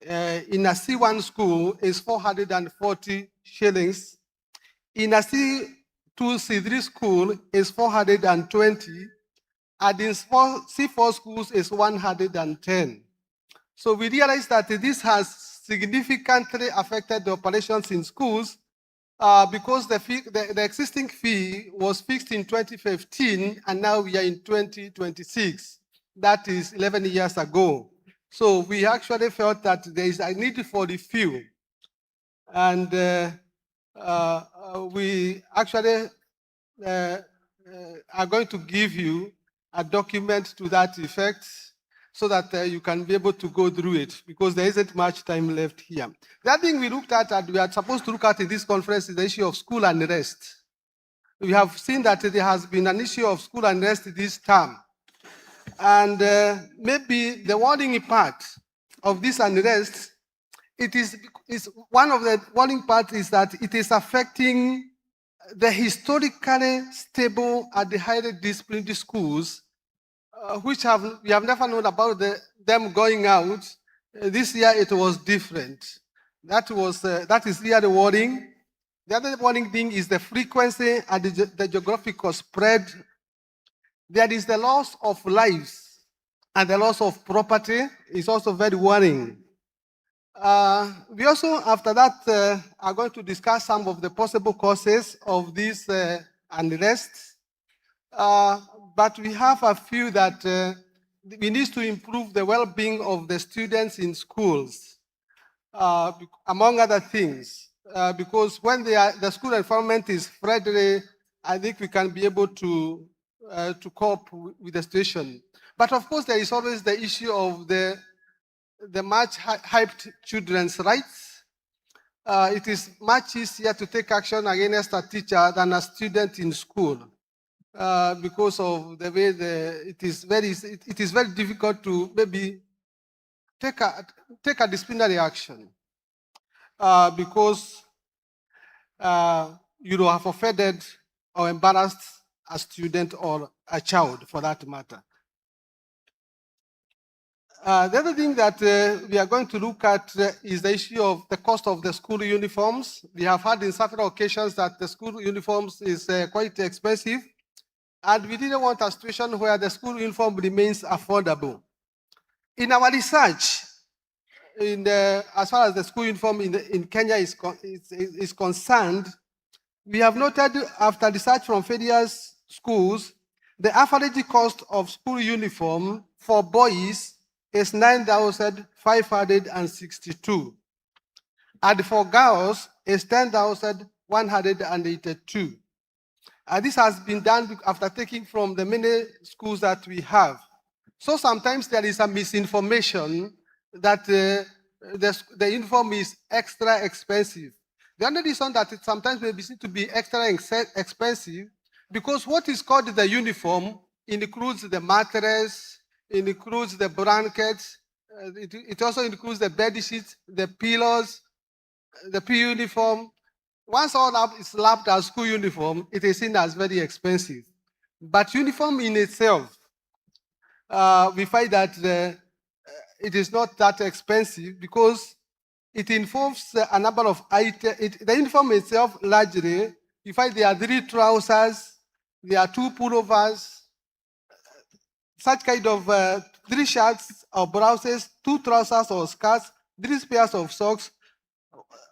Speaker 5: in a C1 school is 440 shillings. In a C2, C3 school is 420, and in C4 schools is 110. So we realized that this has significantly affected the operations in schools because the existing fee was fixed in 2015, and now we are in 2026. That is 11 years ago. So we actually felt that there is a need for review. And we actually are going to give you a document to that effect so that you can be able to go through it, because there isn't much time left here. The other thing we looked at and we are supposed to look at in this conference is the issue of school unrest. We have seen that there has been an issue of school unrest this term. And maybe the worrying part of this unrest, is one of the worrying parts is that it is affecting the historically stable and highly disciplined schools, which we have never known about them going out. This year it was different. That is really worrying. The other worrying thing is the frequency and the geographical spread. There is the loss of lives and the loss of property is also very worrying. We also, after that, are going to discuss some of the possible causes of this unrest. But we have a few that we need to improve the well-being of the students in schools, among other things. Because when the school environment is friendly, I think we can be able to cope with the situation. But of course, there is always the issue of the much hyped children's rights. It is much easier to take action against a teacher than a student in school because of the way it is very difficult to maybe take a disciplinary action because you have offended or embarrassed a student or a child for that matter. The other thing that we are going to look at is the issue of the cost of the school uniforms. We have had in several occasions that the school uniforms is quite expensive, and we didn't want a situation where the school uniform remains affordable. In our research, as far as the school uniform in Kenya is concerned, we have noted after research from various schools, the average cost of school uniform for boys is 9,562, and for girls is 10,182. This has been done after taking from the many schools that we have. So sometimes there is a misinformation that the uniform is extra expensive. The only reason that it sometimes may be seen to be extra expensive because what is called the uniform includes the mattress, it includes the blankets, it also includes the bed sheets, the pillows, the uniform. Once all is lapped as school uniform, it is seen as very expensive. But uniform in itself, we find that it is not that expensive because it involves a number of items. The uniform itself, largely, you find there are 3 trousers, there are 2 pullovers, such kind of 3 shirts or blouses, 2 trousers or skirts, 3 pairs of socks,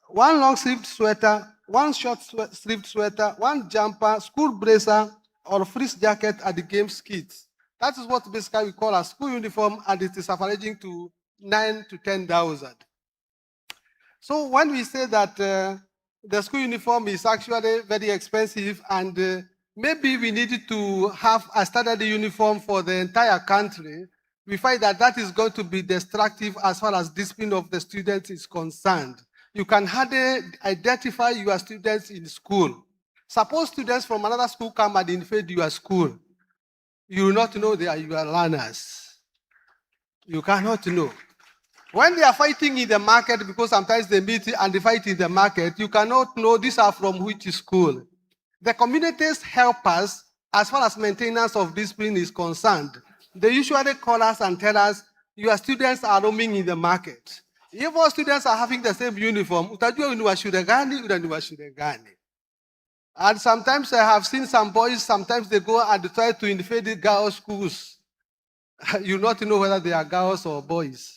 Speaker 5: 1 long-sleeved sweater, 1 short-sleeved sweater, 1 jumper, school blazer, or fleece jacket at the games kits. That is what basically we call a school uniform, and it is averaging to 9,000 to 10,000. So when we say that the school uniform is actually very expensive and maybe we need to have a standard uniform for the entire country, we find that that is going to be destructive as far as discipline of the students is concerned. You can hardly identify your students in school. Suppose students from another school come and invade your school. You will not know they are your learners. You cannot know. When they are fighting in the market, because sometimes they meet and they fight in the market, you cannot know these are from which school. The communities help us as far as maintenance of discipline is concerned. They usually call us and tell us, your students are roaming in the market. If all students are having the same uniform, utajua ni wa shule gani, ule ni wa shule gani. And sometimes I have seen some boys, sometimes they go and try to invade girls' schools. You not know whether they are girls or boys.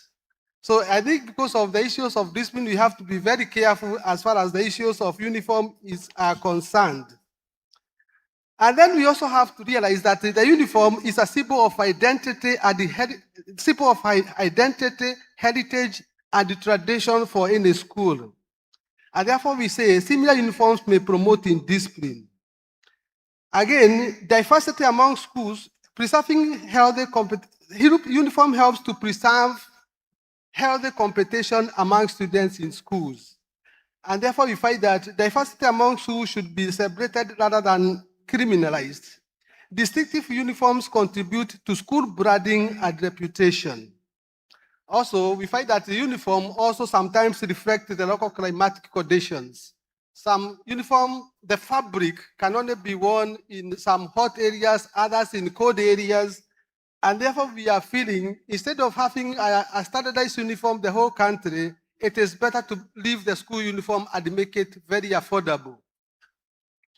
Speaker 5: So I think because of the issues of discipline, we have to be very careful as far as the issues of uniform are concerned. And then we also have to realize that the uniform is a symbol of identity and heritage, and tradition for any school. And therefore we say similar uniforms may promote in discipline. Again, diversity among schools, preserving healthy uniform helps to preserve healthy competition among students in schools. And therefore we find that diversity among schools should be celebrated rather than criminalized. Distinctive uniforms contribute to school branding and reputation. Also, we find that the uniform also sometimes reflects the local climatic conditions. Some uniform, the fabric can only be worn in some hot areas, others in cold areas. And therefore we are feeling, instead of having a standardized uniform the whole country, it is better to leave the school uniform and make it very affordable.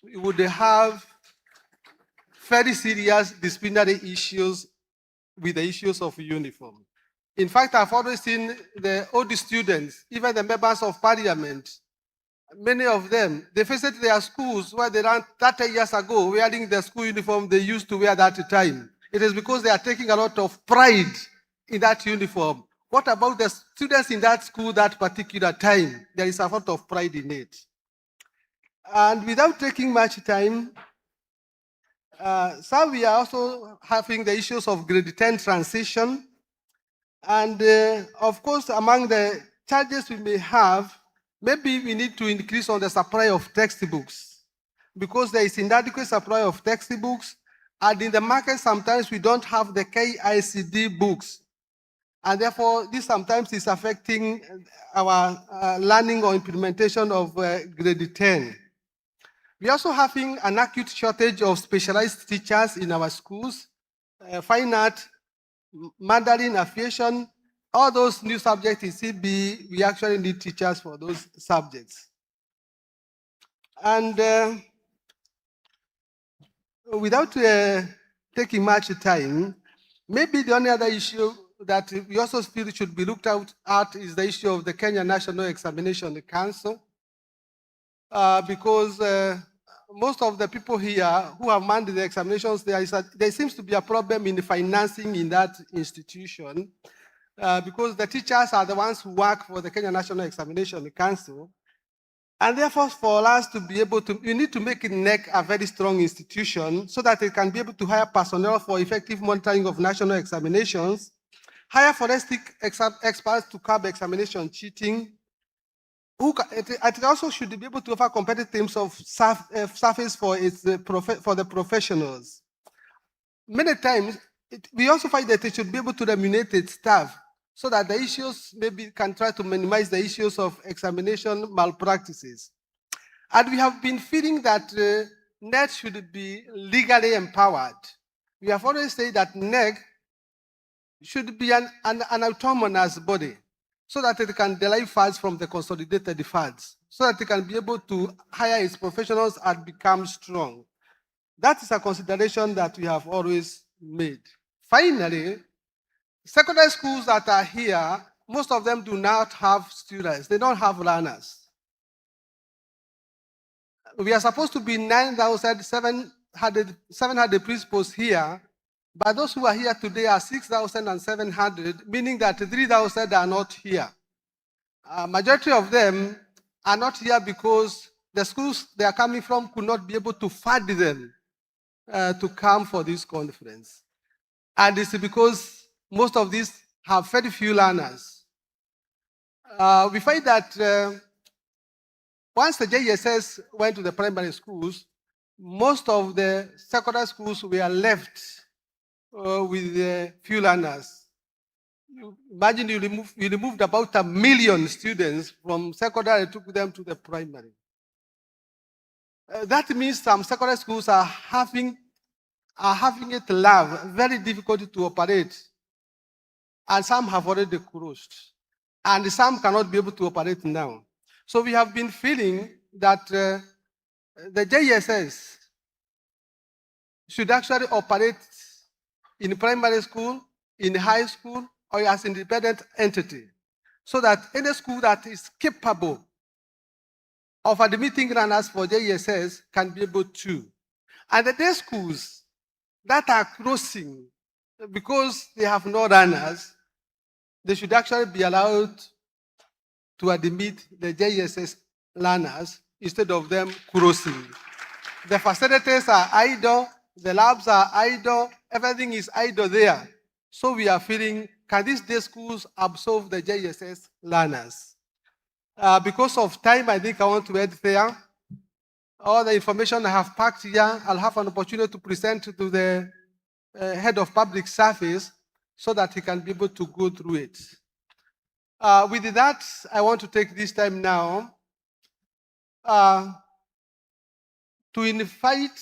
Speaker 5: We would have very serious disciplinary issues with the issues of uniform. In fact, I've always seen the old students, even the members of parliament, many of them, they visit their schools where they ran 30 years ago wearing the school uniform they used to wear that time. It is because they are taking a lot of pride in that uniform. What about the students in that school that particular time? There is a lot of pride in it. And without taking much time, So we are also having the issues of grade 10 transition. And of course, among the charges we may have, maybe we need to increase on the supply of textbooks because there is inadequate supply of textbooks. And in the market, sometimes we don't have the KICD books. And therefore, this sometimes is affecting our learning or implementation of grade 10. We're also having an acute shortage of specialized teachers in our schools, fine art, Mandarin, aviation, all those new subjects in CB, we actually need teachers for those subjects. And without taking much time, maybe the only other issue that we also feel should be looked at is the issue of the Kenya National Examination Council, because most of the people here who have manned the examinations, there seems to be a problem in the financing in that institution, because the teachers are the ones who work for the Kenya National Examination Council. And therefore, for us to be able to, we need to make NEC a very strong institution so that it can be able to hire personnel for effective monitoring of national examinations, hire forensic experts to curb examination cheating. It also should be able to offer competitive terms of service for the professionals. Many times, we also find that it should be able to remunerate its staff so that the issues maybe can try to minimize the issues of examination malpractices. And we have been feeling that NEC should be legally empowered. We have always said that NEC should be an autonomous body so that it can derive funds from the consolidated funds, so that it can be able to hire its professionals and become strong. That is a consideration that we have always made. Finally, secondary schools that are here, most of them do not have students. They don't have learners. We are supposed to be 9,700 principals here, but those who are here today are 6,700, meaning that 3,000 are not here. Majority of them are not here because the schools they are coming from could not be able to fund them to come for this conference. And it's because most of these have very few learners. We find that once the JSS went to the primary schools, most of the secondary schools were left with few learners. Imagine you removed about 1 million students from secondary and took them to the primary. That means some secondary schools are having it very difficult to operate. And some have already closed. And some cannot be able to operate now. So we have been feeling that the JSS should actually operate in primary school, in high school, or as an independent entity, so that any school that is capable of admitting runners for JSS can be able to. And the day schools that are closing because they have no runners, they should actually be allowed to admit the JSS learners instead of them closing. The facilities are idle, the labs are idle, everything is idle there. So we are feeling, can these day schools absorb the JSS learners? Because of time, I think I want to end there. All the information I have packed here, I'll have an opportunity to present to the head of public service so that he can be able to go through it. With that, I want to take this time now to invite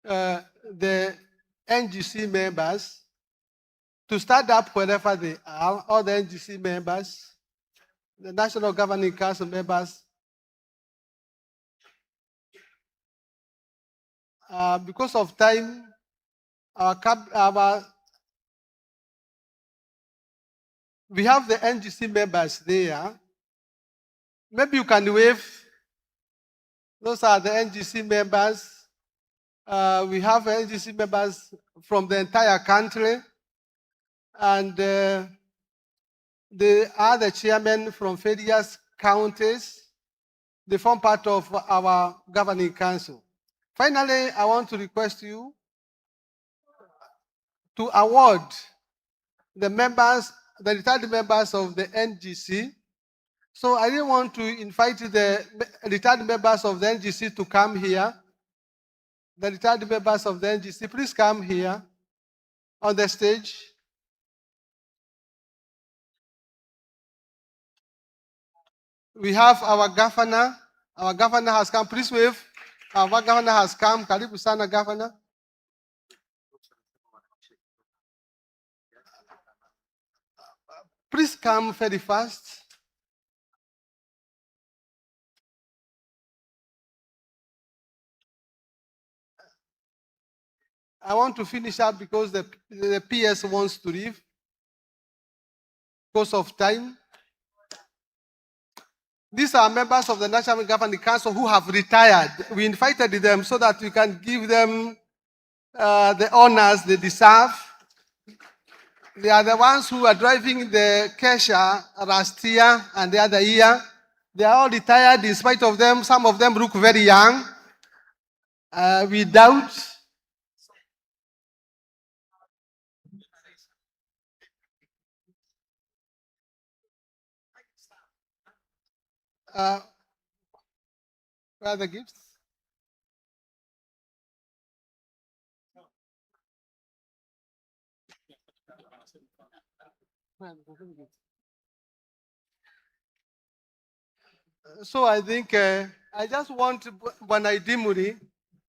Speaker 5: the NGC members to stand up wherever they are, all the NGC members, the National Governing Council members. Because of time, we have the NGC members there. Maybe you can wave. Those are the NGC members. We have NGC members from the entire country. And they are the chairmen from various counties. They form part of our governing council. Finally, I want to request you to award the retired members of the NGC. So I didn't want to invite the retired members of the NGC to come here. The retired members of the NGC, please come here on the stage. We have our governor. Our governor has come. Please wave. Our governor has come. Karibu sana, governor. Please come very fast. I want to finish up because the PS wants to leave because of time. These are members of the National Governing Council who have retired. We invited them so that we can give them the honors they deserve. They are the ones who are driving the KESSHA last year and the other year. They are all retired in spite of them. Some of them look very young. We doubt. Where are the gifts? So I think I just want Bwana Idimuri,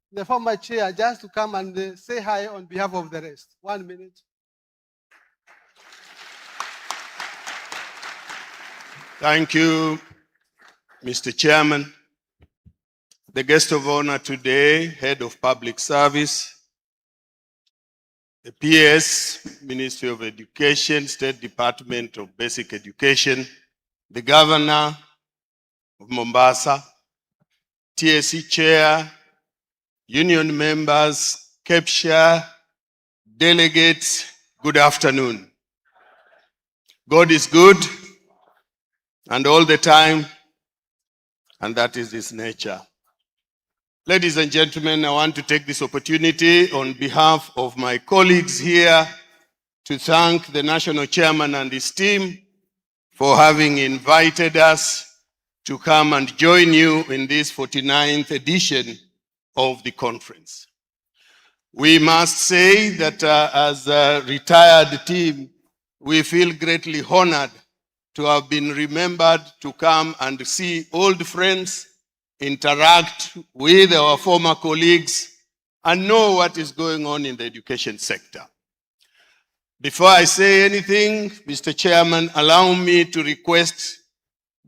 Speaker 5: the former chair, just to come and say hi on behalf of the rest. 1 minute.
Speaker 6: Thank you, Mr. Chairman. The guest of honor today, Head of Public Service, the PS, Ministry of Education, State Department of Basic Education, the Governor of Mombasa, TSC Chair, Union members, KESSHA, delegates, good afternoon. God is good, and all the time, and that is His nature. Ladies and gentlemen, I want to take this opportunity on behalf of my colleagues here to thank the National Chairman and his team for having invited us to come and join you in this 49th edition of the conference. We must say that as a retired team, we feel greatly honored to have been remembered to come and see old friends, interact with our former colleagues, and know what is going on in the education sector. Before I say anything, Mr. Chairman, allow me to request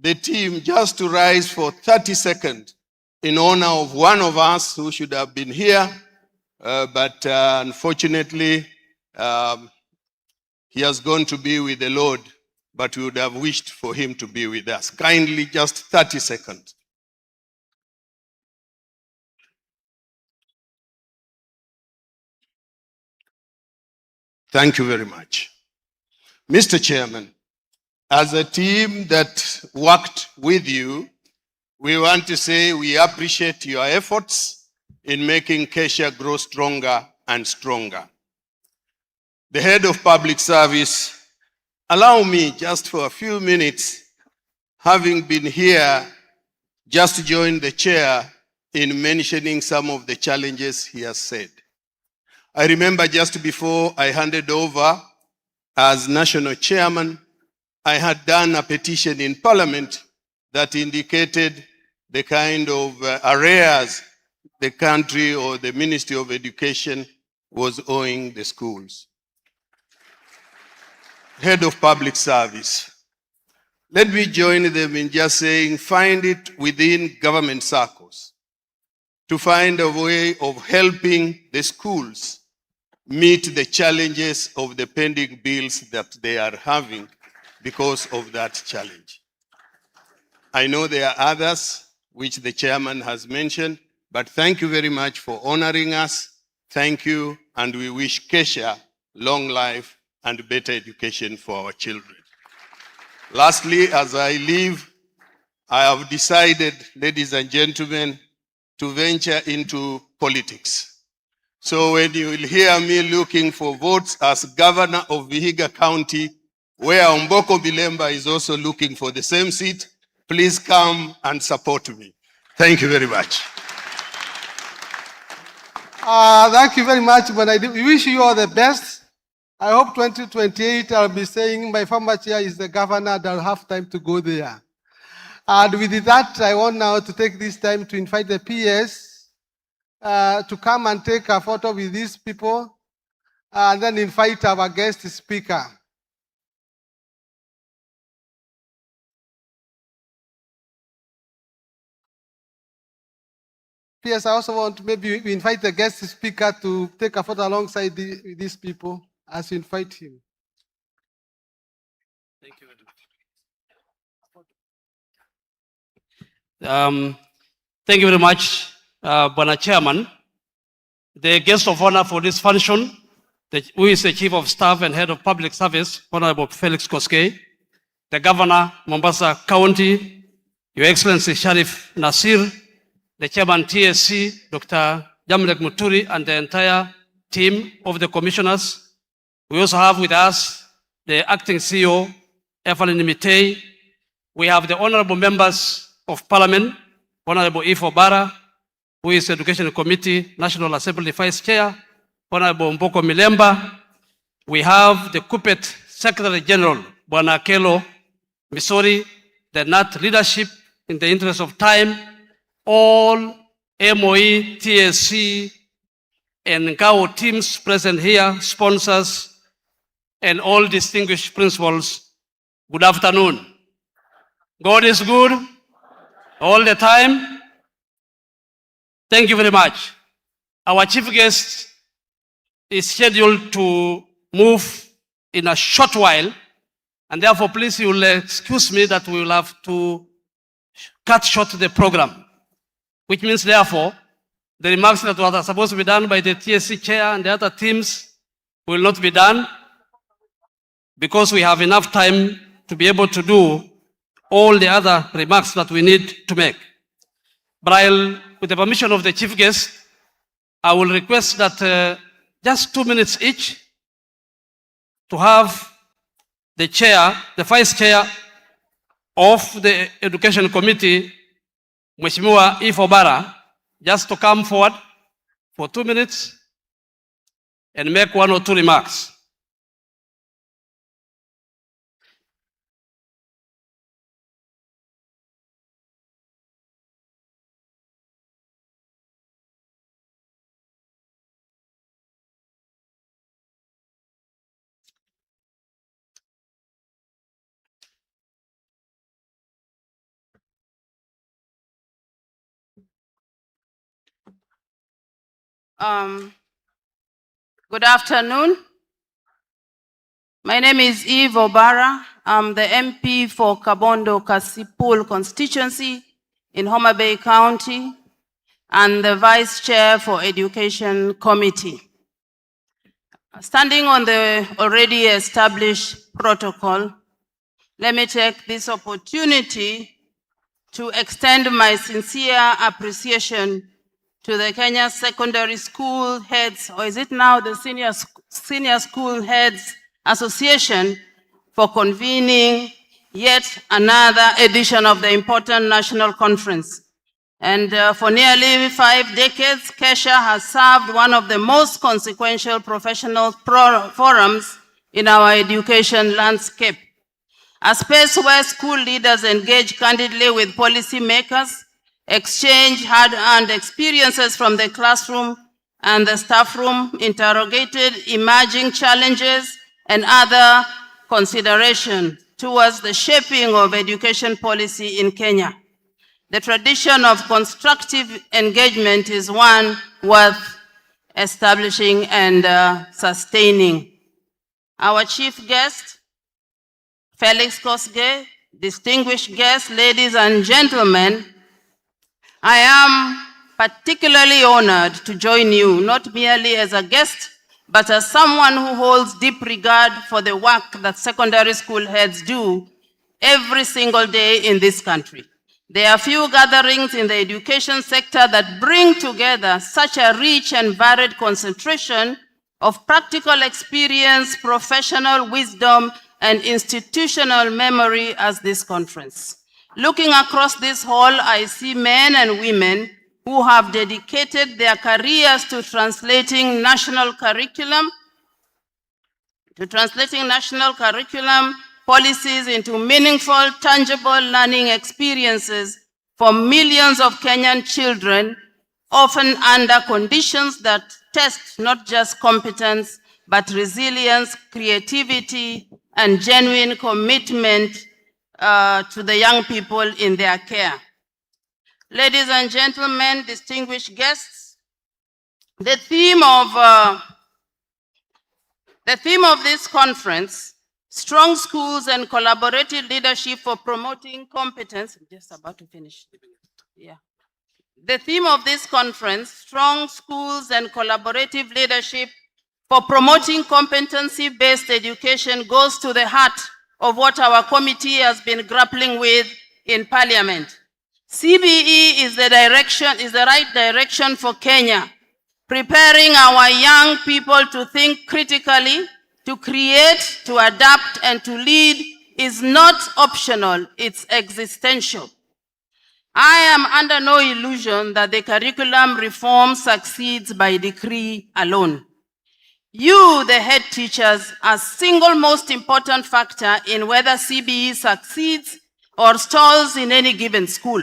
Speaker 6: the team just to rise for 30 seconds in honor of one of us who should have been here, but unfortunately, he has gone to be with the Lord, but we would have wished for him to be with us. Kindly, just 30 seconds. Thank you very much. Mr. Chairman, as a team that worked with you, we want to say we appreciate your efforts in making KESSHA grow stronger and stronger. The Head of Public Service, allow me just for a few minutes, having been here, just to join the chair in mentioning some of the challenges he has said. I remember just before I handed over as national chairman, I had done a petition in Parliament that indicated the kind of arrears the country or the Ministry of Education was owing the schools. Head of Public Service, let me join them in just saying, find it within government circles to find a way of helping the schools meet the challenges of the pending bills that they are having because of that challenge. I know there are others which the chairman has mentioned, but thank you very much for honoring us. Thank you, and we wish KESSHA long life and better education for our children. Lastly, as I leave, I have decided, ladies and gentlemen, to venture into politics. So when you will hear me looking for votes as governor of Vihiga County, where Omboko Bilemba is also looking for the same seat, please come and support me. Thank you very much.
Speaker 5: Thank you very much, we wish you all the best. I hope 2028 I'll be saying my former chair is the governor, that I'll have time to go there. And with that, I want now to take this time to invite the PS to come and take a photo with these people, and then invite our guest speaker. PS, I also want maybe we invite the guest speaker to take a photo alongside these people as you invite him.
Speaker 7: Thank you very much. Thank you very much, Bwana Chairman. The guest of honor for this function, who is the Chief of Staff and Head of Public Service, Honorable Felix Koskei, the Governor, Mombasa County, Your Excellency Sharif Nasir, the Chairman TSC, Dr. Jamlek Muturi, and the entire team of the commissioners. We also have with us the Acting CEO, Evelyn Mitei. We have the honorable members of Parliament, Honorable Ifo Bara, who is Education Committee, National Assembly Vice Chair, Honorable Mboko Milemba. We have the Kupet Secretary General, Bwana Kelo Misori, the NAT leadership. In the interest of time, all MOE, TSC, and GAO teams present here, sponsors, and all distinguished principals, good afternoon. God is good all the time. Thank you very much. Our chief guest is scheduled to move in a short while, and therefore please you will excuse me that we will have to cut short the program, which means therefore the remarks that were supposed to be done by the TSC chair and the other teams will not be done, because we have enough time to be able to do all the other remarks that we need to make. But with the permission of the chief guest, I will request that just 2 minutes each to have the chair, the vice chair of the Education Committee, Mheshimiwa Ifo Bara, just to come forward for 2 minutes and make 1 or 2 remarks.
Speaker 8: Good afternoon. My name is Eve Obara. I'm the MP for Kabondo Kasipul constituency in Homa Bay County and the Vice Chair for Education Committee. Standing on the already established protocol, let me take this opportunity to extend my sincere appreciation to the Kenya Secondary School Heads, or is it now the Senior School Heads Association, for convening yet another edition of the important national conference. And for nearly 5 decades, KESSHA has served one of the most consequential professional forums in our education landscape. A space where school leaders engage candidly with policymakers, exchange hard-earned experiences from the classroom and the staff room, interrogated emerging challenges and other consideration towards the shaping of education policy in Kenya. The tradition of constructive engagement is one worth establishing and sustaining. Our chief guest, Felix Koskei, distinguished guests, ladies and gentlemen, I am particularly honored to join you, not merely as a guest, but as someone who holds deep regard for the work that secondary school heads do every single day in this country. There are few gatherings in the education sector that bring together such a rich and varied concentration of practical experience, professional wisdom, and institutional memory as this conference. Looking across this hall, I see men and women who have dedicated their careers to translating national curriculum policies into meaningful, tangible learning experiences for millions of Kenyan children, often under conditions that test not just competence, but resilience, creativity, and genuine commitment to the young people in their care. Ladies and gentlemen, distinguished guests, the theme of this conference, Strong Schools and Collaborative Leadership for Promoting Competence. I'm just about to finish. Yeah. The theme of this conference, Strong Schools and Collaborative Leadership for Promoting Competency-Based Education, goes to the heart of what our committee has been grappling with in Parliament. CBE is the right direction for Kenya, preparing our young people to think critically, to create, to adapt, and to lead is not optional, it's existential. I am under no illusion that the curriculum reform succeeds by decree alone. You, the head teachers, are single most important factor in whether CBE succeeds or stalls in any given school.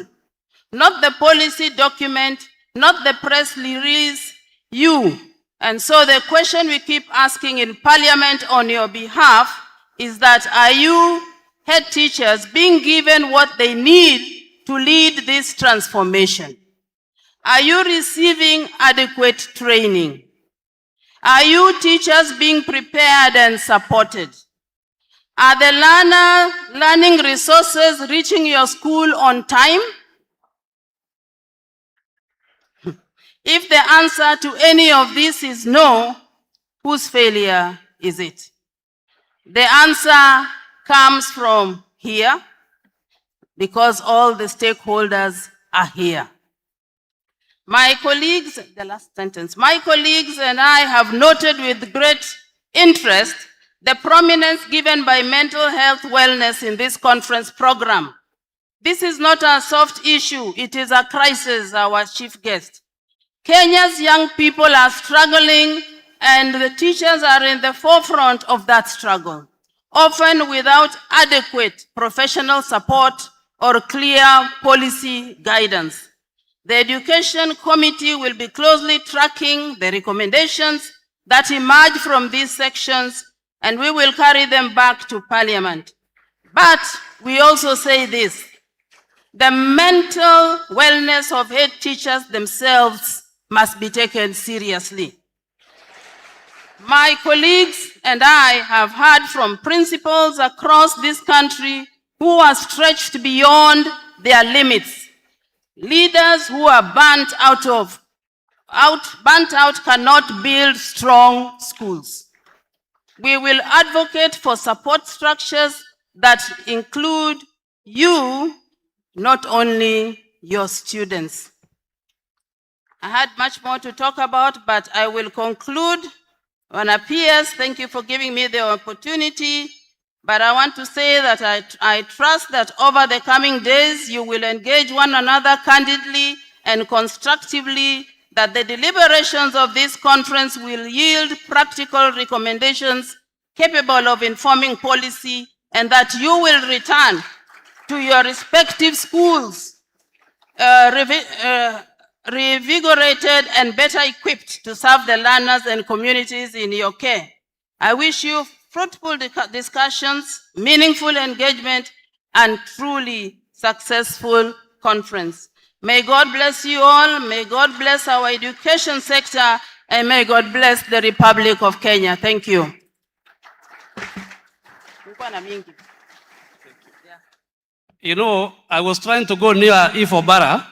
Speaker 8: Not the policy document, not the press release, you. And so the question we keep asking in Parliament on your behalf is that, are you head teachers being given what they need to lead this transformation? Are you receiving adequate training? Are you teachers being prepared and supported? Are the learning resources reaching your school on time? If the answer to any of this is no, whose failure is it? The answer comes from here, because all the stakeholders are here. My colleagues, the last sentence, my colleagues and I have noted with great interest the prominence given by mental health wellness in this conference program. This is not a soft issue, it is a crisis, our chief guest. Kenya's young people are struggling, and the teachers are in the forefront of that struggle, often without adequate professional support or clear policy guidance. The Education Committee will be closely tracking the recommendations that emerge from these sections, and we will carry them back to Parliament. But we also say this: the mental wellness of head teachers themselves must be taken seriously. My colleagues and I have heard from principals across this country who are stretched beyond their limits. Leaders who are burnt out cannot build strong schools. We will advocate for support structures that include you, not only your students. I had much more to talk about, but I will conclude on a PS. Thank you for giving me the opportunity. But I want to say that I trust that over the coming days, you will engage one another candidly and constructively, that the deliberations of this conference will yield practical recommendations capable of informing policy, and that you will return to your respective schools revigorated and better equipped to serve the learners and communities in your care. I wish you fruitful discussions, meaningful engagement, and truly successful conference. May God bless you all. May God bless our education sector, and may God bless the Republic of Kenya. Thank you.
Speaker 7: You know, I was trying to go near Ifo Bara,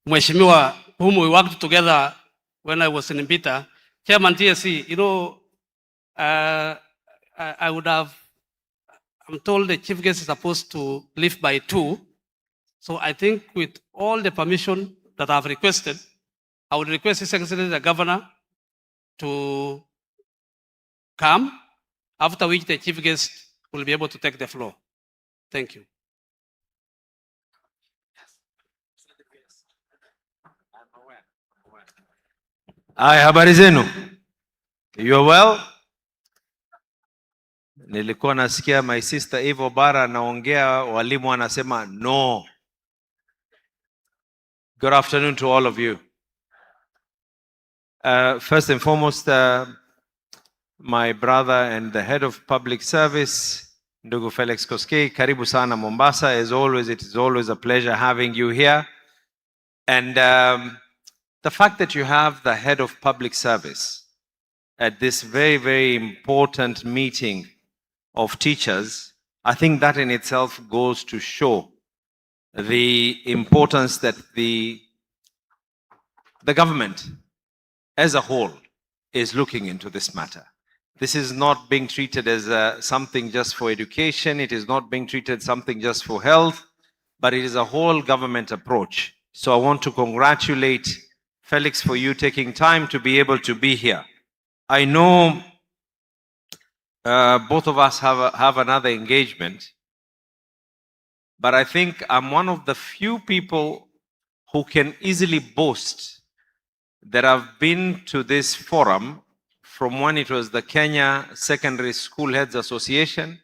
Speaker 7: Mheshimiwa, whom we worked together when I was in Mbita, Chairman TSC. You know, I'm told the chief guest is supposed to leave by 2. So I think with all the permission that I've requested, I would request His Excellency the Governor to come, after which the chief guest will be able to take the floor. Thank you.
Speaker 10: Hi, habari zenu? You are well? Nilikuwa nasikia my sister Eva Bara anaongea, walimu wanasema no. Good afternoon to all of you. First and foremost, my brother and the head of public service, Ndugu Felix Koskei, karibu sana Mombasa. As always, it is always a pleasure having you here. And the fact that you have the head of public service at this very, very important meeting of teachers, I think that in itself goes to show the importance that the government as a whole is looking into this matter. This is not being treated as something just for education. It is not being treated something just for health, but it is a whole government approach. So I want to congratulate Felix for you taking time to be able to be here. I know both of us have another engagement, but I think I'm one of the few people who can easily boast that I've been to this forum from when it was the Kenya Secondary School Heads Association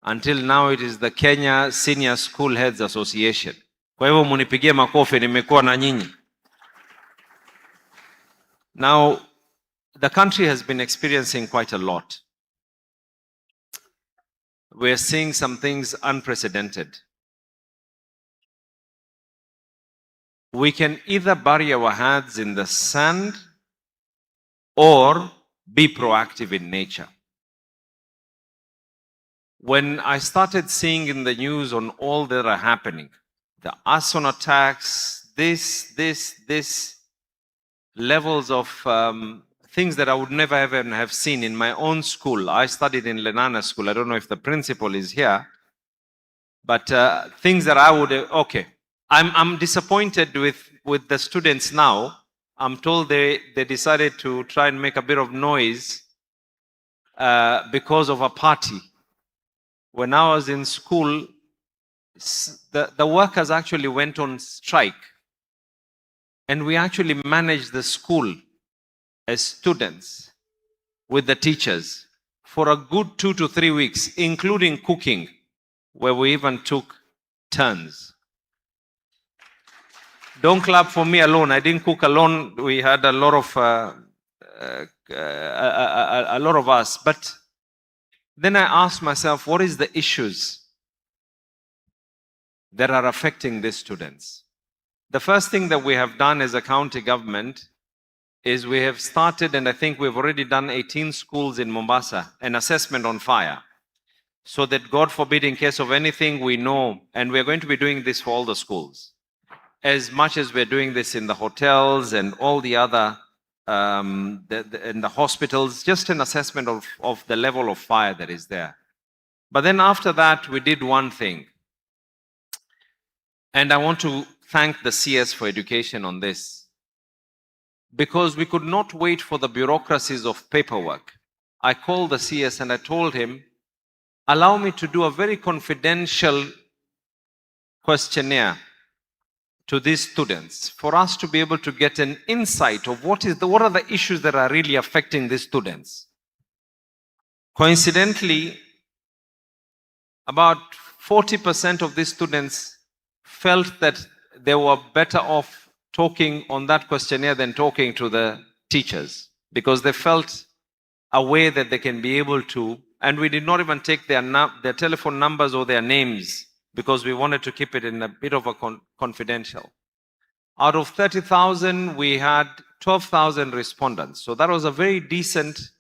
Speaker 10: until now it is the Kenya Senior School Heads Association. Kwa hivyo munipigie makofi, nimekuwa na nyinyi. Now, the country has been experiencing quite a lot. We're seeing some things unprecedented. We can either bury our heads in the sand or be proactive in nature. When I started seeing in the news on all that are happening, the arson attacks, this levels of things that I would never ever have seen in my own school. I studied in Lenana School. I don't know if the principal is here, but things that I would, okay. I'm disappointed with the students now. I'm told they decided to try and make a bit of noise because of a party. When I was in school, the workers actually went on strike. And we actually managed the school as students with the teachers for a good 2 to 3 weeks, including cooking, where we even took turns. Don't clap for me alone. I didn't cook alone. We had a lot of us. But then I asked myself, what is the issues that are affecting these students? The first thing that we have done as a county government is we have started, and I think we've already done 18 schools in Mombasa, an assessment on fire. So that, God forbid, in case of anything, we know, and we're going to be doing this for all the schools. As much as we're doing this in the hotels and all the other, in the hospitals, just an assessment of the level of fire that is there. But then after that, we did one thing. And I want to thank the CS for education on this. Because we could not wait for the bureaucracies of paperwork. I called the CS and I told him, allow me to do a very confidential questionnaire to these students for us to be able to get an insight of what are the issues that are really affecting these students. Coincidentally, about 40% of these students felt that they were better off talking on that questionnaire than talking to the teachers, because they felt a way that they can be able to, and we did not even take their telephone numbers or their names, because we wanted to keep it in a bit of a confidential. Out of 30,000, we had 12,000 respondents. So that was a very decent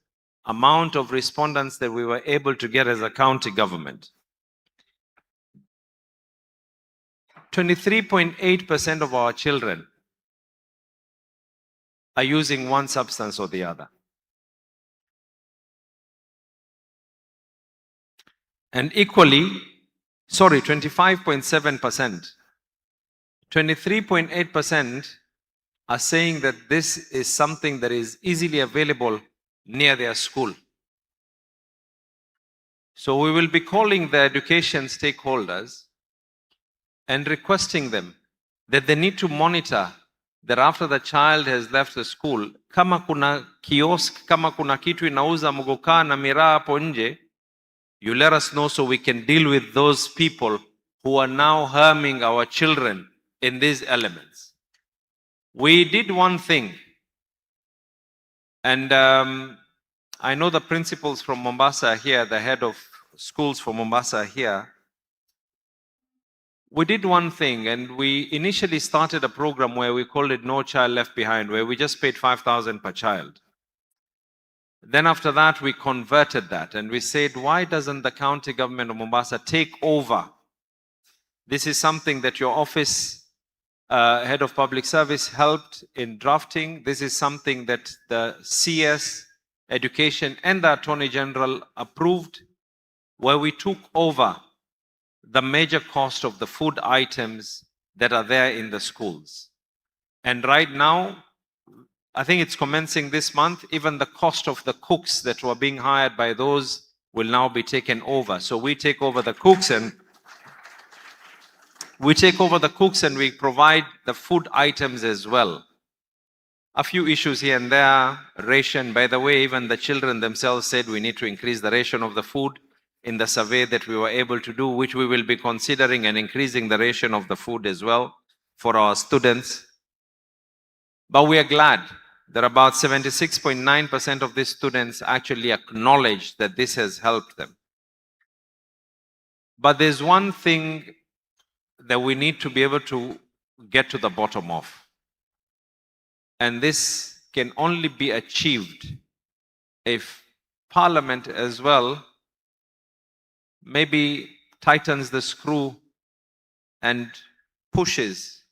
Speaker 10: amount of respondents that we were able to get as a county government. 23.8% of our children are using one substance or the other. And equally, 25.7% 23.8% are saying that this is something that is easily available near their school. So we will be calling the education stakeholders and requesting them that they need to monitor that after the child has left the school, kama kuna kiosk, kama kuna kitu inauza mugoka na miraa hapo nje, you let us know so we can deal with those people who are now harming our children in these elements. We did one thing, and I know the principals from Mombasa are here, the head of schools from Mombasa are here. We did one thing, and we initially started a program where we called it No Child Left Behind, where we just paid 5,000 per child. Then after that, we converted that, and we said, why doesn't the county government of Mombasa take over? This is something that your office, head of public service, helped in drafting. This is something that the CS, Education, and the Attorney General approved, where we took over the major cost of the food items that are there in the schools. And right now, I think it's commencing this month, even the cost of the cooks that were being hired by those will now be taken over. So we take over the cooks and we provide the food items as well. A few issues here and there, ration. By the way, even the children themselves said we need to increase the ration of the food in the survey that we were able to do, which we will be considering and increasing the ration of the food as well for our students. But we are glad that about 76.9% of these students actually acknowledge that this has helped them. But there's one thing that we need to be able to get to the bottom of. And this can only be achieved if Parliament as well maybe tightens the screw and pushes,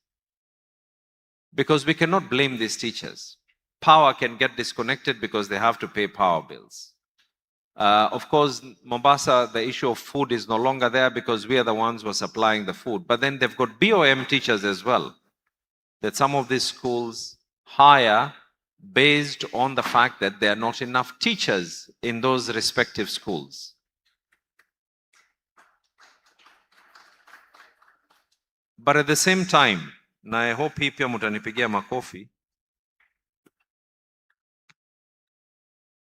Speaker 10: because we cannot blame these teachers. Power can get disconnected because they have to pay power bills. Of course, Mombasa, the issue of food is no longer there because we are the ones who are supplying the food. But then they've got BOM teachers as well, that some of these schools hire based on the fact that there are not enough teachers in those respective schools. But at the same time, na I hope hii pia mutanipigia makofi,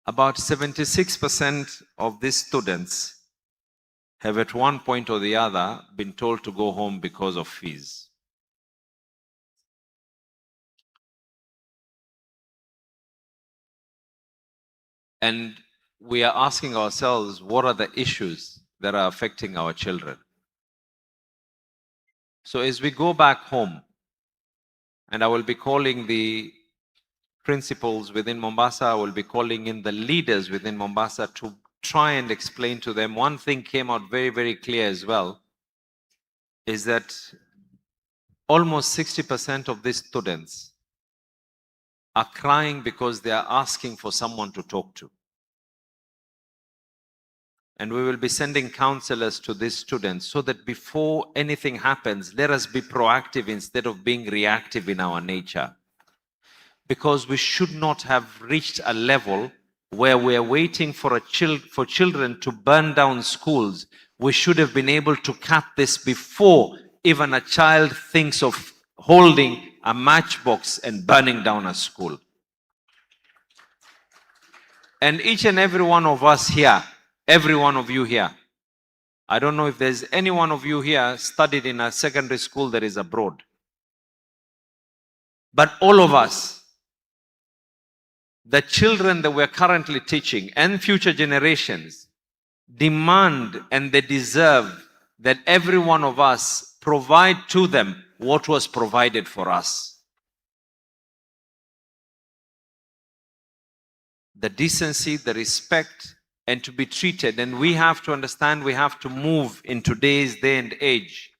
Speaker 10: about 76% of these students have at one point or the other been told to go home because of fees. And we are asking ourselves, what are the issues that are affecting our children? So as we go back home, and I will be calling the principals within Mombasa, I will be calling in the leaders within Mombasa to try and explain to them. One thing came out very, very clear as well, is that almost 60% of these students are crying because they are asking for someone to talk to. And we will be sending counselors to these students so that before anything happens, let us be proactive instead of being reactive in our nature. Because we should not have reached a level where we are waiting for children to burn down schools. We should have been able to cut this before even a child thinks of holding a matchbox and burning down a school. And each and every one of us here, every one of you here, I don't know if there's any one of you here studied in a secondary school that is abroad. But all of us, the children that we're currently teaching and future generations, demand and they deserve that every one of us provide to them what was provided for us. The decency, the respect, and to be treated. And we have to understand, we have to move in today's day and age.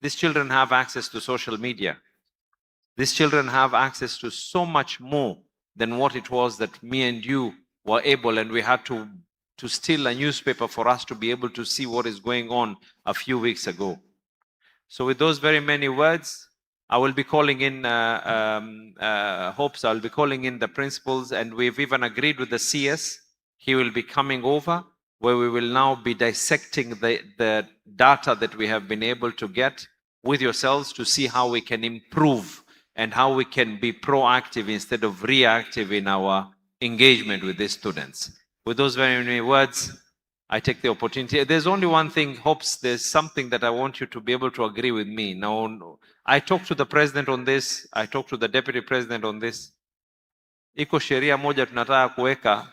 Speaker 10: These children have access to social media. These children have access to so much more than what it was that me and you were able, and we had to steal a newspaper for us to be able to see what is going on a few weeks ago. So with those very many words, I will be calling in hopes. I'll be calling in the principals, and we've even agreed with the CS. He will be coming over, where we will now be dissecting the data that we have been able to get with yourselves to see how we can improve and how we can be proactive instead of reactive in our engagement with these students. With those very many words, I take the opportunity. There's only one thing, hopes, there's something that I want you to be able to agree with me. Now, I talked to the president on this. I talked to the deputy president on this. Iko sheria moja tunataka kuweka,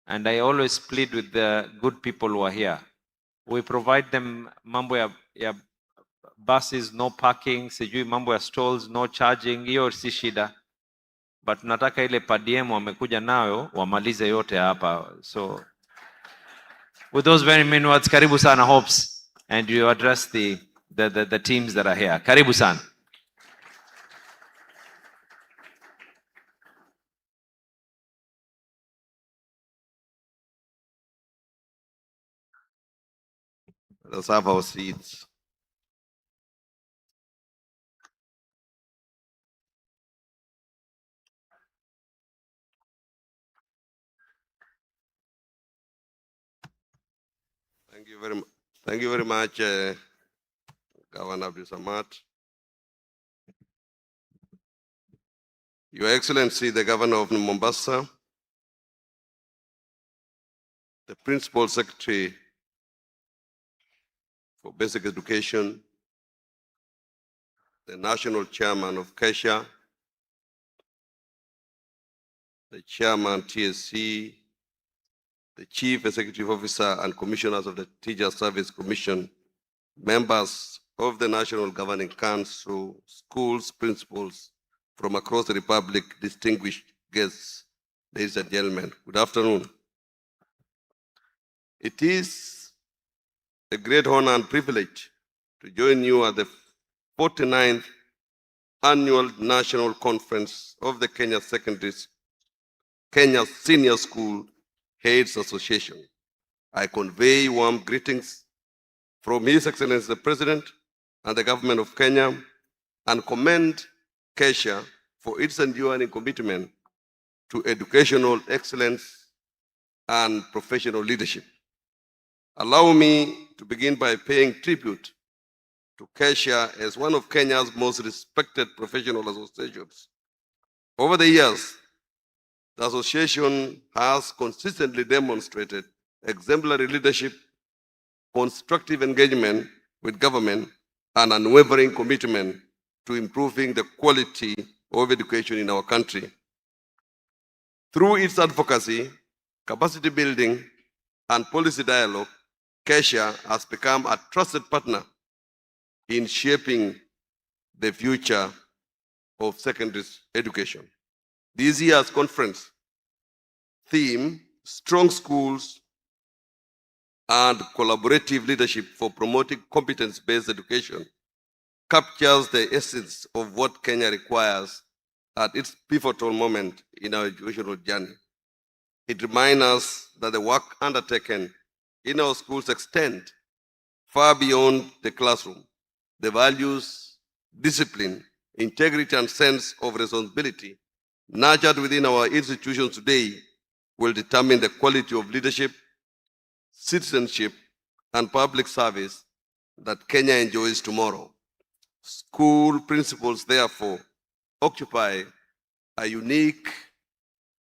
Speaker 10: and I always plead with the good people who are here. We provide them mambo ya buses, no parking, sijui mambo ya stalls, no charging, hiyo si shida. But tunataka ile per diem wamekuja nayo wamalize yote hapa. So with those very many words, karibu sana hopes, and you address the teams that are here. Karibu sana.
Speaker 12: Let's have our seats. Thank you very much, Governor Abdulsamad. Your Excellency, the Governor of Mombasa, the Principal Secretary for Basic Education, the National Chairman of KESSHA, the Chairman TSC, the Chief Executive Officer and Commissioners of the Teacher Service Commission, members of the National Governing Council, schools, principals from across the Republic, distinguished guests, ladies and gentlemen, good afternoon. It is a great honor and privilege to join you at the 49th Annual National Conference of the Kenya Senior School Heads Association. I convey warm greetings from His Excellency the President and the Government of Kenya, and commend KESSHA for its enduring commitment to educational excellence and professional leadership. Allow me to begin by paying tribute to KESSHA as one of Kenya's most respected professional associations. Over the years, the association has consistently demonstrated exemplary leadership, constructive engagement with government, and unwavering commitment to improving the quality of education in our country. Through its advocacy, capacity building, and policy dialogue, KESSHA has become a trusted partner in shaping the future of secondary education. This year's conference theme, Strong Schools and Collaborative Leadership for Promoting Competence-Based Education, captures the essence of what Kenya requires at its pivotal moment in our educational journey. It reminds us that the work undertaken in our schools extend far beyond the classroom. The values, discipline, integrity, and sense of responsibility nurtured within our institutions today will determine the quality of leadership, citizenship, and public service that Kenya enjoys tomorrow. School principals, therefore, occupy a unique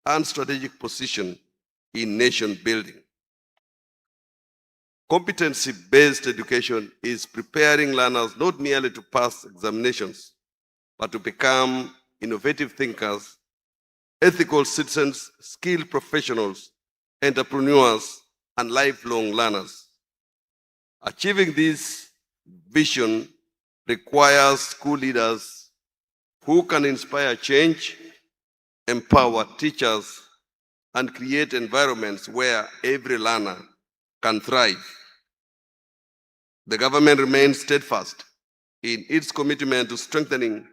Speaker 12: and strategic position in nation building. Competency-based education is preparing learners not merely to pass examinations, but to become innovative thinkers, ethical citizens, skilled professionals, entrepreneurs, and lifelong learners. Achieving this vision requires school leaders who can inspire change, empower teachers, and create environments where every learner can thrive. The government remains steadfast in its commitment to strengthening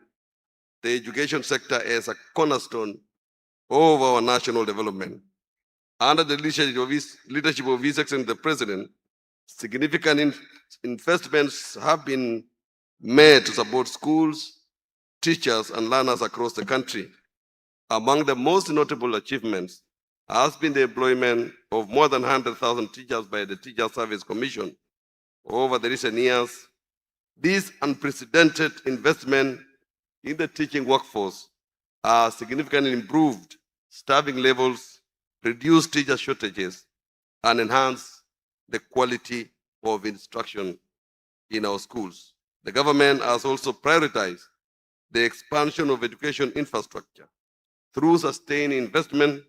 Speaker 12: the education sector as a cornerstone of our national development. Under the leadership of His Excellency the President, significant investments have been made to support schools, teachers, and learners across the country. Among the most notable achievements has been the employment of more than 100,000 teachers by the Teacher Service Commission over the recent years. This unprecedented investment in the teaching workforce has significantly improved staffing levels, reduced teacher shortages, and enhanced the quality of instruction in our schools. The government has also prioritized the expansion of education infrastructure. Through sustained investment,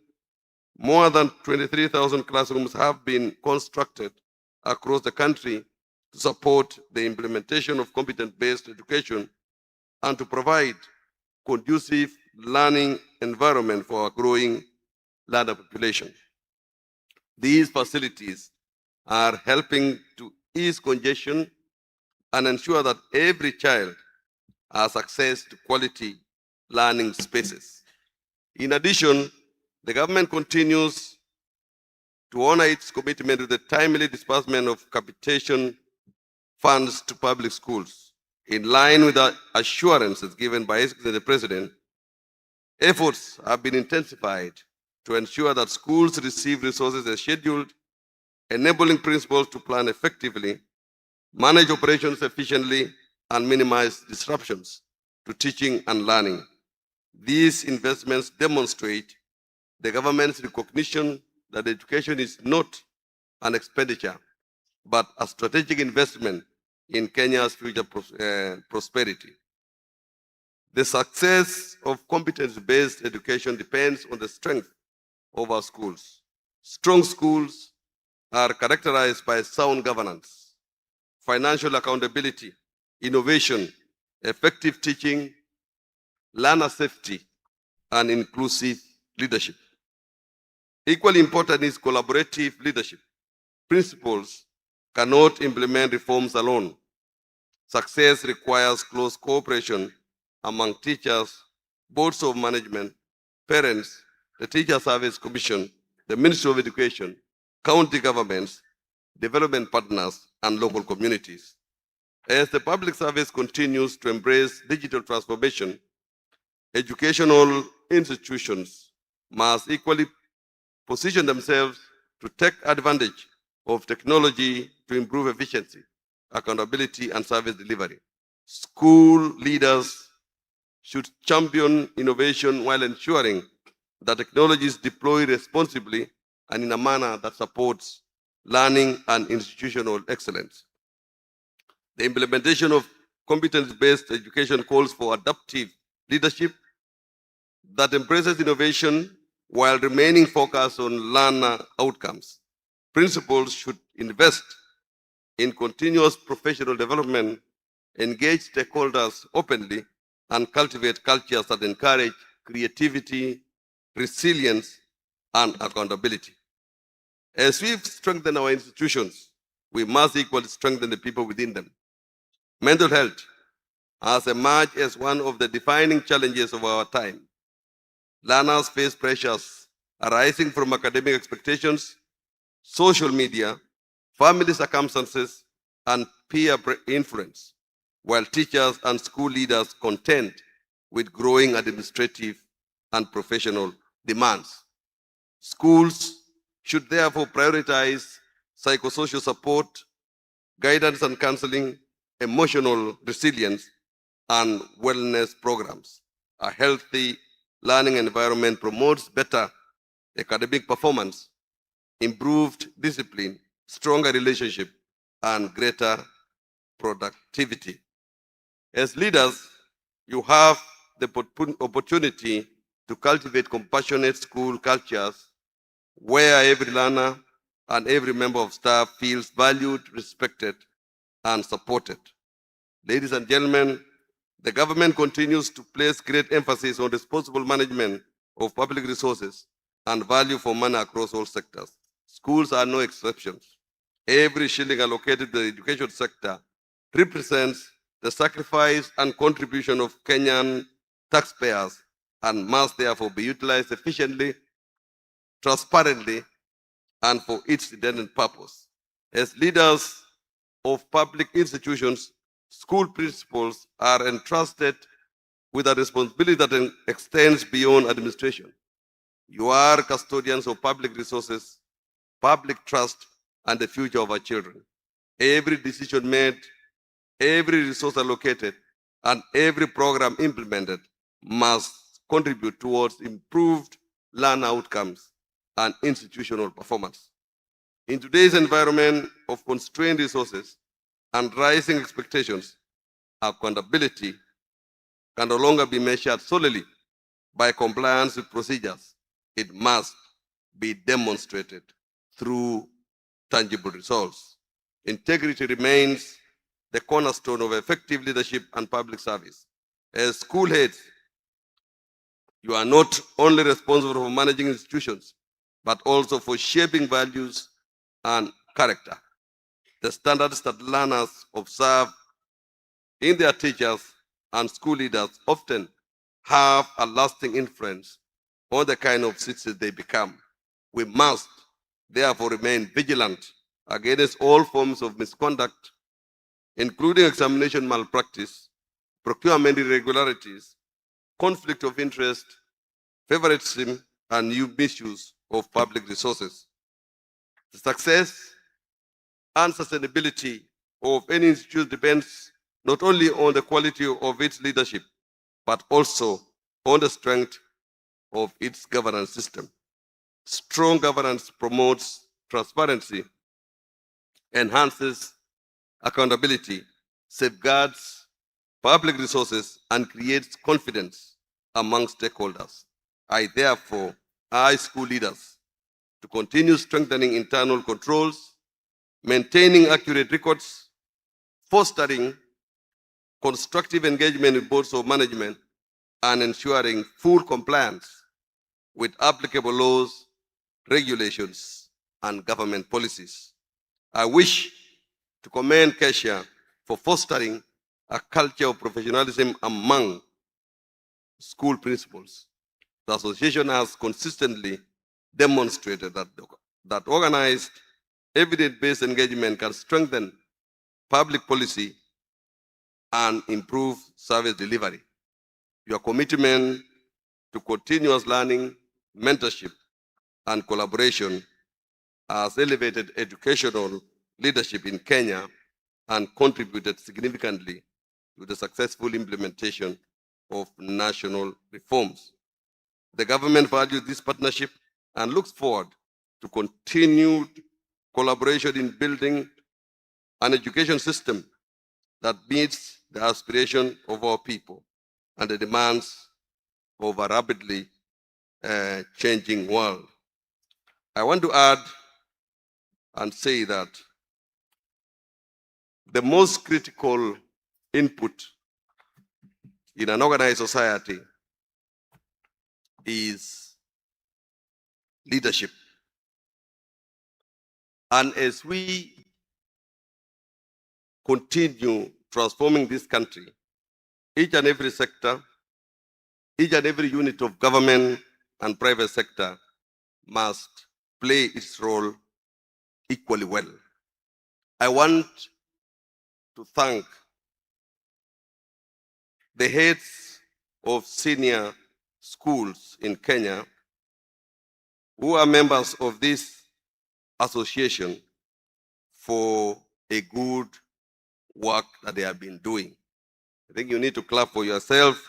Speaker 12: more than 23,000 classrooms have been constructed across the country to support the implementation of competent-based education and to provide conducive learning environment for a growing learner population. These facilities are helping to ease congestion and ensure that every child has access to quality learning spaces. In addition, the government continues to honor its commitment to the timely disbursement of capitation funds to public schools. In line with the assurances given by the President, efforts have been intensified to ensure that schools receive resources as scheduled, enabling principals to plan effectively, manage operations efficiently, and minimize disruptions to teaching and learning. These investments demonstrate the government's recognition that education is not an expenditure, but a strategic investment in Kenya's future prosperity. The success of competence-based education depends on the strength of our schools. Strong schools are characterized by sound governance, financial accountability, innovation, effective teaching, learner safety, and inclusive leadership. Equally important is collaborative leadership. Principals cannot implement reforms alone. Success requires close cooperation among teachers, boards of management, parents, the Teacher Service Commission, the Ministry of Education, county governments, development partners, and local communities. As the public service continues to embrace digital transformation, educational institutions must equally position themselves to take advantage of technology to improve efficiency, accountability, and service delivery. School leaders should champion innovation while ensuring that technology is deployed responsibly and in a manner that supports learning and institutional excellence. The implementation of competence-based education calls for adaptive leadership that embraces innovation while remaining focused on learner outcomes. Principals should invest in continuous professional development, engage stakeholders openly, and cultivate cultures that encourage creativity, resilience, and accountability. As we strengthen our institutions, we must equally strengthen the people within them. Mental health has emerged as one of the defining challenges of our time. Learners face pressures arising from academic expectations, social media, family circumstances, and peer influence, while teachers and school leaders contend with growing administrative and professional demands. Schools should therefore prioritize psychosocial support, guidance and counseling, emotional resilience, and wellness programs. A healthy learning environment promotes better academic performance, improved discipline, stronger relationship, and greater productivity. As leaders, you have the opportunity to cultivate compassionate school cultures where every learner and every member of staff feels valued, respected, and supported. Ladies and gentlemen, the government continues to place great emphasis on responsible management of public resources and value for money across all sectors. Schools are no exceptions. Every shilling allocated to the education sector represents the sacrifice and contribution of Kenyan taxpayers and must therefore be utilized efficiently, transparently, and for its intended purpose. As leaders of public institutions, School principals are entrusted with a responsibility that extends beyond administration. You are custodians of public resources, public trust, and the future of our children. Every decision made, every resource allocated, and every program implemented must contribute towards improved learner outcomes and institutional performance. In today's environment of constrained resources and rising expectations, accountability can no longer be measured solely by compliance with procedures. It must be demonstrated through tangible results. Integrity remains the cornerstone of effective leadership and public service. As school heads, you are not only responsible for managing institutions, but also for shaping values and character. The standards that learners observe in their teachers and school leaders often have a lasting influence on the kind of citizens they become. We must therefore remain vigilant against all forms of misconduct, including examination malpractice, procurement irregularities, conflict of interest, favoritism, and misuse of public resources. The success and sustainability of any institution depends not only on the quality of its leadership, but also on the strength of its governance system. Strong governance promotes transparency, enhances accountability, safeguards public resources, and creates confidence among stakeholders. I therefore urge school leaders to continue strengthening internal controls, maintaining accurate records, fostering constructive engagement with boards of management, and ensuring full compliance with applicable laws, regulations, and government policies. I wish to commend KESSHA for fostering a culture of professionalism among school principals. The association has consistently demonstrated that organized, evidence-based engagement can strengthen public policy and improve service delivery. Your commitment to continuous learning, mentorship, and collaboration has elevated educational leadership in Kenya and contributed significantly to the successful implementation of national reforms. The government values this partnership and looks forward to continued collaboration in building an education system that meets the aspiration of our people and the demands of a rapidly changing world. I want to add and say that the most critical input in an organized society is leadership. And as we continue transforming this country, each and every sector, each and every unit of government and private sector must play its role equally well. I want to thank the heads of senior schools in Kenya who are members of this association for a good work that they have been doing. I think you need to clap for yourself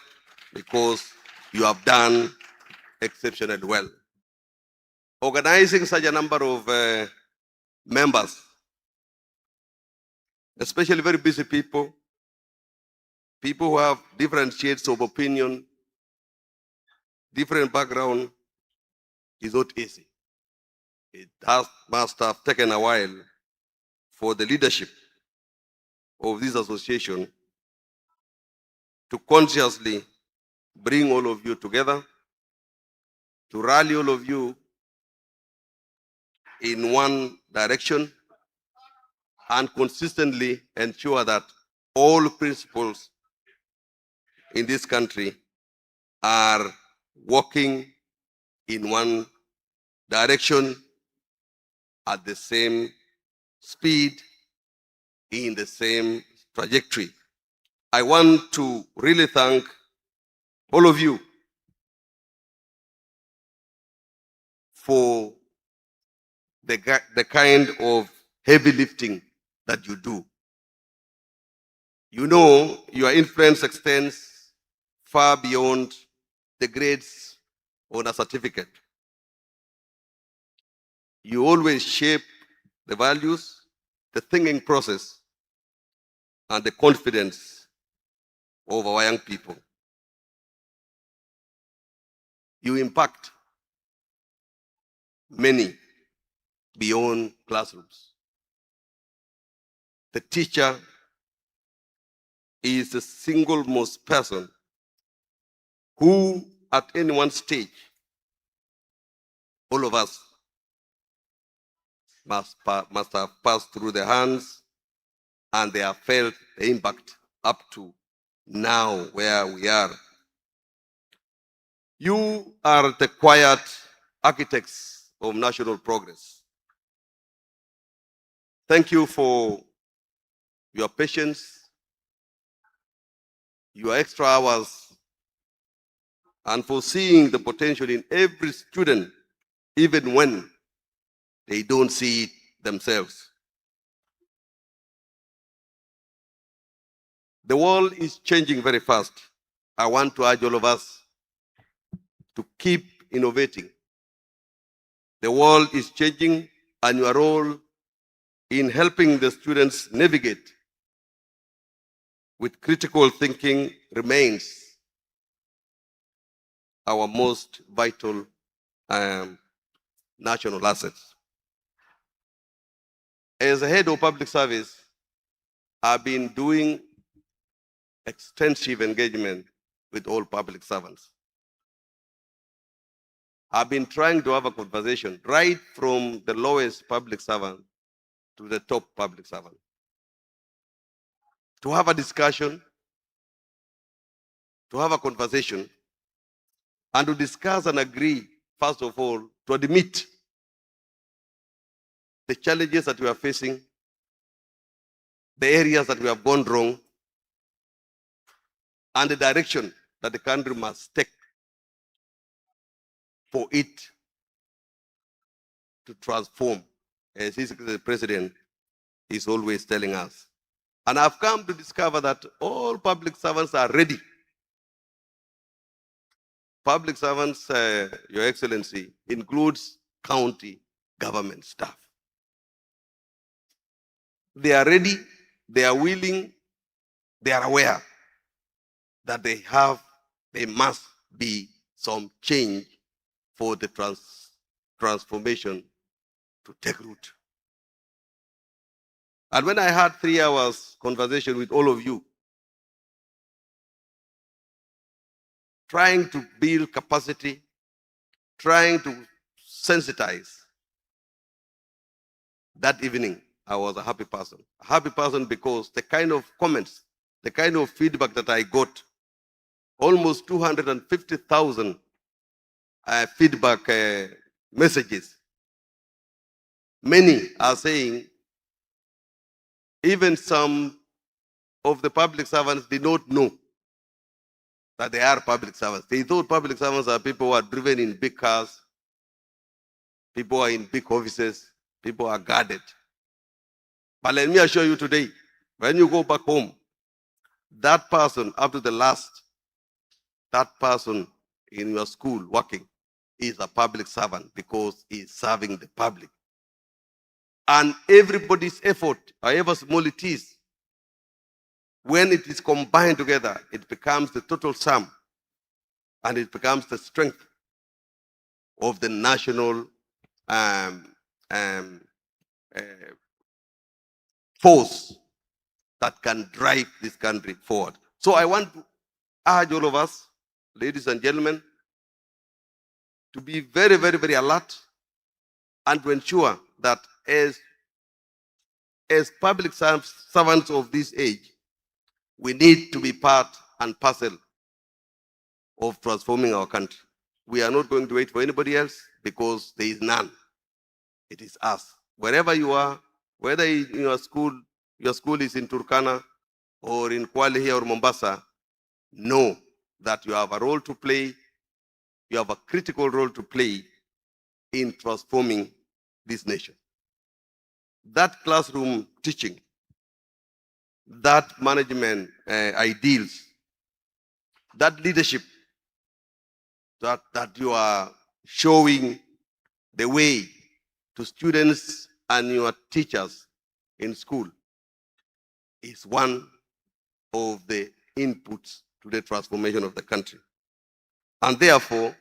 Speaker 12: because you have done exceptionally well. Organizing such a number of members, especially very busy people who have different shades of opinion, different background, is not easy. It must have taken a while for the leadership of this association to consciously bring all of you together, to rally all of you in one direction, and consistently ensure that all principals in this country are working in one direction at the same speed, in the same trajectory. I want to really thank all of you for the kind of heavy lifting that you do. You know, your influence extends far beyond the grades on a certificate. You always shape the values, the thinking process, and the confidence of our young people. You impact many beyond classrooms. The teacher is the single most person who, at any one stage, all of us must have passed through the hands, and they have felt the impact up to now where we are. You are the quiet architects of national progress. Thank you for your patience, your extra hours, and for seeing the potential in every student, even when they don't see it themselves. The world is changing very fast. I want to urge all of us to keep innovating. The world is changing, and your role in helping the students navigate with critical thinking remains our most vital national assets. As a head of public service, I've been doing extensive engagement with all public servants. I've been trying to have a conversation right from the lowest public servant to the top public servant, to have a discussion, to have a conversation, and to discuss and agree, first of all, to admit the challenges that we are facing, the areas that we have gone wrong, and the direction that the country must take for it to transform, as the president is always telling us. And I've come to discover that all public servants are ready. Public servants, Your Excellency, includes county government staff. They are ready, they are willing, they are aware that they must be some change for the transformation to take root. And when I had 3 hours conversation with all of you, trying to build capacity, trying to sensitize, that evening, I was a happy person. A happy person because the kind of comments, the kind of feedback that I got, almost 250,000 feedback messages. Many are saying, even some of the public servants did not know that they are public servants. They thought public servants are people who are driven in big cars, people who are in big offices, people who are guarded. But let me assure you today, when you go back home, that person, up to the last, that person in your school working is a public servant because he is serving the public. And everybody's effort, however small it is, when it is combined together, it becomes the total sum, and it becomes the strength of the national force that can drive this country forward. So I want to urge all of us, ladies and gentlemen, to be very, very, very alert and to ensure that as public servants of this age, we need to be part and parcel of transforming our country. We are not going to wait for anybody else because there is none. It is us. Wherever you are, whether in your school is in Turkana, or in Kwale here or Mombasa, know that you have a role to play, you have a critical role to play in transforming this nation. That classroom teaching, that management ideals, that leadership that you are showing the way to students and your teachers in school is one of the inputs to the transformation of the country. And therefore,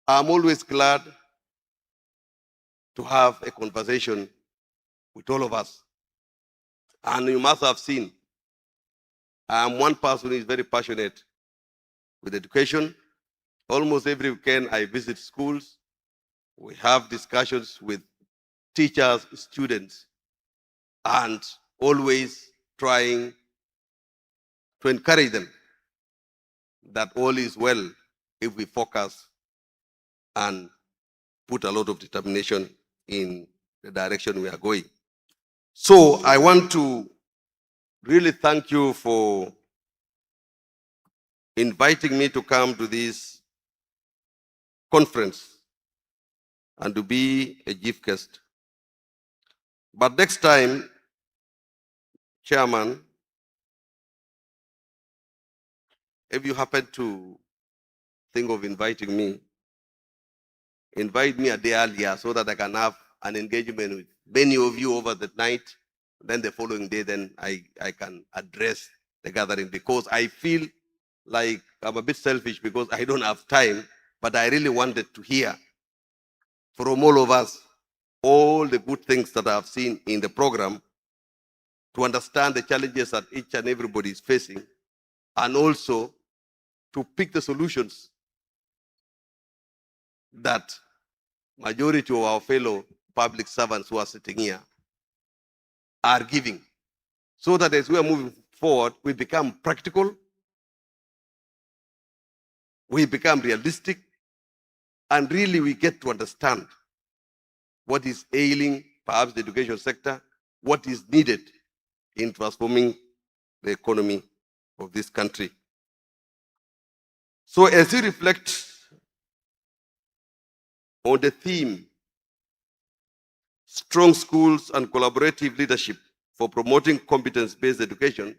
Speaker 12: I'm always glad to have a conversation with all of us. And you must have seen, I'm one person who is very passionate with education. Almost every weekend I visit schools. We have discussions with teachers, students, and always trying to encourage them that all is well if we focus and put a lot of determination in the direction we are going. So I want to really thank you for inviting me to come to this conference and to be a chief guest. But next time, Chairman, if you happen to think of inviting me, invite me a day earlier so that I can have an engagement with many of you over the night. Then the following day, then I can address the gathering, because I feel like I'm a bit selfish because I don't have time, but I really wanted to hear from all of us all the good things that I've seen in the program, to understand the challenges that each and everybody is facing, and also to pick the solutions that majority of our fellow public servants who are sitting here are giving, so that as we are moving forward, we become practical, we become realistic, and really we get to understand what is ailing perhaps the education sector, what is needed in transforming the economy of this country. So as you reflect on the theme, strong schools and collaborative leadership for promoting competence-based education,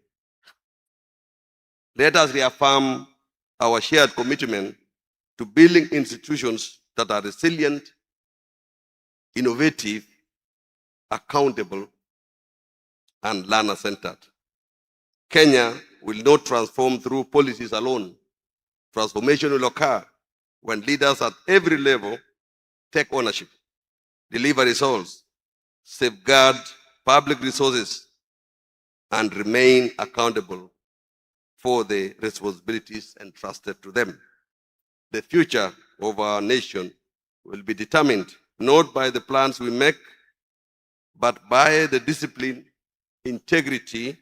Speaker 12: let us reaffirm our shared commitment to building institutions that are resilient, innovative, accountable, and learner-centered. Kenya will not transform through policies alone. Transformation will occur when leaders at every level take ownership, deliver results, safeguard public resources, and remain accountable for the responsibilities entrusted to them. The future of our nation will be determined not by the plans we make, but by the discipline, integrity,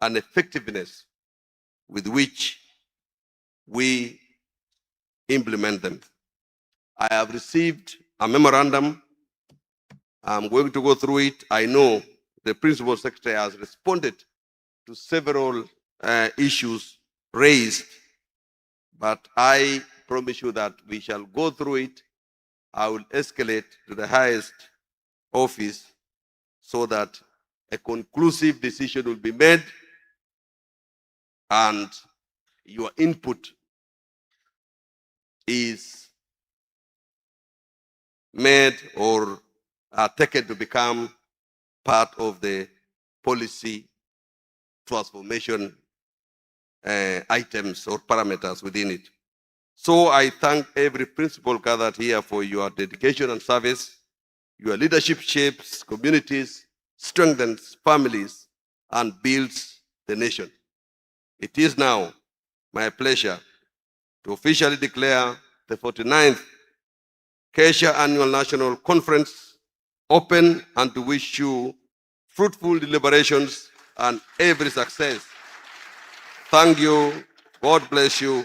Speaker 12: and effectiveness with which we implement them. I have received a memorandum. I'm going to go through it. I know the Principal Secretary has responded to several issues raised, but I promise you that we shall go through it. I will escalate to the highest office so that a conclusive decision will be made, and your input is made or taken to become part of the policy transformation items or parameters within it. So I thank every principal gathered here for your dedication and service. Your leadership shapes communities, strengthens families, and builds the nation. It is now my pleasure to officially declare the 49th KESSHA Annual National Conference open, and to wish you fruitful deliberations and every success. Thank you, God bless you,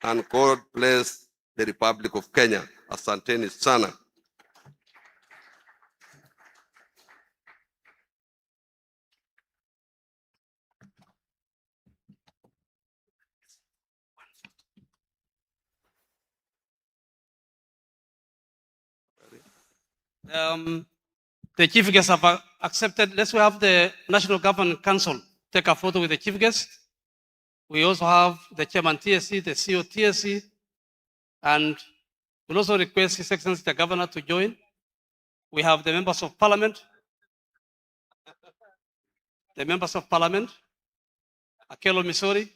Speaker 12: and God bless the Republic of Kenya. Asanteni sana.
Speaker 7: The chief guests have accepted. Let's have the National Government Council take a photo with the chief guest. We also have the chairman TSC, the CEO TSC, and we'll also request His Excellency the Governor to join. We have the members of Parliament, Akelo Misori,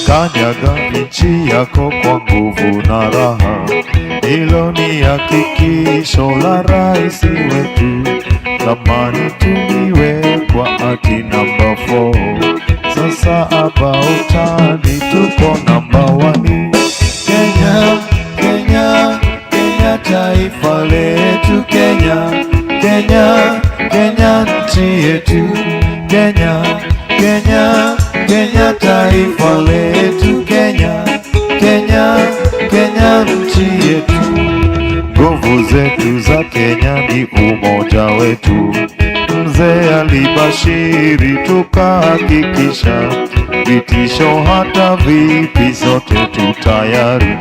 Speaker 15: Kanyaga nchi yako kwa nguvu na raha, hilo ni hakikisho la rais wetu. Zamani tuliwekwa ati namba 4, sasa hapa utani tuko namba 1. Kenya, Kenya, Kenya taifa letu, Kenya, Kenya, Kenya nchi yetu, Kenya, Kenya, Kenya taifa letu, Kenya, Kenya, Kenya nchi yetu. Nguvu zetu za Kenya ni umoja wetu. Mzee alibashiri tukahakikisha, vitisho hata vipi zote tutayari.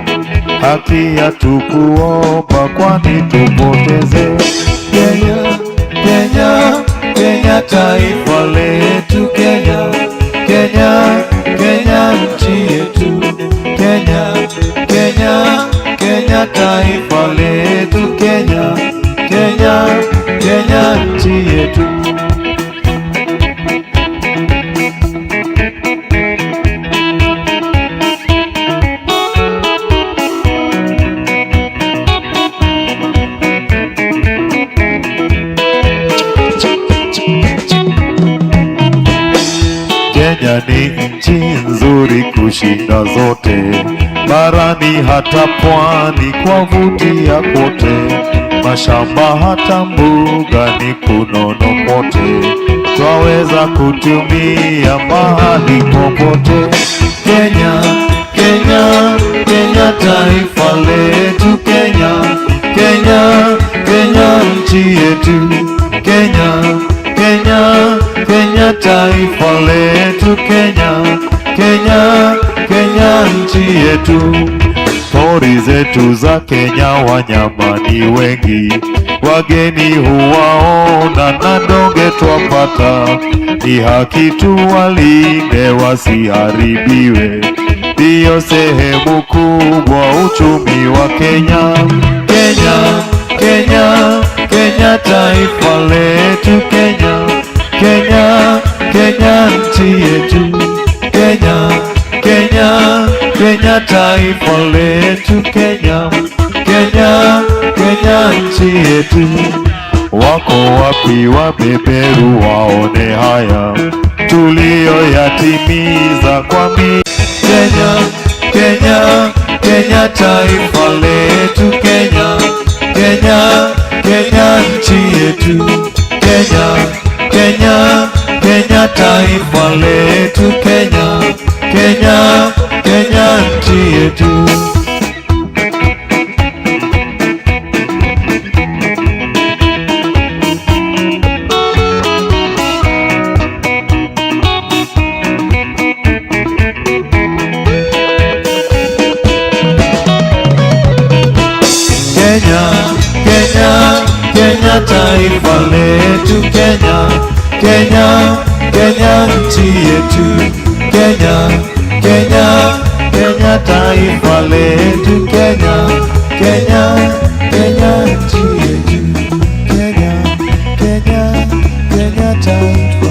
Speaker 15: Haki hatukuomba kwani tupoteze. Kenya, Kenya, Kenya taifa letu, Kenya, Kenya, Kenya nchi yetu, Kenya, Kenya, Kenya taifa letu, Kenya, Kenya, Kenya nchi yetu. Kenya ni nchi nzuri kushinda zote, barani hata pwani kwa vutia kote, mashamba hata mbuga ni kunono kote, twaweza kutumia mahali popote. Kenya, Kenya, Kenya Kenya taifa letu, Kenya, Kenya, Kenya nchi yetu, Kenya, Kenya, Kenya taifa letu, Kenya, Kenya, Kenya nchi yetu. Pori zetu za Kenya wanyama ni wengi, wageni huwaona na ndonge twapata, ni haki tuwalinde wasiharibiwe, ndiyo sehemu kubwa uchumi wa Kenya. Kenya, Kenya, Kenya taifa letu, Kenya, Kenya, Kenya nchi yetu, Kenya, Kenya, Kenya taifa letu, Kenya, Kenya, Kenya nchi yetu. Wako wapi wabeberu waone haya tuliyoyatimiza kwa Kenya, Kenya, Kenya taifa letu, Kenya, Kenya, Kenya nchi yetu, Kenya, Kenya, Kenya taifa letu, Kenya, Kenya, Kenya nchi yetu. Kenya, Kenya, Kenya taifa letu, Kenya, Kenya, Kenya nchi yetu, Kenya, Kenya, Kenya taifa letu, Kenya, Kenya, Kenya nchi yetu, Kenya, Kenya, Kenya taifa.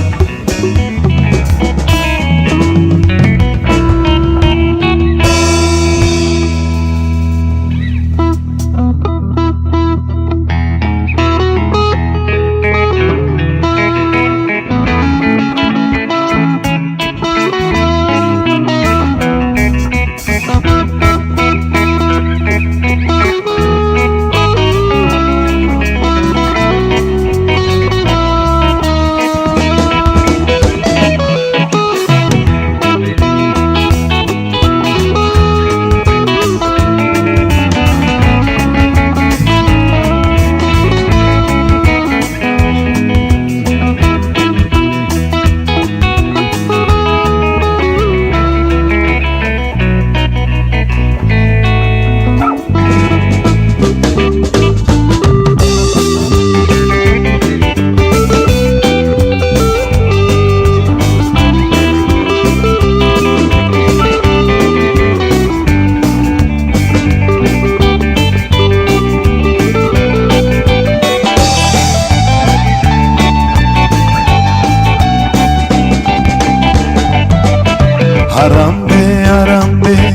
Speaker 15: Harambee, harambee,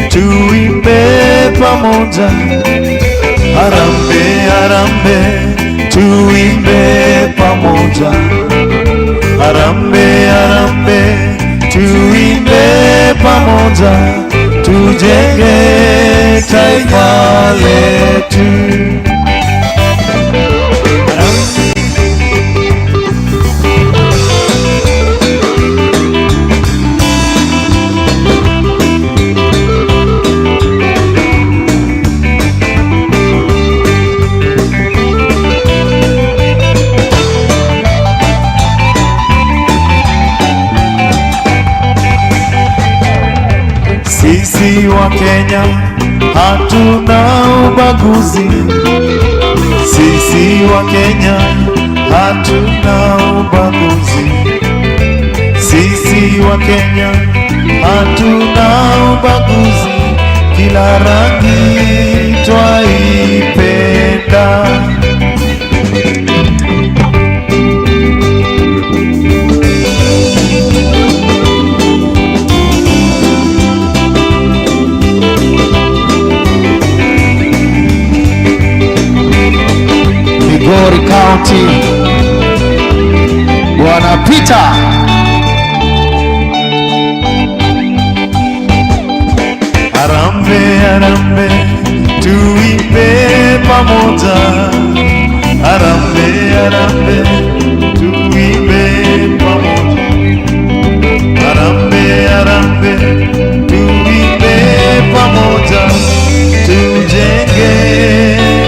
Speaker 15: tuimbe pamoja. Harambee, harambee, tuimbe pamoja. Harambee, harambee, tuimbe pamoja. Tujenge taifa letu. Sisi wa Kenya hatuna ubaguzi. Sisi wa Kenya hatuna ubaguzi. Sisi wa Kenya hatuna ubaguzi. Kila rangi twaipenda. Migori County, Bwana Peter. Harambee, harambee, tuimbe pamoja. Harambee, harambee,